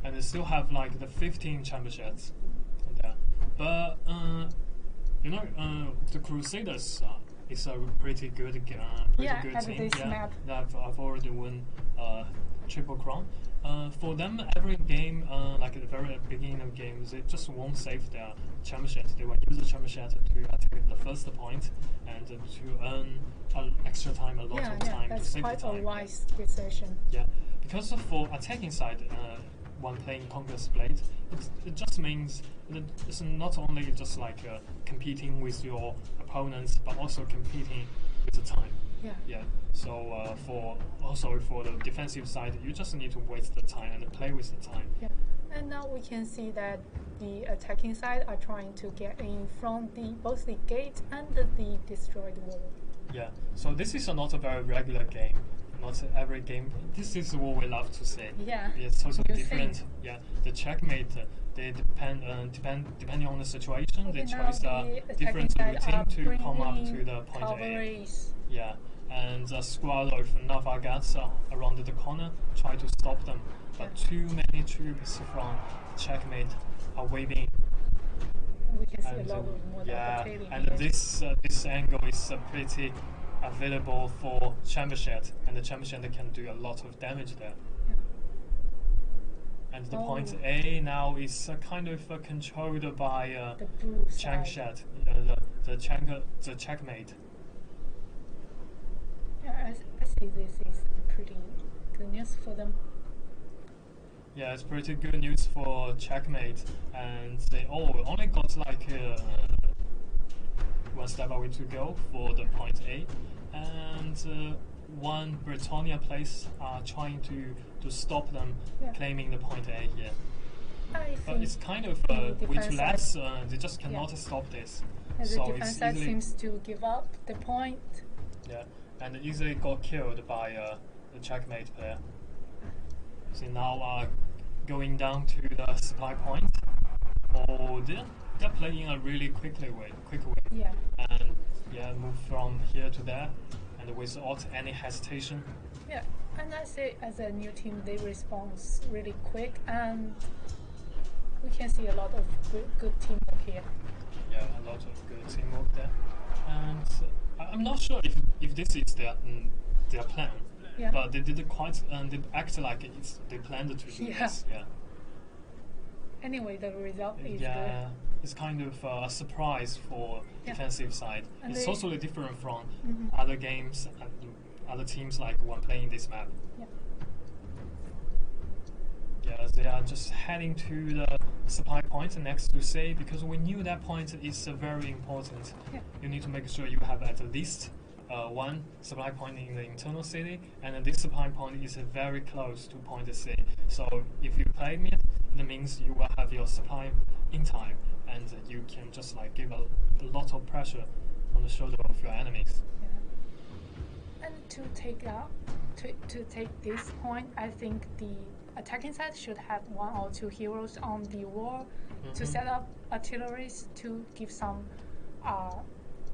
And they still have like the 15 championships there. But the Crusaders is a pretty good team. I've already won Triple Crown. For them, every game, like at the very beginning of games, they just won't save their championship. They will use the championship to attack the first point and to earn extra time, a lot of time to save the time. That's quite a wise decision. Yeah, because for attacking side, when playing Conquest Blade, it just means that it's not only just like competing with your opponents, but also competing with the time. Yeah. So for the defensive side, you just need to waste the time and play with the time. Yeah. And now we can see that the attacking side are trying to get in from both the gate and the destroyed wall. Yeah. So this is not a very regular game. Not every game. This is what we love to see. Yeah. It's totally different. Yeah. The checkmate. They depending on the situation. They choose a different routine to come up to the point A. Yeah. And a squad of Navagats around the corner try to stop them, but too many troops from checkmate are waving. We can see a lot of more and this angle is pretty available for championship, and the championship can do a lot of damage there. And the point A now is kind of controlled by Changshat, the checkmate. Yeah, I see this is pretty good news for them. Yeah, it's pretty good news for checkmate, and they only got like one step away to go for the point A, and one Britannia place are trying to stop them claiming the point A here. But it's kind of with less, they just cannot stop this. And the defense side seems to give up the point. Yeah, and easily got killed by the checkmate player. So now going down to the supply point. They're playing a really quick way. Yeah. And move from here to there, and without any hesitation. Yeah, and I say as a new team, they respond really quick, and we can see a lot of good teamwork here. Yeah, a lot of good teamwork there, and I'm not sure if this is their plan. Yeah. But they did it quite, and they act like they planned to do this. Yeah. Anyway, the result is good. It's kind of a surprise for defensive side. And it's totally different from other games and other teams like when playing this map. Yeah. Yeah, they are just heading to supply point next to C because we knew that point is very important. Yeah. You need to make sure you have at least one supply point in the internal city, and this supply point is very close to point C. So if you play it, that means you will have your supply in time, and you can just like give a lot of pressure on the shoulder of your enemies. Yeah. And to take this point, I think the attacking side should have 1 or 2 heroes on the wall to set up artilleries to give some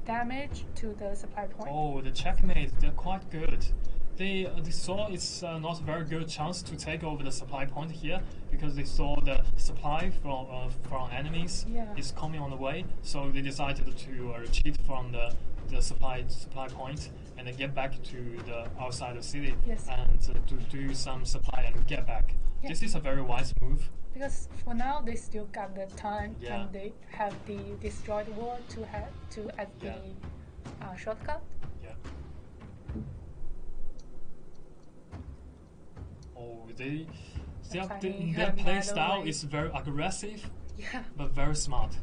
damage to the supply point. Oh, the checkmate, they're quite good. They saw it's not a very good chance to take over the supply point here because they saw the supply from enemies is coming on the way, so they decided to retreat from the supply point and then get back to the outside of the city and to do some supply and get back. Yeah. This is a very wise move. Because for now they still got the time and they have the destroyed wall to add the shortcut. Yeah. Oh, their play style is very aggressive, but very smart.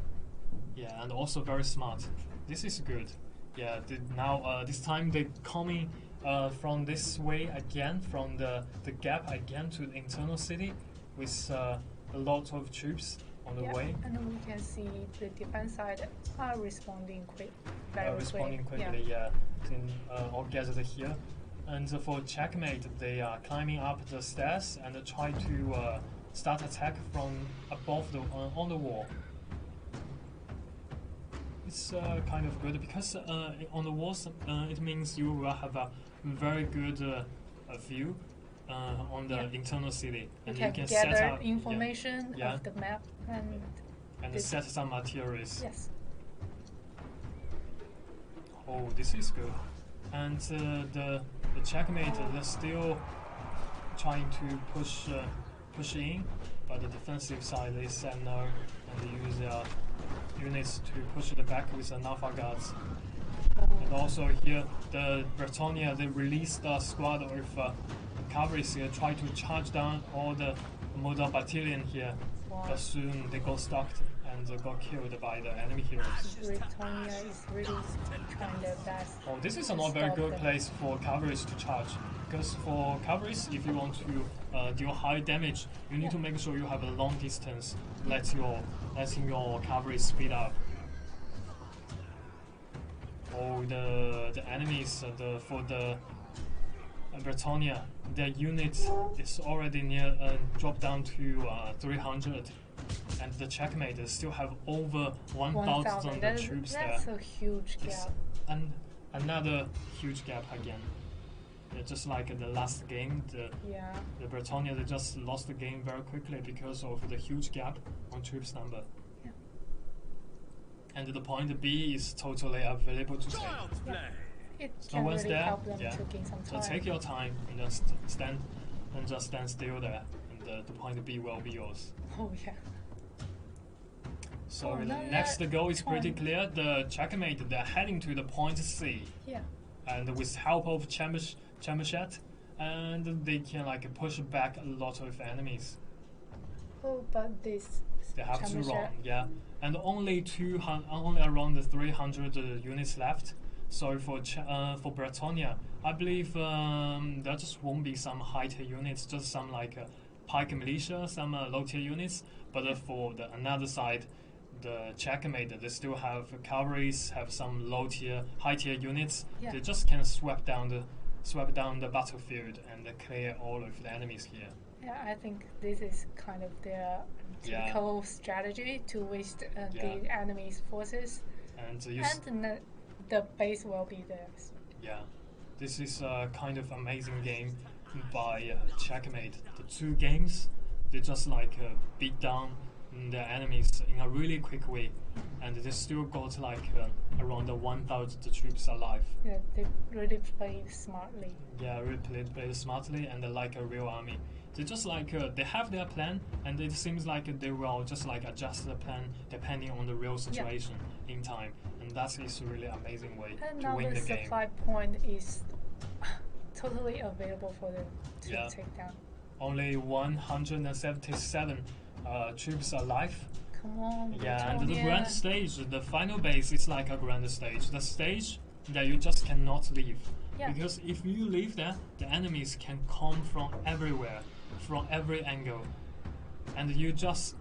Yeah, and also very smart. This is good. Yeah, now this time they coming from this way again, from the gap again to the internal city with a lot of troops on the way. And we can see the defense side are responding quickly. All gathered here. And for checkmate, they are climbing up the stairs and try to start attack from above on the wall. It's kind of good because on the walls it means you will have a very good view on the internal city, and you can gather set up information of the map and set some artilleries. Yes. Oh, this is good. And the checkmate, they're still trying to push in, but the defensive side they said no, and they use their units to push it back with the Nafa guards. And also here, the Bretonia, they released a squad of cavalry here, try to charge down all the Model battalion here, but soon they got stuck and got killed by the enemy heroes. Bretonia is really trying their best. Oh, this is a not very good place for cavalry to charge, because for cavalry, if you want to deal high damage, you need to make sure you have a long distance, letting your cavalry speed up. Oh, the enemies for the Bretonia, their unit is already near dropped down to 300, and the checkmate still have over 1,000 troops there. That's a huge gap. And another huge gap again. Just like the last game, the Bretonia, they just lost the game very quickly because of the huge gap on troops number. Yeah. And the point B is totally available to take. Yeah. It can really help them to gain some time. So take your time and just stand still there, and the point B will be yours. Oh yeah. So the next goal is pretty clear. The checkmate, they're heading to the point C. Yeah. And with help of Chamberchat, and they can like push back a lot of enemies. Oh, but this they have to run, and only around the 300 units left. So for Bretonia, I believe there just won't be some high tier units, just some like pike militia, some low tier units. But for the another side, the checkmate, they still have cavalries, have some low tier, high tier units. Yeah. They just can sweep down the battlefield and clear all of the enemies here. Yeah, I think this is kind of their typical strategy to waste the enemy's forces, and the base will be theirs. Yeah, this is a kind of amazing game by checkmate. The two games, they just like beat down the enemies in a really quick way, and they still got like around 1,000 troops alive. Yeah, they really played smartly. Yeah, really played smartly, and like a real army. They just like they have their plan, and it seems like they will just like adjust the plan depending on the real situation in time, and that is a really amazing way to win the game. And now the supply point is totally available for them to take down. Only 177 troops alive. Come on. Yeah, and the grand stage, the final base is like a grand stage. The stage that you just cannot leave. Yeah. Because if you leave there, the enemies can come from everywhere, from every angle. And you just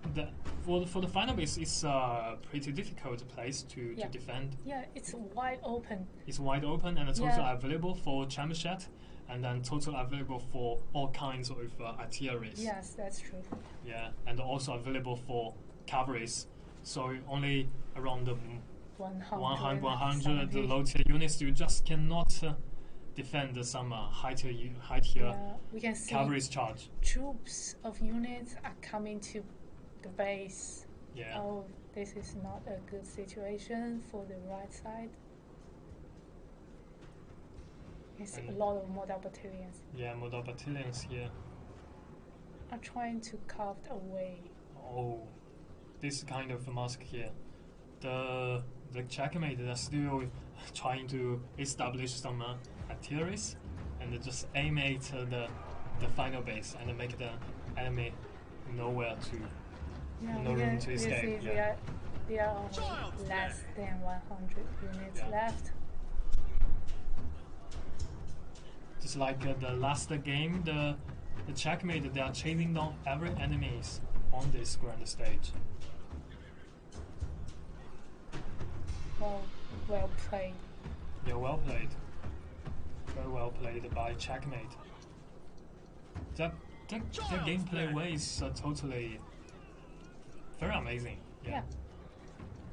for the final base, it's a pretty difficult place to defend. Yeah, it's wide open. It's wide open and totally available for championship, and then totally available for all kinds of artilleries. Yes, that's true. Yeah, and also available for cavalries. So only around the 100 the low tier units, you just cannot defend some high tier we can see cavalry's charge. Troops of units are coming to the base. Yeah. Oh, this is not a good situation for the right side. It's a lot of model battalions. Yeah, model battalions here are trying to carve away. Oh, this kind of mask here. The checkmate are still trying to establish some artilleries and just aim at the final base and make the enemy nowhere to no room to escape. Yeah. There are only less than 100 units left. Just like the last game, the checkmate, they are chasing down every enemies on this grand stage. Well played. Yeah, well played. Very well played by checkmate. That gameplay way is totally very amazing. Yeah.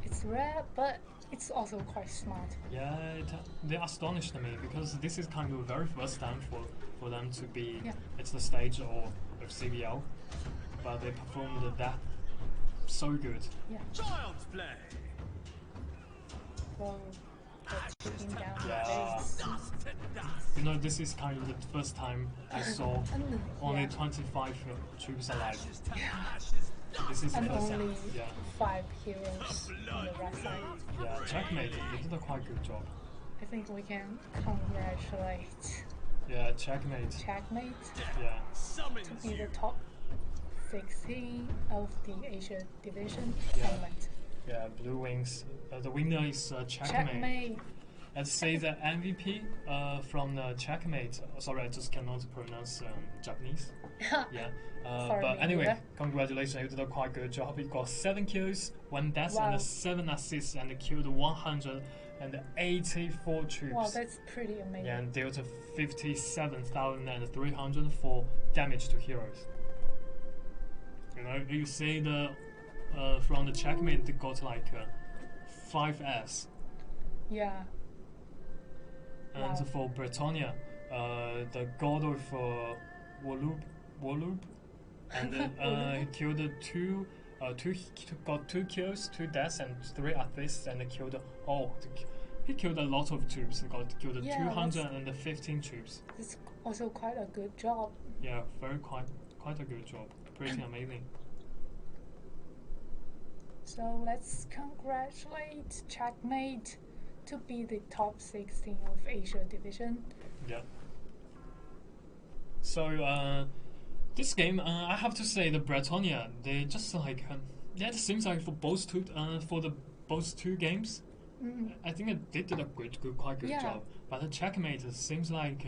It's rare, but it's also quite smart. Yeah, they astonished me because this is kind of the very first time for them to be at the stage of CBL, but they performed that so good. Yeah. Child's play. Well, taking down yeah. You know, this is kind of the first time I saw only 25 troops alive. This is and the first only time. 5 heroes on the right side. Yeah, checkmate. They did a quite good job. I think we can congratulate. Yeah, checkmate. Checkmate. Yeah. To be the top 16 of the Asia division tournament. Yeah, Blue Wings. The winner is checkmate. Let's say the MVP from the checkmate. Sorry, I just cannot pronounce Japanese. Yeah. But anyway, congratulations, you did a quite good job. You got 7 kills, 1 death, and 7 assists, and killed 184 troops. Wow, that's pretty amazing. Yeah, and dealt 57,304 damage to heroes. You know, you see the from the checkmate, they got like 5S. Yeah. And for Britannia, the god of Walub, and he killed got 2 kills, 2 deaths, and 3 assists, and killed he killed a lot of troops. He killed 215 troops. It's also quite a good job. Yeah, quite a good job. Pretty amazing. So let's congratulate checkmate to be the top 16 of Asia division. Yeah. So this game, I have to say, the Britannia, they just like it seems like for both two games, I think they did a quite good job. But the checkmate seems like.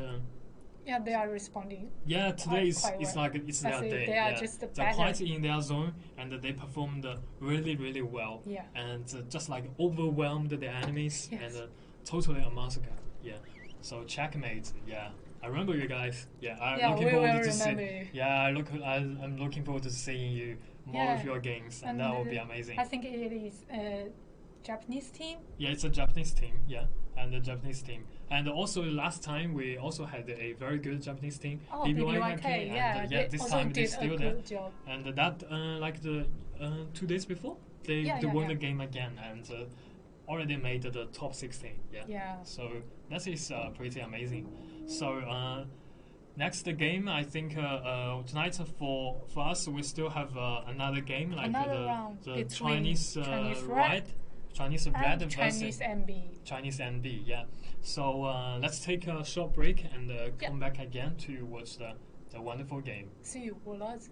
Yeah, they are responding. Yeah, today is well. it's their day. They are just They're quite in their zone, and they performed really well. Yeah. And just like overwhelmed the enemies and totally a massacre. Yeah. So checkmate. Yeah. I remember you guys. Yeah. I'm looking forward to see. Yeah. I'm looking forward to seeing you more of your games, and that will be amazing. I think it is a Japanese team. Yeah, it's a Japanese team. Yeah. And the Japanese team, and also last time we also had a very good Japanese team. Oh, BBYK, and this time they still there. And that like the 2 days before they won the game again and already made the top 16. Yeah. So that is pretty amazing. So next game, I think tonight for us we still have another game like the Chinese Red. Chinese Red versus Chinese NB, yeah. So let's take a short break and come back again to watch the wonderful game. See you, Bullets.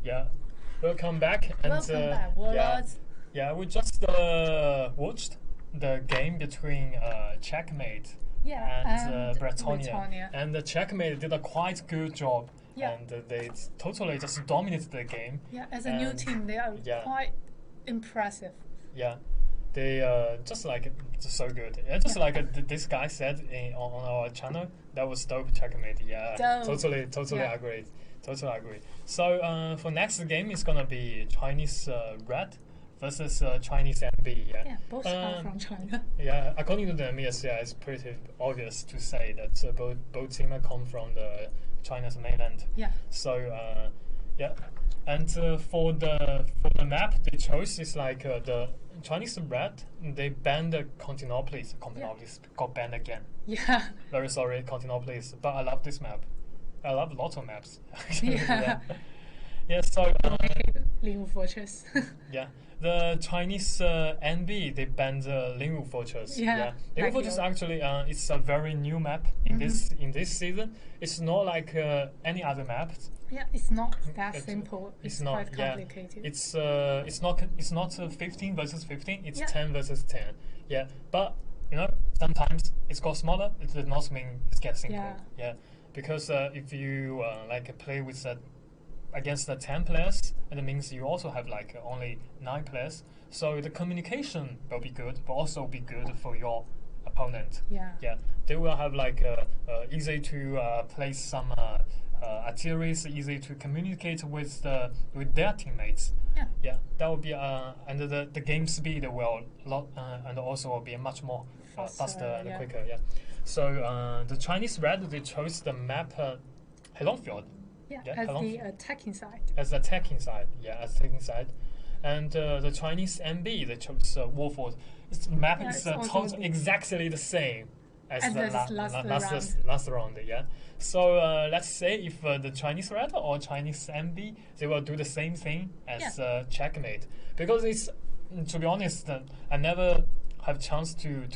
Yeah, welcome back. And, we just watched the game between Checkmate and Bretonia. And the Checkmate did a quite good job. Yeah. And they totally just dominated the game. Yeah, as a new team, they are quite impressive. Yeah, they just like so good. Yeah, just like this guy said on our channel, that was dope Checkmate. Yeah, dope. totally agree. Totally agree. So for next game, it's gonna be Chinese Red versus Chinese MB. Yeah, both are from China. Yeah, according to them, yes, it's pretty obvious to say that both teams come from the China's mainland. Yeah. So and for the map they chose is like the Chinese Red. They banned the Continopolis. Got banned again. Yeah. Very sorry, Continopolis. But I love this map. I love lots of maps. Yeah. Yeah. So. Lingwu Fortress. Yeah. The Chinese NB, they banned Lingwu Fortress. Yeah. Lingwu Fortress actually it's a very new map in this season. It's not like any other map. Yeah, it's not that simple. It's quite complicated. It's not 15 versus 15. It's 10 versus 10. Yeah, but sometimes it's got smaller. It does not mean it gets simple. Yeah. Because if you play with against the 10 players, it means you also have like only 9 players. So the communication will be good, but also be good for your opponent. Yeah. Yeah. They will have like easy to place some artilleries, easy to communicate with their teammates. Yeah. Yeah. That will be and the game speed will and also will be much more faster and quicker. Yeah. So the Chinese Red, they chose the map Heilongfield. Yeah, as the attacking side. As the attacking side, and the Chinese MB, they chose Warford. Its map is exactly the same as the last round. Yeah. So let's say if the Chinese Red or Chinese MB, they will do the same thing as Checkmate, because it's, to be honest, I never have chance to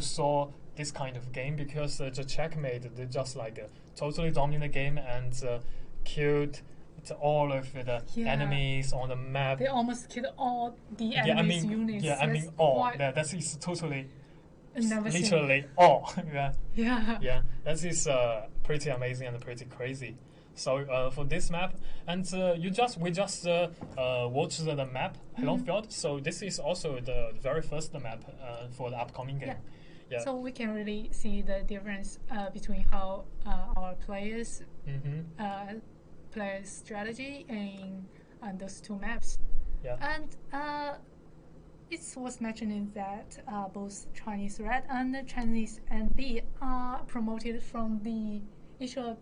saw this kind of game, because the Checkmate, they just like totally dominate the game and killed all of the enemies on the map. They almost killed all the enemies units. Yeah, I mean all. That is totally, literally seen. All. Yeah. Yeah, that is pretty amazing and pretty crazy. So for this map, and we just watched the map Heilongfield. So this is also the very first map for the upcoming game. Yeah. So we can really see the difference between how our players play strategy in those two maps. Yeah. And it's worth mentioning that both Chinese Red and the Chinese NB are promoted from the Asia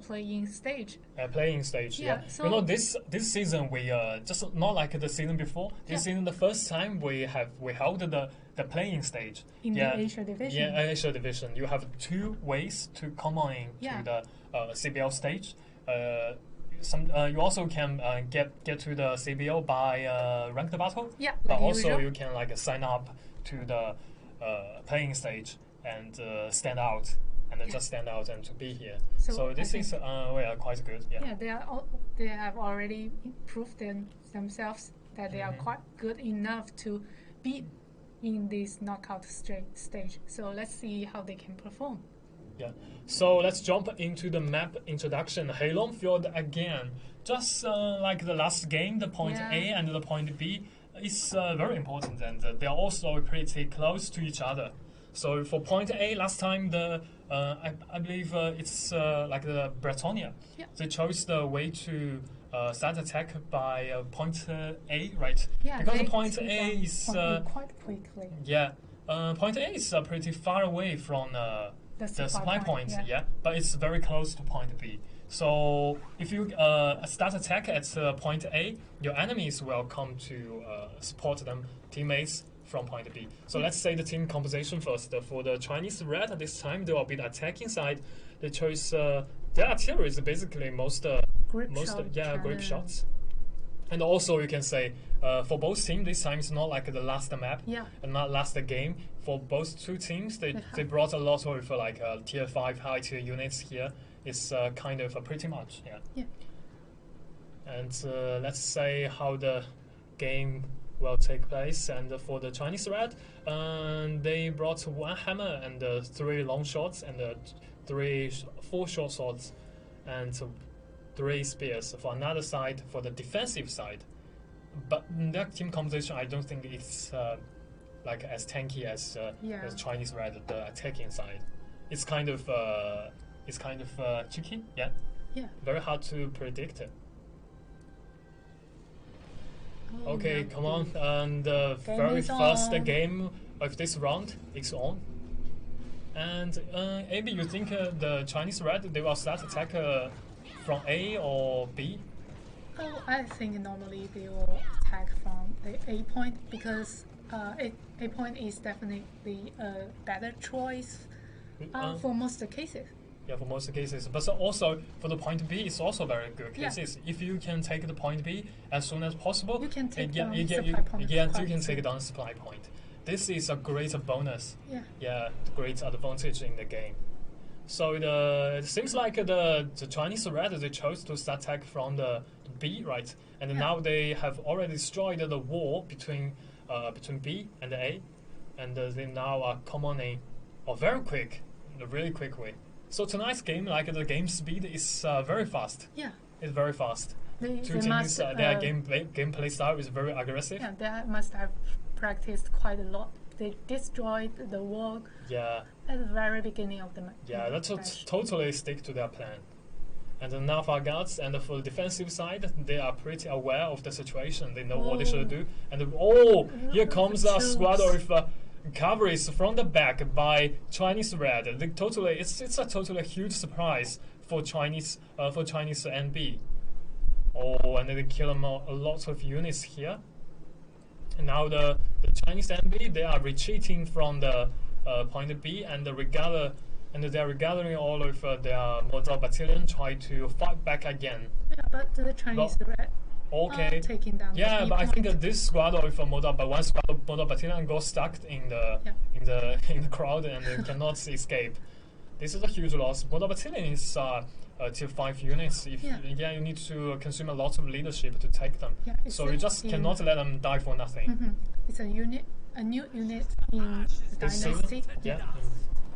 playing stage. Playing stage, yeah. So this season we just not like the season before. This season, the first time we held the playing stage in the Asia division. Yeah, Asia division. You have 2 ways to come on to the CBL stage. You also can get to the CBL by ranked battle. Yeah, but also you can like sign up to the playing stage and stand out. And just stand out and to be here. So this is quite good. Yeah. Yeah, they have already proved themselves that they are quite good enough to be in this knockout stage. So let's see how they can perform. Yeah. So let's jump into the map introduction. Heilongfield again. Just like the last game, the point A and the point B is very important, and they are also pretty close to each other. So for point A, last time I believe it's like the Bretonia. Yeah. They chose the way to start attack by point A, right? Yeah. Because point A is quite quickly. Yeah. Point A is pretty far away from the supply point. Yeah. But it's very close to point B. So if you start attack at point A, your enemies will come to support them teammates from point B. So let's say the team composition first. For the Chinese Red, this time they will be the attacking side. They chose their artillery is basically grip shots. And also you can say for both teams this time it's not like the last map and not last game. For both two teams they brought a lot of like tier 5 high tier units here. It's kind of pretty much And let's say how the game will take place. And for the Chinese red, they brought one hammer and 3 long shots and 4 short swords and 3 spears. For another side, for the defensive side, but in that team composition, I don't think it's like as tanky as Chinese red, the attacking side. It's kind of tricky. Yeah. Very hard to predict it. Okay, come on, and the very first game of this round is on. And Abby, you think the Chinese red, they will start attack from A or B? Oh, I think normally they will attack from the A point because A point is definitely a better choice for most cases. Yeah, for most cases, but also for the point B, it's also very good cases. If you can take the point B as soon as possible, you can take down you can take down the supply point. This is a great bonus. Great advantage in the game. So it seems like the Chinese red, they chose to start attack from the B, right? And now they have already destroyed the wall between B and A, and they now are commoning very quick, in a really quick way. So tonight's game, like the game speed is very fast. Yeah. It's very fast. Two teams, must, their gameplay style is very aggressive. Yeah, they must have practiced quite a lot. They destroyed the wall at the very beginning of the match. Yeah, that's totally stick to their plan. And the Nafa guards, and for the defensive side, they are pretty aware of the situation. They know what they should do. And here comes a squad of coverage from the back by Chinese red. It's a totally huge surprise for Chinese NB. And they kill a lot of units here. And now the Chinese NB, they are retreating from the point B, and they are regathering all of their Mozart battalion, try to fight back again. Yeah, but the Chinese red taking down. Yeah, but I think that this squad of one squad of Mozart battalion got stuck in the crowd and they cannot escape. This is a huge loss. Mozart battalion is tier 5 units. You need to consume a lot of leadership to take them. So you just cannot let them die for nothing. It's a new unit in Dynasty.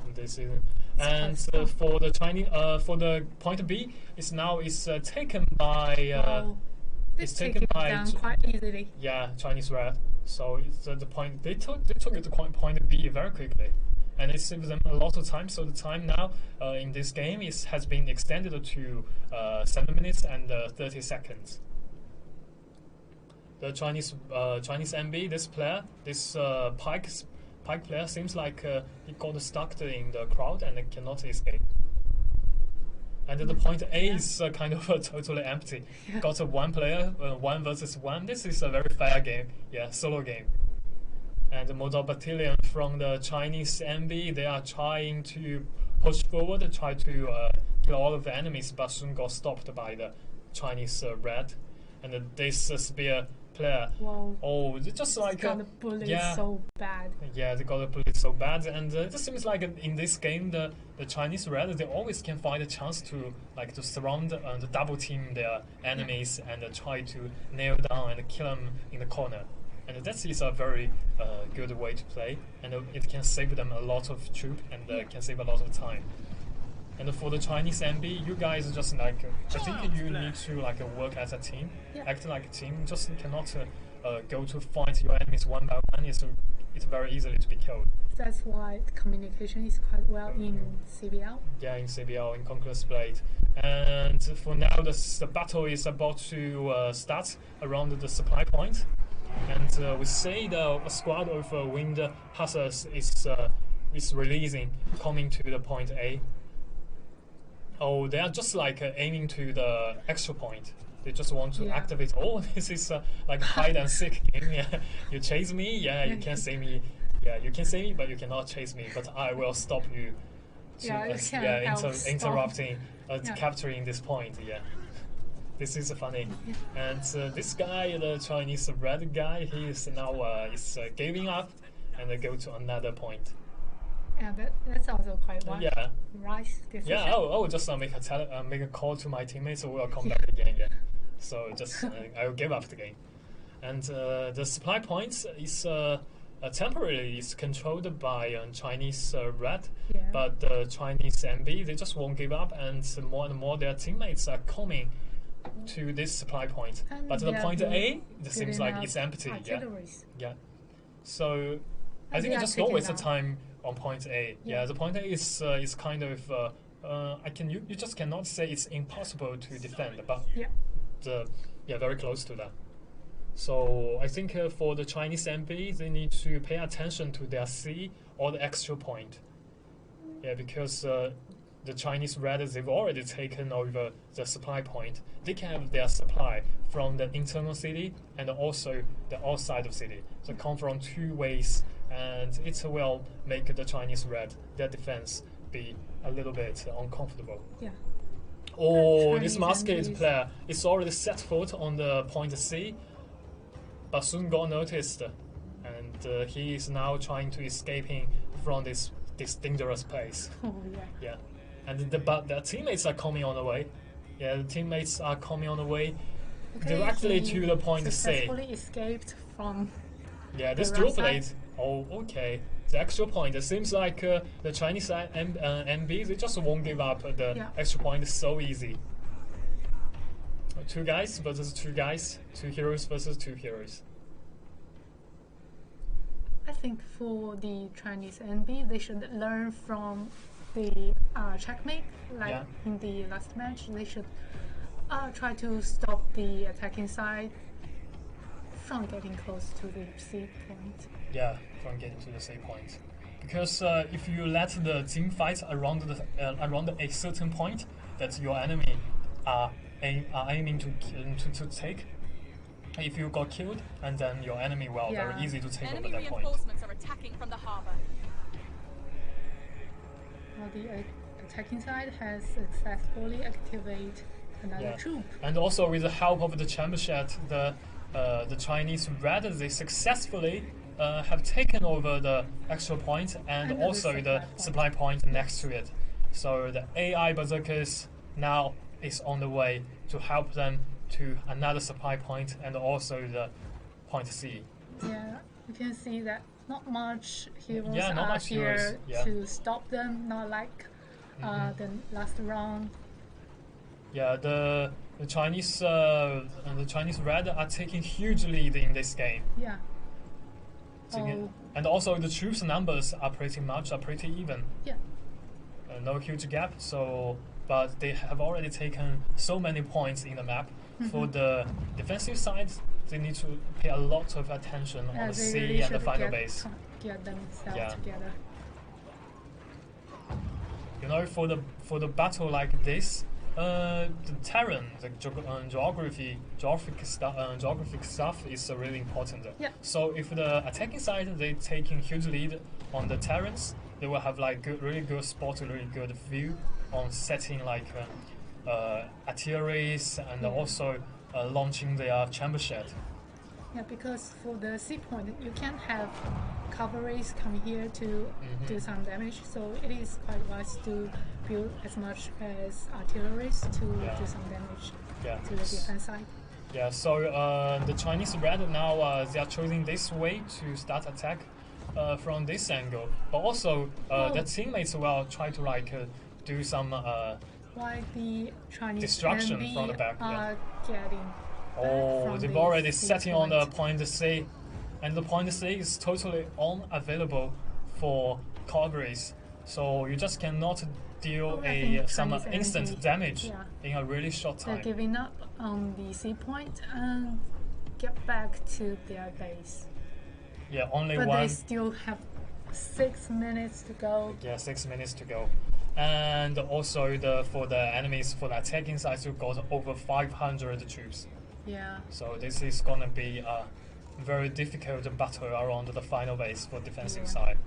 In this season. And for the Chinese, for the point B, it's taken by. It's taken by down quite easily. Yeah, Chinese red. So it's the point they took it to point B very quickly, and it saves them a lot of time. So the time now in this game has been extended to 7 minutes and 30 seconds. The Chinese MB, this Pike player seems like he got stuck in the crowd and cannot escape. And the point A is kind of totally empty. Got one player, 1 versus 1. This is a very fair game. Yeah, solo game. And the Mozart battalion from the Chinese MB, they are trying to push forward, try to kill all of the enemies, but soon got stopped by the Chinese red. And this spear player. They just like got the bullet so bad. Yeah, they got the bullet so bad, and it seems like in this game the Chinese red, they always can find a chance to surround and double team their enemies and try to nail down and kill them in the corner. And that is a very good way to play, and it can save them a lot of troop and can save a lot of time. And for the Chinese MB, you guys just I think you need to work as a team, act like a team. Just cannot go to fight your enemies one by one. It's very easily to be killed. That's why the communication is quite well in CBL. Yeah, in CBL, in Conqueror's Blade. And for now, the battle is about to start around the supply point. And we see the squad of Wind Hussars is releasing, coming to the point A. They are just aiming to the extra point. They just want to activate. This is like a hide and seek game. Yeah, you chase me. Yeah, you can see me. Yeah, you can see me, but you cannot chase me. But I will stop you. Interrupting, capturing this point. Yeah, this is funny. And this guy, the Chinese red guy, he is now giving up and go to another point. Yeah, that's also quite wise. Right decision. Yeah, just make a call to my teammates, so we'll come back again. Yeah. so just I will give up the game. And the supply points is temporarily is controlled by Chinese red, but the Chinese MB, they just won't give up, and more their teammates are coming to this supply point. And but the point A, it seems like it's empty. Yeah. So I think just don't waste the time on point A. Yeah, the point A is kind of you just cannot say it's impossible to defend, but very close to that. So I think for the Chinese MB, they need to pay attention to their C or the extra point. Yeah, because the Chinese red, they've already taken over the supply point. They can have their supply from the internal city and also the outside of city. So come from two ways, and it will make the Chinese red, their defense, be a little bit uncomfortable. Yeah. Oh, this Musket player is already set foot on the point C, but soon got noticed, and he is now trying to escaping from this dangerous place. Oh yeah. And but their teammates are coming on the way. Yeah, the teammates are coming on the way directly to the point C. Successfully escaped from. Yeah, this dual plate. Oh, okay. The extra point. It seems like the Chinese MB, they just won't give up the extra point so easy. Two guys versus two guys. Two heroes versus two heroes. I think for the Chinese MB, they should learn from the checkmate, in the last match. They should try to stop the attacking side from getting close to the C point. Yeah, from getting to the C point. Because if you let the team fight around a certain point that your enemy are aiming to take, if you got killed, and then your enemy will very easy to take over that point. Reinforcements are attacking from the harbor. Well, the attacking side has successfully activated another troop. And also with the help of the chamber shed, the Chinese red, they successfully have taken over the extra point and also the supply point next to it. So the AI berserkers now is on the way to help them to another supply point and also the point C. Yeah, you can see that not much heroes are here to stop them, not like the last round. Yeah, the Chinese red are taking huge lead in this game. Yeah. And also the troops numbers are pretty even. Yeah. No huge gap. But they have already taken so many points in the map. For the defensive side, they need to pay a lot of attention on the C really and the final base. Get themselves together. You know, for the battle like this, the terrain, the geographic stuff is really important. Yeah. So if the attacking side they taking huge lead on the terrains, they will have like really good spot, really good view on setting like artilleries and also launching their chamber shed. Yeah, because for the C point, you can't have cavalries come here to do some damage, so it is quite wise to build as much as artilleries to do some damage to the defense side. Yeah, so the Chinese red now they are choosing this way to start attack from this angle, but also their teammates will try to do some why the Chinese destruction MB from the back. Are getting they've already setting on the point C, and the point C is totally unavailable for cavalries, so you just cannot deal some instant damage in a really short time. They're giving up on the C point and get back to their base. Yeah, only but one. But they still have 6 minutes to go. Yeah, 6 minutes to go. And also for the enemies, for the attacking side, you've got over 500 troops. Yeah. So this is gonna be a very difficult battle around the final base for defensive side.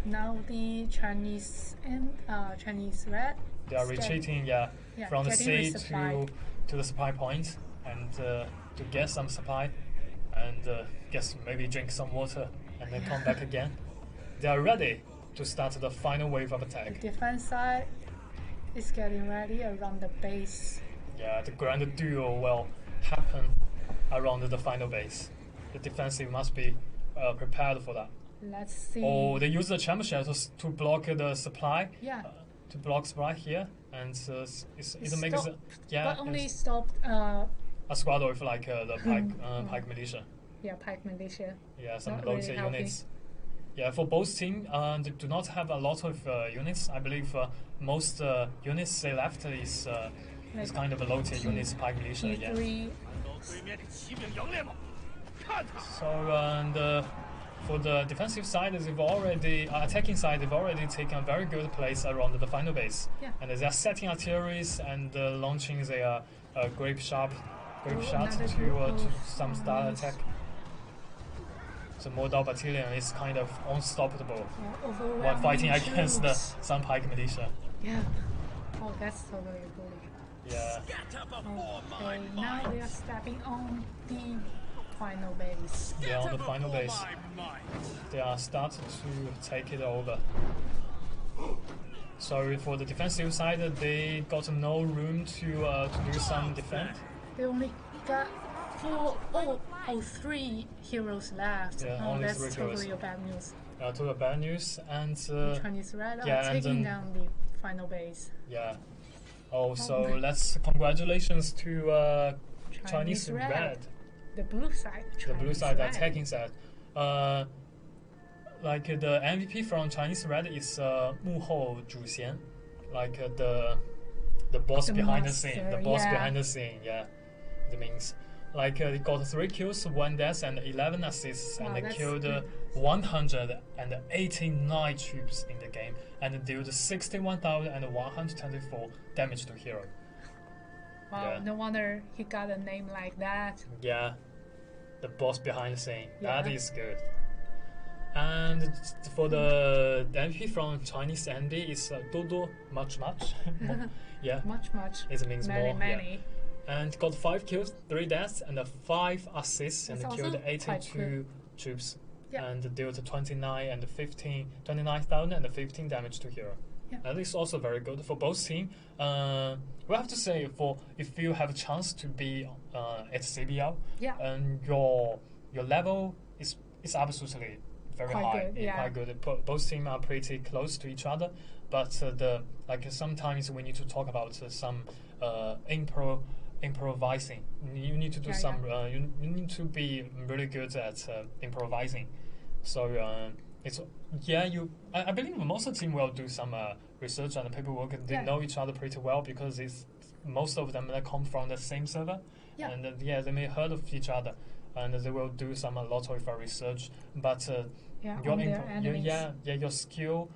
Now the Chinese and Chinese red. They are retreating, from the sea to the supply point, and to get some supply, and maybe drink some water, and then come back again. They are ready to start the final wave of attack. The defense side is getting ready around the base. Yeah, the grand duo will happen around the final base. The defensive must be prepared for that. Let's see. Or they use the chamber shelters to block the supply. Yeah. To block supply here, and it makes but only stopped a squad of like the pike militia. Yeah, pike militia. Yeah, some not low really tier healthy. units. Yeah, for both teams, they do not have a lot of units. I believe most units they left is kind of a low tier units, pike militia. Yeah. So and for the defensive side, they've already attacking side, they've already taken a very good place around the final base. Yeah. And they are setting artilleries and launching their grape shot to some start attack. The Moldau battalion is kind of unstoppable while fighting against some pike militia. Yeah. Oh, that's totally good. Yeah. Okay, now they are stepping on the final base. Yeah, on the final base. They are starting to take it over. So for the defensive side, they got no room to do some defense. They only got 3 heroes left. Yeah, that's three totally heroes. bad news. Totally bad news. And The Chinese Red are taking down the final base. Yeah. Oh, so let's congratulations to Chinese Red. Red. The blue side. The blue side, the Red. attacking side. Like the MVP from Chinese Red is 幕后主贤, like the boss behind the scene. The boss behind the scene, yeah. It means like they got 3 kills, 1 death, and 11 assists, and they killed 189 troops in the game, and dealt 61,124 damage to hero. Wow, Yeah. no wonder he got a name like that. Yeah, the boss behind the scene. Yeah. That is good. And for the MVP from Chinese ND is Dodo much. Yeah. Much. It means many, more. many. Yeah. And got 5 kills, 3 deaths, and 5 assists, and That's killed also quite 82 good. troops. Yeah. And dealt 29,000 and 15 damage to hero. Yeah. That is also very good for both teams. We have to say, if you have a chance to be at CBL, Yeah. and your level is absolutely very Quite high, good, yeah. quite good. Both teams are pretty close to each other, but sometimes we need to talk about some improvising. You need to do you need to be really good at improvising. So I believe most of the team will do some research and paperwork. They know each other pretty well because most of them come from the same server, and they may heard of each other, and they will do a lot of research. But your skill.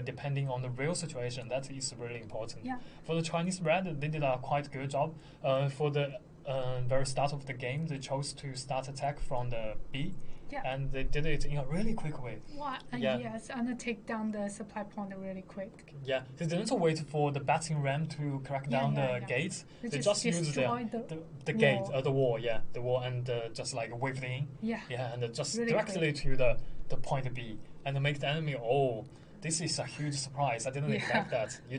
Depending on the real situation, that is really important. Yeah. For the Chinese Red, they did a quite good job. For the very start of the game, they chose to start attack from the B, and they did it in a really quick way. What? Yes, and take down the supply point really quick. Yeah, they didn't wait for the batting ram to crack down the gates. They just used the gate, the wall, and just like waved in. Yeah. Yeah, and just really directly quick. to the point B, and make the enemy, this is a huge surprise. I didn't expect that. You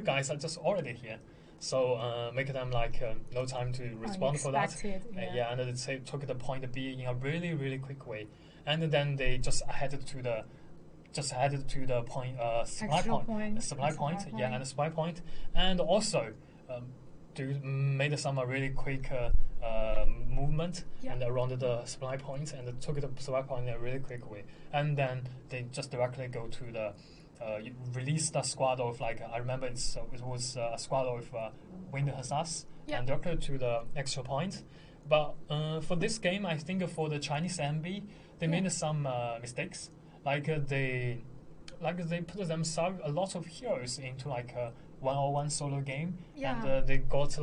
guys are just already here. So make them no time to respond for that. And they took the point B in a really, really quick way. And then they just headed to the point supply point. And the supply point. And also made some really quick movement and around the supply point, and took the supply point in a really quick way. And then they just directly go to the release the squad of I remember it was a squad of Wind Hussars, and directly to the extra point. But for this game, I think for the Chinese MB, they made some mistakes. They put themselves a lot of heroes into a 1-on-1 solo game, and they got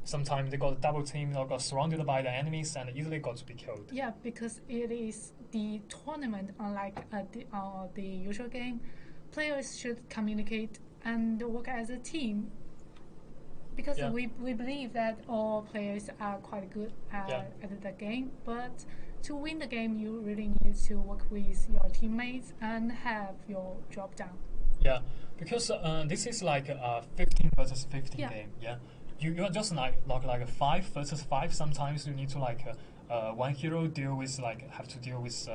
sometimes they got double team or got surrounded by the enemies and easily got to be killed. Yeah, because it is the tournament, unlike the usual game. Players should communicate and work as a team. Because we believe that all players are quite good at the game, but to win the game, you really need to work with your teammates and have your job done. Yeah, because this is a 15 versus 15 game. Yeah, you are just like a 5 versus 5. Sometimes you need to like one hero have to deal with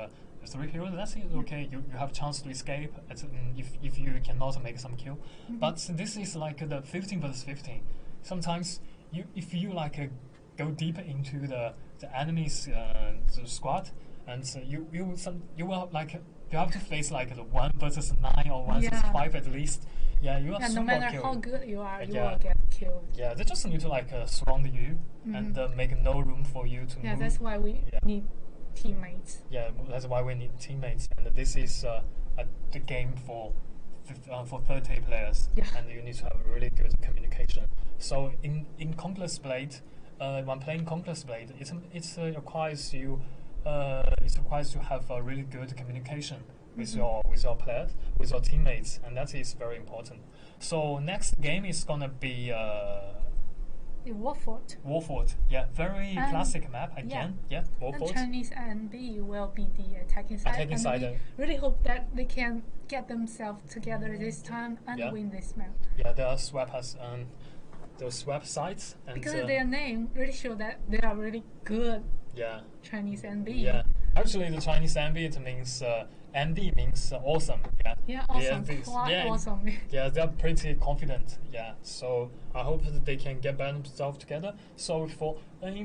3 heroes. That's okay. You have chance to escape if you cannot make some kill. But this is like the 15 versus 15. Sometimes if you go deeper into the enemy's the squad, and you will you have to face like the 1 versus 9 or 1 versus 5 at least. Yeah, you are no matter killed. how good you are, you will get killed. Yeah, they just need to surround you and make no room for you to move. Yeah, that's why we need teammates. Yeah, that's why we need teammates, and this is the game for 30 players, and you need to have really good communication. So in Conqueror's Blade, when playing Conqueror's Blade, it requires you to have a really good communication with your players, with your teammates, and that is very important. So next game is gonna be Warfort. Warfort, yeah, very classic map again. Yeah, Warfort. And Chinese NB will be the attacking side. We really hope that they can get themselves together this time and win this map. Yeah, they are those swap sides, and because their name really show that they are really good. Yeah. Chinese NB. Yeah, actually, the Chinese NB it means ND means awesome. Yeah. Yeah, awesome. Awesome. Yeah, they're pretty confident. Yeah, so I hope that they can get themselves together. So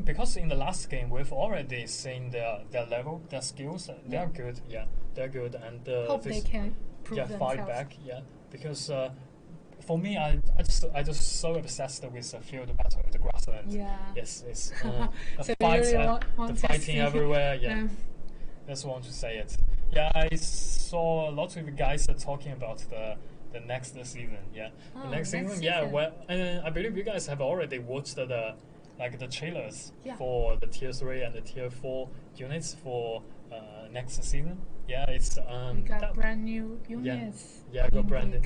because in the last game we've already seen their level, their skills. They are good. Yeah, they're good, and hope they can prove themselves. Fight back. Yeah, because. For me, I just so obsessed with the field battle, the grassland. Yeah. Yes, it's so fights, the fighting everywhere. Yeah, just want to say it. Yeah, I saw a lot of guys talking about the next season. Yeah, the next season. Yeah, well, and I believe you guys have already watched the trailers for the tier 3 and the tier 4 units for next season. Yeah, it's we got brand new units. Yeah, got brand new.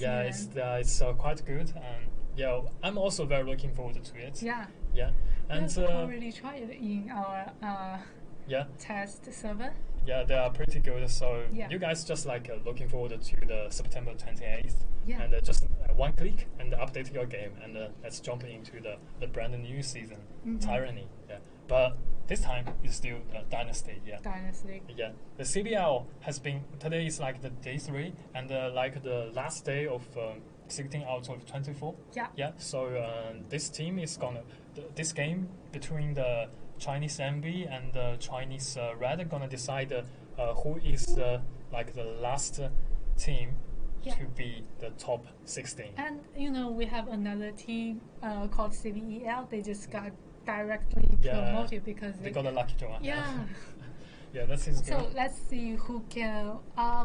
Yeah, it's quite good, and yeah, I'm also very looking forward to it. Yeah. Yeah, and we already tried it in our test server. Yeah, they are pretty good. So you guys just looking forward to the September 28th, and just one click and update your game, and let's jump into the brand new season, Tyranny. Yeah, but this time it's still Dynasty. Yeah. Dynasty. Yeah, the CBL has been today is like the day 3 and the last day of 16 out of 24. Yeah. Yeah. So this team is this game between the Chinese MB and the Chinese Red are gonna decide who is the last team to be the top 16. And we have another team called CBL. They just got directly promoted because they got a lucky draw. Yeah. Yeah, that's his So let's see who can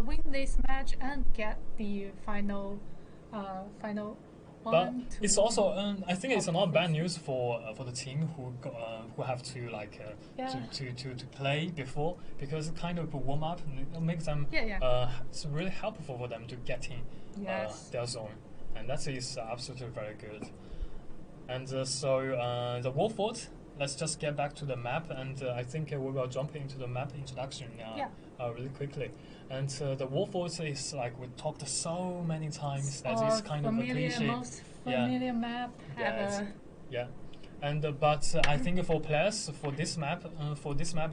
win this match and get the final but it's also I think it's not bad news for the team who have to to play before, because it kind of warm up makes them it's really helpful for them to get in their zone, and that is absolutely very good. And so the Warfort, let's just get back to the map, and I think we will jump into the map introduction really quickly. And the Warfort is we talked so many times that it's kind of a cliche. Most familiar map ever. Yeah. And but I think for players for this map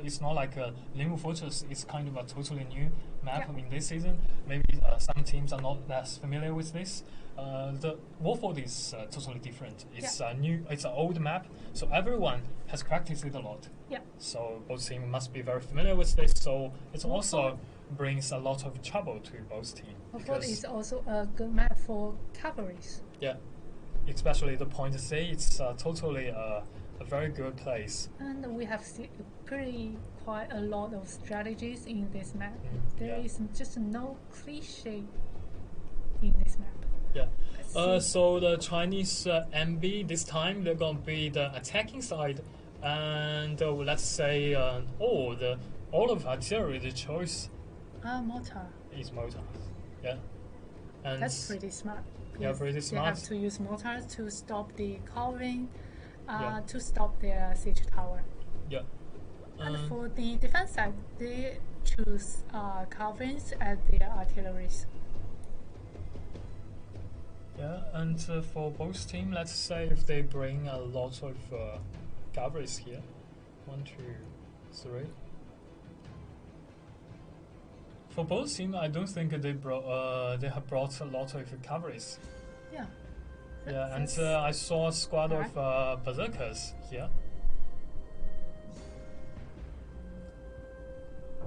it's not like a Limbo Fortress. It's kind of a totally new map in this season. Maybe some teams are not as familiar with this. The Warfort is totally different. It's new. It's an old map, so everyone has practiced it a lot. Yeah. So both teams must be very familiar with this. So it also brings a lot of trouble to both teams. Warfort is also a good map for cavalries. Yeah. Especially the point C, it's totally a very good place. And we have quite a lot of strategies in this map. There is just no cliche in this map. Yeah. So the Chinese MB this time they're gonna be the attacking side, and let's say all of artillery the choice. Mortar. Is mortar. Yeah. And that's pretty smart. Yeah, pretty smart. They have to use mortars to stop the carving, to stop their siege tower. Yeah. And for the defense side, they choose carvings as their artilleries. Yeah, and for both teams, let's say if they bring a lot of cavalries here, 1, 2, 3. For both teams, I don't think they have brought a lot of cavalries. Yeah. Yeah, and I saw a squad of berserkers here.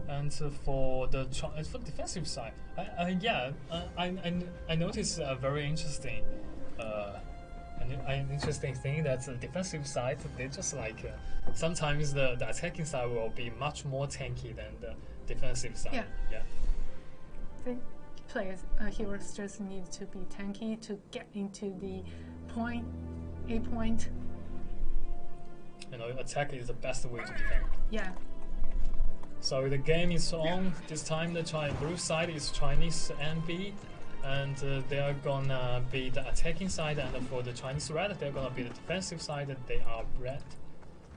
And for the defensive side, I noticed a very interesting, an interesting thing that the defensive side, they just like sometimes the attacking side will be much more tanky than the defensive side. Yeah. I think players, heroes just need to be tanky to get into the A point. You know, attack is the best way to defend. Yeah. So the game is on. This time the blue side is Chinese NB, and they are gonna be the attacking side, and for the Chinese red, they're gonna be the defensive side, and they are red.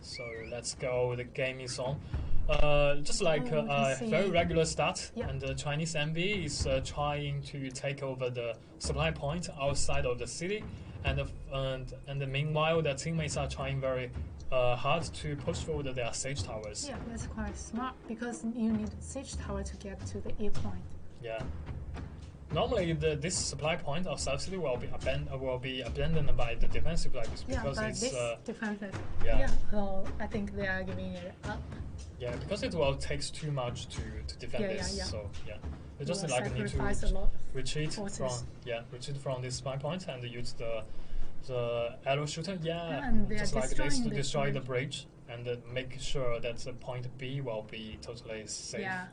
So let's go. The game is on. Just like a very regular start, and the Chinese MB is trying to take over the supply point outside of the city, and meanwhile their teammates are trying very hard to push forward their siege towers. Yeah, that's quite smart because you need siege tower to get to the A point. Yeah. Normally, this supply point of South City will be abandoned by the defensive players because but it's this defensive. Yeah. So I think they are giving it up. Yeah, because it will takes too much to defend this. Yeah. So yeah, they just like need to retreat from this supply point and use the arrow shooter. Yeah, and just like this to destroy the bridge and make sure that the point B will be totally safe. Yeah.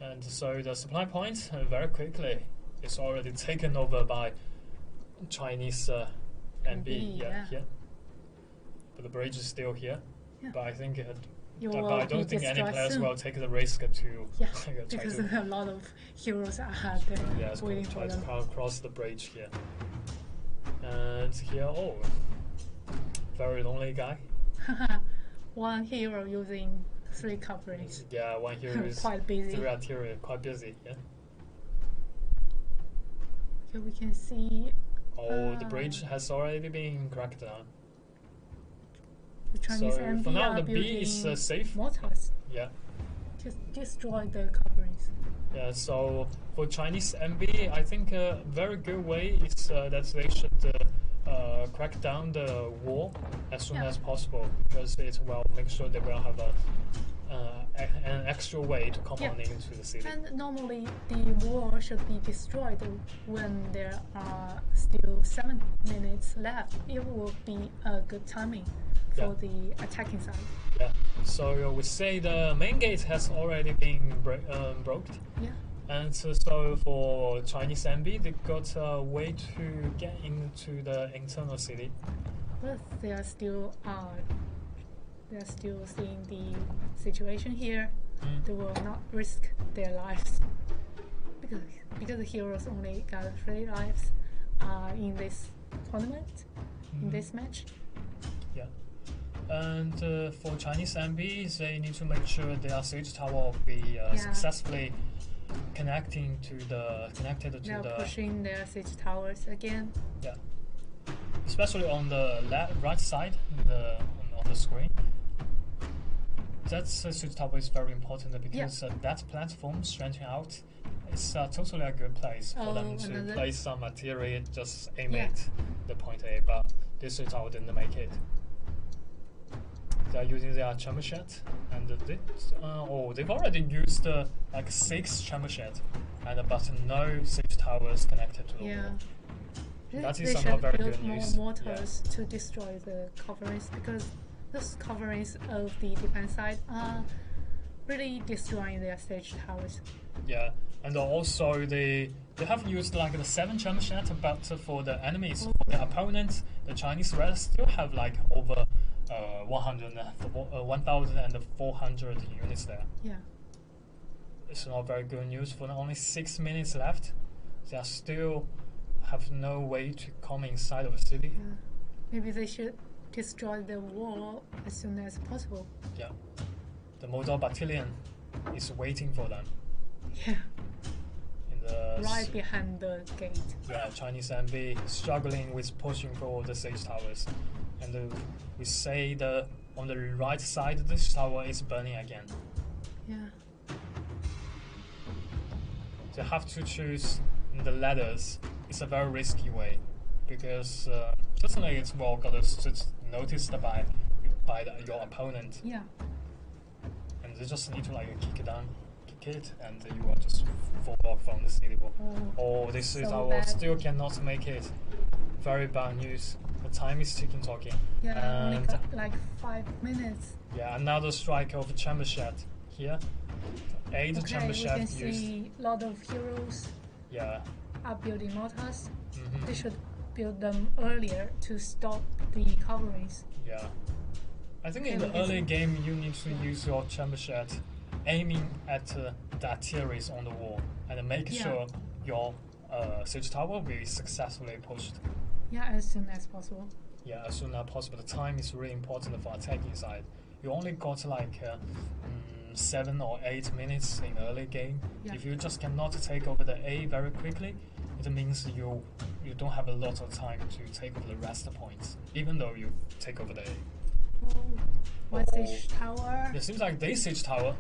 And so the supply point very quickly is already taken over by Chinese NB. Yeah. But the bridge is still here. Yeah. But I think but I don't think any players will take the risk to because a lot of heroes are there waiting for them. To cross the bridge here. And here, very lonely guy. One hero using 3 cavalries. Yeah, one hero is quite busy. 3 artillery, quite busy. Yeah. Here we can see. The bridge has already been cracked down. The Chinese so for now, the B is safe. Mortars. Yeah. Just destroy the cavalries. Yeah. So for Chinese MB, I think a very good way is that they should crack down the wall as soon as possible because it will make sure they will have an extra way to come on into the city. And normally the wall should be destroyed when there are still 7 minutes left. It will be a good timing for the attacking side. Yeah. So we say the main gate has already been broke. Yeah. And so for Chinese MB, they got a way to get into the internal city. But they are still seeing the situation here. They will not risk their lives because the heroes only got 3 lives in this tournament, in this match. Yeah. And for Chinese MB, they need to make sure their siege tower will be successfully connected to the. They are pushing their siege towers again. Yeah. Especially on the right side on the screen. That siege tower is very important because that platform stretching out is totally a good place for them to place some artillery, just aim at the point A. But this siege tower didn't make it. They are using their chamber shed, and they've already used like 6 chamber shed, but no siege towers connected to the wall. That is some very good news. They should build more mortars to destroy the cavalries because those cavalries of the defense side are really destroying their siege towers. Yeah, and also they have used like the 7 chamber shed, but for the enemies, for the opponents, the Chinese red still have like over 1,400 units there. Yeah. It's not very good news. For only 6 minutes left, they are still have no way to come inside of the city. Yeah. Maybe they should destroy the wall as soon as possible. Yeah. The Model Battalion is waiting for them. Yeah. In right behind the gate. Yeah, Chinese MB struggling with pushing for the siege towers. And we say on the right side, this tower is burning again. Yeah. They have to choose the ladders. It's a very risky way because certainly it's well got noticed by your opponent. Yeah. And they just need to kick it, and you will just fall off from the city wall. Or this siege tower still cannot make it. Very bad news. The time is ticking, talking. Yeah, only got 5 minutes. Yeah, another strike of chamber shed here. 8 chamber shed used. We can see a lot of heroes. Yeah. Are building mortars. They should build them earlier to stop the coverings. Yeah. I think in the early game you need to use your chamber shed aiming at the artillery on the wall and make sure your siege tower will be successfully pushed. Yeah, as soon as possible. Yeah, as soon as possible. The time is really important for attacking side. You only got 7 or 8 minutes in early game. Yeah. If you just cannot take over the A very quickly, it means you don't have a lot of time to take over the rest of the points, even though you take over the A. One siege tower. It seems like this siege tower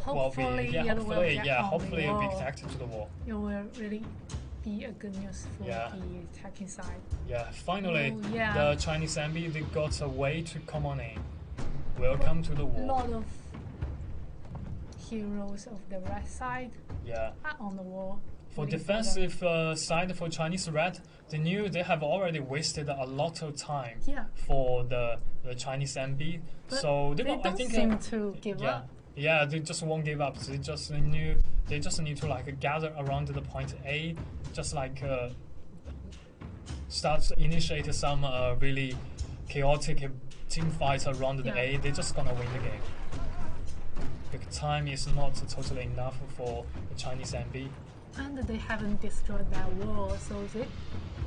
hopefully it will be connected to the wall. It will really be a good news for the attacking side. Yeah, finally, the Chinese MB, they got a way to come on in. Welcome to the wall. A lot of heroes of the red side are on the wall. For defensive side for Chinese red, they knew they have already wasted a lot of time for the Chinese MB. But so they don't seem to give up. Yeah, they just won't give up. They just need to gather around the point A, just initiate some really chaotic team fights around the A. They're just gonna win the game. Because time is not totally enough for the Chinese MB. And they haven't destroyed that wall, so they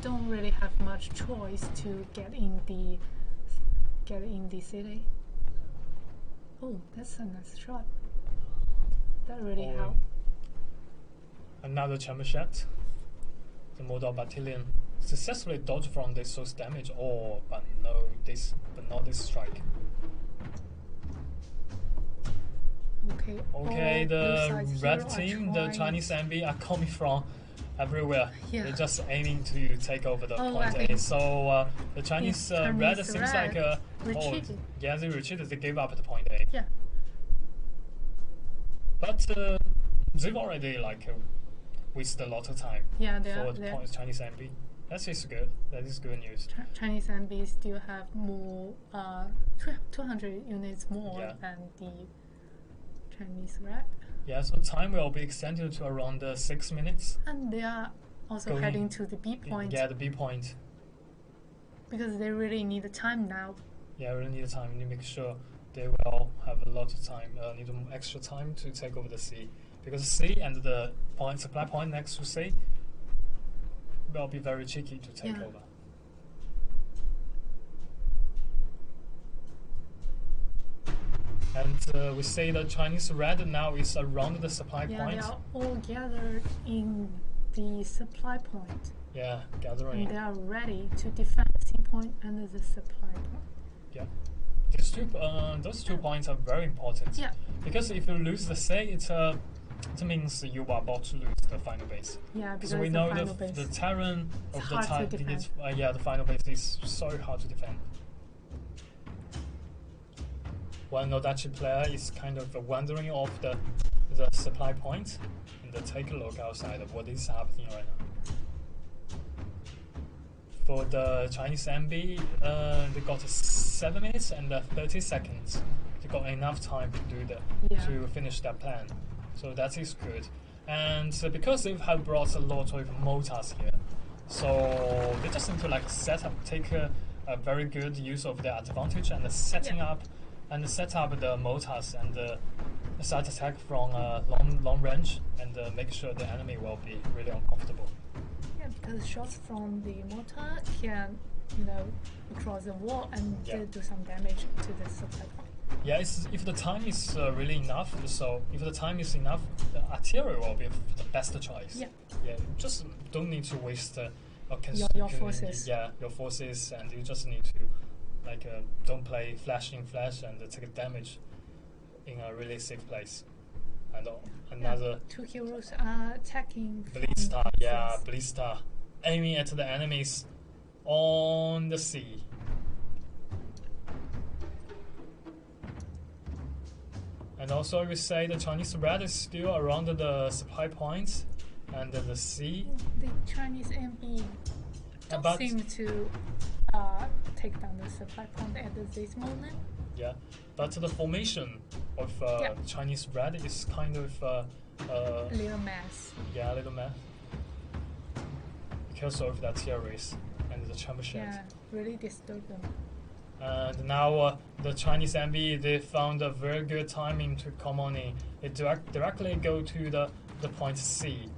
don't really have much choice to get in the city. Oh, that's a nice shot. That really helped. Another chamber shot. The Mordor battalion successfully dodged from this source damage. But not this strike. Okay, the red team, the Chinese MB are coming from everywhere. Yeah. They're just aiming to take over the point A. So the Chinese red seems retreated. They retreated. They gave up at the point A. Yeah. But they've already wasted a lot of time for the Chinese MB. That is good. That is good news. Chinese MB still have more 200 units more than the Chinese red. Yeah, so time will be extended to around 6 minutes. And they are also heading to the B point. Yeah, the B point. Because they really need the time now. Yeah, really need the time. You need to make sure they will have a lot of time, need extra time to take over the C. Because C and the supply point next to C will be very tricky to take over. And we say the Chinese red now is around the supply point. They are all gathered in the supply point. Yeah, gathering. And they are ready to defend the C point and the supply point. Yeah. Those 2 points are very important. Yeah. Because if you lose the C, it means you are about to lose the final base. Yeah, because we know the terrain of the time. The final base is so hard to defend. One Nodachi player is kind of wandering off the supply point and take a look outside of what is happening right now. For the Chinese MB, they got 7 minutes and 30 seconds. They got enough time to do to finish their plan. So that is good. And because they have brought a lot of mortars here, so they just need to take a very good use of their advantage and setting up the mortars and start attack from long range and make sure the enemy will be really uncomfortable. Yeah, because shots from the mortar can, cross the wall and do some damage to the supply point. Yeah, if the time is really enough, so if the time is enough, the artillery will be the best choice. Yeah. Yeah, you just don't need to waste your forces. Yeah, your forces, and you just need to don't play flash in flash and take damage in a really safe place. And another 2 heroes are attacking. Ballista, Ballista, aiming at the enemies on the sea. And also, we say the Chinese red is still around the supply points and the sea. The Chinese MB don't seem to take down the supply point at this moment. Yeah, but the formation of Chinese red is kind of a little mess. Yeah, a little mess. Because of the artilleries and the championship. Yeah, really disturb them. And now the Chinese MB, they found a very good timing to come on in. They directly go to the point C.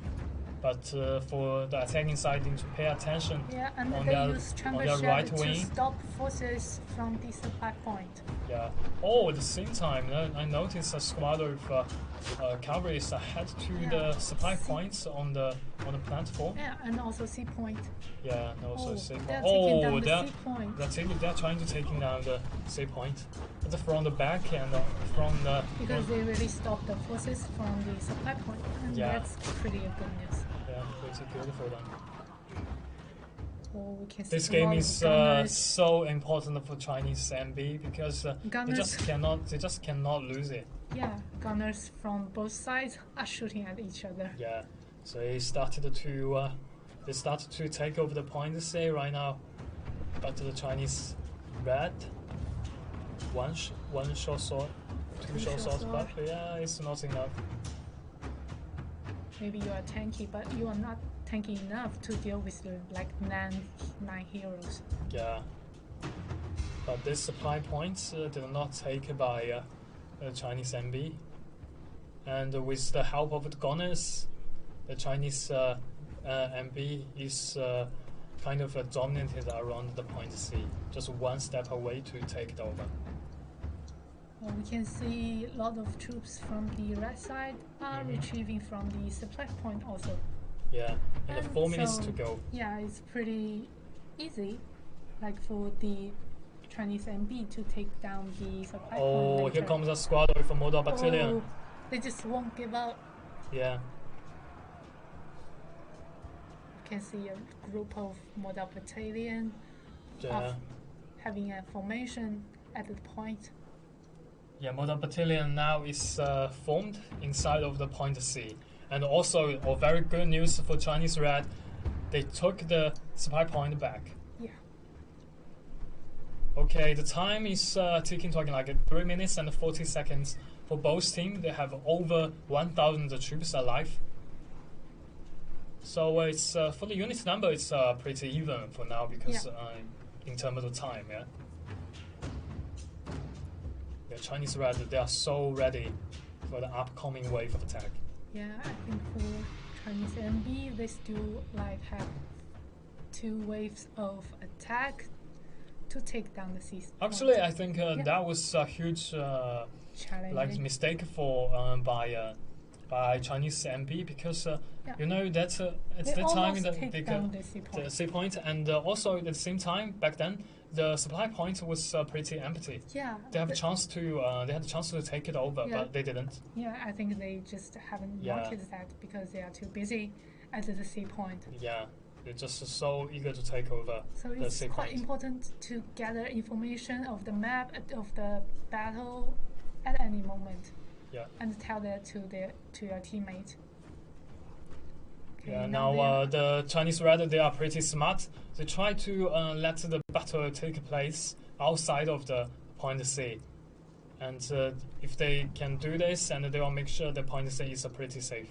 But for the attacking side, they need to pay attention and on they their, use on their right wing. To stop forces from the supply point. Yeah. At the same time, I noticed a squad of cavalry is ahead to the supply points on the platform. Yeah, and also C point. Yeah, and also C point. They're taking down the C point. They're trying to take down the C point. But from the back and from the... Because they really stopped the forces from the supply point. And that's pretty good news. Yeah, pretty good for them. We can see this game is so important for Chinese MB because they just cannot lose it. Yeah, gunners from both sides are shooting at each other. Yeah, so they started to take over the point C right now, but the Chinese red one short sword, two short swords, but yeah, it's not enough. Maybe you are tanky, but you are not tanky enough to deal with the 9 heroes. Yeah, but this supply points did not take by Chinese MB, and with the help of the gunners, the Chinese MB is kind of dominated around the point C, just one step away to take it over. We can see a lot of troops from the right side are retrieving from the supply point also. Yeah, and 4 minutes to go. Yeah, it's pretty easy, for the Chinese MB to take down the supply point later. Here comes a squad with a Model Battalion. They just won't give up. Yeah. You can see a group of Model Battalion having a formation at the point. Yeah, Model Battalion now is formed inside of the point C. And also, very good news for Chinese Red, they took the supply point back. Yeah. Okay, the time is talking 3 minutes and 40 seconds for both teams. They have over 1,000 troops alive. So it's for the unit number, it's pretty even for now because in terms of time, yeah. The Chinese Red, they are so ready for the upcoming wave of attack. Yeah, I think for Chinese MB, they still have 2 waves of attack to take down the sea. Actually, I think that was a huge mistake for by Chinese MB because that's it's the time the sea point, and also at the same time back then the supply point was pretty empty. Yeah, they have a chance to take it over, but they didn't. Yeah, I think they just haven't noticed that because they are too busy at the sea point. Yeah, they're just so eager to take over. So it's quite important to gather information of the map of the battle at any moment. Yeah. And tell that to your teammate. Okay, yeah. Now the Chinese Red, they are pretty smart. They try to let the battle take place outside of the point C, and if they can do this, and they will make sure the point C is pretty safe.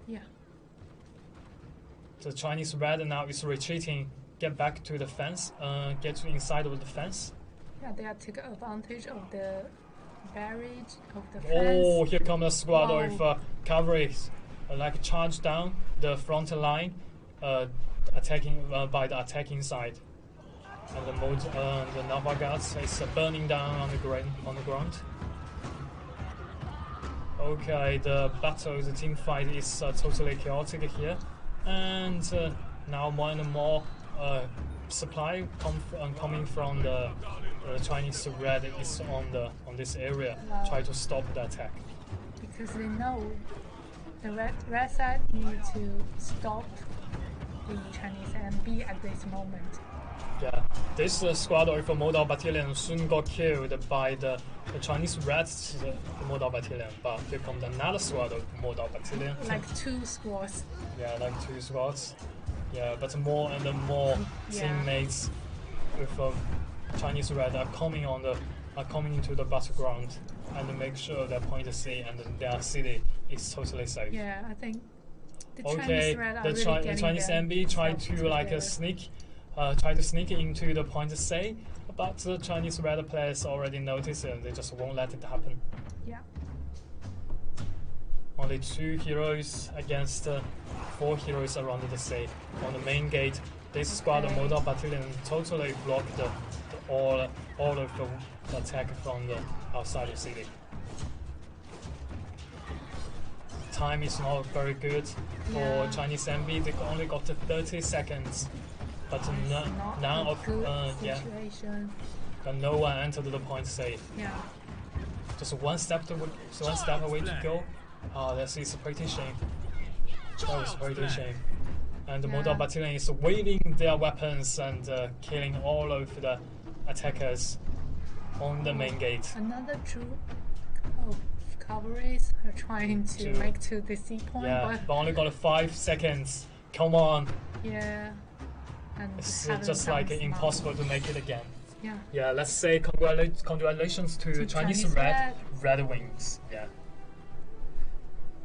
Yeah. The Chinese Red now is retreating. Get back to the fence. Get to inside of the fence. Yeah, they are taking advantage of the barrage of the fence. Here comes a squad of cavalry, charge down the front line, attacking by the attacking side, and the Navagas is burning down on the ground. Okay, the battle, the team fight is totally chaotic here, and now more and more supply coming from the Chinese red is on this area. Try to stop the attack. Because they know the red side need to stop the Chinese MB at this moment. Yeah, this squad of Modal Battalion soon got killed by the Chinese Reds Modal Battalion, but here comes another squad of Modal Battalion. Like 2 squads. Yeah, like 2 squads. Yeah, but more and more teammates with Chinese Red are coming into the battleground and make sure their point C and their city is totally safe. Yeah, I think the Chinese Red are really the Chinese MB try to try to sneak into the point C, but the Chinese Red players already noticed it and they just won't let it happen. Yeah. Only 2 heroes against 4 heroes around the C. On the main gate, this squad of Modal Battalion totally blocked all of the attack from the outside of city. Time is not very good for Chinese MB. They only got 30 seconds. But none of but no one entered the point C. Yeah. Just one step away to go. That's it's a pretty shame. That was pretty shame. And the Modal Battalion is waving their weapons and killing all of the attackers on the main gate. Another troop of cavalries are trying to make to the C point. Yeah, but only got 5 seconds. Come on. Yeah. And it's just like impossible to make it again. Yeah. Yeah, let's say congratulations to Chinese Red Wings. Yeah.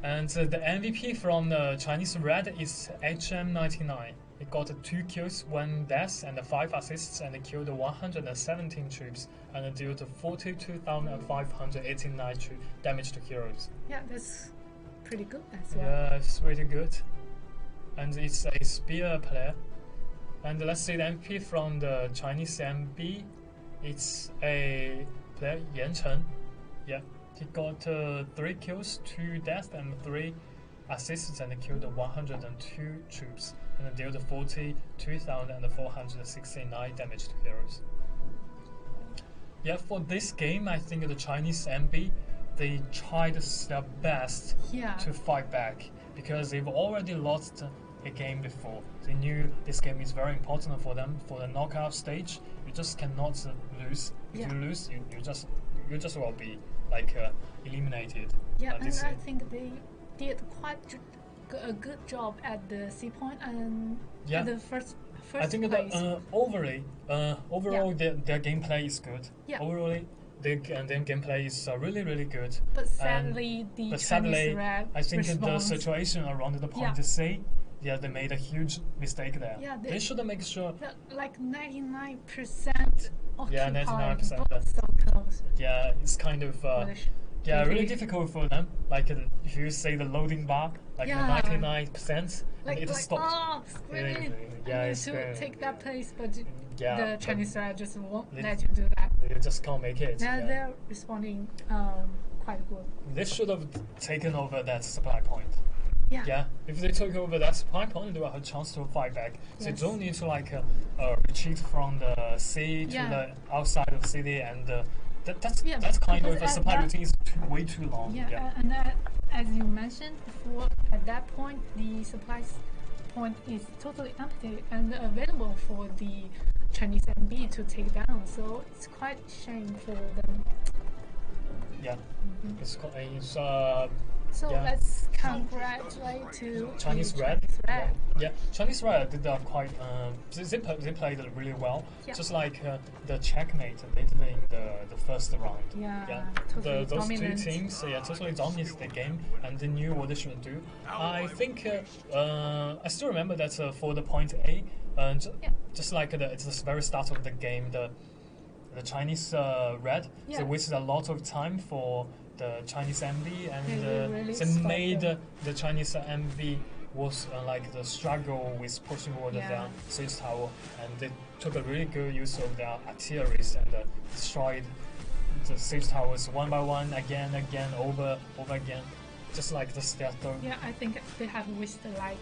And the MVP from the Chinese Red is HM99. It got 2 kills, 1 death, and 5 assists, and killed 117 troops, and dealt 42,589 damage to heroes. Yeah, that's pretty good as well. Yeah, it's pretty good. And it's a spear player. And let's see the MVP from the Chinese MB. It's a player Yan Chen. Yeah, he got 3 kills, 2 deaths, and 3 assists, and killed 102 troops, and dealt 42,469 damage to heroes. Yeah, for this game, I think the Chinese MB, they tried their best to fight back because they've already lost a game before. They knew this game is very important for them for the knockout stage. You just cannot lose. If you lose, you just will be like eliminated. Yeah, and I think they did quite a good job at the C point and at the first I think place. that overall their gameplay is good. Yeah. Overall, their gameplay is really, really good. But sadly, I think the situation around the point C, they made a huge mistake there. Yeah, they should make sure. Like 99% occupied. Yeah, 99%. So close. Yeah, it's kind of. Really difficult for them. Like if you say the loading bar, like 99%, like, it stops. Oh, screaming! To take that place, but the Chinese side just won't let you do that. They just can't make it. They're responding quite good. They should have taken over that supply point. Yeah. If they took over that supply point, they will have a chance to fight back. So they don't need to retreat from the sea to the outside of the city and. That's kind of a supply routine is way too long. And as you mentioned before, at that point the supply point is totally empty and available for the Chinese MB to take down. So it's quite a shame for them. Yeah, it's so let's congratulate to Chinese Red. Yeah, Chinese Red did quite. They played really well. Just like the checkmate they did in the first round. Totally those dominant. 2 teams, totally dominated the game and they knew what they should do. I think I still remember that for the point A, just like it's the very start of the game, the Chinese Red, they wasted a lot of time for the Chinese MV and they made the Chinese MV was like the struggle with pushing water down Siege Tower, and they took a really good use of their artillery and destroyed the siege towers one by one, again, over again, just like the stealth throw. Yeah, I think they have wasted like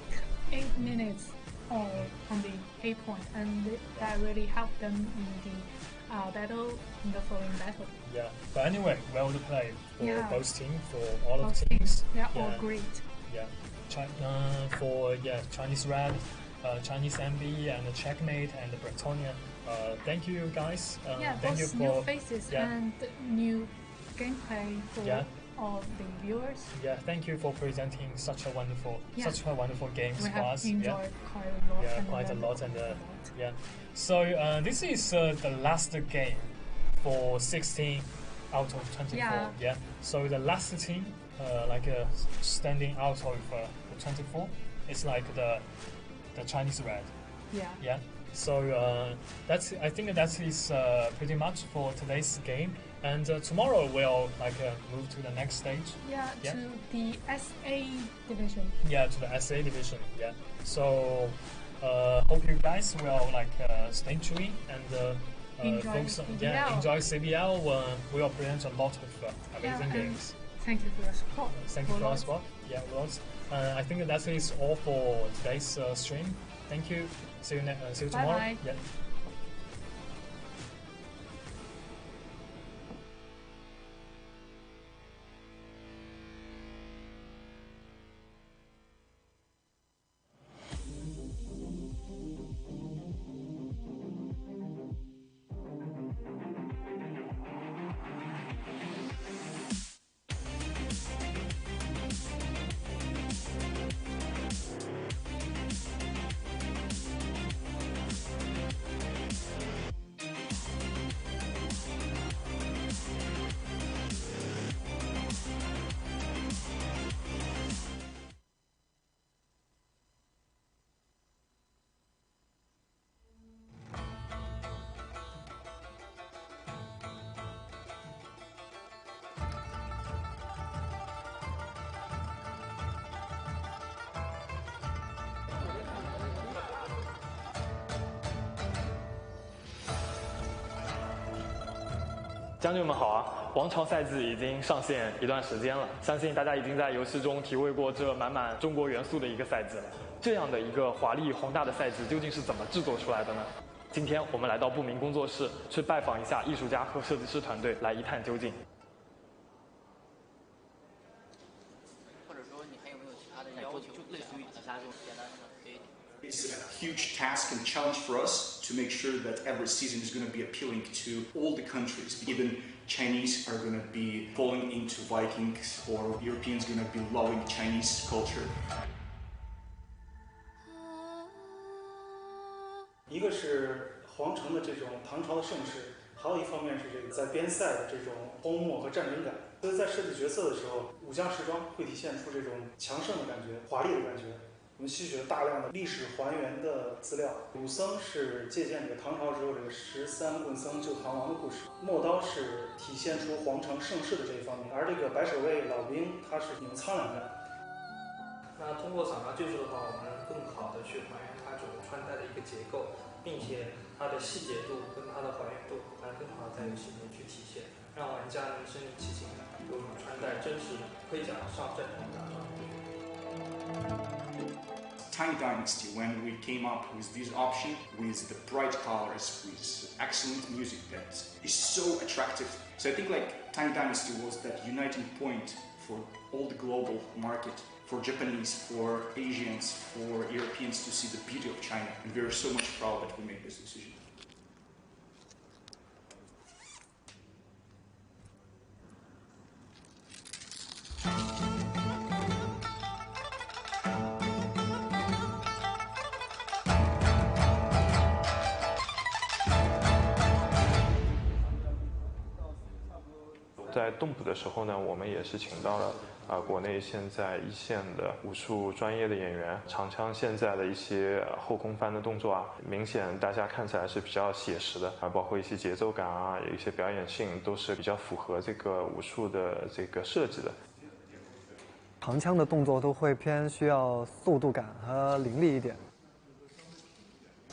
8 minutes on the A point, and that really helped them in the battle, in the following battle. Yeah, but anyway, well played for both teams, for all both of the teams. Yeah, all great. Yeah, for Chinese Red, Chinese MB, and Checkmate, and Bretonia. Thank you guys. Thank you for new faces and new gameplay for all the viewers. Yeah, thank you for presenting such a wonderful games for us. We have enjoyed quite a lot. Yeah. So this is the last game for 16 out of 24. Yeah. So the last team, standing out of the 24, is like the Chinese Red. Yeah. Yeah. So I think that is pretty much for today's game. And tomorrow we'll move to the next stage. To the SA division. Yeah, to the SA division. Yeah. So hope you guys will stay tuned and enjoy CBL. We will present a lot of amazing games. Thank you for your support. Thank you for your support. Yeah, lots. I think that is all for today's stream. Thank you. See you tomorrow. Bye. Yeah.将军们好啊！王朝赛制已经上线一段时间了，相信大家已经在游戏中体会过这满满中国元素的一个赛制了。这样的一个华丽宏大的赛制究竟是怎么制作出来的呢？今天我们来到不明工作室，去拜访一下艺术家和设计师团队，来一探究竟。或者说你还有没有其他的要求，就类似于其他这种简单的可以。It's a huge task and challenge for us to make sure that every season is going to be appealing to all the countries. Even Chinese are going to be falling into Vikings, or Europeans going to be loving Chinese culture. 一个是皇城的这种唐朝的盛世，还有一方面是这个在边塞的这种荒漠和战争感。所以在设计角色的时候，武将时装会体现出这种强盛的感觉、华丽的感觉。我们吸取了大量的历史还原的资料。武僧是借鉴这个唐朝时候这个13棍僧救唐王的故事，陌刀是体现出皇城盛世的这一方面，而这个白守卫老兵他是有苍凉感。那通过扫描技术的话，我们更好的去还原它这种穿戴的一个结构，并且它的细节度跟它的还原度来更好的在游戏里面去体现，让玩家能身临其境，有种穿戴真实盔甲上阵的感觉。Tiny Dynasty, when we came up with this option, with the bright colors, with excellent music that is so attractive. So I think Tiny Dynasty was that uniting point for all the global market, for Japanese, for Asians, for Europeans to see the beauty of China. And we are so much proud that we made this decision. –在动捕的时候呢，我们也是请到了国内现在一线的武术专业的演员，长枪现在的一些后空翻的动作啊，明显大家看起来是比较写实的啊，包括一些节奏感啊，有一些表演性都是比较符合这个武术的这个设计的。长枪的动作都会偏需要速度感和凌厉一点。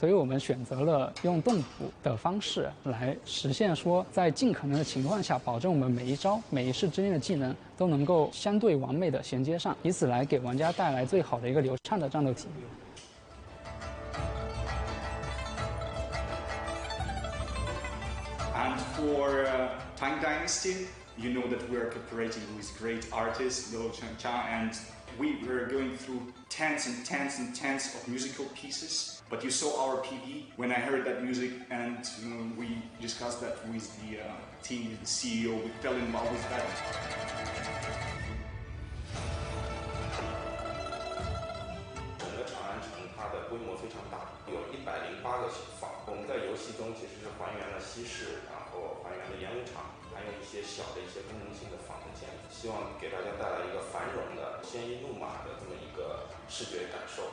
所以我们选择了用动捕的方式来实现说，在尽可能的情况下，保证我们每一招、每一式之间的技能都能够相对完美的衔接上，以此来给玩家带来最好的一个流畅的战斗体验。And for Tang Dynasty, you know that we are cooperating with great artists, Lo Chang, and we were going through tens and tens and tens of musical pieces. But you saw our PV when I heard that music, and we discussed that with the team, with the CEO. We fell in love with that. 整个长安城它的规模非常大，有108个小坊。我们在游戏中其实是还原了西式，然后还原了演武场，还有一些小的一些功能性的坊的建筑，希望给大家带来一个繁荣的、鲜衣怒马的这么一个视觉感受。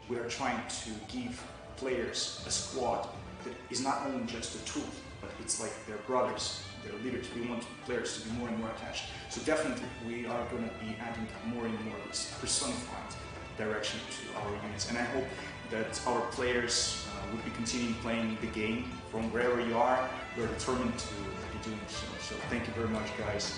We are trying to give players a squad that is not only just a tool, but it's like their brothers, their leaders. We want players to be more and more attached. So definitely we are going to be adding more and more this personified direction to our units. And I hope that our players will be continuing playing the game from wherever you are. We're determined to be doing so. So thank you very much, guys.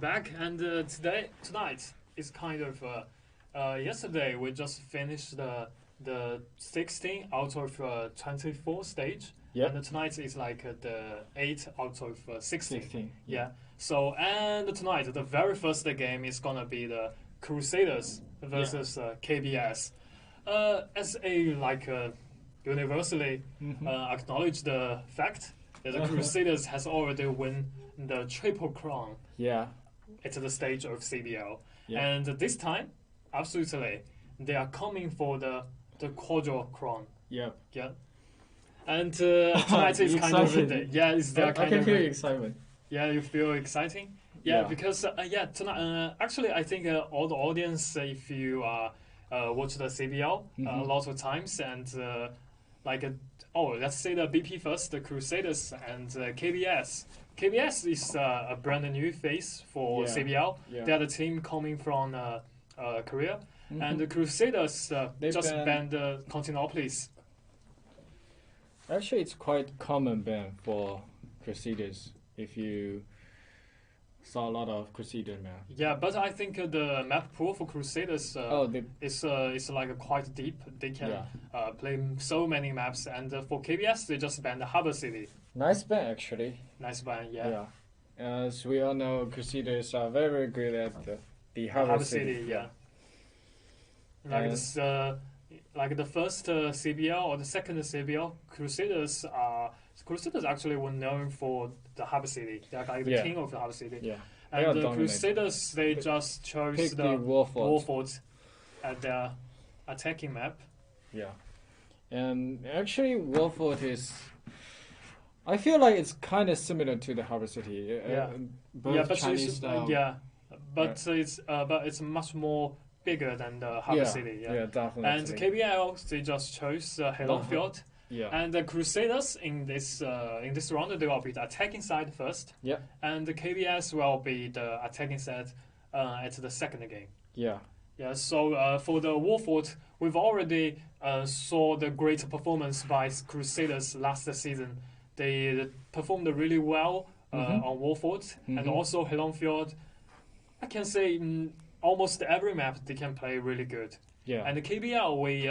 back, and tonight is kind of yesterday we just finished the 16 out of 24 stage. Yep. And tonight is like the 8 out of 16. Yeah. So and tonight the very first game is gonna be the Crusaders versus KBS. As a universally acknowledged the fact that the Crusaders has already won the Triple Crown. Yeah. At the stage of CBL, Yeah. and this time, absolutely, they are coming for the Quadruple Crown. Yep. Yeah. And tonight is kind of the day. Yeah, it's their kind I can of feel excitement. Yeah, you feel exciting. Yeah, because tonight. Actually, I think all the audience, if you watch the CBL a lot of times, and let's say the BP first, the Crusaders and KBS. KBS is a brand new face for CBL. Yeah. They are the team coming from Korea, and the Crusaders just banned Constantinopolis. Actually, it's quite common ban for Crusaders if you saw a lot of Crusader map. Yeah, but I think the map pool for Crusaders is like quite deep. They can play so many maps, and for KBS they just banned the Harbor City. Nice ban, actually. Nice ban, yeah. As we all know, Crusaders are very good at the Harbor City. Yeah. Like the first CBL or the second CBL, Crusaders actually were known for the Harbor City. They are like the king of the Harbor City. Yeah. And the Crusaders, they just chose the Warfort at their attacking map. Yeah. And actually, Warfort is... I feel like it's kind of similar to the Harbor City. Both Chinese style. But it's much more bigger than the Harbor City. Yeah, definitely. And KBL, they just chose Helonfield. Yeah. And the Crusaders in this round, they will be the attacking side first. Yeah. And the KBS will be the attacking side at the second game. Yeah. Yeah. So for the Warfort, we've already saw the great performance by Crusaders last season. They performed really well on Warfort and also Helonfield. I can say almost every map they can play really good. Yeah. And the KBL, we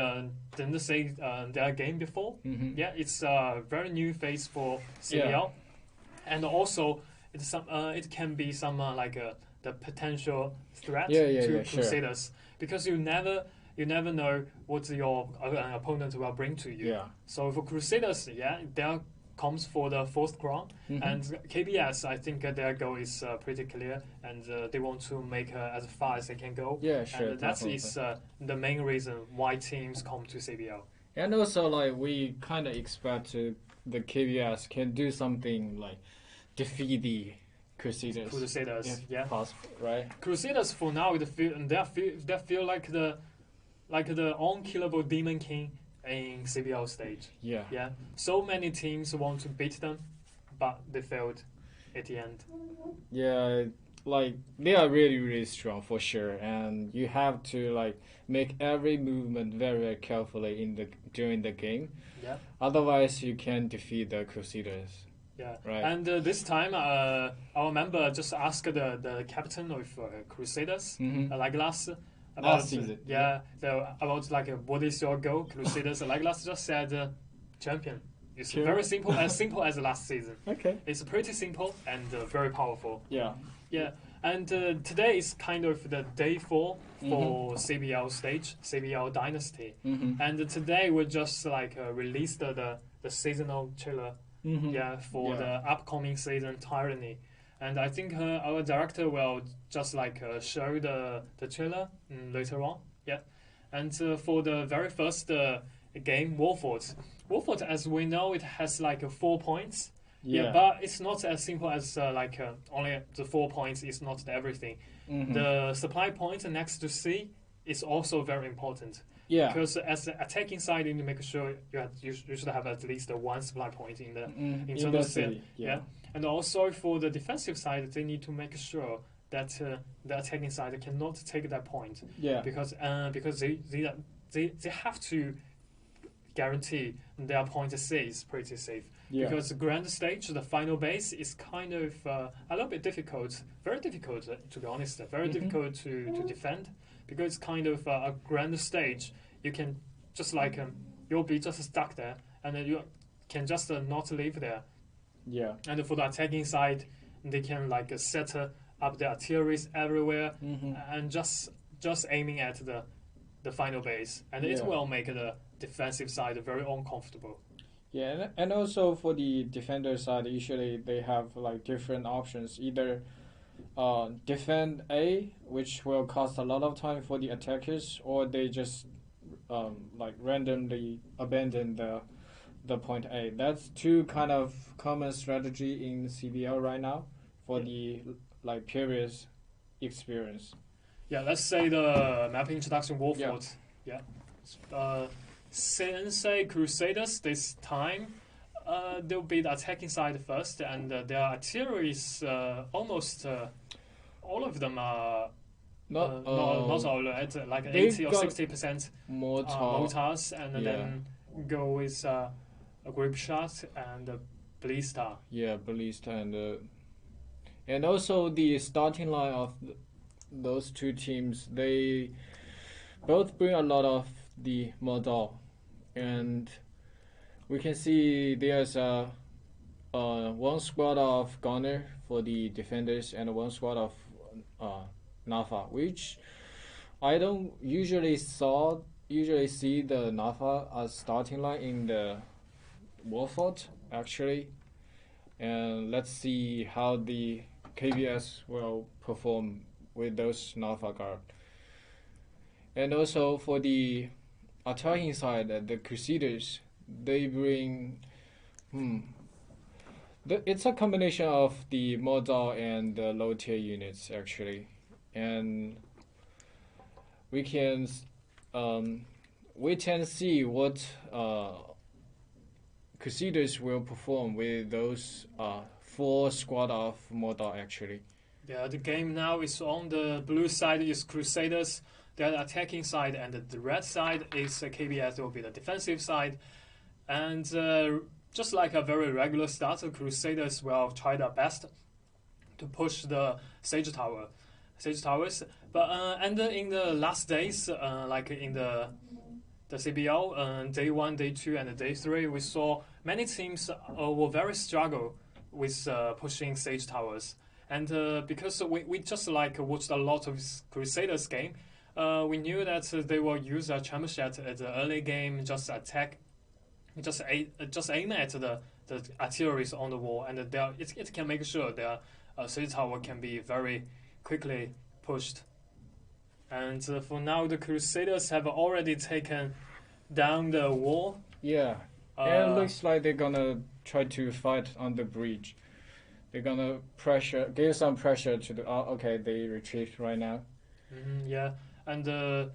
didn't say their game before. Yeah, it's a very new phase for CBL. Yeah. And also, it can be some the potential threat to Crusaders because you never know what your opponent will bring to you. Yeah. So for Crusaders, they comes for the fourth crown, and KBS, I think their goal is pretty clear, and they want to make as far as they can go. Yeah, sure. And that is the main reason why teams come to CBL. And also, we kind of expect the KBS can do something like defeat the Crusaders. Yeah. Possible, right? Crusaders for now, they feel like the unkillable Demon King in CBL stage. Yeah. So many teams want to beat them, but they failed at the end. Yeah, they are really, really strong for sure, and you have to make every movement very, very carefully during the game. Yeah. Otherwise, you can defeat the Crusaders. Yeah. Right. And this time, our member just asked the captain of Crusaders, last season. About what is your goal, Crusaders? Last just said champion. It's very simple, as last season. Okay. It's pretty simple and very powerful. Yeah. Yeah. And today is kind of the day 4 for CBL stage, CBL Dynasty. And today we just released the seasonal trailer. For the upcoming season Tyranny. And I think our director will just show the trailer later on. Yeah. And for the very first game, Warfort, as we know, it has 4 points. Yeah, but it's not as simple as only the 4 points is not everything. The supply point next to C is also very important. Yeah. Because as the attacking side, you need to make sure you should have at least one supply point in the internal city. Yeah. And also for the defensive side, they need to make sure that the attacking side cannot take that point. Yeah. Because they have to guarantee their point C is pretty safe. because the grand stage, the final base, is kind of a little bit difficult, very difficult to be honest, very difficult to defend, because it's kind of a grand stage. You can just like you'll be just stuck there, and then you can just not live there. Yeah. And for the attacking side, they can like set up the artilleries everywhere and just aiming at the final base, and it will make the defensive side very uncomfortable. Yeah, and also for the defender side, usually they have like different options. Either defend A, which will cost a lot of time for the attackers, or they just like randomly abandon the point A. That's two kind of common strategy in CBL right now for the like previous experience. Yeah, let's say the map introduction Warfort. Yeah. Say Crusaders this time, they'll be the attacking side first, and their artillery is almost all of them are not all at like 80 or 60% mortars, and then go with a grip shot and a ballista. Yeah, ballista and also the starting line of those two teams, they both bring a lot of the model, and we can see there's one squad of gunner for the defenders and one squad of Nafa, which I don't usually see the Nafa as starting line in the Warfort actually, and let's see how the KBS will perform with those Nafa guard. And also for the attacking side, the Crusaders, they bring it's a combination of the model and the low tier units actually, and we can see what Crusaders will perform with those 4 squad of model actually. Yeah, the game now is on the blue side is Crusaders, the attacking side, and the red side is KBS, will be the defensive side. And just like a very regular start, the Crusaders will try their best to push the Sage Towers. But and in the last days, like in the CBL, day 1, day 2, and day 3, we saw many teams were very struggle with pushing Sage Towers. And because we just like watched a lot of Crusaders game, we knew that they will use a Chambershot at the early game, just attack, just aim at the artillery on the wall, and it can make sure their Sage Tower can be very quickly pushed. And for now, the Crusaders have already taken down the wall. Yeah, and it looks like they're gonna try to fight on the bridge. They're gonna give some pressure to the. Okay, they retreat right now. Yeah, and the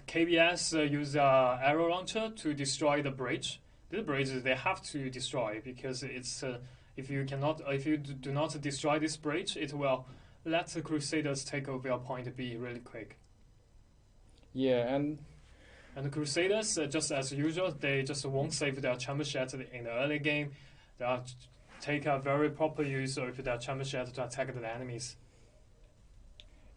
KBS use arrow launcher to destroy the bridge. The bridge they have to destroy, because it's if you do not destroy this bridge, it will let the Crusaders take over your point B really quick. Yeah, and the Crusaders, just as usual, they just won't save their Chambershot in the early game. They'll take a very proper use of their Chambershot to attack the enemies.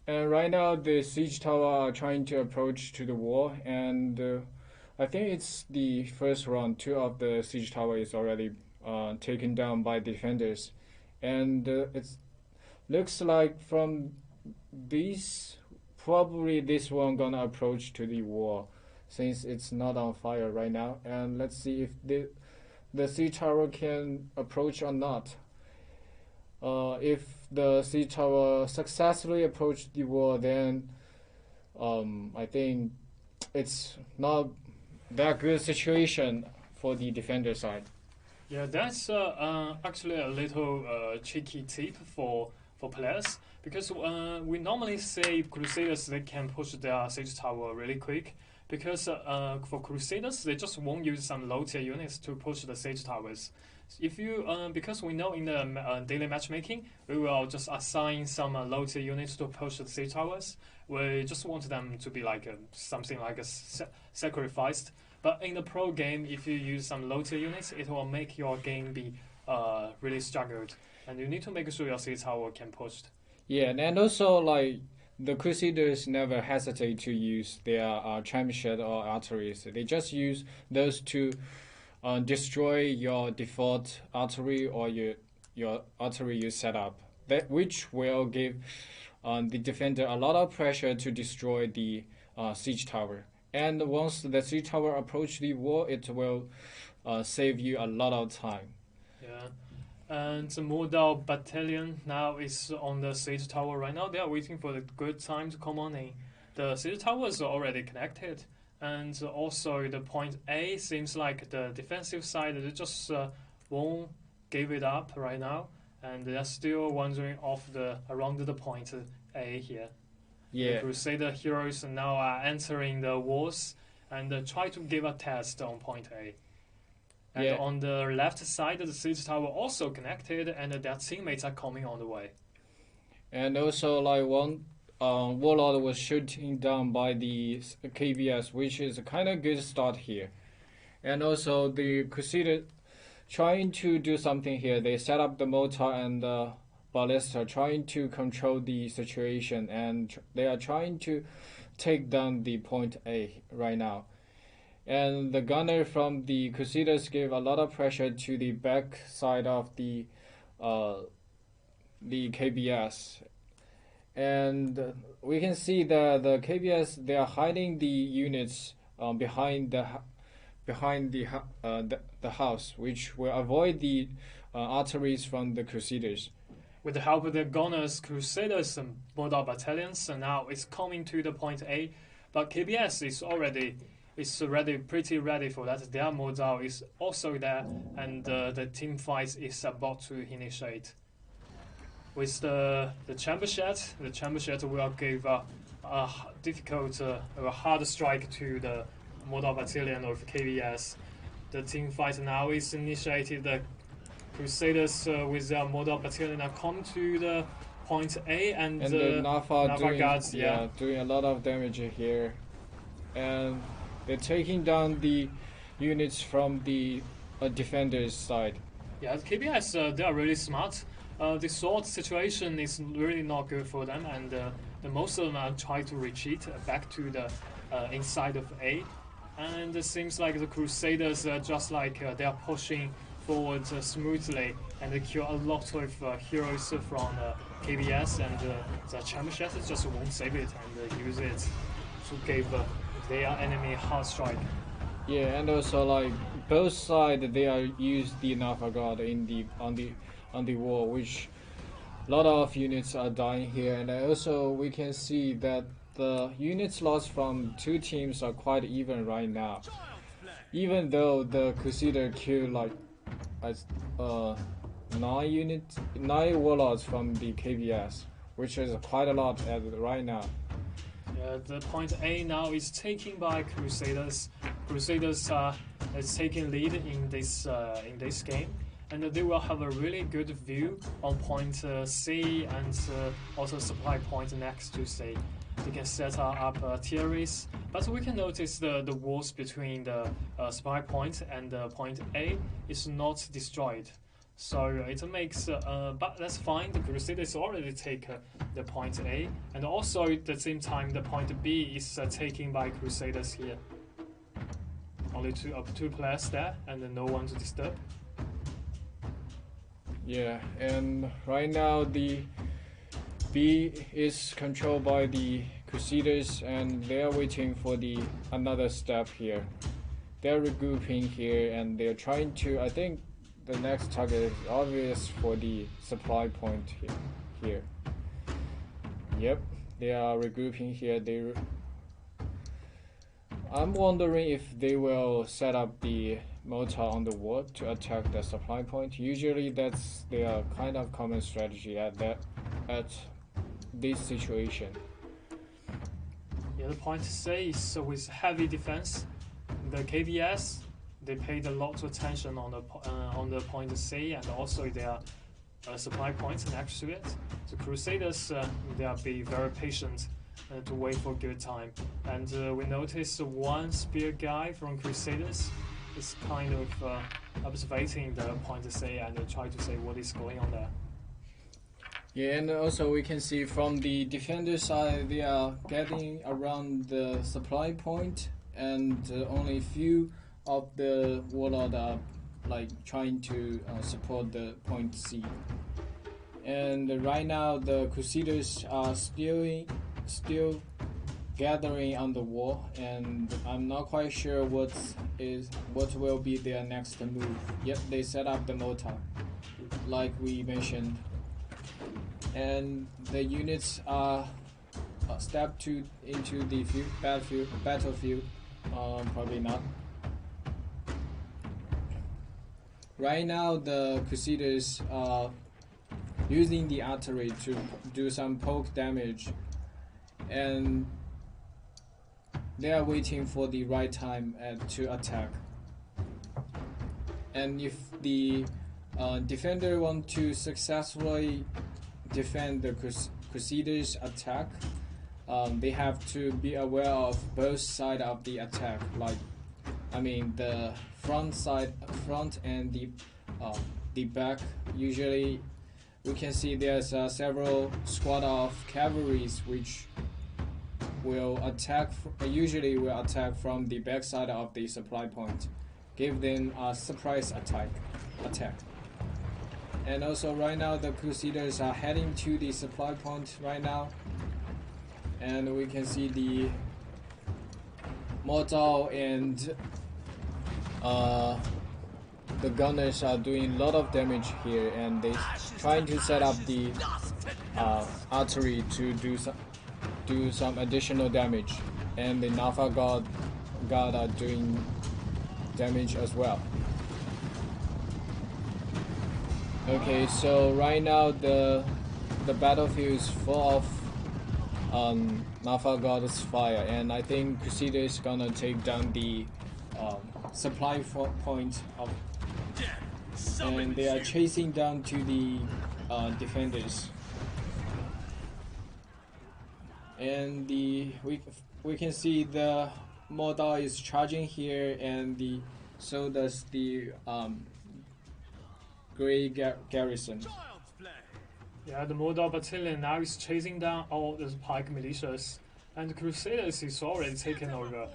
And right now, the Siege Tower are trying to approach to the wall, and I think it's the first round. 2 of the Siege Tower is already taken down by defenders. And it looks like from these, probably this one gonna approach to the wall, since it's not on fire right now. And let's see if the Siege Tower can approach or not. If the Siege Tower successfully approached the wall, then I think it's not that good situation for the defender side. Yeah, that's actually a little tricky tip for players, because we normally say Crusaders, they can push their Siege Tower really quick, because for Crusaders, they just won't use some low tier units to push the Siege Towers. If you because we know in the daily matchmaking, we will just assign some low tier units to push the Siege Towers. We just want them to be like something like a sacrificed. But in the pro game, if you use some low tier units, it will make your game be really struggled, and you need to make sure your siege tower can push. Yeah, and also like the Crusaders never hesitate to use their championship or arteries. They just use those to destroy your default artery or your artery you set up. That which will give the defender a lot of pressure to destroy the siege tower. And once the siege tower approach the wall, it will save you a lot of time. Yeah. And the Modal battalion now is on the siege tower right now. They are waiting for the good time to come on in. The siege tower is already connected. And also the point A seems like the defensive side, they just won't give it up right now. And they're still wandering around the point A here. Yeah. The Crusader heroes now are entering the walls and try to give a test on point A. And on the left side, the siege tower also connected, and their teammates are coming on the way. And also, like one warlord was shooting down by the KBS, which is a kind of good start here. And also, the Crusader trying to do something here. They set up the mortar and the ballista, trying to control the situation, and they are trying to take down the point A right now. And the gunner from the Crusaders gave a lot of pressure to the back side of the KBS. And we can see that the KBS, they are hiding the units behind the house, which will avoid the arteries from the Crusaders. With the help of the gunners, Crusaders and Modal battalions, and now it's coming to the point A, but KBS is already pretty ready for that. Their Modal is also there, and the team fight is about to initiate. With the Chambershed, the Chambershed will give a difficult, a hard strike to the Modal battalion of KBS. The team fight now is initiated. The Crusaders with their Modal battalion are come to the point A, and the Nafa guards, doing a lot of damage here, and they're taking down the units from the defenders' side. Yeah, the KBS, they are really smart. The sword situation is really not good for them, and the most of them are trying to retreat back to the inside of A. And it seems like the Crusaders just like they are pushing forward smoothly, and they kill a lot of heroes from KBS, and the Championship just won't save it and use it to give their enemy a hard strike. Yeah, and also like both sides they are used the Nafa guard on the wall, which a lot of units are dying here, and also we can see that the units lost from two teams are quite even right now. Even though the Crusader killed like 9 warlords from the KBS, which is quite a lot right now. Yeah, the point A now is taken by Crusaders. Crusaders is taking lead in this game, and they will have a really good view on point C and also supply point next to C. They can set up tiers, but we can notice the walls between the supply point and the point A is not destroyed. So it makes, but that's fine. The Crusaders already take the point A, and also at the same time the point B is taken by Crusaders here. Only two players there, and no one to disturb. Yeah, and right now the B is controlled by the Crusaders, and they are waiting for another step here. They're regrouping here, and they're trying to. I think the next target is obvious for the supply point here. Yep, they are regrouping here. I'm wondering if they will set up the mortar on the wall to attack the supply point. Usually that's their kind of common strategy at this situation. Yeah, the point C is with heavy defense. The KBS, they paid a lot of attention on the point C, and also their supply points next to it. The Crusaders, they'll be very patient to wait for good time. And we notice one spear guy from Crusaders. is kind of observing the point C and try to say what is going on there. Yeah, and also we can see from the defender side, they are getting around the supply point, and only few of the warlord are like trying to support the point C. And right now the Crusaders are still gathering on the wall, and I'm not quite sure what will be their next move. Yep, they set up the mortar, like we mentioned, and the units are stepped into the battlefield. Probably not. Right now, the Crusaders are using the artillery to do some poke damage, and they are waiting for the right time to attack. And if the defender want to successfully defend the Crusaders' attack, they have to be aware of both sides of the attack. Like, I mean, the front and the back. Usually, we can see there's several squad of cavalries which will attack. Usually, will attack from the back side of the supply point, give them a surprise attack. And also, right now, the Crusaders are heading to the supply point right now, and we can see the mortar and the gunners are doing a lot of damage here, and they trying to set up the artillery to do some additional damage, and the Nafa God are doing damage as well. Okay, so right now the battlefield is full of Nafa God's fire, and I think Crusader is gonna take down the supply point of, and they are chasing down to the defenders. And we can see the mortar is charging here, and so does the Grey Garrison. Yeah, the Mordor battalion now is chasing down all the pike militias, and the Crusaders is already taken over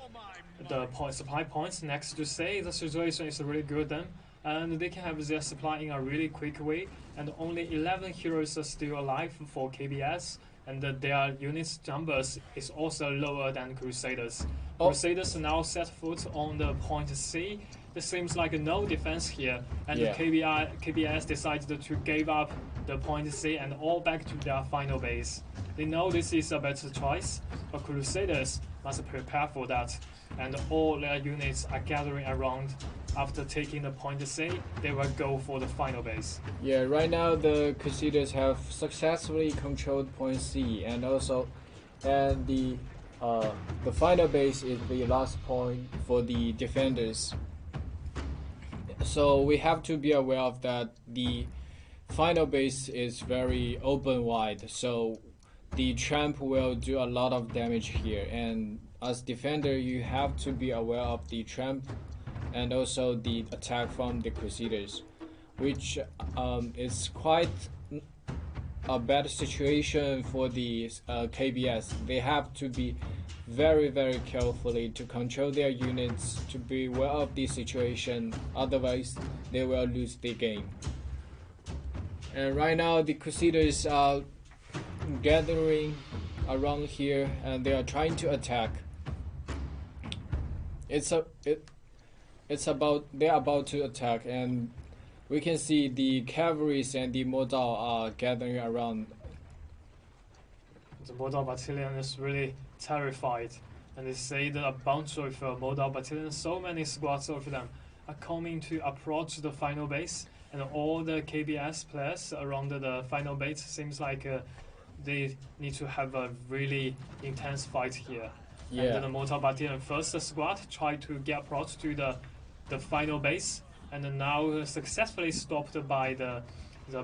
the supply points. Next to say, the situation is really good then, and they can have their supply in a really quick way, and only 11 heroes are still alive for KBS, and their units numbers is also lower than Crusaders. Crusaders now set foot on the point C. It seems like no defense here, and the KBS decided to give up the point C and all back to their final base. They know this is a better choice, but Crusaders must prepare for that, and all their units are gathering around. After taking the point C, they will go for the final base. Yeah, right now the Crusaders have successfully controlled point C, and the final base is the last point for the defenders. So we have to be aware of that. The final base is very open wide, so the tramp will do a lot of damage here, and as defender you have to be aware of the tramp and also the attack from the Crusaders, which is quite a bad situation for the KBS. They have to be very, very carefully to control their units, to be aware of the situation, otherwise they will lose the game. And right now the Crusaders are gathering around here, and they are trying to attack. They're about to attack, and we can see the cavalries and the mortar are gathering around. The Mordor battalion is really terrified, and they say that a bunch of Mordor battalion, so many squads of them, are coming to approach the final base, and all the KBS players around the final base seems like they need to have a really intense fight here. Yeah. And the Mordor battalion first squad tried to get approach to the final base, and now successfully stopped by the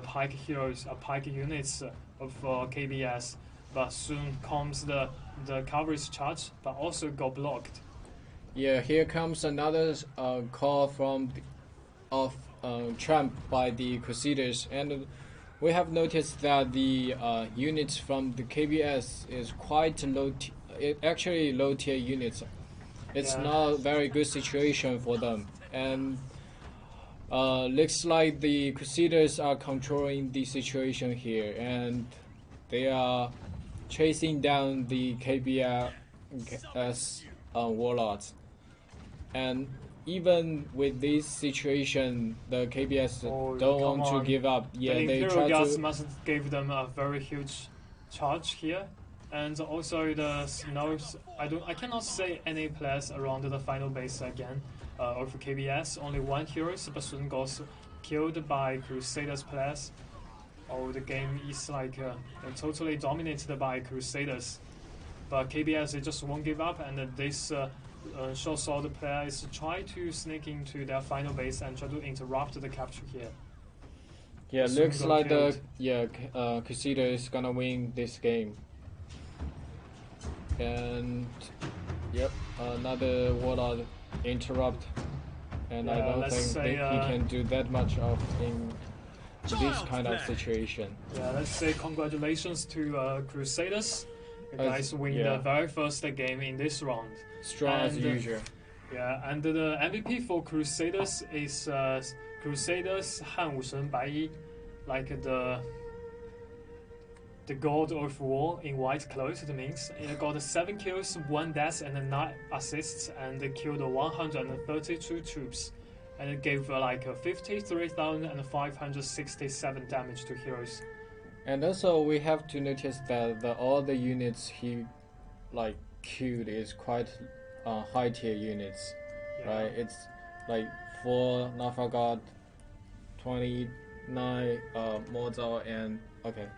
pike heroes, pike units of KBS. But soon comes the cavalry's charge, but also got blocked. Yeah, here comes another call from Trump by the Crusaders, and we have noticed that the units from the KBS is quite low. Actually, low tier units. It's not a very good situation for them, and looks like the Crusaders are controlling the situation here, and they are chasing down the KBS warlords. And even with this situation, the KBS don't want to give up. Yeah, the they try Guards to. must give them a very huge charge here, and also the snows. I cannot say any players around the final base again. Of KBS, only one hero, Sebastian got killed by Crusaders players. Oh, the game is like totally dominated by Crusaders, but KBS they just won't give up, and this short sword player is try to sneak into their final base and try to interrupt the capture here. Yeah, looks like killed. Crusader is gonna win this game. And yep, another warlord interrupt, and I don't think he can do that much of in this kind of situation. Yeah, let's say congratulations to Crusaders. You guys win the very first game in this round. Strong as usual. Yeah, and the MVP for Crusaders is Crusaders 汉武神白衣, like the god of war in white clothes. It means it got 7 kills, 1 death, and 9 assists, and it killed 132 troops, and it gave 53,567 damage to heroes. And also we have to notice that all the units he killed is quite high tier units, right? It's like 4 Nafagat, 29 Mozart, and okay.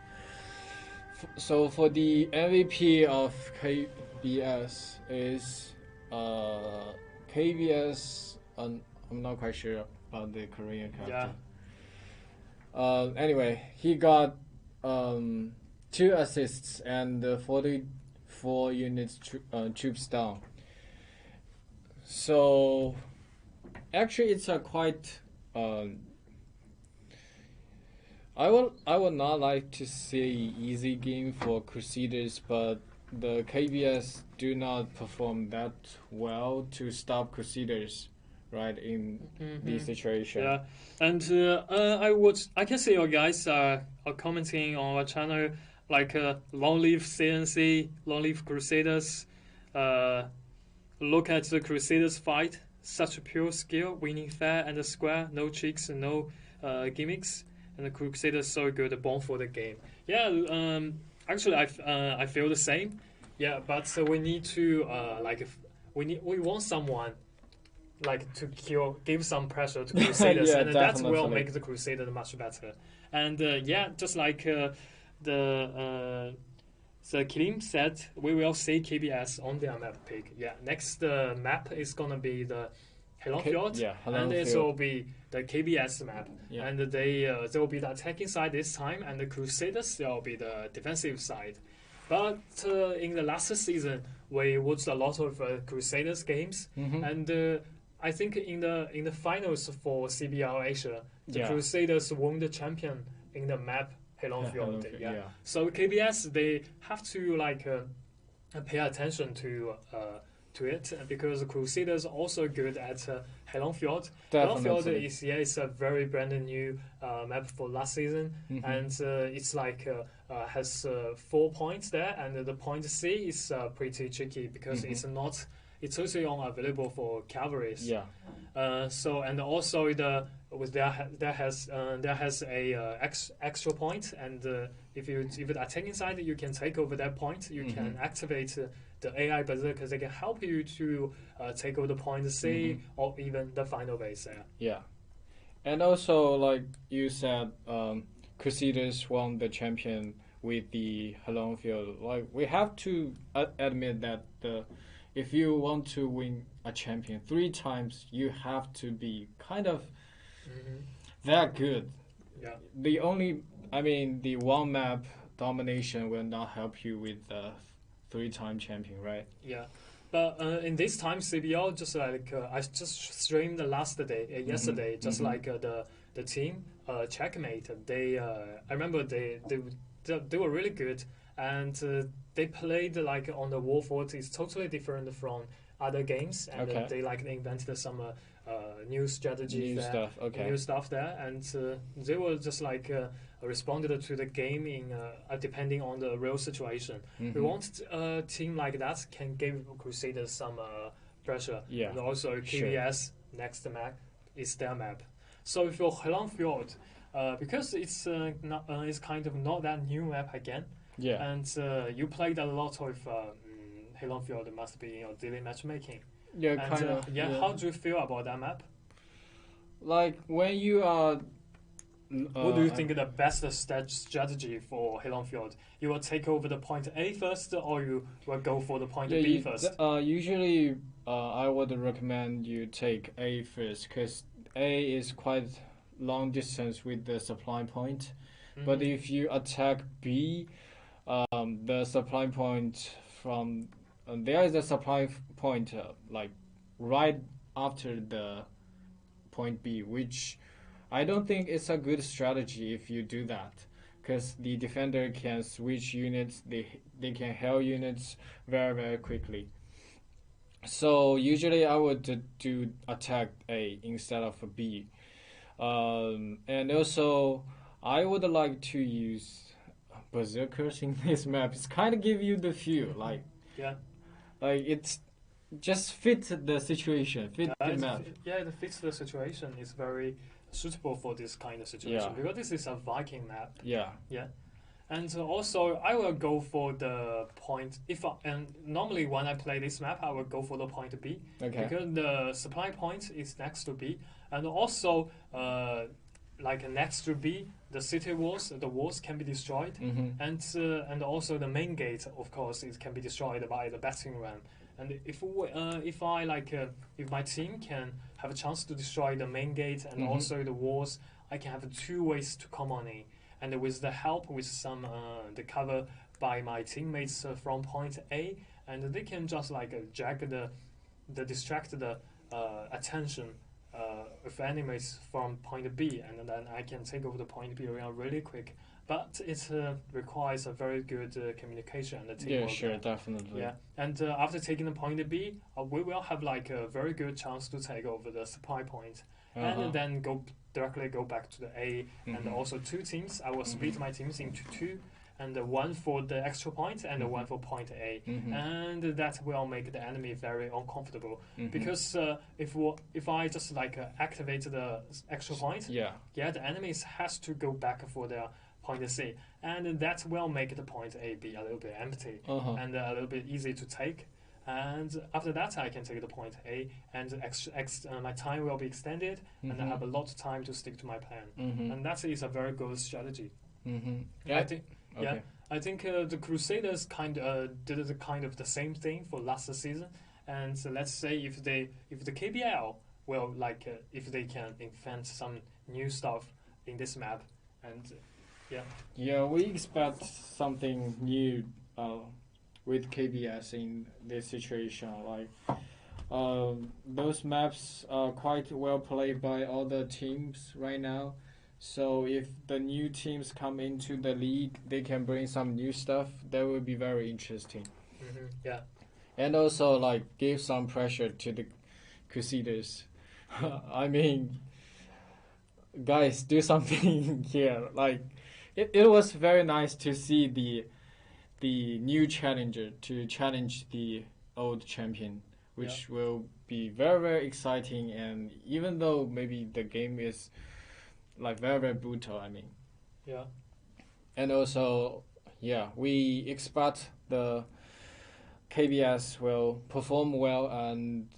So for the MVP of KBS is KBS. I'm not quite sure about the Korean character. Yeah. Anyway, he got 2 assists and 44 units troops down. So actually, it's a quite. I would not like to see easy game for Crusaders, but the KBS do not perform that well to stop Crusaders, right, in this situation. Yeah, and I can see you guys are commenting on our channel like Long Live CNC, Long Live Crusaders. Look at the Crusaders fight, such a pure skill, winning fair and square, no tricks, no gimmicks. And the Crusaders so good, born for the game. Yeah, actually, I feel the same. Yeah, but we need to we want someone to give some pressure to Crusaders, and that will make the Crusaders much better. And just like the Kilim said, we will see KBS on their map pick. Yeah, next map is gonna be the Helonfjord, and it will be the KBS map, and they will be the attacking side this time, and the Crusaders will be the defensive side. But in the last season, we watched a lot of Crusaders games, and I think in the finals for CBL Asia, the Crusaders won the champion in the map Helonfjord. So KBS they have to pay attention to it, because the Crusaders are also good at Helonfjord. Helonfjord is a very brand new map for last season, and it's has 4 points there, and the point C is pretty tricky because it's also unavailable for cavalries. So and also there has a extra point, and if the attacking side you can take over that point, you can activate the AI berserker. They can help you to take over the point C or even the final base there. Yeah, and also like you said, Crusaders won the champion with the Helonfjord. Like we have to admit that if you want to win a champion 3 times, you have to be kind of that good. Yeah. The one map domination will not help you with the 3-time champion, right? Yeah. But in this time, CBL just like I just streamed yesterday, just like the team checkmate. They I remember they were really good, and they played like on the War Fort is totally different from other games, and they like invented some new strategies, new stuff there, and they were just like responded to the game in depending on the real situation. We want a team like that can give Crusaders some pressure, and also KBS next map is their map. So if you're Helan Fjord, because it's kind of not that new map again, and you played a lot of Helan Fjord, must be in your daily matchmaking. Yeah, and, kind of. How do you feel about that map? Like when you are. What do you think the best strategy for Helan Fjord? You will take over the point A first, or you will go for the point B first? Usually, I would recommend you take A first, because A is quite long distance with the supply point. But if you attack B, the supply point from there is a supply point like right after the point B, which I don't think it's a good strategy if you do that, because the defender can switch units, they can heal units very, very quickly. So usually I would do attack A instead of B. And also I would like to use Berserkers in this map. It's kind of give you the feel, like it's just fit the situation, fit the map. It fits the situation. It's very suitable for this kind of situation because this is a Viking map. And also I will go for the point and normally when I play this map I will go for the point B because the supply point is next to B, and also like next to B the city walls, the walls can be destroyed, and also the main gate of course it can be destroyed by the battering ram. And if my team can have a chance to destroy the main gate and also the walls, I can have 2 ways to come on in. And with the help with some the cover by my teammates from point A, and they can just like drag the distract the attention of enemies from point B, and then I can take over the point B really quick. But it requires a very good communication and teamwork. Yeah, sure, definitely. Yeah, and after taking the point B, we will have like a very good chance to take over the supply point, and then directly go back to the A. And also 2 teams. I will split my teams into 2, and 1 for the extra point and 1 for point A, and that will make the enemy very uncomfortable because if I just like activate the extra point, the enemies has to go back for their point C, and that will make the point A be a little bit empty and a little bit easy to take. And after that, I can take the point A, and my time will be extended, and I have a lot of time to stick to my plan. And that is a very good strategy. I think the Crusaders did the kind of the same thing for last season. And so let's say if the KBL will if they can invent some new stuff in this map, and we expect something new with KBS in this situation. Like those maps are quite well played by all the teams right now. So if the new teams come into the league, they can bring some new stuff. That would be very interesting. And also like give some pressure to the Crusaders. I mean, guys, do something here. Like it was very nice to see the new challenger to challenge the old champion, which will be very, very exciting. And even though maybe the game is like very, very brutal, I mean. And also, we expect the KBS will perform well, and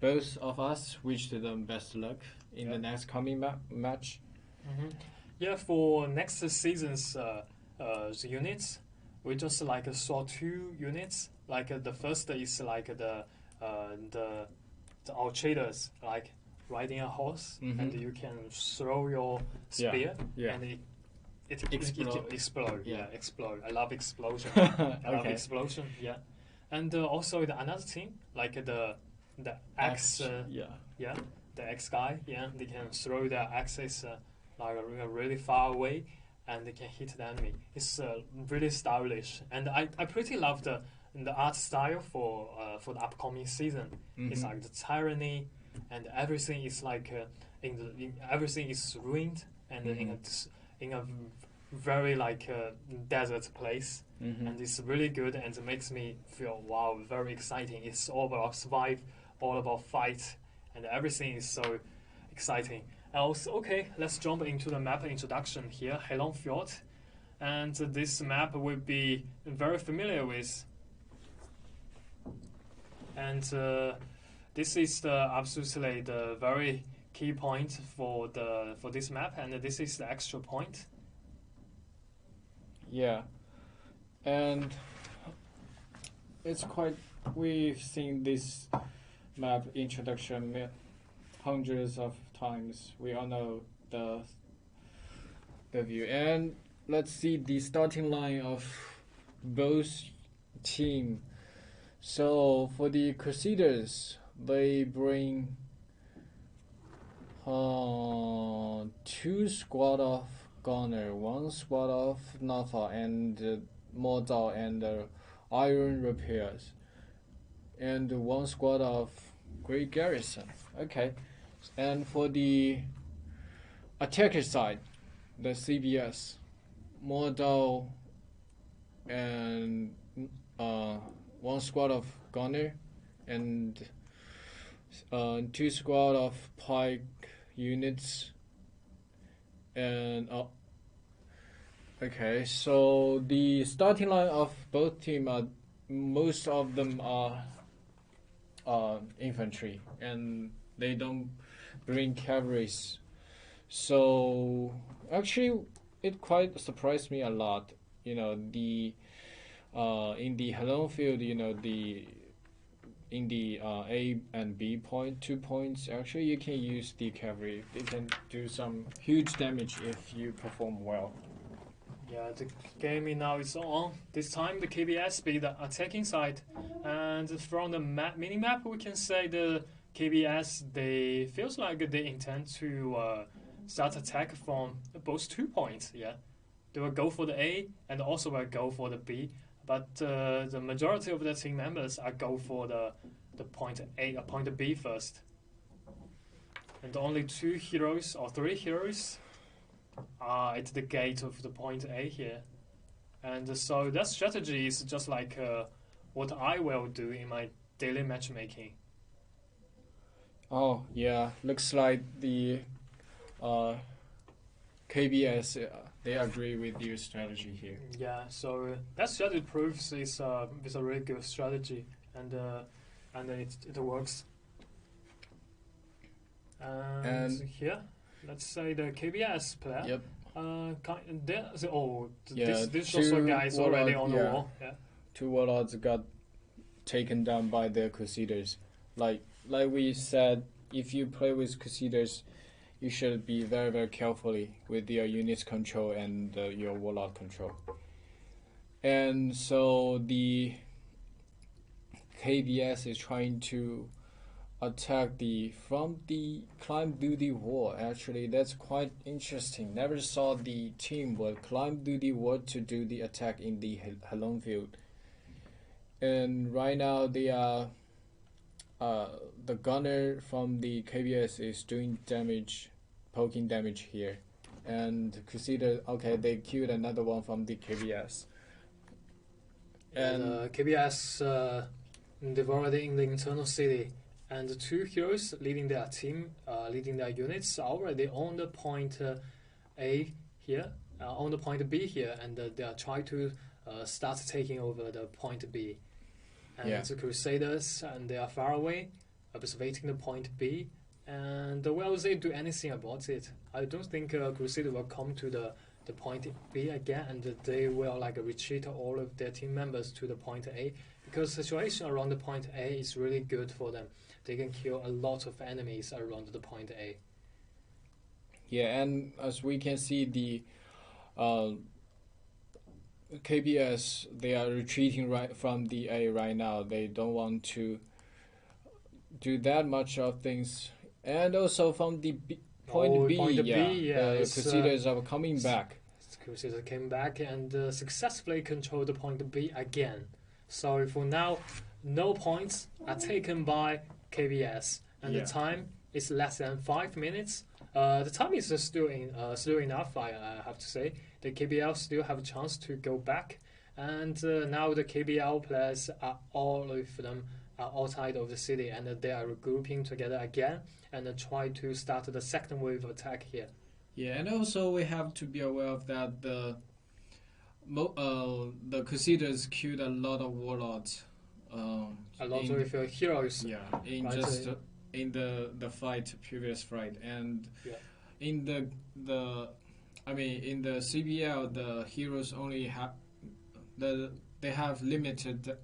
both of us wish them best luck in the next coming match. For next season's the units, we just like saw 2 units. Like the first is like the outriders, like riding a horse, and you can throw your spear, and it explode. Explode. I love explosion. I love explosion. And also the another team, like the X, the X guy, they can throw their axes like really far away, and they can hit the enemy. It's really stylish, and I pretty love the art style for the upcoming season. It's like the tyranny, and everything is like everything is ruined, and in a very like desert place, and it's really good, and it makes me feel wow, very exciting. It's all about survive, all about fight, and everything is so exciting. Also, okay, let's jump into the map introduction here, Heilong Fjord, and this map will be very familiar with, and this is absolutely the very key point for this map, and this is the extra point. Yeah, and it's quite. We've seen this map introduction hundreds of times. We all know the view, and let's see the starting line of both team. So for the Crusaders, they bring 2 squad of Gunner, 1 squad of Nafa and Mortal and Iron Repairs, and 1 squad of Great Garrison. Okay, and for the attacker side, the CBS, Mortal and 1 squad of Gunner and 2 squad of Pike units. And okay, so the starting line of both teams are, most of them are infantry, and they don't bring cavalries. So actually, it quite surprised me a lot. You know, the in the Heilong field, you know, in the A and B point, 2 points, actually you can use the cavalry. They can do some huge damage if you perform well. Yeah, the game now is on. This time the KBS be the attacking side, and from the mini map we can say the KBS, they feels like they intend to start attack from both 2 points. Yeah, they will go for the A and also will go for the B. But the majority of the team members are go for the point A, point B first. And only 2 heroes or 3 heroes are at the gate of the point A here. And so that strategy is just like what I will do in my daily matchmaking. Oh yeah, looks like the KBS, they agree with your strategy here. Yeah, so that strategy proves it's a really good strategy, and it works. And here, let's say the KBS player. Yep. This also guys already on the wall. Yeah. 2 warlords got taken down by the Crusaders. Like we said, if you play with Crusaders, you should be very, very carefully with your units control and your warlord control. And so the KBS is trying to attack from the climb duty wall. Actually, that's quite interesting. Never saw the team would climb duty wall to do the attack in the Heilong field. And right now they are the gunner from the KBS is doing damage, poking damage here, and Crusader, okay, they killed another one from the KBS. And KBS, they've already in the internal city, and the 2 heroes leading their team, leading their units, are already on the point A here, on the point B here, and they are trying to start taking over the point B. And the Crusaders, and they are far away, observing the point B, and will they do anything about it? I don't think Crusader will come to the point B again, and they will like retreat all of their team members to the point A, because the situation around the point A is really good for them. They can kill a lot of enemies around the point A. Yeah, and as we can see, the KBS, they are retreating right from the A right now. They don't want to do that much of things. And also from the point B, the Crusaders are coming back. Crusaders came back and successfully controlled the point B again. So for now, no points are taken by KBS, and the time is less than 5 minutes. The time is still enough, I have to say. The KBL still have a chance to go back, and now the KBL players are all of them are outside of the city, and they are regrouping together again and try to start the second wave attack here. Yeah, and also we have to be aware of that the Crusaders killed a lot of warlords. A lot of heroes. Yeah, in just in the previous fight, and in the in the CBL, the heroes only have they have limited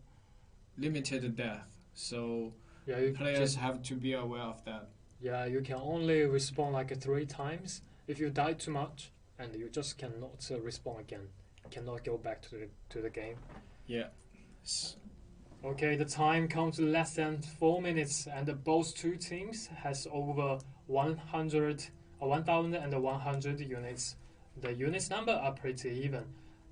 death, so players have to be aware of that. Yeah, you can only respawn like 3 times. If you die too much, and you just cannot respawn again, cannot go back to the game. Yeah. Okay, the time comes to less than 4 minutes, and both two teams has over 1,100 units. The units number are pretty even,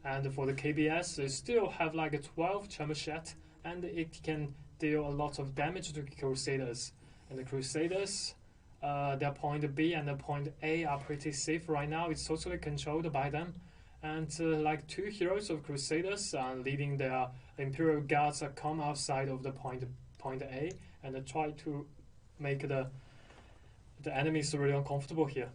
and for the KBS, they still have like a 12 Chamberset, and it can deal a lot of damage to Crusaders. And the Crusaders, their point B and the point A are pretty safe right now. It's totally controlled by them, and like 2 heroes of Crusaders are leading their Imperial Guards come outside of the point A and try to make the enemies really uncomfortable here.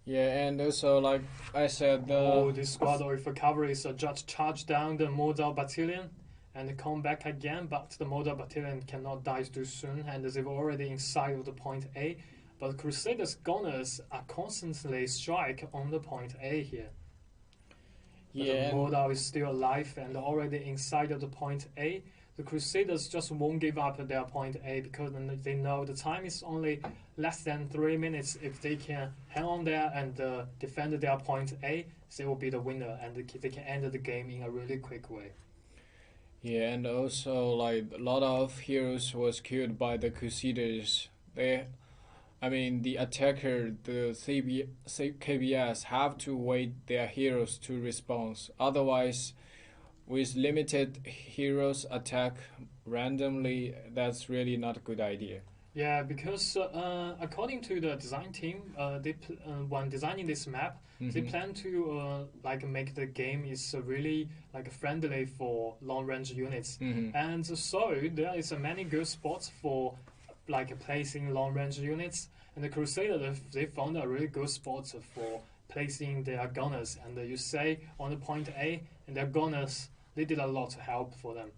Yeah, and also like I said, this squad of cavalries just charge down the Mordor battalion and come back again, but the Mordor battalion cannot die too soon, and they're already inside of the point A. But Crusaders gunners are constantly strike on the point A here. Yeah, the Mordor is still alive and already inside of the point A. The Crusaders just won't give up their point A because they know the time is only less than 3 minutes. If they can hang on there and defend their point A, they will be the winner, and they can end the game in a really quick way. Yeah, and also like a lot of heroes was killed by the Crusaders. The attacker, the KBS have to wait their heroes to respond. Otherwise, with limited heroes attack randomly, that's really not a good idea. Yeah, because according to the design team, when designing this map, they plan to make the game is really friendly for long range units, and so there is many good spots for placing long range units. And the Crusaders, they found a really good spot for placing their gunners. And you say on the point A, and their gunners, they did a lot to help for them.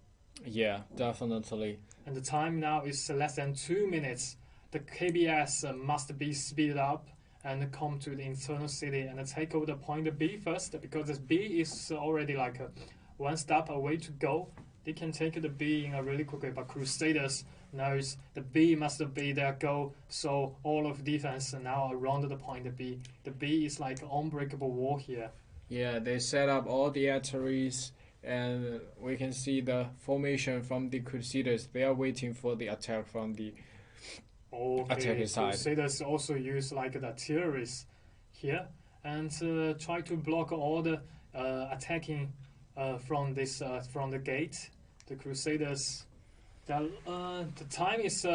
Yeah, definitely. And the time now is less than 2 minutes. The KBS must be speeded up and come to the internal city and take over the point B first, because this B is already one step away to go. They can take the B in a really quick way, but Crusaders knows the B must be their goal, so all of defense now around the point B. The B is like unbreakable wall here. Yeah, they set up all the arteries, and we can see the formation from the Crusaders. They are waiting for the attack from the attacking side. Crusaders also use the artilleries here and try to block all the attacking from the gate. The Crusaders, the time is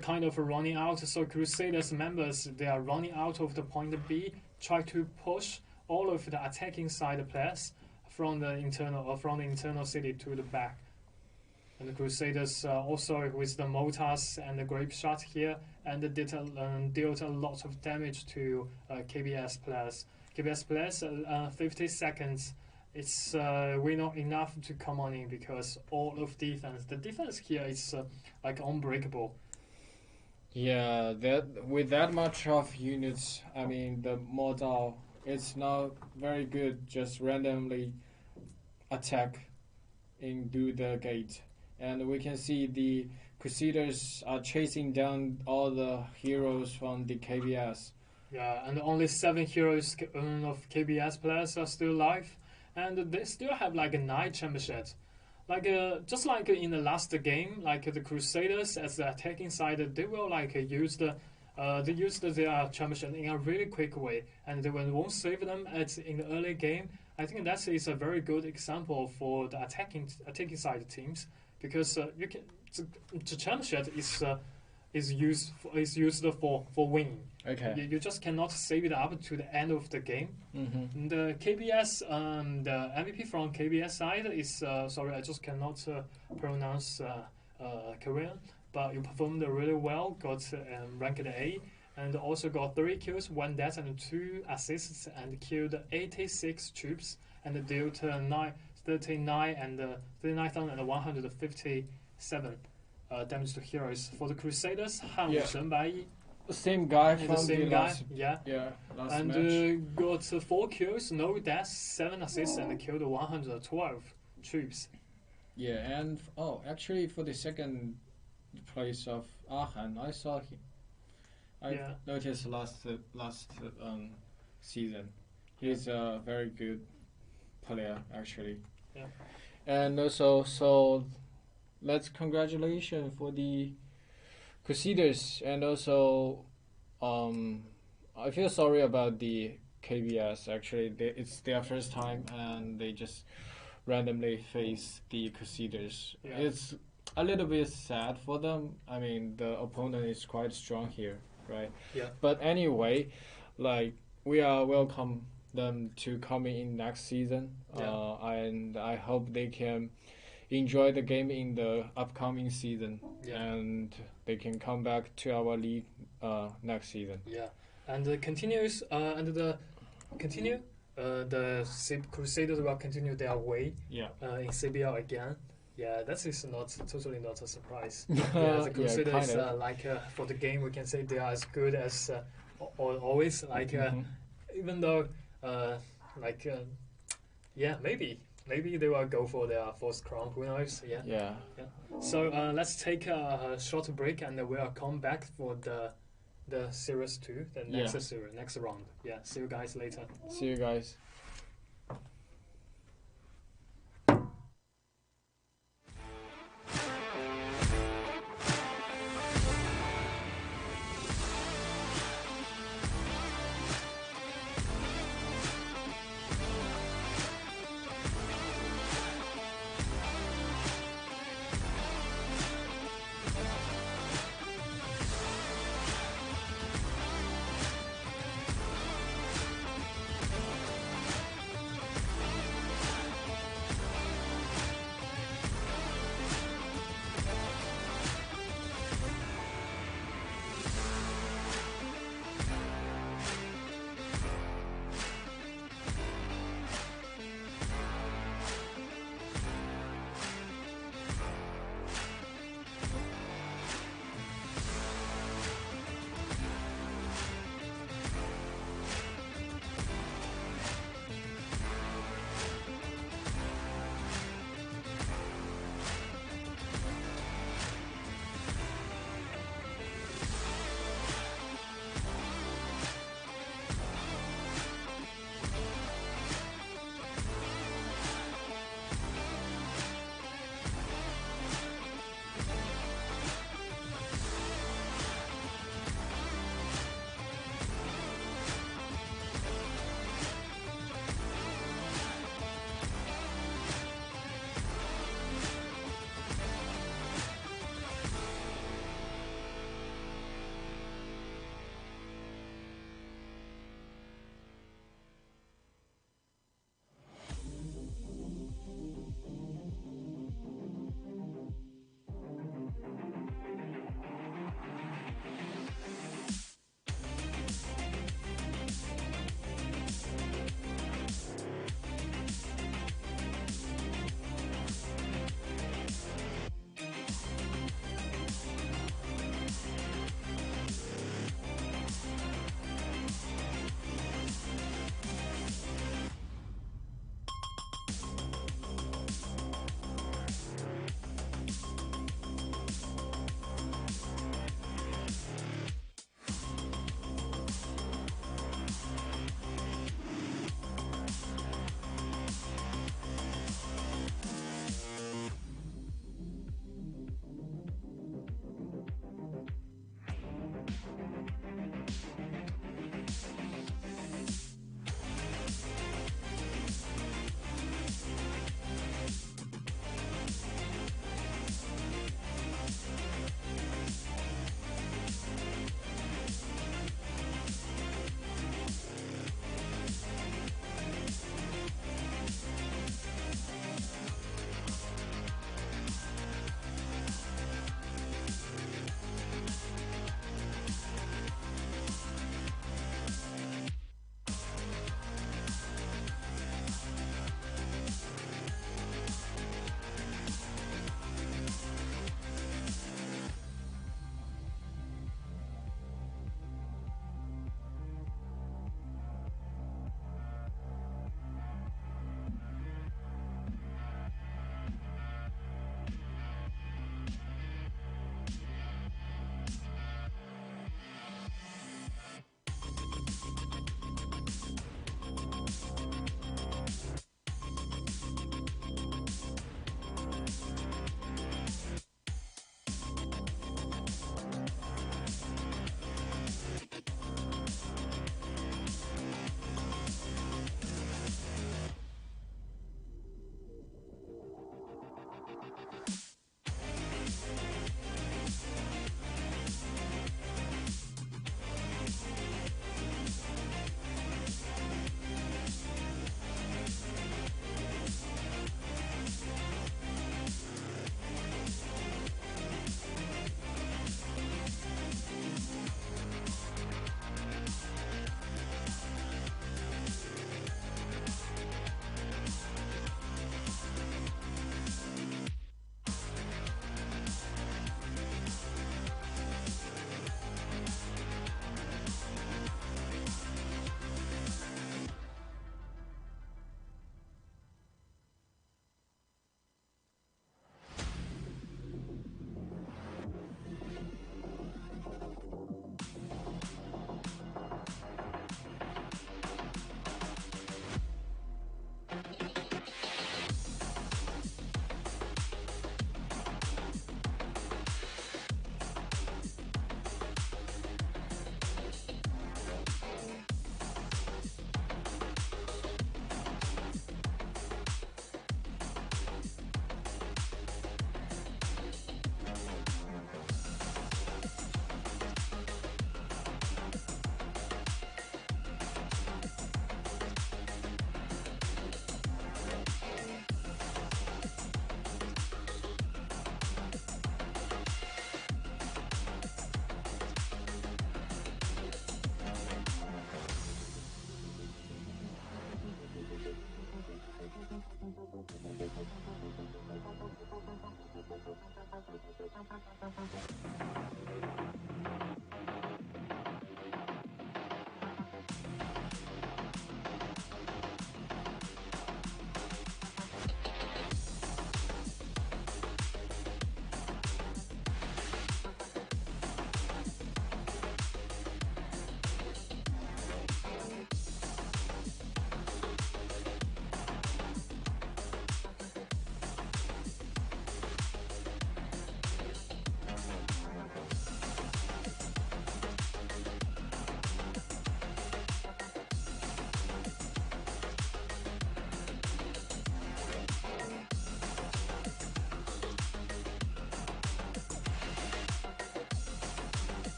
kind of running out. So Crusaders members, they are running out of the point B. Try to push all of the attacking side players from the internal city to the back. And the Crusaders also with the mortars and the grape shot here, and dealt a lot of damage to KBS players. KBS players, 50 seconds. It's we're not enough to come on in because all of defense. The defense here is unbreakable. Yeah, with that much of units, the model, it's not very good. Just randomly attack into the gate, and we can see the Crusaders are chasing down all the heroes from the KBS. Yeah, and only 7 heroes of KBS players are still alive. and they still have like a 9 championships. Like just like in the last game, like the Crusaders as the attacking side, they will like use their championship in a really quick way, and they won't save them in the early game. I think that is a very good example for the attacking side teams, because you can the championship is used for winning. Okay. You just cannot save it up to the end of the game. Mm-hmm. The KBS, the MVP from KBS side is sorry, I just cannot pronounce Korean, but you performed really well, got ranked A, and also got 3 kills, 1 death, and 2 assists, and killed 86 troops, and dealt 39,157 damage to heroes. For the Crusaders, Han Wushen Bai. Same guy the from same the guy, last, last and match. got 4 kills, no deaths, 7 assists, and killed 112 troops. Yeah, and actually for the second place of Ahan, I saw him. I noticed last season. He's a very good player actually. Yeah. And also, so let's congratulations for the Crusaders, and also I feel sorry about the KBS. Actually, it's their first time and they just randomly face the Crusaders. Yeah. It's a little bit sad for them. I mean, the opponent is quite strong here, right? Yeah. But anyway, like, we are welcome them to coming in next season. Yeah. And I hope they can enjoy the game in the upcoming season, and they can come back to our league next season. Yeah, and the Crusaders will continue their way. Yeah. In CBL again. Yeah, that is totally not a surprise. Yeah, the Crusaders for the game we can say they are as good as always. Like even though maybe they will go for their 4th crown. Who knows? Yeah. So let's take a short break, and we'll come back for the series 2, the next round. Yeah. See you guys later. See you guys.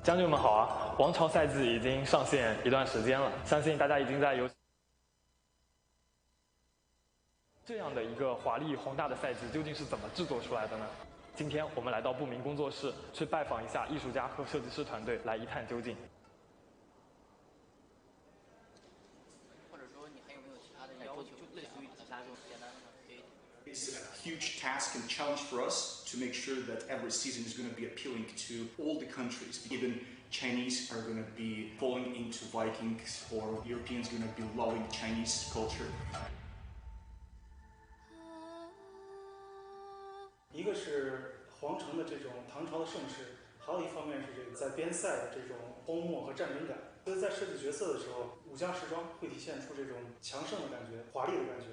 将军们好啊！王朝赛制已经上线一段时间了，相信大家已经在这样的一个华丽宏大的赛制究竟是怎么制作出来的呢？今天我们来到不明工作室，去拜访一下艺术家和设计师团队，来一探究竟。或者说你还有没有其他的要求，就类似于其他这种简单的可以。It's a huge task and challenge for us to make sure that every season is going to be appealing to all the countries. Even Chinese are going to be falling into Vikings, or Europeans are going to be loving Chinese culture. 一个是皇城的这种唐朝的盛世，还有一方面是这个在边塞的这种荒漠和战争感。所以在设计角色的时候，武将时装会体现出这种强盛的感觉、华丽的感觉。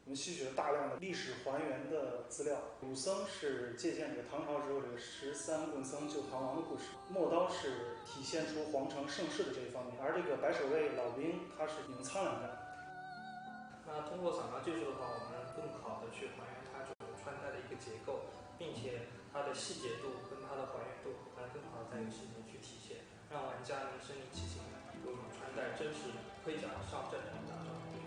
我们吸取了大量的历史还原的资料。武僧是借鉴这个唐朝时候这个13棍僧救唐王的故事，陌刀是体现出皇城盛世的这一方面，而这个白守卫老兵他是有苍凉感。那通过扫描技术的话，我们更好的去还原它这种穿戴的一个结构，并且它的细节度跟它的还原度能更好的在游戏里面去体现，让玩家能身临其境，有种穿戴真实盔甲上阵场打仗的感觉。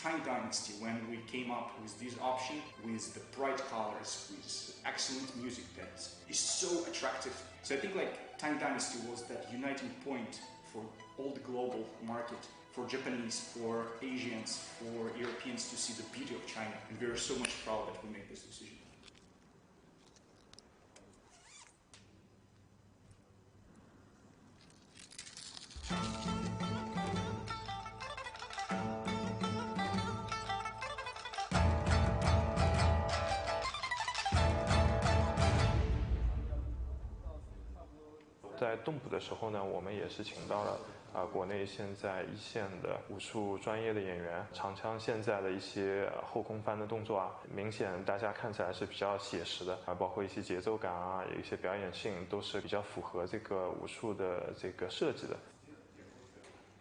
Tang Dynasty, when we came up with this option, with the bright colors, with excellent music that is so attractive. So I think like Tang Dynasty was that uniting point for all the global market, for Japanese, for Asians, for Europeans to see the beauty of China. And we are so much proud that we made this decision. 在动捕的时候呢，我们也是请到了国内现在一线的武术专业的演员，长枪现在的一些后空翻的动作啊，明显大家看起来是比较写实的啊，包括一些节奏感啊，有一些表演性都是比较符合这个武术的这个设计的。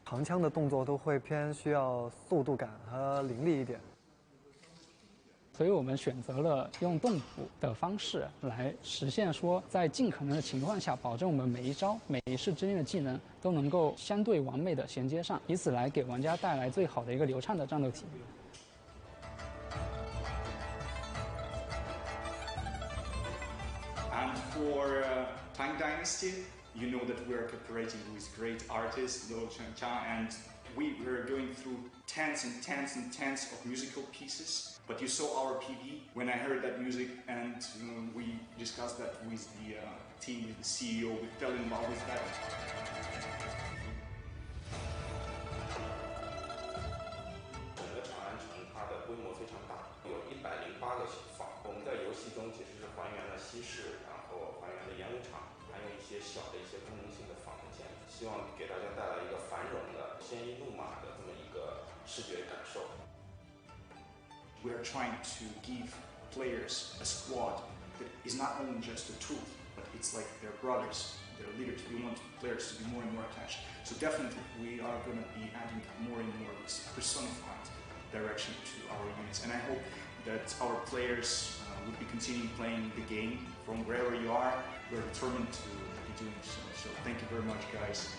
长枪的动作都会偏需要速度感和凌厉一点。所以我们选择了用动捕的方式来实现说，在尽可能的情况下，保证我们每一招、每一式之间的技能都能够相对完美的衔接上，以此来给玩家带来最好的一个流畅的战斗体验。And for Tang Dynasty, you know that we are cooperating with great artists, Lo Chang, and we were going through tens and tens and tens of musical pieces. But you saw our PV when I heard that music, and we discussed that with the team, with the CEO. We fell in love with that. 整个长安城它的规模非常大，有108个小坊。我们在游戏中其实是还原了西式，然后还原了演武场，还有一些小的一些功能性的坊的建立，希望给大家带来一个繁荣的、鲜衣怒马的这么一个视觉感受。We are trying to give players a squad that is not only just a tool, but it's like their brothers, their leaders. We want players to be more and more attached. So definitely we are going to be adding more and more this personified direction to our units. And I hope that our players will be continuing playing the game from wherever you are. We're determined to be doing so. So thank you very much, guys.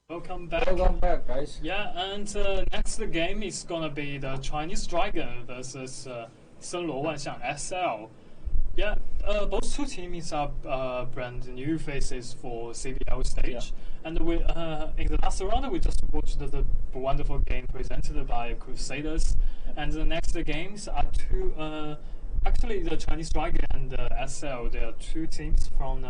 Welcome back. Welcome back, guys. Yeah, and next game is gonna be the Chinese Dragon versus Sen Luo Wanxiang SL. Yeah, both two teams are brand new faces for CBL stage, and we in the last round we just watched the wonderful game presented by Crusaders, and the next games are two. Actually, the Chinese Dragon and SL, they are two teams from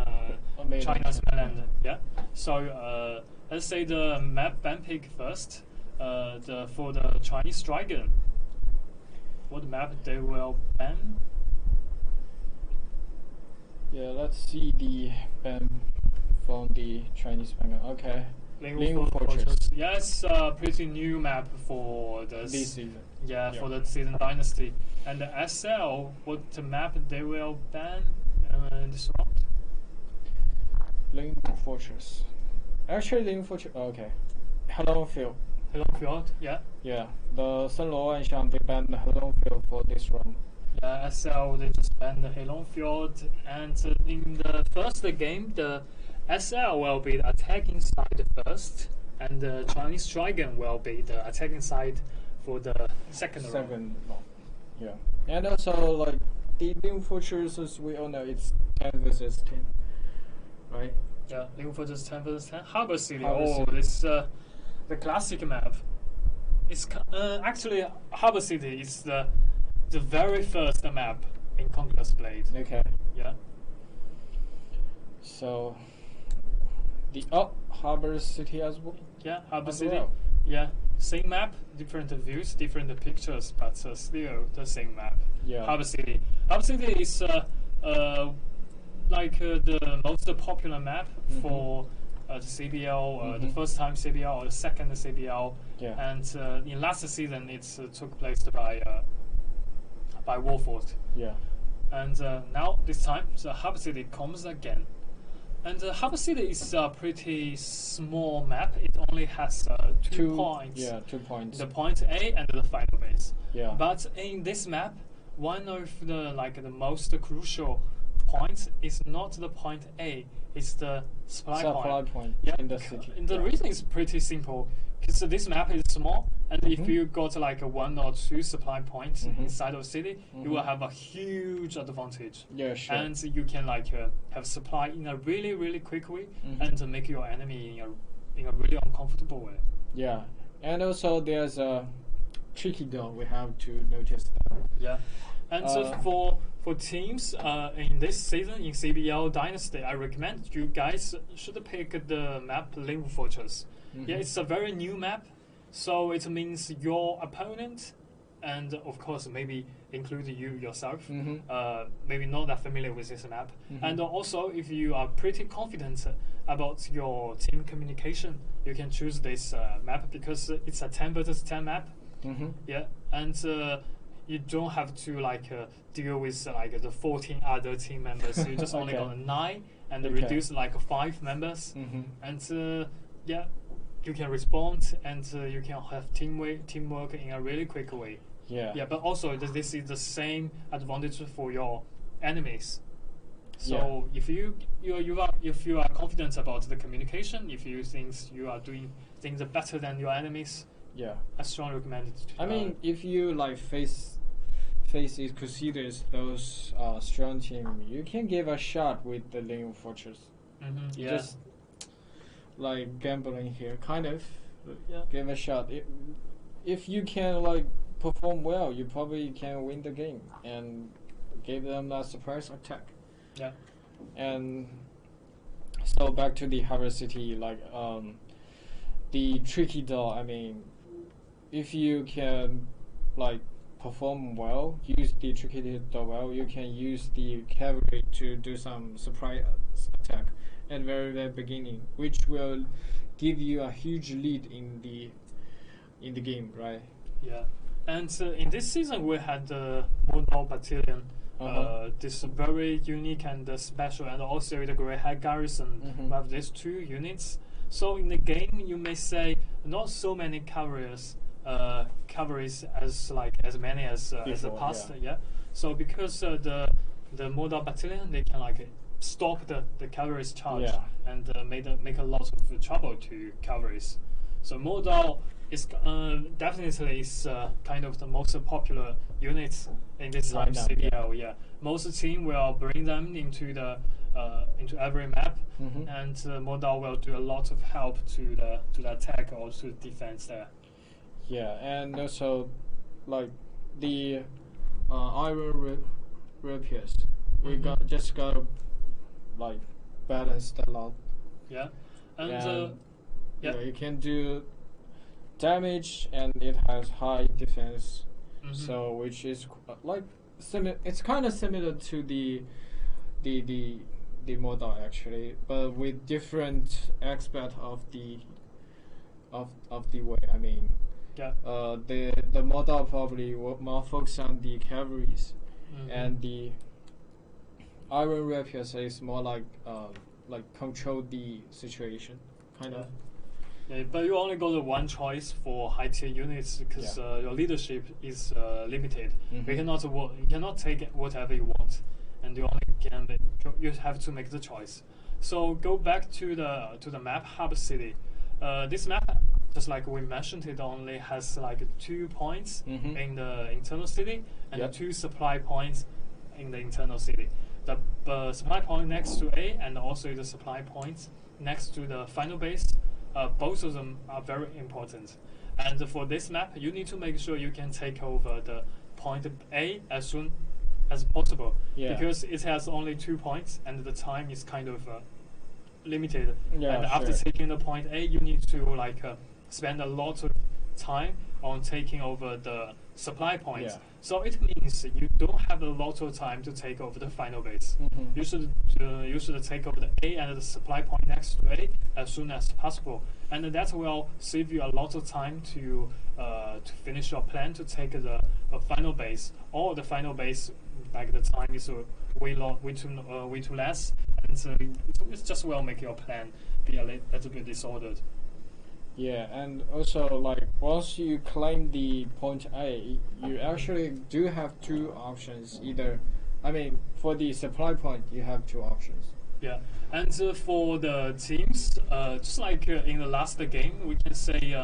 China's mainland. Yeah, so let's say the map ban pick first. For the Chinese Dragon, what map they will ban? Yeah, let's see the ban from the Chinese manga. Okay. Lingwu Fortress. Yes, pretty new map for this season. Yeah, for the season Dynasty. And the SL, what map they will ban in this round? Lingwu Fortress. Actually, Lingwu Fortress. Okay. Hello Field. Hello Field. Yeah. Yeah. The Sen Luo Wanxiang, they banned the Hello Field for this round. Yeah, SL they just banned the Heilong Field, and in the first game, the SL will be the attacking side first, and the Chinese Dragon will be the attacking side for the second round. Yeah, and also like the Lingwu Fortress, as we all know, it's 10 versus 10, right? Yeah, Lingwu Fortress 10 versus 10. Harbor City. City. It's the classic map. It's actually Harbor City is the very first map in Conquest Blade. Okay. Yeah. So the Harbor City as well. Yeah, Harbor City. Yeah, same map, different views, different pictures, but still the same map. Yeah. Harbor City. Harbor City is like the most popular map for the CBL, the first time CBL or the second CBL. Yeah. And in last season, it took place by Warford. Yeah. And now this time, the Harbor City comes again. And Harbor City is a pretty small map. It only has 2 points. Yeah, 2 points. The point A and the final base. Yeah. But in this map, one of the most crucial points is not the point A. It's the supply point. Yeah. In the city. And the reason is pretty simple. Because this map is small, and if you got like 1 or 2 supply points inside of the city, you will have a huge advantage. Yeah, sure. And you can like have supply in a really, really quick way, and make your enemy in a really uncomfortable way. Yeah, and also there's a tricky though. We have to notice that. Yeah, and for teams in this season in CBL Dynasty, I recommend you guys should pick the map Lingwu Fortress. Yeah, it's a very new map, so it means your opponent, and of course maybe include you yourself, maybe not that familiar with this map. And also, if you are pretty confident about your team communication, you can choose this map because it's a 10 versus 10 map. Yeah, and you don't have to like deal with like the 14 other team members. You just only got 9 and reduce like 5 members. And yeah. you can respond and you can have teamwork in a really quick way. Yeah. But also this is the same advantage for your enemies. So if you are confident about the communication, if you think you are doing things better than your enemies, I strongly recommend it. I mean, if you like face is considers those strong team, you can give a shot with the Lane Fortress. Just like gambling here, kind of. Give a shot. If you can like perform well, you probably can win the game and give them a surprise attack. Yeah. And so back to the Harvard City, like the tricky doll. I mean, if you can like perform well, use the tricky doll well, you can use the cavalry to do some surprise attack at very beginning, which will give you a huge lead in the game, right? Yeah. And in this season, we had the Modal Battalion. This very unique and special, and also the Great High Garrison. We have these two units. So in the game, you may say not so many cavalries as many as the past. So because the Modal Battalion, they can like stop the cavalry's charge and make a lot of trouble to cavalries. So Modal is definitely kind of the most popular units in this time CBL. Most team will bring them into every map, and Modal will do a lot of help to the attack or to the defense there. Yeah, and also like the iron rapiers, we got like balanced a lot. Yeah, and you can do damage, and it has high defense, so which is like it's kind of similar to the Modal actually, but with different aspect of the way. I mean, the Modal probably more focus on the cavalries, and the iron rapiers is more like control the situation, kind of. Yeah, but you only got one choice for high tier units because your leadership is limited. You cannot take whatever you want, and you only you have to make the choice. So go back to the map Hub City. This map, just like we mentioned, it only has like 2 points in the internal city and 2 supply points in the internal city. The supply point next to A and also the supply points next to the final base. Both of them are very important. And for this map, you need to make sure you can take over the point A as soon as possible. Because it has only 2 points and the time is kind of limited. And after taking the point A, you need to spend a lot of time on taking over the supply points. So it means you don't have a lot of time to take over the final base. You should take over the A and the supply point next to A as soon as possible, and that will save you a lot of time to finish your plan to take the final base. Or the final base, like the time is way too less, and so it just will make your plan be a little bit disordered. Yeah, and also like once you claim the point A, you actually do have 2 options. Either, I mean, for the supply point, you have 2 options. Yeah, and for the teams, just like in the last game, we can say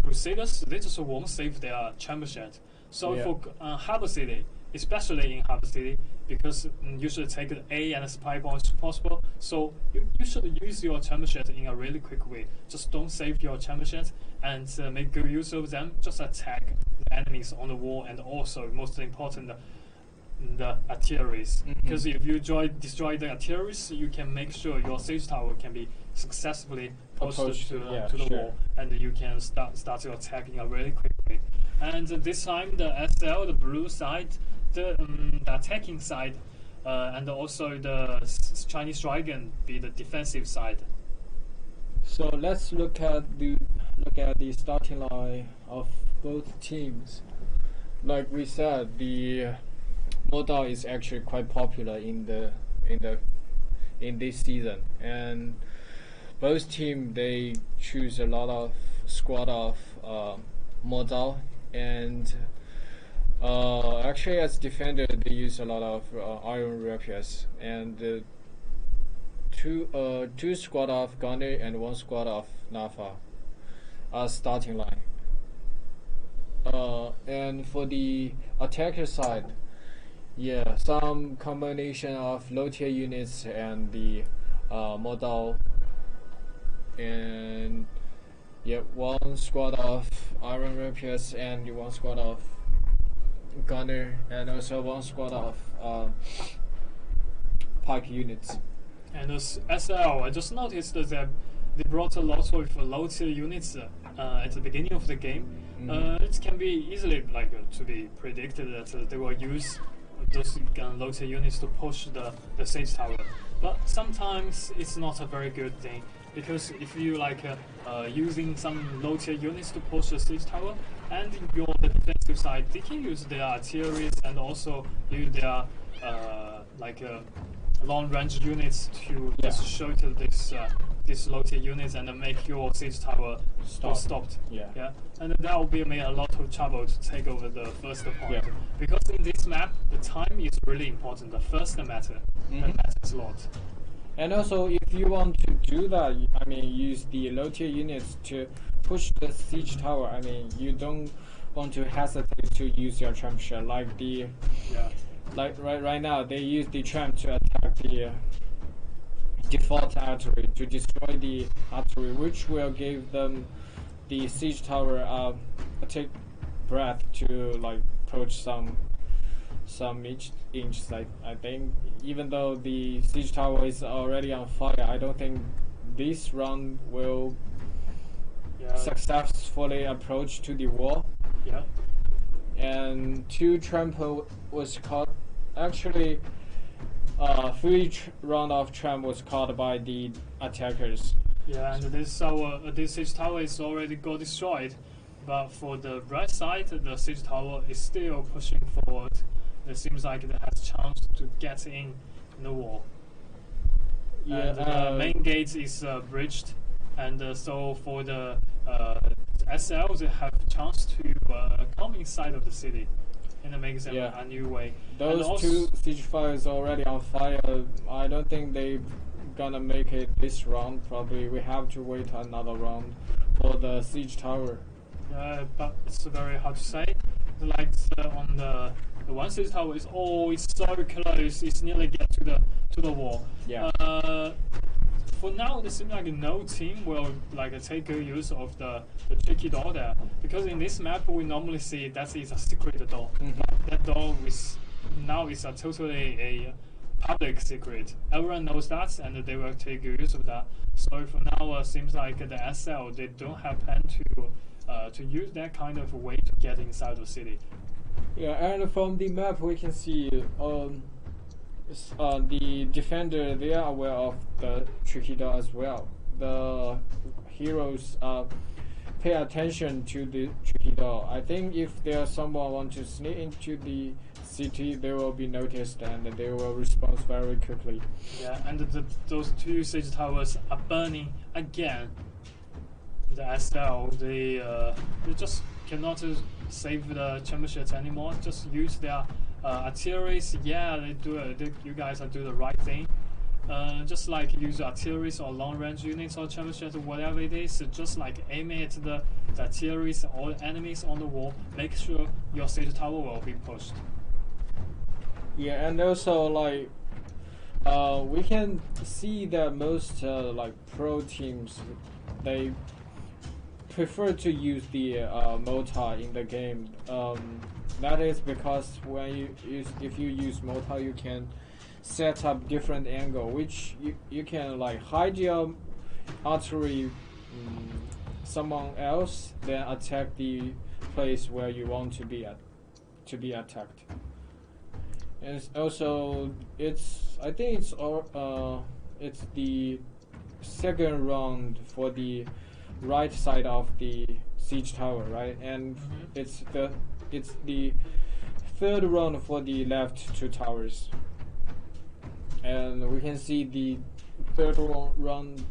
Crusaders, they just won't save their championship. So for Harbor City, especially in Harbor City, because you should take the A and the supply points possible. So you should use your championship in a really quick way. Just don't save your championship and make good use of them. Just attack the enemies on the wall, and also most important, the artilleries. Because if you destroy the artilleries, you can make sure your siege tower can be successfully posted to the wall, and you can start your attack in a really quick way. And this time, the SL, the blue side, the attacking side, and also the Chinese Dragon be the defensive side. So let's look at the starting line of both teams. Like we said, the Modal is actually quite popular in this season, both team they choose a lot of squad of model, and actually as defender they use a lot of iron rapiers, and two squad of gunner and one squad of Nafa as starting line. And for the attacker side, yeah, some combination of low tier units and the model, and yeah, one squad of iron rapiers and one squad of gunner, and also one squad of pike units. And as SL, I just noticed that they brought a lot of low tier units at the beginning of the game. It can be easily to be predicted that they will use those low tier units to push the siege tower. But sometimes it's not a very good thing, because if you using some low tier units to push the siege tower, and the defensive side, they can use their artillery and also use their long range units to just shoot these low tier units and make your siege tower stopped. Yeah. And that will be a lot of trouble to take over the first point. Because in this map, the time is really important. The first matter matters a lot. And also, if you want to do that, I mean, use the low tier units to push the siege tower. I mean, you don't want to hesitate to use your tram shell right now they use the tram to attack the default artillery to destroy the artillery, which will give them the siege tower a take breath to approach some inch. I think even though the siege tower is already on fire, I don't think this round will successfully approach to the wall. And 2 trample was caught. Actually, 3 round of tram was caught by the attackers. Yeah, and this siege tower is already got destroyed. But for the right side, the siege tower is still pushing forward. It seems like it has chance to get in the wall. And the main gate is breached, and so for the SL, they have chance to come inside of the city and make them a new way. Those 2 siege fires already on fire. I don't think they gonna make it this round. Probably we have to wait another round for the siege tower. But it's very hard to say. On the one siege tower is it's so close. It's nearly get to the wall. For now, it seems like no team will take use of the tricky door there, because in this map we normally see that is a secret door. That door now is a totally a public secret. Everyone knows that, and they will take use of that. So for now, it seems like the SL they don't have plan to use that kind of way to get inside the city. Yeah, and from the map we can see the defender, they are aware of the tricky door as well. The heroes pay attention to the tricky door. I think if there's someone want to sneak into the city, they will be noticed and they will respond very quickly. Yeah, and those 2 siege towers are burning again. The SL, they just cannot save the championships anymore. Just use their artilleries. Yeah, they do it. You guys are doing the right thing. Just use artilleries or long range units or championships, whatever it is. Just aim at the artilleries or enemies on the wall. Make sure your siege tower will be pushed. Yeah, and also we can see that most pro teams, they prefer to use the mortar in the game. That is because if you use mortar, you can set up different angle, which you can hide your artillery someone else, then attack the place where you want to be attacked. And also I think it's the second round for the right side of the siege tower, right? And it's the 3rd round for the left 2 towers. And we can see the 3rd round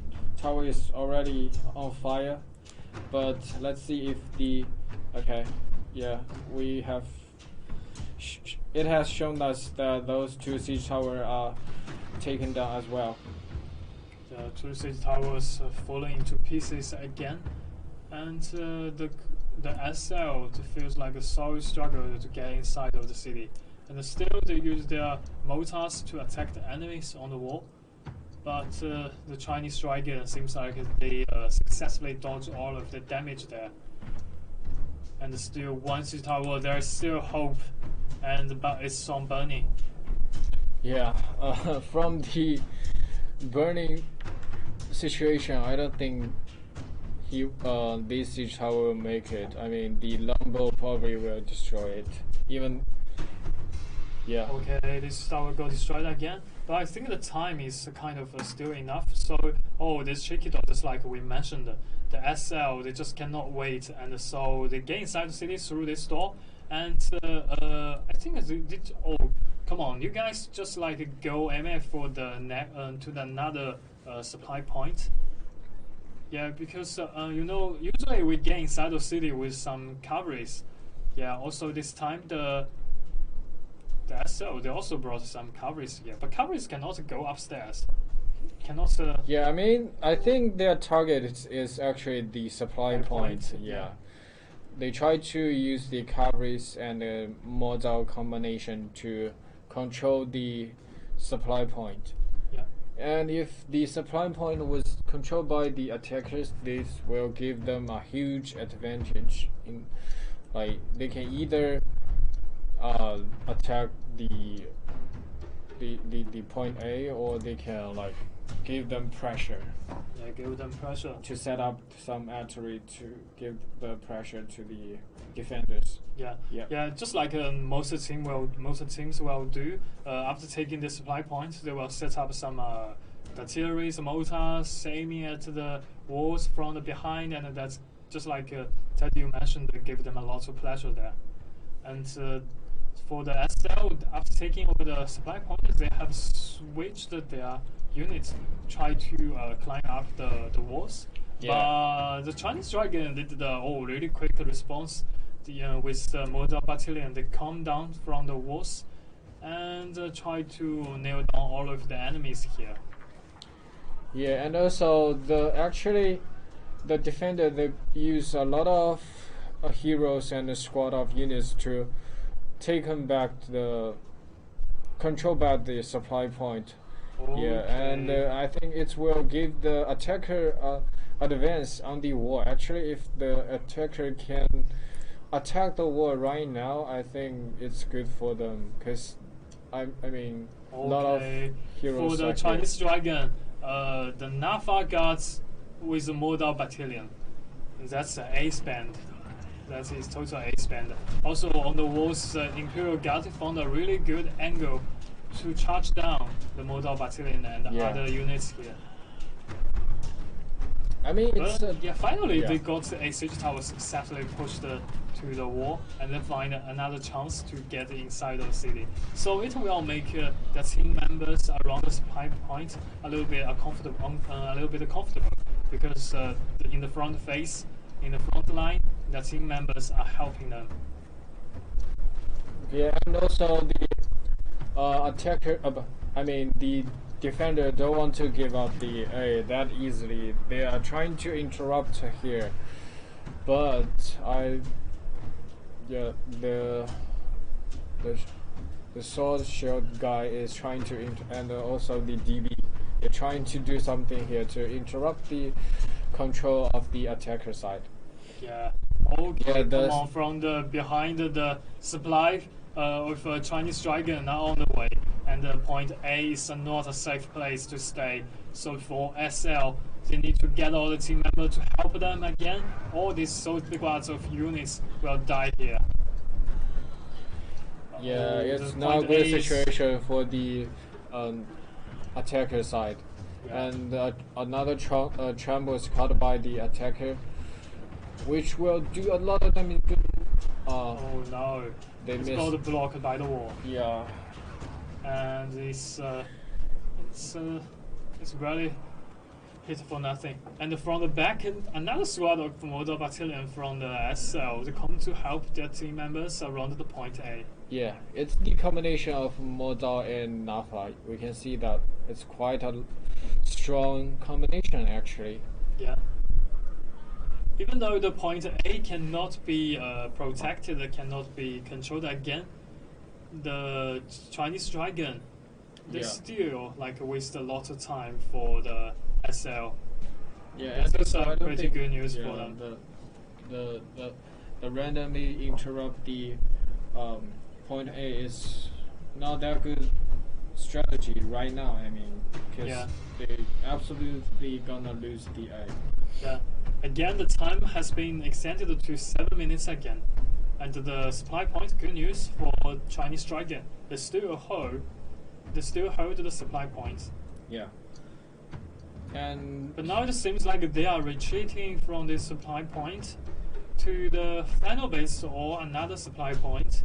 tower is already on fire, but let's see if the we have it has shown us that those 2 siege towers are taken down as well. The 2 siege towers falling into pieces again, and the SL feels like a sorry struggle to get inside of the city. And still they use their mortars to attack the enemies on the wall. But the Chinese striker seems like they successfully dodged all of the damage there. And still 1 siege tower, there's still hope, but it's on burning. Yeah, from the burning situation, I don't think this siege tower will make it. I mean, the longbow probably will destroy it. Okay, this tower got destroyed again, but I think the time is kind of still enough. So, this tricky dot, just like we mentioned, the SL, they just cannot wait, and so they get inside the city through this door. And I think come on, you guys just like go MF for to another supply point. Yeah, because usually we get inside the city with some cavalries. Yeah, also this time the SL, they also brought some cavalries here, but cavalries cannot go upstairs. Cannot. Yeah, I mean, I think their target is actually the supply point. Yeah. They try to use the cavalries and the mortar combination to control the supply point. Yeah. And if the supply point was controlled by the attackers, this will give them a huge advantage. They can either attack the point A, or they can give them pressure. Yeah, give them pressure. To set up some artillery to give the pressure to the defenders. Yeah. Just like most teams will do. After taking the supply points, they will set up some artillery, some mortars, aiming at the walls from the behind, and that's just like Ted, you mentioned, they give them a lot of pressure there. And for the SL, after taking over the supply points, they have switched their units, try to climb up the walls. Yeah. But the Chinese dragon did the really quick response. With the mortar battalion, they come down from the walls and try to nail down all of the enemies here. Yeah, and also the defender, they use a lot of heroes and a squad of units to control back the supply point. Okay. Yeah, and I think it will give the attacker advance on the wall. Actually, if the attacker can attack the wall right now, I think it's good for them, because a lot of heroes. For the Chinese dragon, the Nafa guards with the mortar battalion, that's the ace band. That's his total ace band. Also on the walls, Imperial Guard found a really good angle to charge down the mortar battalion and other units here. Finally they got a siege tower successfully pushed to the wall, and then find another chance to get inside of the city. So it will make the team members around the supply point a little bit comfortable, because in the front face, in the front line, the team members are helping them. Yeah, and also the defender don't want to give up the A that easily. They are trying to interrupt here, but the sword shield guy is trying to and also the DB, they're trying to do something here to interrupt the control of the attacker side. Yeah. Okay. Come on, from the behind the supply with a Chinese dragon now on the way, and point A is not a safe place to stay. So for SL, they need to get all the team members to help them again. All these so big lots of units will die here. Yeah, it's not a good situation for the attacker side. Yeah. And another tram was caught by the attacker, which will do a lot of damage. Oh no! It's got blocked by the wall. Yeah. And it's really hit for nothing. And from the back, another squad of Model Battalion from the SL, they come to help their team members around the point A. Yeah, it's the combination of Modal and Nafa. We can see that it's quite a strong combination actually. Yeah. Even though the point A cannot be protected, cannot be controlled again, the Chinese Dragon, they still waste a lot of time for the SL. Yeah, that's pretty good news for them. The randomly interrupt the point A is not that good strategy right now. I mean, because they absolutely gonna lose the A. Yeah. Again, the time has been extended to 7 minutes again. And the supply point, good news for Chinese Dragon. They still hold the supply points. Yeah. But now it seems like they are retreating from the supply point to the final base or another supply point.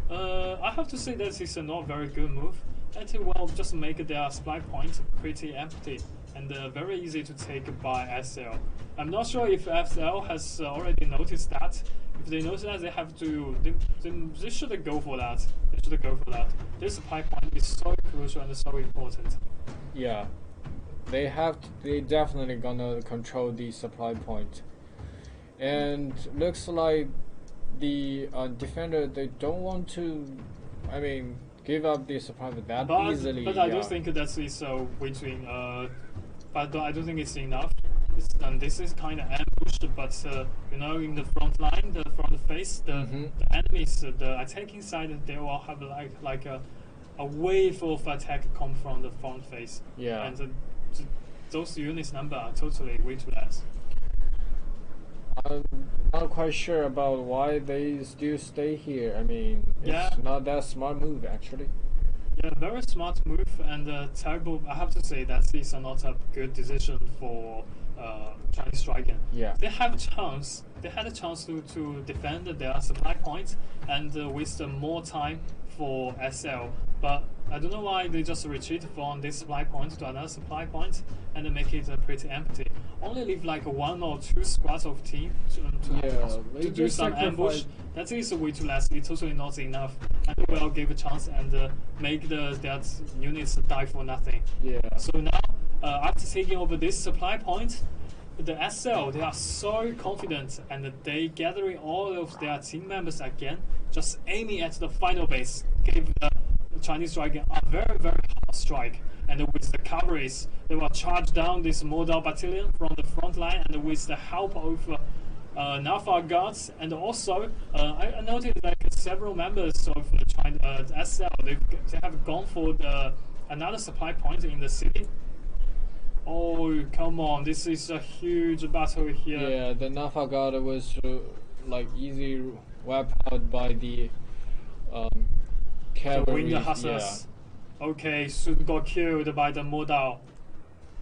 I have to say that it's a not very good move. It will just make their supply point pretty empty and very easy to take by SL. I'm not sure if SL has already noticed that. If they notice that, they have to. They should go for that. They should go for that. This supply point is so crucial and so important. Yeah, they have. They definitely gonna control the supply point, and looks like the defender, they don't want to. I mean, give up the supply that easily. But I do think that is between. But I don't think it's enough. This is kind of ambushed, but in the front line, the front face, the enemies, the attacking side, they will have like a wave of attack come from the front face. Yeah. And those units number are totally way too less. I'm not quite sure about why they still stay here. I mean, it's not that smart move actually. Yeah, very smart move and terrible. I have to say that is not a good decision for Chinese Dragon. Yeah, they have a chance. They had a chance to defend their supply point and waste more time for SL. But I don't know why they just retreat from this supply point to another supply point and make it pretty empty. Only leave like 1 or 2 squads of team to do some ambush. That is way too less. It's totally not enough. And they will give a chance and make their units die for nothing. Yeah. So now, after taking over this supply point, the SL, they are so confident and they gathering all of their team members again, just aiming at the final base, gave the Chinese Dragon a very, very hard strike. And with the cavalries, they will charge down this Modal Battalion from the front line, and with the help of Nafa guards, and also I noticed like several members of China SL, they have gone for another supply point in the city. Oh, come on, this is a huge battle here. Yeah, the Nafa guard was easy wiped out by the cavalry. The hussars. Okay, soon got killed by the Modal.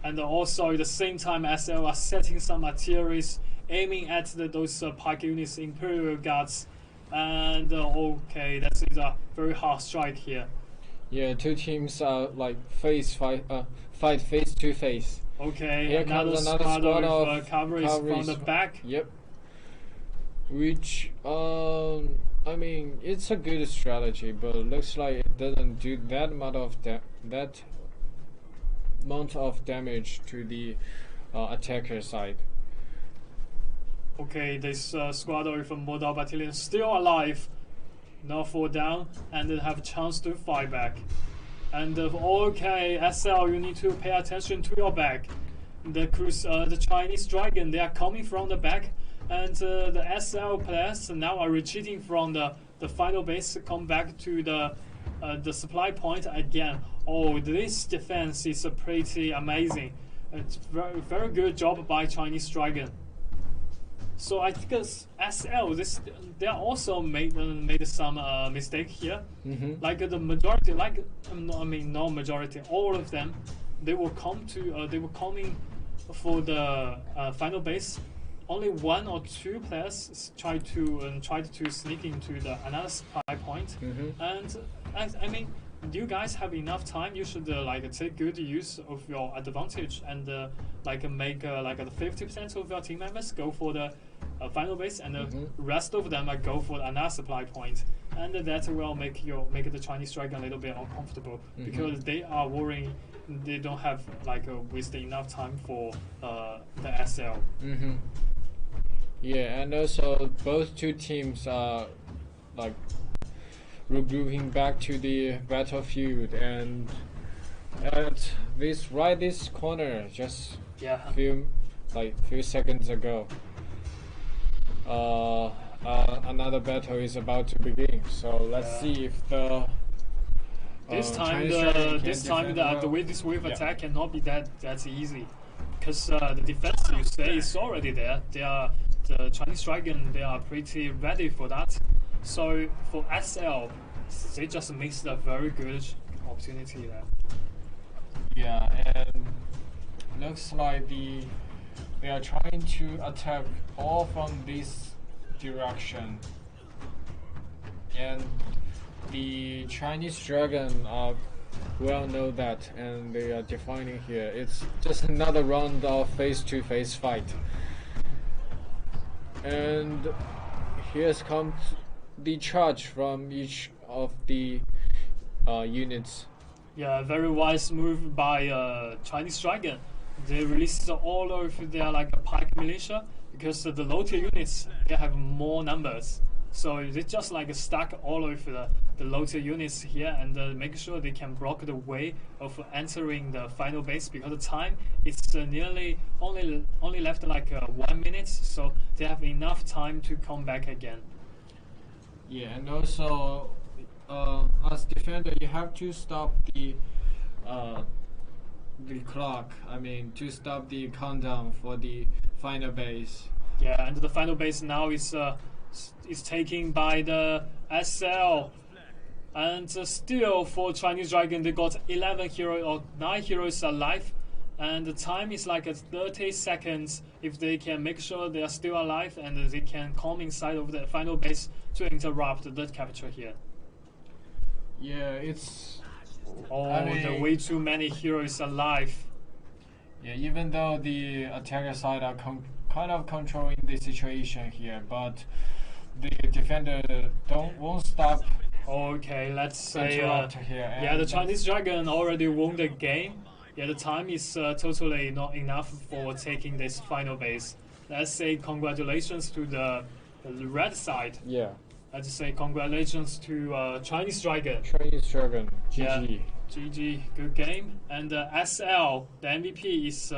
And also at the same time, SL are setting some artilleries, aiming at those pike units, Imperial Guards. And okay, that is a very hard strike here. Yeah, two teams are fight face to face. Okay, here comes another squad of cavalry from the back. Yep. Which I mean, it's a good strategy, but it looks like it doesn't do that amount of damage to the attacker side. Okay, this squad of Modal Battalion still alive, not fall down, and have a chance to fight back. And okay, SL, you need to pay attention to your back. The Chinese Dragon, they are coming from the back. And the SL players now are retreating from the final base, come back to the supply point again. Oh, this defense is pretty amazing. It's very, very good job by Chinese Dragon. So I think SL, they are also made some mistake here. Like the majority, not majority, all of them, they were coming for the final base. Only 1 or 2 players tried to sneak into another supply point, and I mean you guys have enough time, you should take good use of your advantage and make the 50% of your team members go for the final base, and the rest of them go for another supply point, and that will make the Chinese Dragon a little bit uncomfortable because they are worrying they don't have waste enough time for the SL. Yeah, and also both two teams are regrouping back to the battlefield, and at this corner, just few seconds ago, another battle is about to begin. So let's see if the this time the way this wave attack cannot be that easy, because the defense you say is already there. The Chinese Dragon, they are pretty ready for that. So for SL, they just missed a very good opportunity there. Yeah, and looks like they are trying to attack all from this direction, and the Chinese Dragon well know that, and they are defining here. It's just another round of face-to-face fight. And here's comes the charge from each of the units. Yeah, very wise move by Chinese Dragon. They released all of their pike militia, because the low tier units, they have more numbers. So they just stack all of the low tier units here and make sure they can block the way of entering the final base, because the time is nearly only left 1 minute, so they have enough time to come back again. Yeah, and also as defender, you have to stop the clock. I mean, to stop the countdown for the final base. Yeah, and the final base now is taken by the SL. And still for Chinese Dragon, they got 11 heroes or 9 heroes alive. And the time is 30 seconds if they can make sure they are still alive, and they can come inside of the final base to interrupt the capture here. Yeah, it's... way too many heroes alive. Yeah, even though the attacker side are kind of controlling the situation here, but the defender won't stop. Okay, let's say here. Yeah, the Chinese Dragon already won the game. Yeah, the time is totally not enough for taking this final base. Let's say congratulations to the red side. Yeah. Let's say congratulations to Chinese Dragon. Chinese Dragon, GG. Yeah, GG, good game. And SL, the MVP is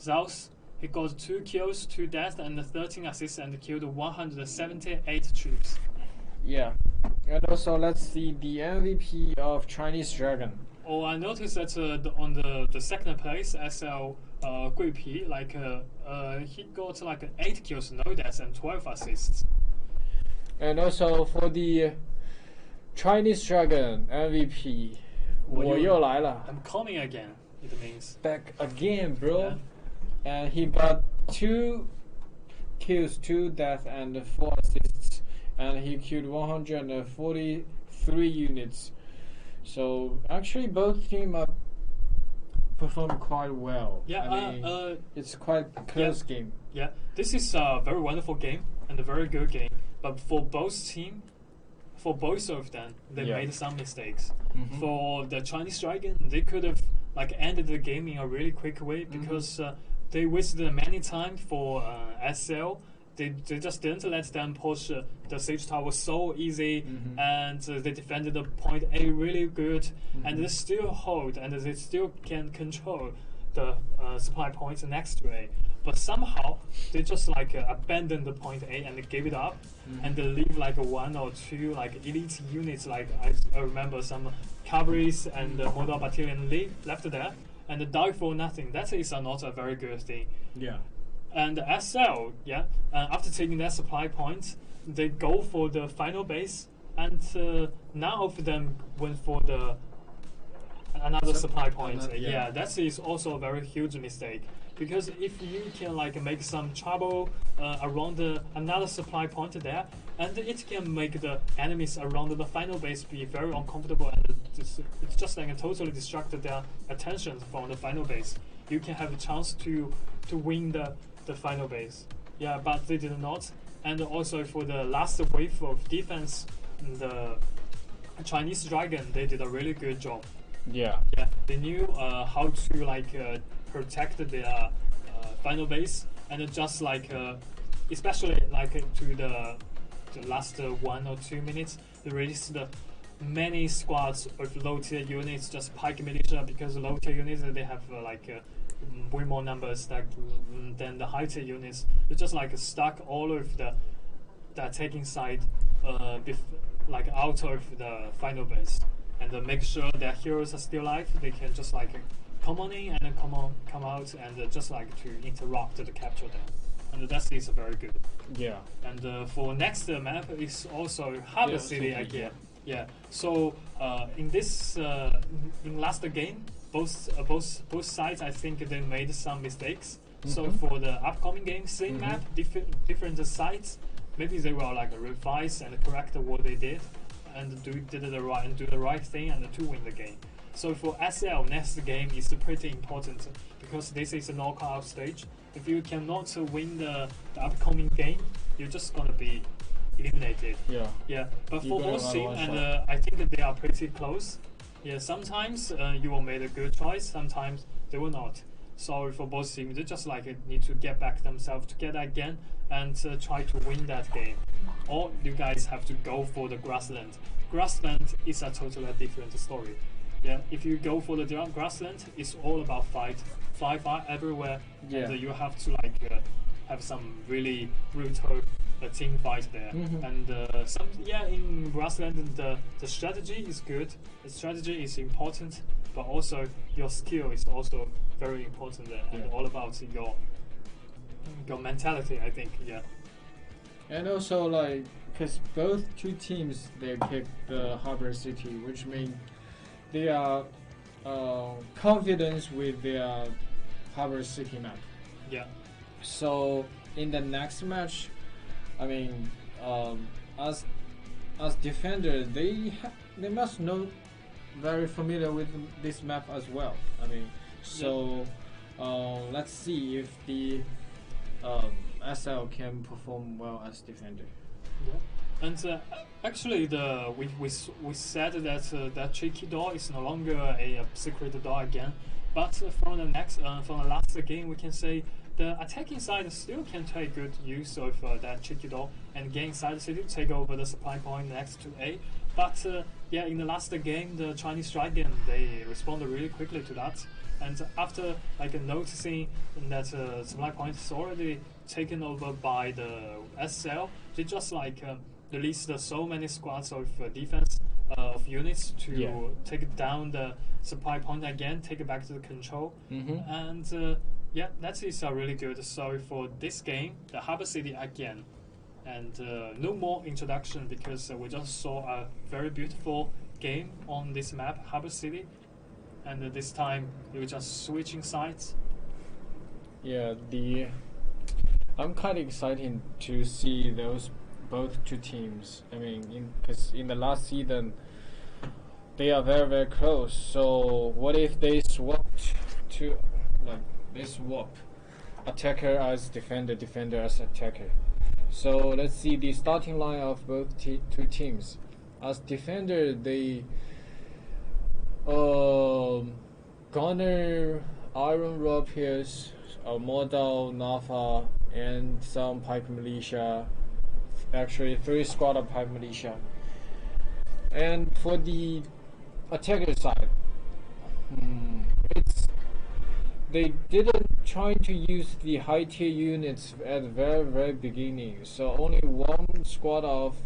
Zaus. He got 2 kills, 2 deaths, and 13 assists, and killed 178 troops. Yeah, and also let's see the MVP of Chinese Dragon. Oh, I noticed that on the second place, SL Gui Pi, he got 8 kills, no deaths, and 12 assists. And also for the Chinese Dragon MVP, 我又来了. I'm coming again, it means. Back again, bro. Yeah. And he got 2 kills, 2 deaths, and 4 assists. And he killed 143 units. So actually both teams performed quite well. Yeah, I mean, it's quite a close game. Yeah, this is a very wonderful game and a very good game. But for both of them, they made some mistakes. For the Chinese Dragon, they could have ended the game in a really quick way, because they wasted many time for SL. They just didn't let them push the siege tower so easy, and they defended the point A really good, and they still hold, and they still can control the supply points next to A. But somehow they just abandoned the point A and gave it up, and they leave 1 or 2 elite units. I remember some cavalries and model battalion left there, and died for nothing. That is not a very good thing. Yeah. And SL, after taking that supply point, they go for the final base, and none of them went for another supply point. Yeah, that is also a very huge mistake. because if you can like make some trouble around another supply point there, and it can make the enemies around the final base be very uncomfortable, and it's just like totally distract their attention from the final base. You can have a chance to win the final base. Yeah, but they did not. And also for the last wave of defense, the Chinese Dragon, they did a really good job. Yeah. Yeah, they knew how to like protect their final base, and just like especially like to the last 1 or 2 minutes, they released many squads of low tier units, just pike militia, because low tier units they have way more numbers than the high tier units. They just like stuck all of the attacking side like out of the final base, and make sure their heroes are still alive. They can just like come on in and come out, and just like to interrupt the capture them. And that is very good. Yeah. And for next map is also Harbor City again. Yeah. So in this in last game, both sides I think they made some mistakes. So for the upcoming game, same map, different sides, maybe they will like revise and correct what they did, and do the right thing and to win the game. So for SL, next game is pretty important because this is a knockout stage. If you cannot win the upcoming game, you're just gonna be eliminated. Yeah. Yeah. But for both teams, and I think that they are pretty close. Yeah. Sometimes you will make a good choice. Sometimes they will not. So for both teams, they just like need to get back themselves together again and try to win that game. Or you guys have to go for the grassland. Grassland is a totally different story. Yeah, if you go for the grassland, it's all about fly everywhere. Yeah. And you have to like have some really brutal team fight there. And in grassland the strategy is good. The strategy is important, but also your skill is also very important there, and all about your mentality, I think. Yeah. And also like because both two teams they picked the Harbor City, which means they are confident with their Harbor City map. Yeah. So in the next match, I mean, as defender, they must know very familiar with this map as well. I mean, so let's see if the SL can perform well as defender. Yeah. And actually, we said that that tricky door is no longer a secret door again. But from the last game, we can say the attacking side still can take good use of that tricky door and get inside the city, take over the supply point next to A. But in the last game, the Chinese Dragon they responded really quickly to that. And after like noticing that supply point is already taken over by the SL, they just like released so many squads of defense of units to take down the supply point again, take it back to the control. And that is really good. So for this game, the Harbor City again, and no more introduction because we just saw a very beautiful game on this map, Harbor City, and this time we were just switching sides. Yeah, I'm kind of excited to see both two teams. I mean, because in the last season they are very very close. So what if they swap attacker as defender, defender as attacker? So let's see the starting line of both two teams. As defender, they Gunner, Iron Rapiers, Modal, Nafa, and some Pipe Militia. Actually, 3 squad of Pipe Militia. And for the attacker side, they didn't try to use the high tier units at the very very beginning. So only 1 squad of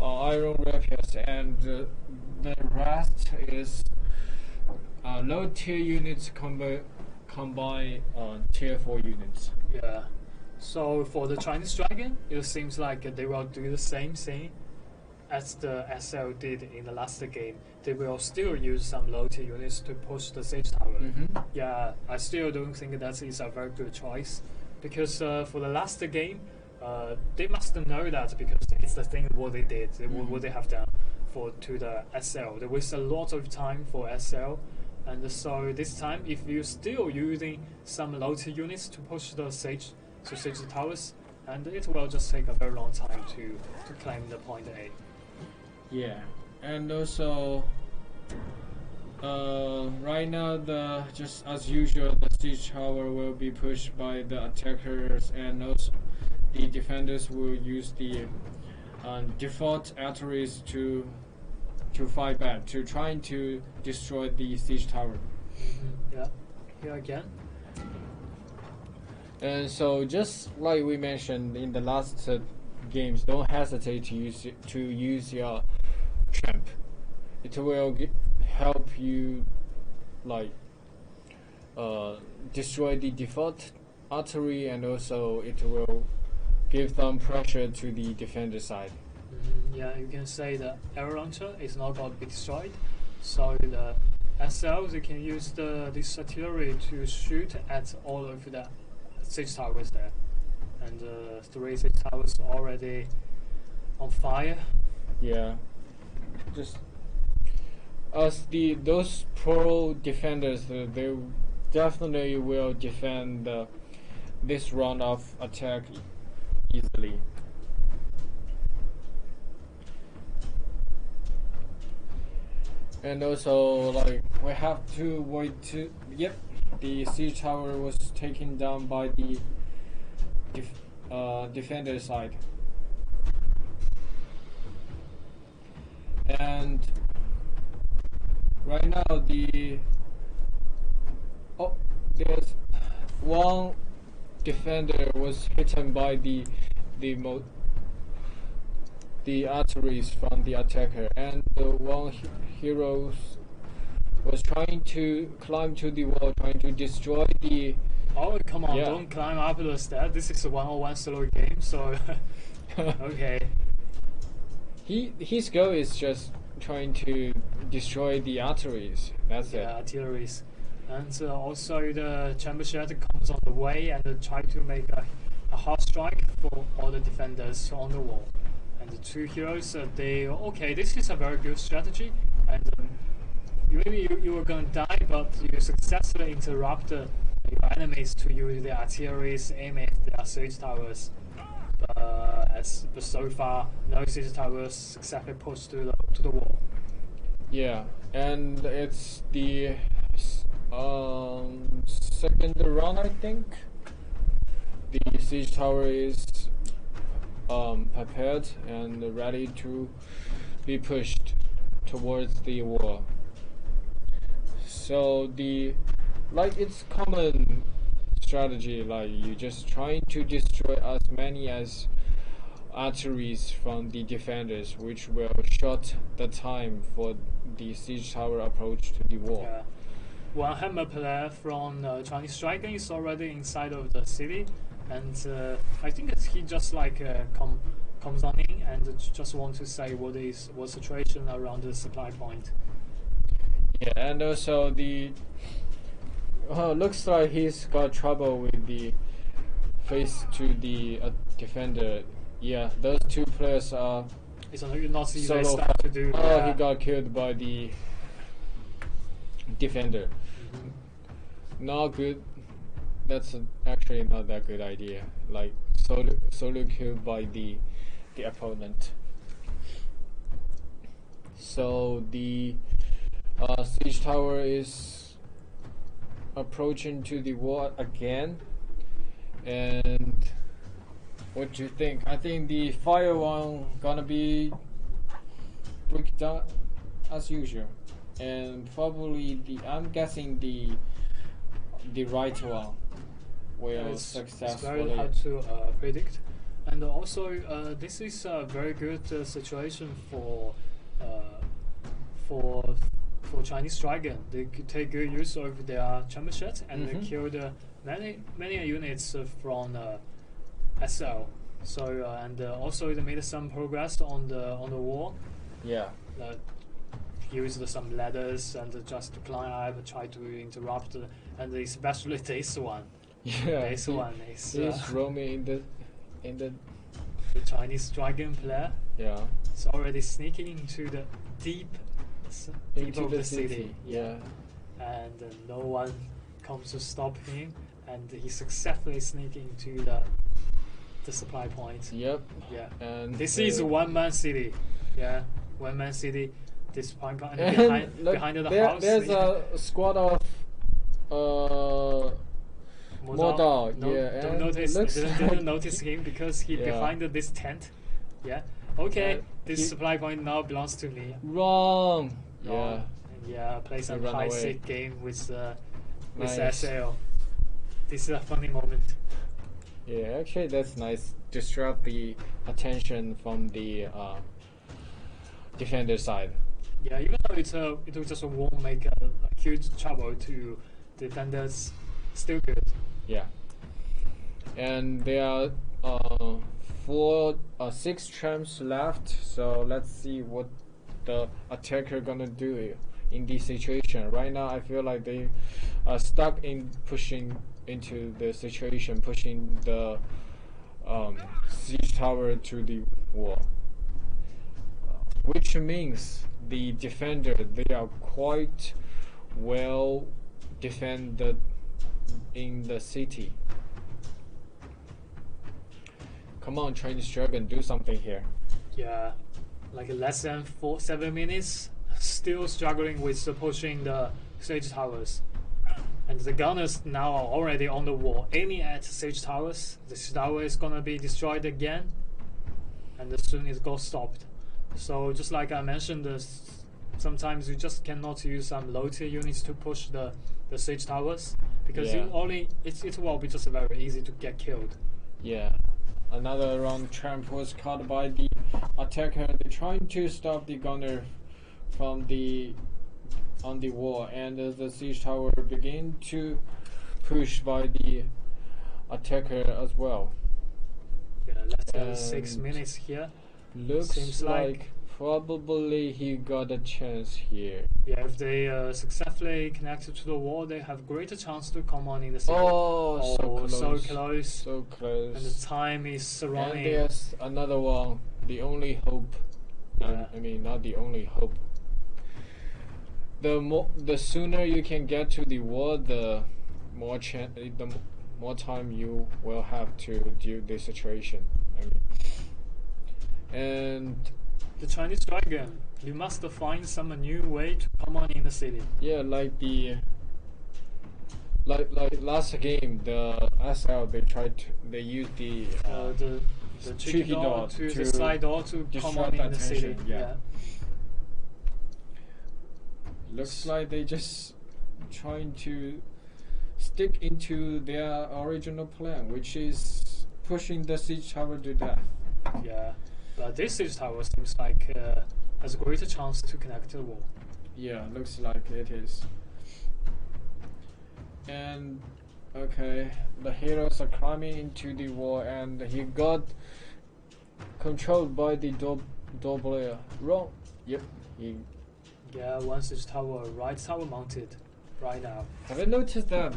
Iron Rapiers, and the rest is low tier units combine tier 4 units. Yeah. So for the Chinese Dragon, it seems like they will do the same thing, as the SL did in the last game, they will still use some low-tier units to push the siege tower. Yeah, I still don't think that is a very good choice, because for the last game, they must know that, because it's the thing what they did, what they have done to the SL. They waste a lot of time for SL, and so this time, if you're still using some low-tier units to push the siege towers, and it will just take a very long time to claim the point A. Yeah, and also right now, just as usual, the siege tower will be pushed by the attackers, and also the defenders will use the default arteries to fight back, to trying to destroy the siege tower. Yeah, here again. And so, just like we mentioned in the last games, don't hesitate to use your champ. It will help you destroy the default artery, and also it will give some pressure to the defender side. Yeah, you can say the arrow launcher is not going to be destroyed, so the SLs, you can use this artillery to shoot at all of the siege towers there, and 3 siege towers already on fire. Yeah, just as those pro defenders, they definitely will defend this round of attack easily. And also, we have to wait to. Yep, the siege tower was taken down by the defender side. And right now, there's one defender was hit by the arteries from the attacker, and one hero was trying to climb to the wall, trying to destroy the. Oh, come on! Yeah. Don't climb up the stairs. This is a 1-on-1 solo game, so okay. His goal is just trying to destroy the arteries. That's it. Yeah, arteries, and also the chamber shed comes on the way and try to make a hard strike for all the defenders on the wall. And the 2 heroes, this is a very good strategy, and maybe you were going to die, but you successfully interrupt your enemies to use the artilleries aim at their siege towers. But so far, no siege towers successfully pushed to the wall. Yeah, and it's the second round, I think. The siege tower is prepared and ready to be pushed towards the wall. So it's common strategy, you just trying to destroy as many as arteries from the defenders, which will short the time for the siege tower approach to the wall. Yeah. One hammer player from Chinese Dragon is already inside of the city, and I think he just comes on in and just want to say what situation around the supply point. Yeah, and also looks like he's got trouble with the face to the defender. Yeah, those 2 players are. It's not easy solo stuff to do. Oh, he got killed by the defender. Not good. That's actually not that good idea. Solo killed by the opponent. So the siege tower is approaching to the wall again, and what do you think? I think the fire one gonna be break down as usual, and probably I'm guessing the right one will successfully. It's very hard to predict, and also this is a very good situation for Chinese Dragon. They could take good use of their chamber shed and they killed many units from SL. So and also they made some progress on the wall. Yeah. Used some ladders and just to climb up, try to interrupt, and especially this one. Yeah. This one is. He's roaming in the Chinese dragon player. Yeah. It's already sneaking into the deep of the city. Yeah. And no one comes to stop him, and he successfully sneaking to the supply point. Yep. Yeah. And this is one-man city. Yeah. One-man city. This point and behind the house. There's a squad of Modal. No, yeah. Don't notice. Didn't notice him because he behind this tent. Yeah. Okay. This supply point now belongs to me. Wrong. Yeah. Yeah. Play some high seek game with SL. This is a funny moment. Yeah. Actually, that's nice. Distract the attention from the defender side. Yeah, even though it just won't make a huge trouble to defenders, still good. Yeah. And there are 6 champs left, so let's see what the attacker gonna do in this situation. Right now, I feel like they are stuck in pushing into the situation, pushing the siege tower to the wall, which means the defender, they are quite well defended in the city. Come on, Chinese Dragon, do something here. Yeah, like less than 7 minutes, still struggling with pushing the siege towers. And the gunners now are already on the wall, aiming at siege towers. The tower is gonna be destroyed again, and soon it got stopped. So just like I mentioned, sometimes you just cannot use some low tier units to push the siege towers because it will be just very easy to get killed. Yeah. Another round champ was caught by the attacker. They're trying to stop the gunner from on the wall, and the siege tower begin to push by the attacker as well. Yeah, less than 6 minutes here. Looks Seems like probably he got a chance here. Yeah, if they successfully connected to the wall, they have greater chance to come on in the city. Oh, so close. So close. And the time is running. And there's another one. The only hope. Yeah. I mean, not the only hope. The sooner you can get to the wall, the more time you will have to deal with the situation. I mean, and the Chinese Dragon, you must find some new way to come on in the city. Yeah, like last game, the SL they used the tricky door to the side door to come on in the city. Yeah. Looks like they just trying to stick into their original plan, which is pushing the siege tower to death. Yeah. But this siege tower seems like has a greater chance to connect to the wall. Yeah, looks like it is. And okay, the heroes are climbing into the wall, and he got controlled by the door player. Wrong. Yep. Yeah, one siege tower, right tower mounted, right now. Have you noticed that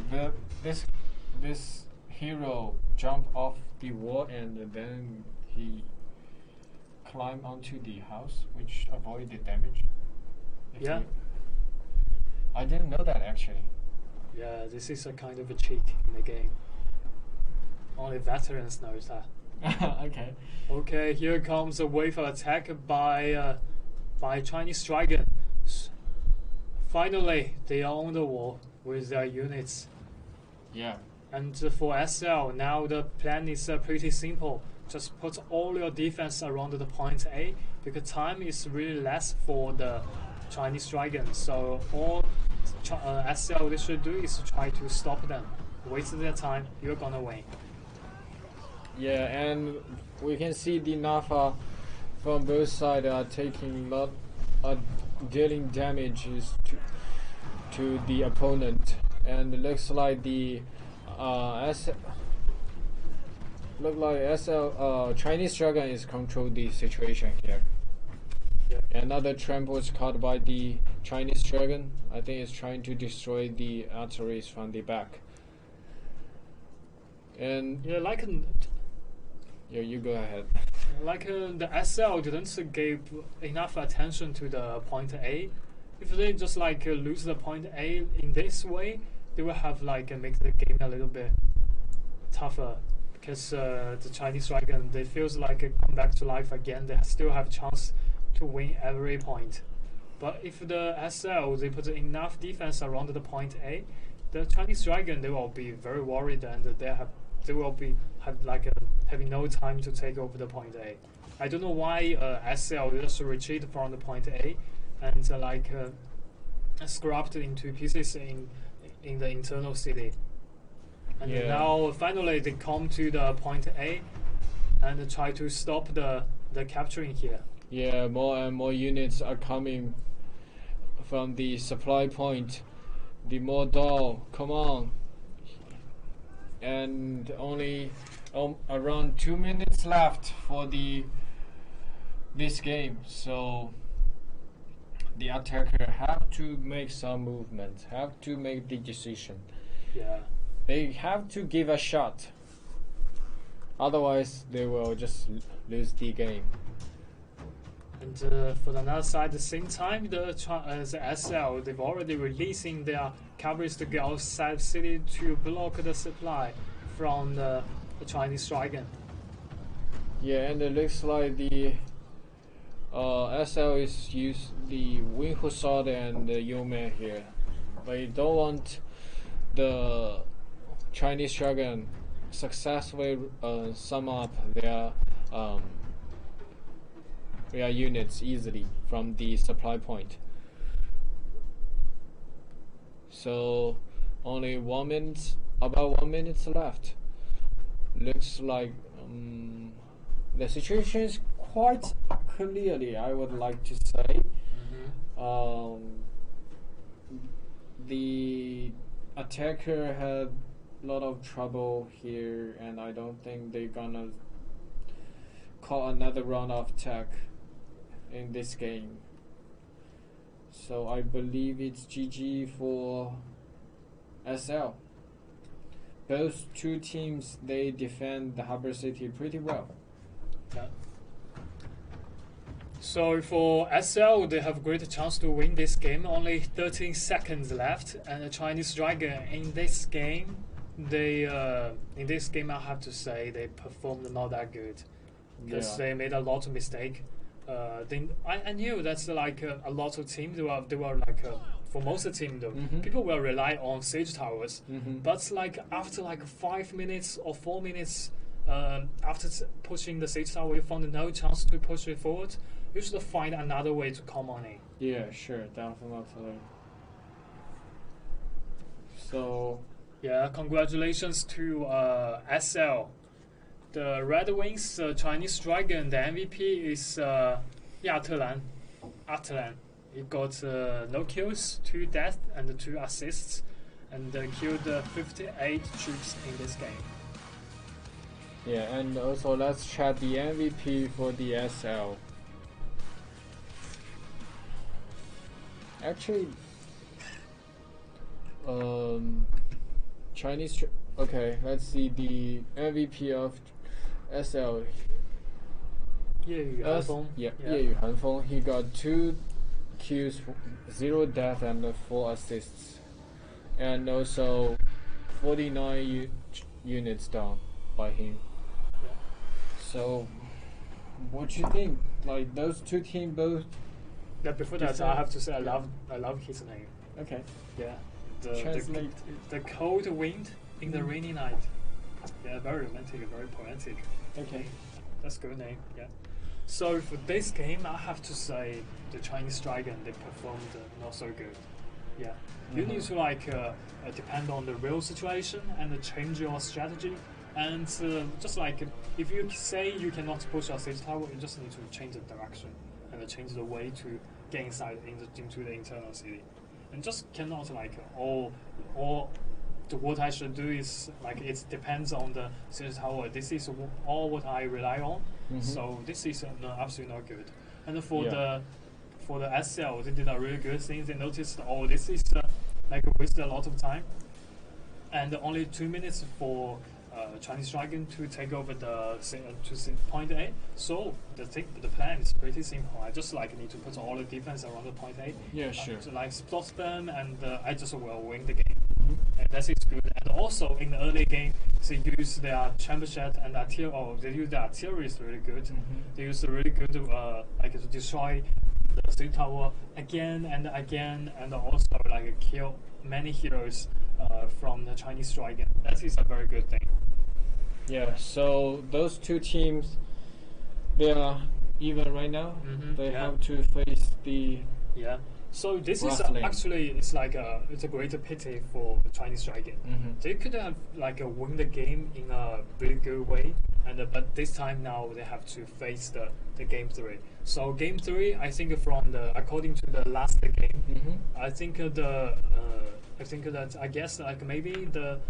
this hero jumped off the wall and then he climb onto the house, which avoid the damage? Yeah. I didn't know that actually. Yeah, this is a kind of a cheat in the game. Only veterans know that. Okay. Okay, here comes a wave of attack by Chinese Dragon. Finally, they are on the wall with their units. Yeah. And for SL, now the plan is pretty simple. Just put all your defense around the point A because time is really less for the Chinese Dragon. So all SL they should do is to try to stop them. Waste their time, you're gonna win. Yeah, and we can see the Nafa from both sides are taking dealing damages to the opponent, and it looks like the look like Chinese Dragon is control the situation here. Yeah. Another tramp was caught by the Chinese Dragon. I think it's trying to destroy the arteries from the back. And yeah, like yeah, you go ahead. Like the SL didn't give enough attention to the point A. If they just like lose the point A in this way, they will have like make the game a little bit tougher, because the Chinese Dragon, they feels like come back to life again. They still have a chance to win every point. But if the SL they put enough defense around the point A, the Chinese Dragon, they will be very worried, and they will be having no time to take over the point A. I don't know why SL just retreat from the point A and scrapped into pieces in the internal city. And now finally they come to the point A and try to stop the capturing here. Yeah, more and more units are coming from the supply point. The more doll, come on. And only around 2 minutes left for this game, so the attacker have to make some movement, have to make the decision. Yeah, they have to give a shot, otherwise they will just lose the game. And for the other side, at the same time, the SL, they've already releasing their cavalries to go outside city to block the supply from the Chinese Dragon. Yeah, and it looks like the SL is use the Wing Hussard and the Yeoman here. They don't want the Chinese Dragon successfully sum up their units easily from the supply point. So only about 1 minute left. Looks like the situation is quite clearly, I would like to say. The attacker had a lot of trouble here, and I don't think they're gonna call another round of attack in this game. So I believe it's GG for SL. Both two teams, they defend the Harbor City pretty well. Yeah. So for SL, they have a great chance to win this game. Only 13 seconds left, and the Chinese Dragon in this game, I have to say they performed not that good, because they made a lot of mistake. I knew that's like a lot of teams. They were like for most of the team though, people will rely on siege towers. But like after like 5 minutes or 4 minutes after pushing the siege tower, you found no chance to push it forward. You should find another way to come on it. Yeah, sure, definitely. So yeah, congratulations to SL. The Red Wings Chinese Dragon, the MVP is Atlan. He got no kills, 2 deaths and 2 assists, and killed 58 troops in this game. Yeah, and also let's check the MVP for the SL. Actually, Chinese. Okay, let's see the MVP of SL. Ye Yu Hanfeng. He got 2 kills, 0 death, and 4 assists, and also 49 units down by him. Yeah. So, what you think? Like those two teams both. Yeah, before that, I have to say I love his name. Okay. Yeah. Translate. The cold wind in the rainy night. Yeah, very romantic, very poetic. Okay. That's a good name, yeah. So for this game, I have to say the Chinese Dragon, they performed not so good. Yeah. You need to depend on the real situation and change your strategy. And just like if you say you cannot push a siege tower, you just need to change the direction and change the way to get inside into the internal city. And just cannot all what I should do is like it depends on the CSS tower. This is all what I rely on. So this is absolutely not good. And for the SL, they did a really good thing. They noticed, this is like wasted a lot of time, and only 2 minutes for Chinese Dragon to take over the point A. So the plan is pretty simple. I just need to put all the defense around the point A. Yeah, sure. So spot them, and I just will win the game. And that is good. And also in the early game, they use their chamber jet and artillery. They use the artillery is really good. They use really good to destroy the city tower again and again, and also kill many heroes from the Chinese Dragon. That is a very good thing. Yeah. So those two teams, they are even right now. They have to face the So this is Grassland. actually it's a great pity for the Chinese Dragon. They could have win the game in a really good way, and but this time now they have to face the game 3. So game 3, I think according to the last game, I think maybe the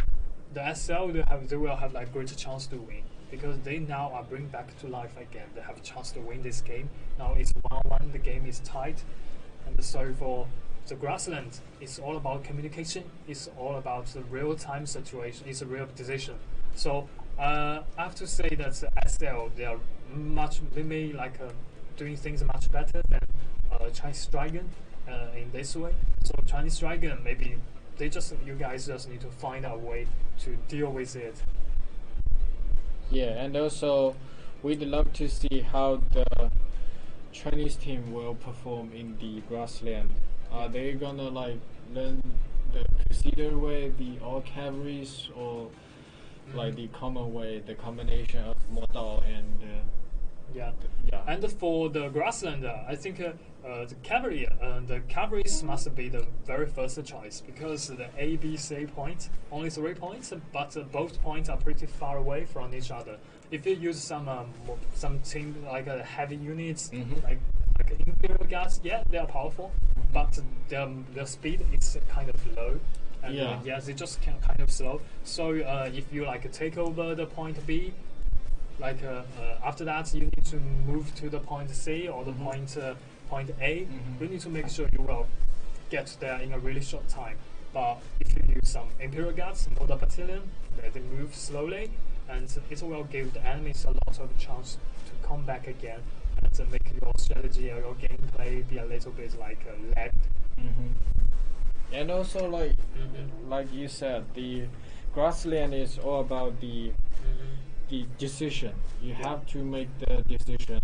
SL they will have greater chance to win, because they now are bring back to life again. They have a chance to win this game. Now it's 1-1. The game is tight. And so for the Grassland, it's all about communication. It's all about the real-time situation. It's a real decision. So I have to say that the SL, they may doing things much better than Chinese Dragon in this way. So Chinese Dragon, maybe you guys just need to find a way to deal with it. Yeah, and also we'd love to see how the Chinese team will perform in the Grassland. Are they gonna learn the Crusader way, the all cavalries, or the common way, the combination of Modao and And for the Grassland, I think the cavalries must be the very first choice, because the A, B, C point only 3 points, but both points are pretty far away from each other. If you use some team heavy units like Imperial Guards, they are powerful, but their speed is kind of low. And they just kind of slow. So if you take over the point B, after that you need to move to the point C or the point A. You need to make sure you will get there in a really short time. But if you use some Imperial Guards, Model Battalion, they move slowly, and it will give the enemies a lot of chance to come back again and make your strategy or your gameplay be a little bit lagged. And also like you said, the Grassland is all about the decision. You have to make the decision,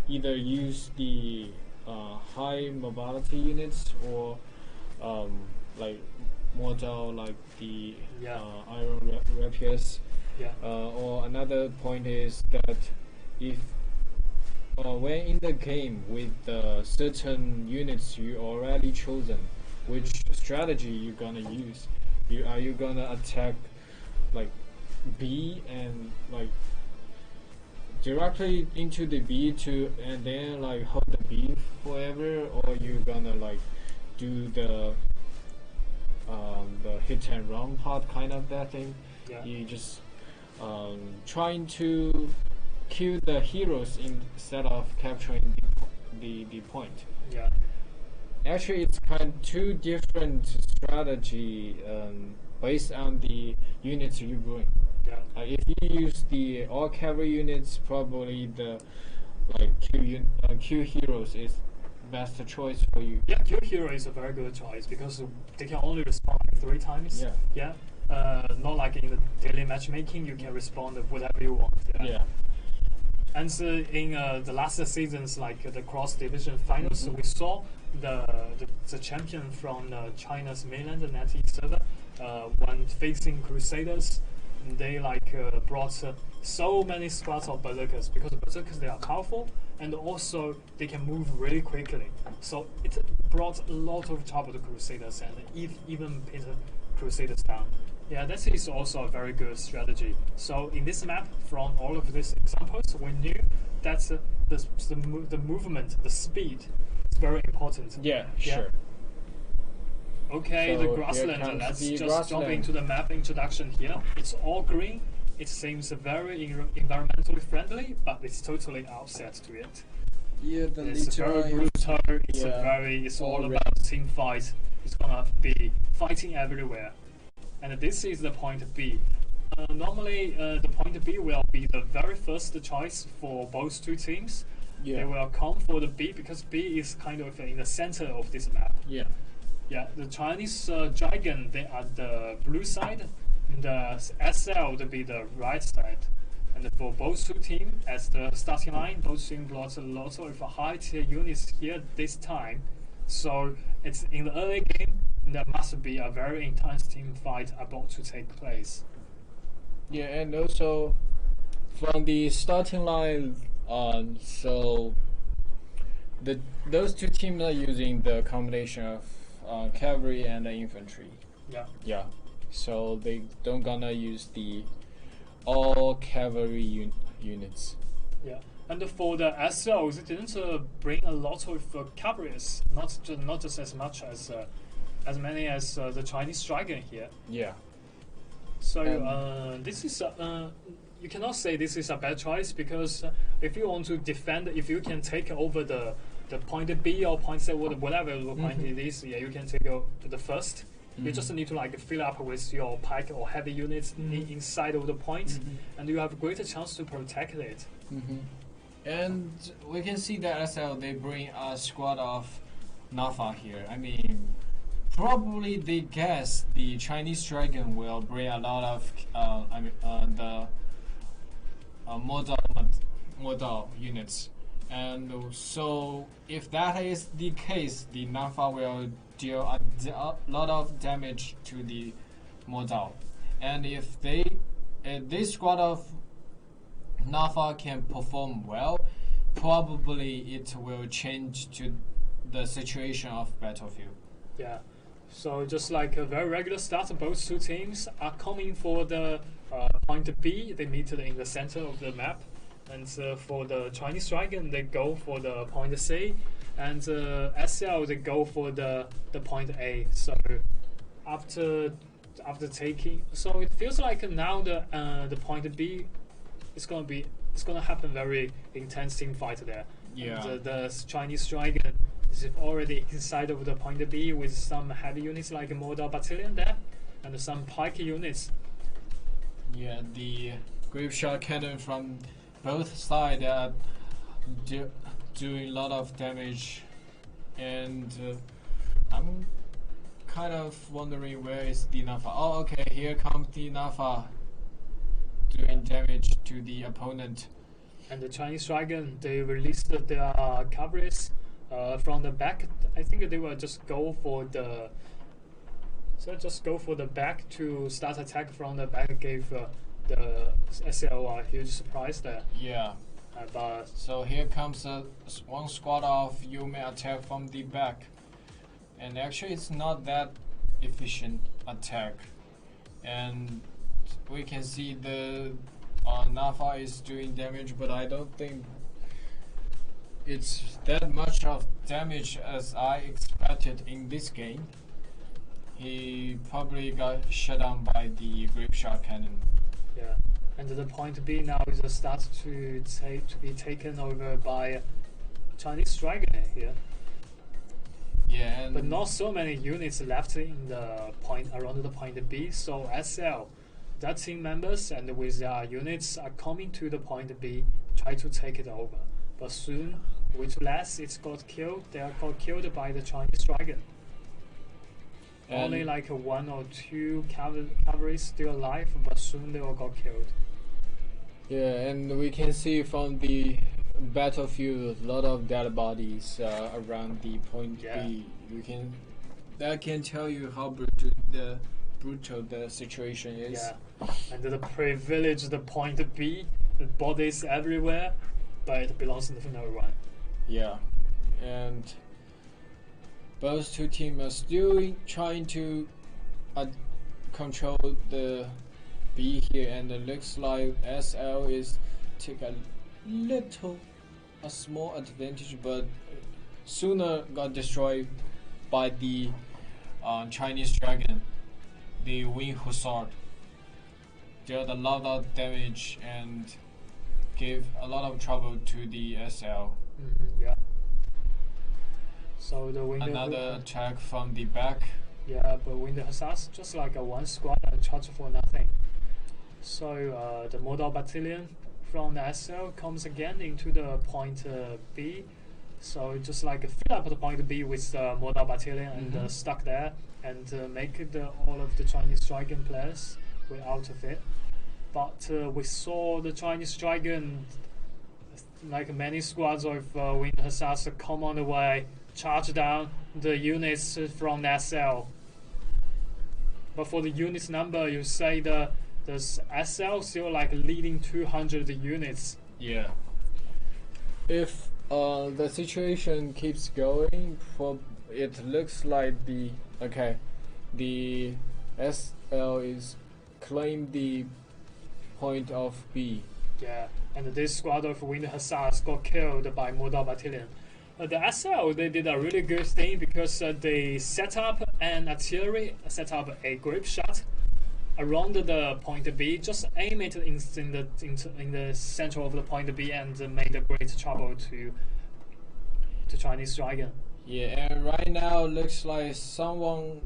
either use the high mobility units or Model the iron rapiers. Or another point is that if when in the game with certain units you already chosen, which strategy you're gonna use? Are you gonna attack B and directly into the B and then hold the B forever, or you gonna do the hit and run part kind of that thing? You just trying to kill the heroes instead of capturing the point. Actually, it's kind of two different strategy based on the units you bring. If you use the all cavalry units, probably the Q heroes is best choice for you. Q hero is a very good choice because they can only respond 3 times. Not like in the daily matchmaking, you can respond whatever you want. And so in the last seasons, the cross division finals, we saw the champion from China's mainland, the NetEase server, when facing Crusaders, they brought so many squads of berserkers, because berserkers, they are powerful and also they can move really quickly. So it brought a lot of trouble to Crusaders and even pitted Crusaders down. That is also a very good strategy. So in this map, from all of these examples, we knew that the movement, the speed is very important. Sure. Okay, So the here grassland. comes Let's the just grassland. jump into the map introduction here. It's all green. It seems very environmentally friendly, but it's totally outset to it. Yeah, the It's very literal- brutal. It's yeah, it's all all about team fight. It's gonna be fighting everywhere, and this is the point B. Normally, the point B will be the very first choice for both two teams. Yeah. They will come for the B because B is kind of in the center of this map. Yeah. Yeah, the Chinese Dragon, they are the blue side, and the SL will be the right side. And for both two teams, as the starting line, both teams lost a lot of high tier units here this time. So it's in the early game, there must be a very intense team fight about to take place. Yeah, and also from the starting line on, so those two teams are using the combination of cavalry and infantry. Yeah. Yeah. So they don't gonna use the all cavalry units. Yeah, and for the SLs, it didn't bring a lot of cavalries, not just as much as many as the Chinese Dragon here. Yeah. So this is you cannot say this is a bad choice because if you want to defend, if you can take over the point B or point C, whatever the point it is, yeah, you can take the first. You just need to like fill up with your pike or heavy units inside of the point, and you have a greater chance to protect it. And we can see that SL they bring a squad of Nafa here. I mean, probably they guess the Chinese Dragon will bring a lot of the model units, and so if that is the case, the Nafa will deal a lot of damage to the model, and if this squad of Nafa can perform well, probably it will change to the situation of battlefield. Yeah, so just like a very regular start, both two teams are coming for the point B. They meet in the center of the map, and for the Chinese Dragon, they go for the point C, and SL they go for the point A. So after taking, so it feels like now the point B is gonna happen very intense team fight there. Yeah. And, the Chinese Dragon is already inside of the point B with some heavy units like a model battalion there, and some pike units. Yeah, the grape shot cannon from both sides are doing a lot of damage, and I'm kind of wondering where is the Nafa. Oh, okay, here comes the Nafa doing damage to the opponent. And the Chinese Dragon, they released their cavalries from the back. I think they will just go for the back to start attack from the back. Gave the SL a huge surprise there. Yeah. But so here comes one squad of Yume attack from the back, and actually it's not that efficient attack, and we can see the Nafa is doing damage, but I don't think it's that much of damage as I expected in this game. He probably got shut down by the grape shot cannon. Yeah, and the point B now is start to be taken over by Chinese Dragon here. Yeah, and but not so many units left in the point around the point B. So SL, their team members and with their units are coming to the point B, try to take it over. But soon, with less, it's got killed. They are got killed by the Chinese Dragon. And only like one or two cavalry still alive, but soon they all got killed. Yeah, and we can see from the battlefield a lot of dead bodies around the point B. That can tell you how brutal the situation is. Yeah, and the privileged point B, the bodies everywhere, but it belongs to no one. Yeah, and both two teams are still trying to control the B here, and it looks like SL is take a small advantage, but sooner got destroyed by the Chinese Dragon, the Wing Hussar, dealt a lot of damage and gave a lot of trouble to the SL. Yeah. So the Wing another attack from the back. Yeah, but Wing Hussars just like a one squad and charge for nothing. So the Model Battalion from the SL comes again into the point B. So just like fill up the point B with the Model Battalion and stuck there and make all of the Chinese Dragon players way out of it. But we saw the Chinese Dragon, like many squads of Wing Hussars, come on the way, charge down the units from the SL. But for the units number, you say the SL still like leading 200 units. Yeah. If the situation keeps going, it looks like the SL is claim the point of B. Yeah, and this squad of Wing Hussars got killed by Model Battalion. The SL, they did a really good thing because they set up an artillery, set up a grip shot around the point B, just aim it in the center of the point B and made a great trouble to Chinese Dragon. Yeah, and right now looks like someone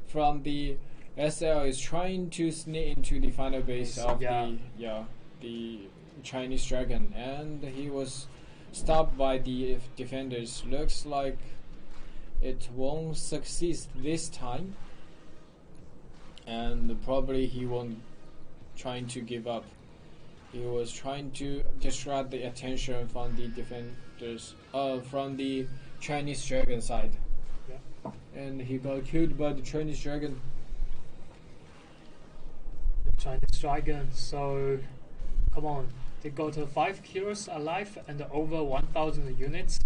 from the SL is trying to sneak into the final base of the Chinese Dragon, and he was stopped by the defenders. Looks like it won't succeed this time, and probably he won't trying to give up. He was trying to distract the attention from the defenders, from the Chinese Dragon side. Yeah. And he got killed by the Chinese Dragon. Chinese Dragon, so come on, they got 5 kills alive and over 1,000 units,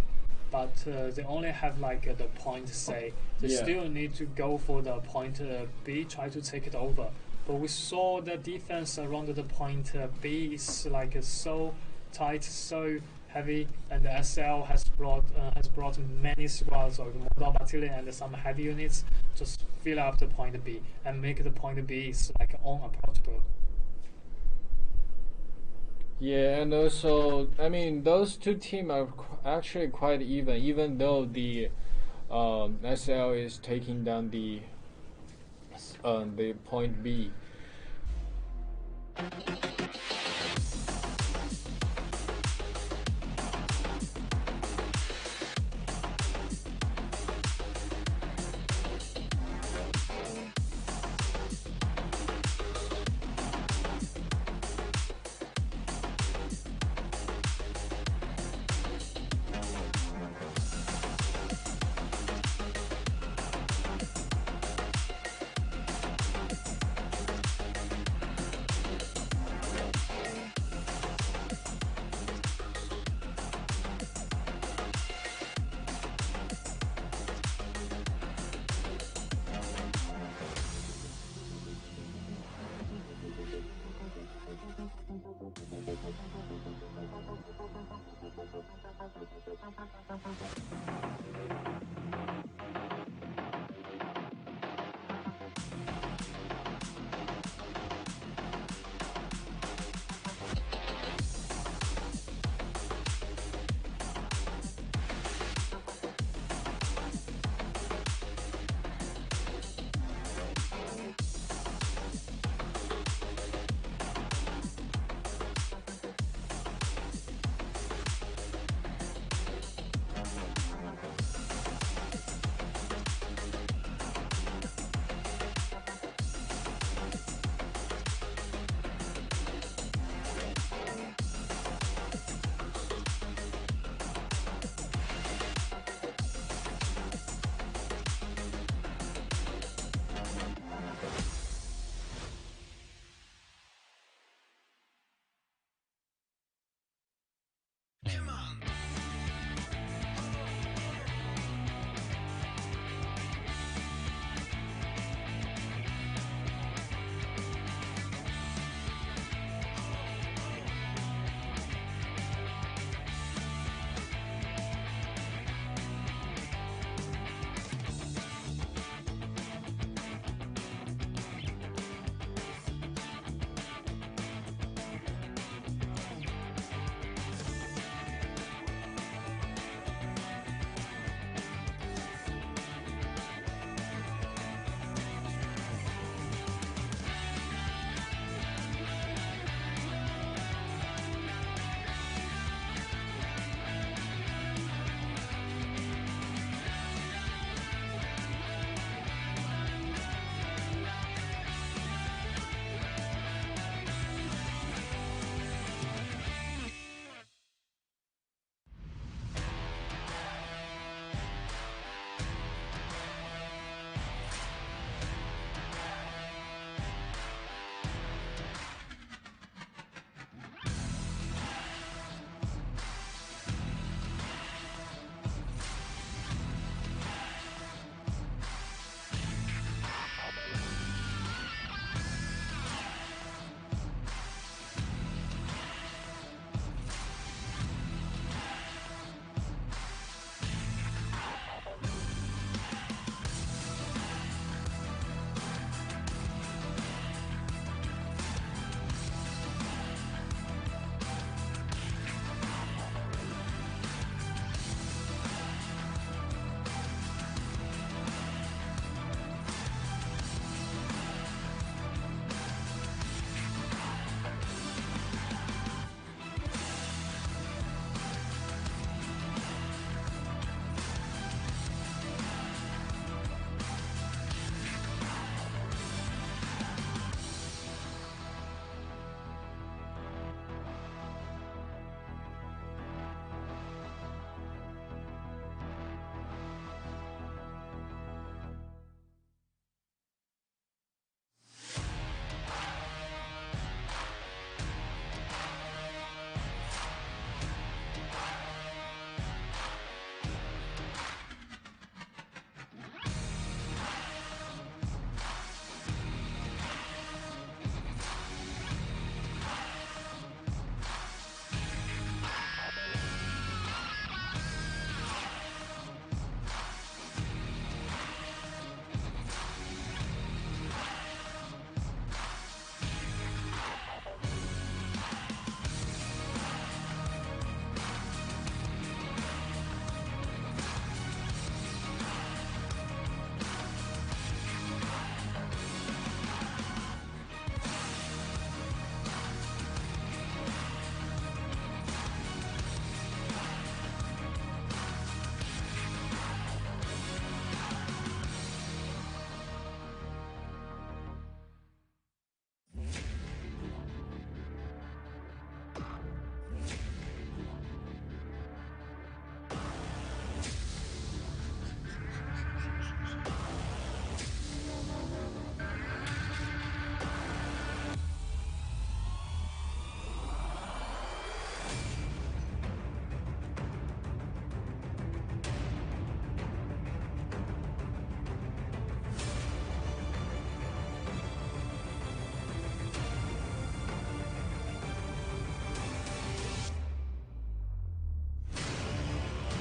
but they only have like the point C. They still need to go for the point B, try to take it over. But we saw the defense around the point B is like so tight, so heavy, and the SL has brought many squads of Model Battalion and some heavy units just fill up the point B and make the point B is like unapproachable. Yeah, and also, I mean, those two teams are actually quite even though the SL is taking down the point B.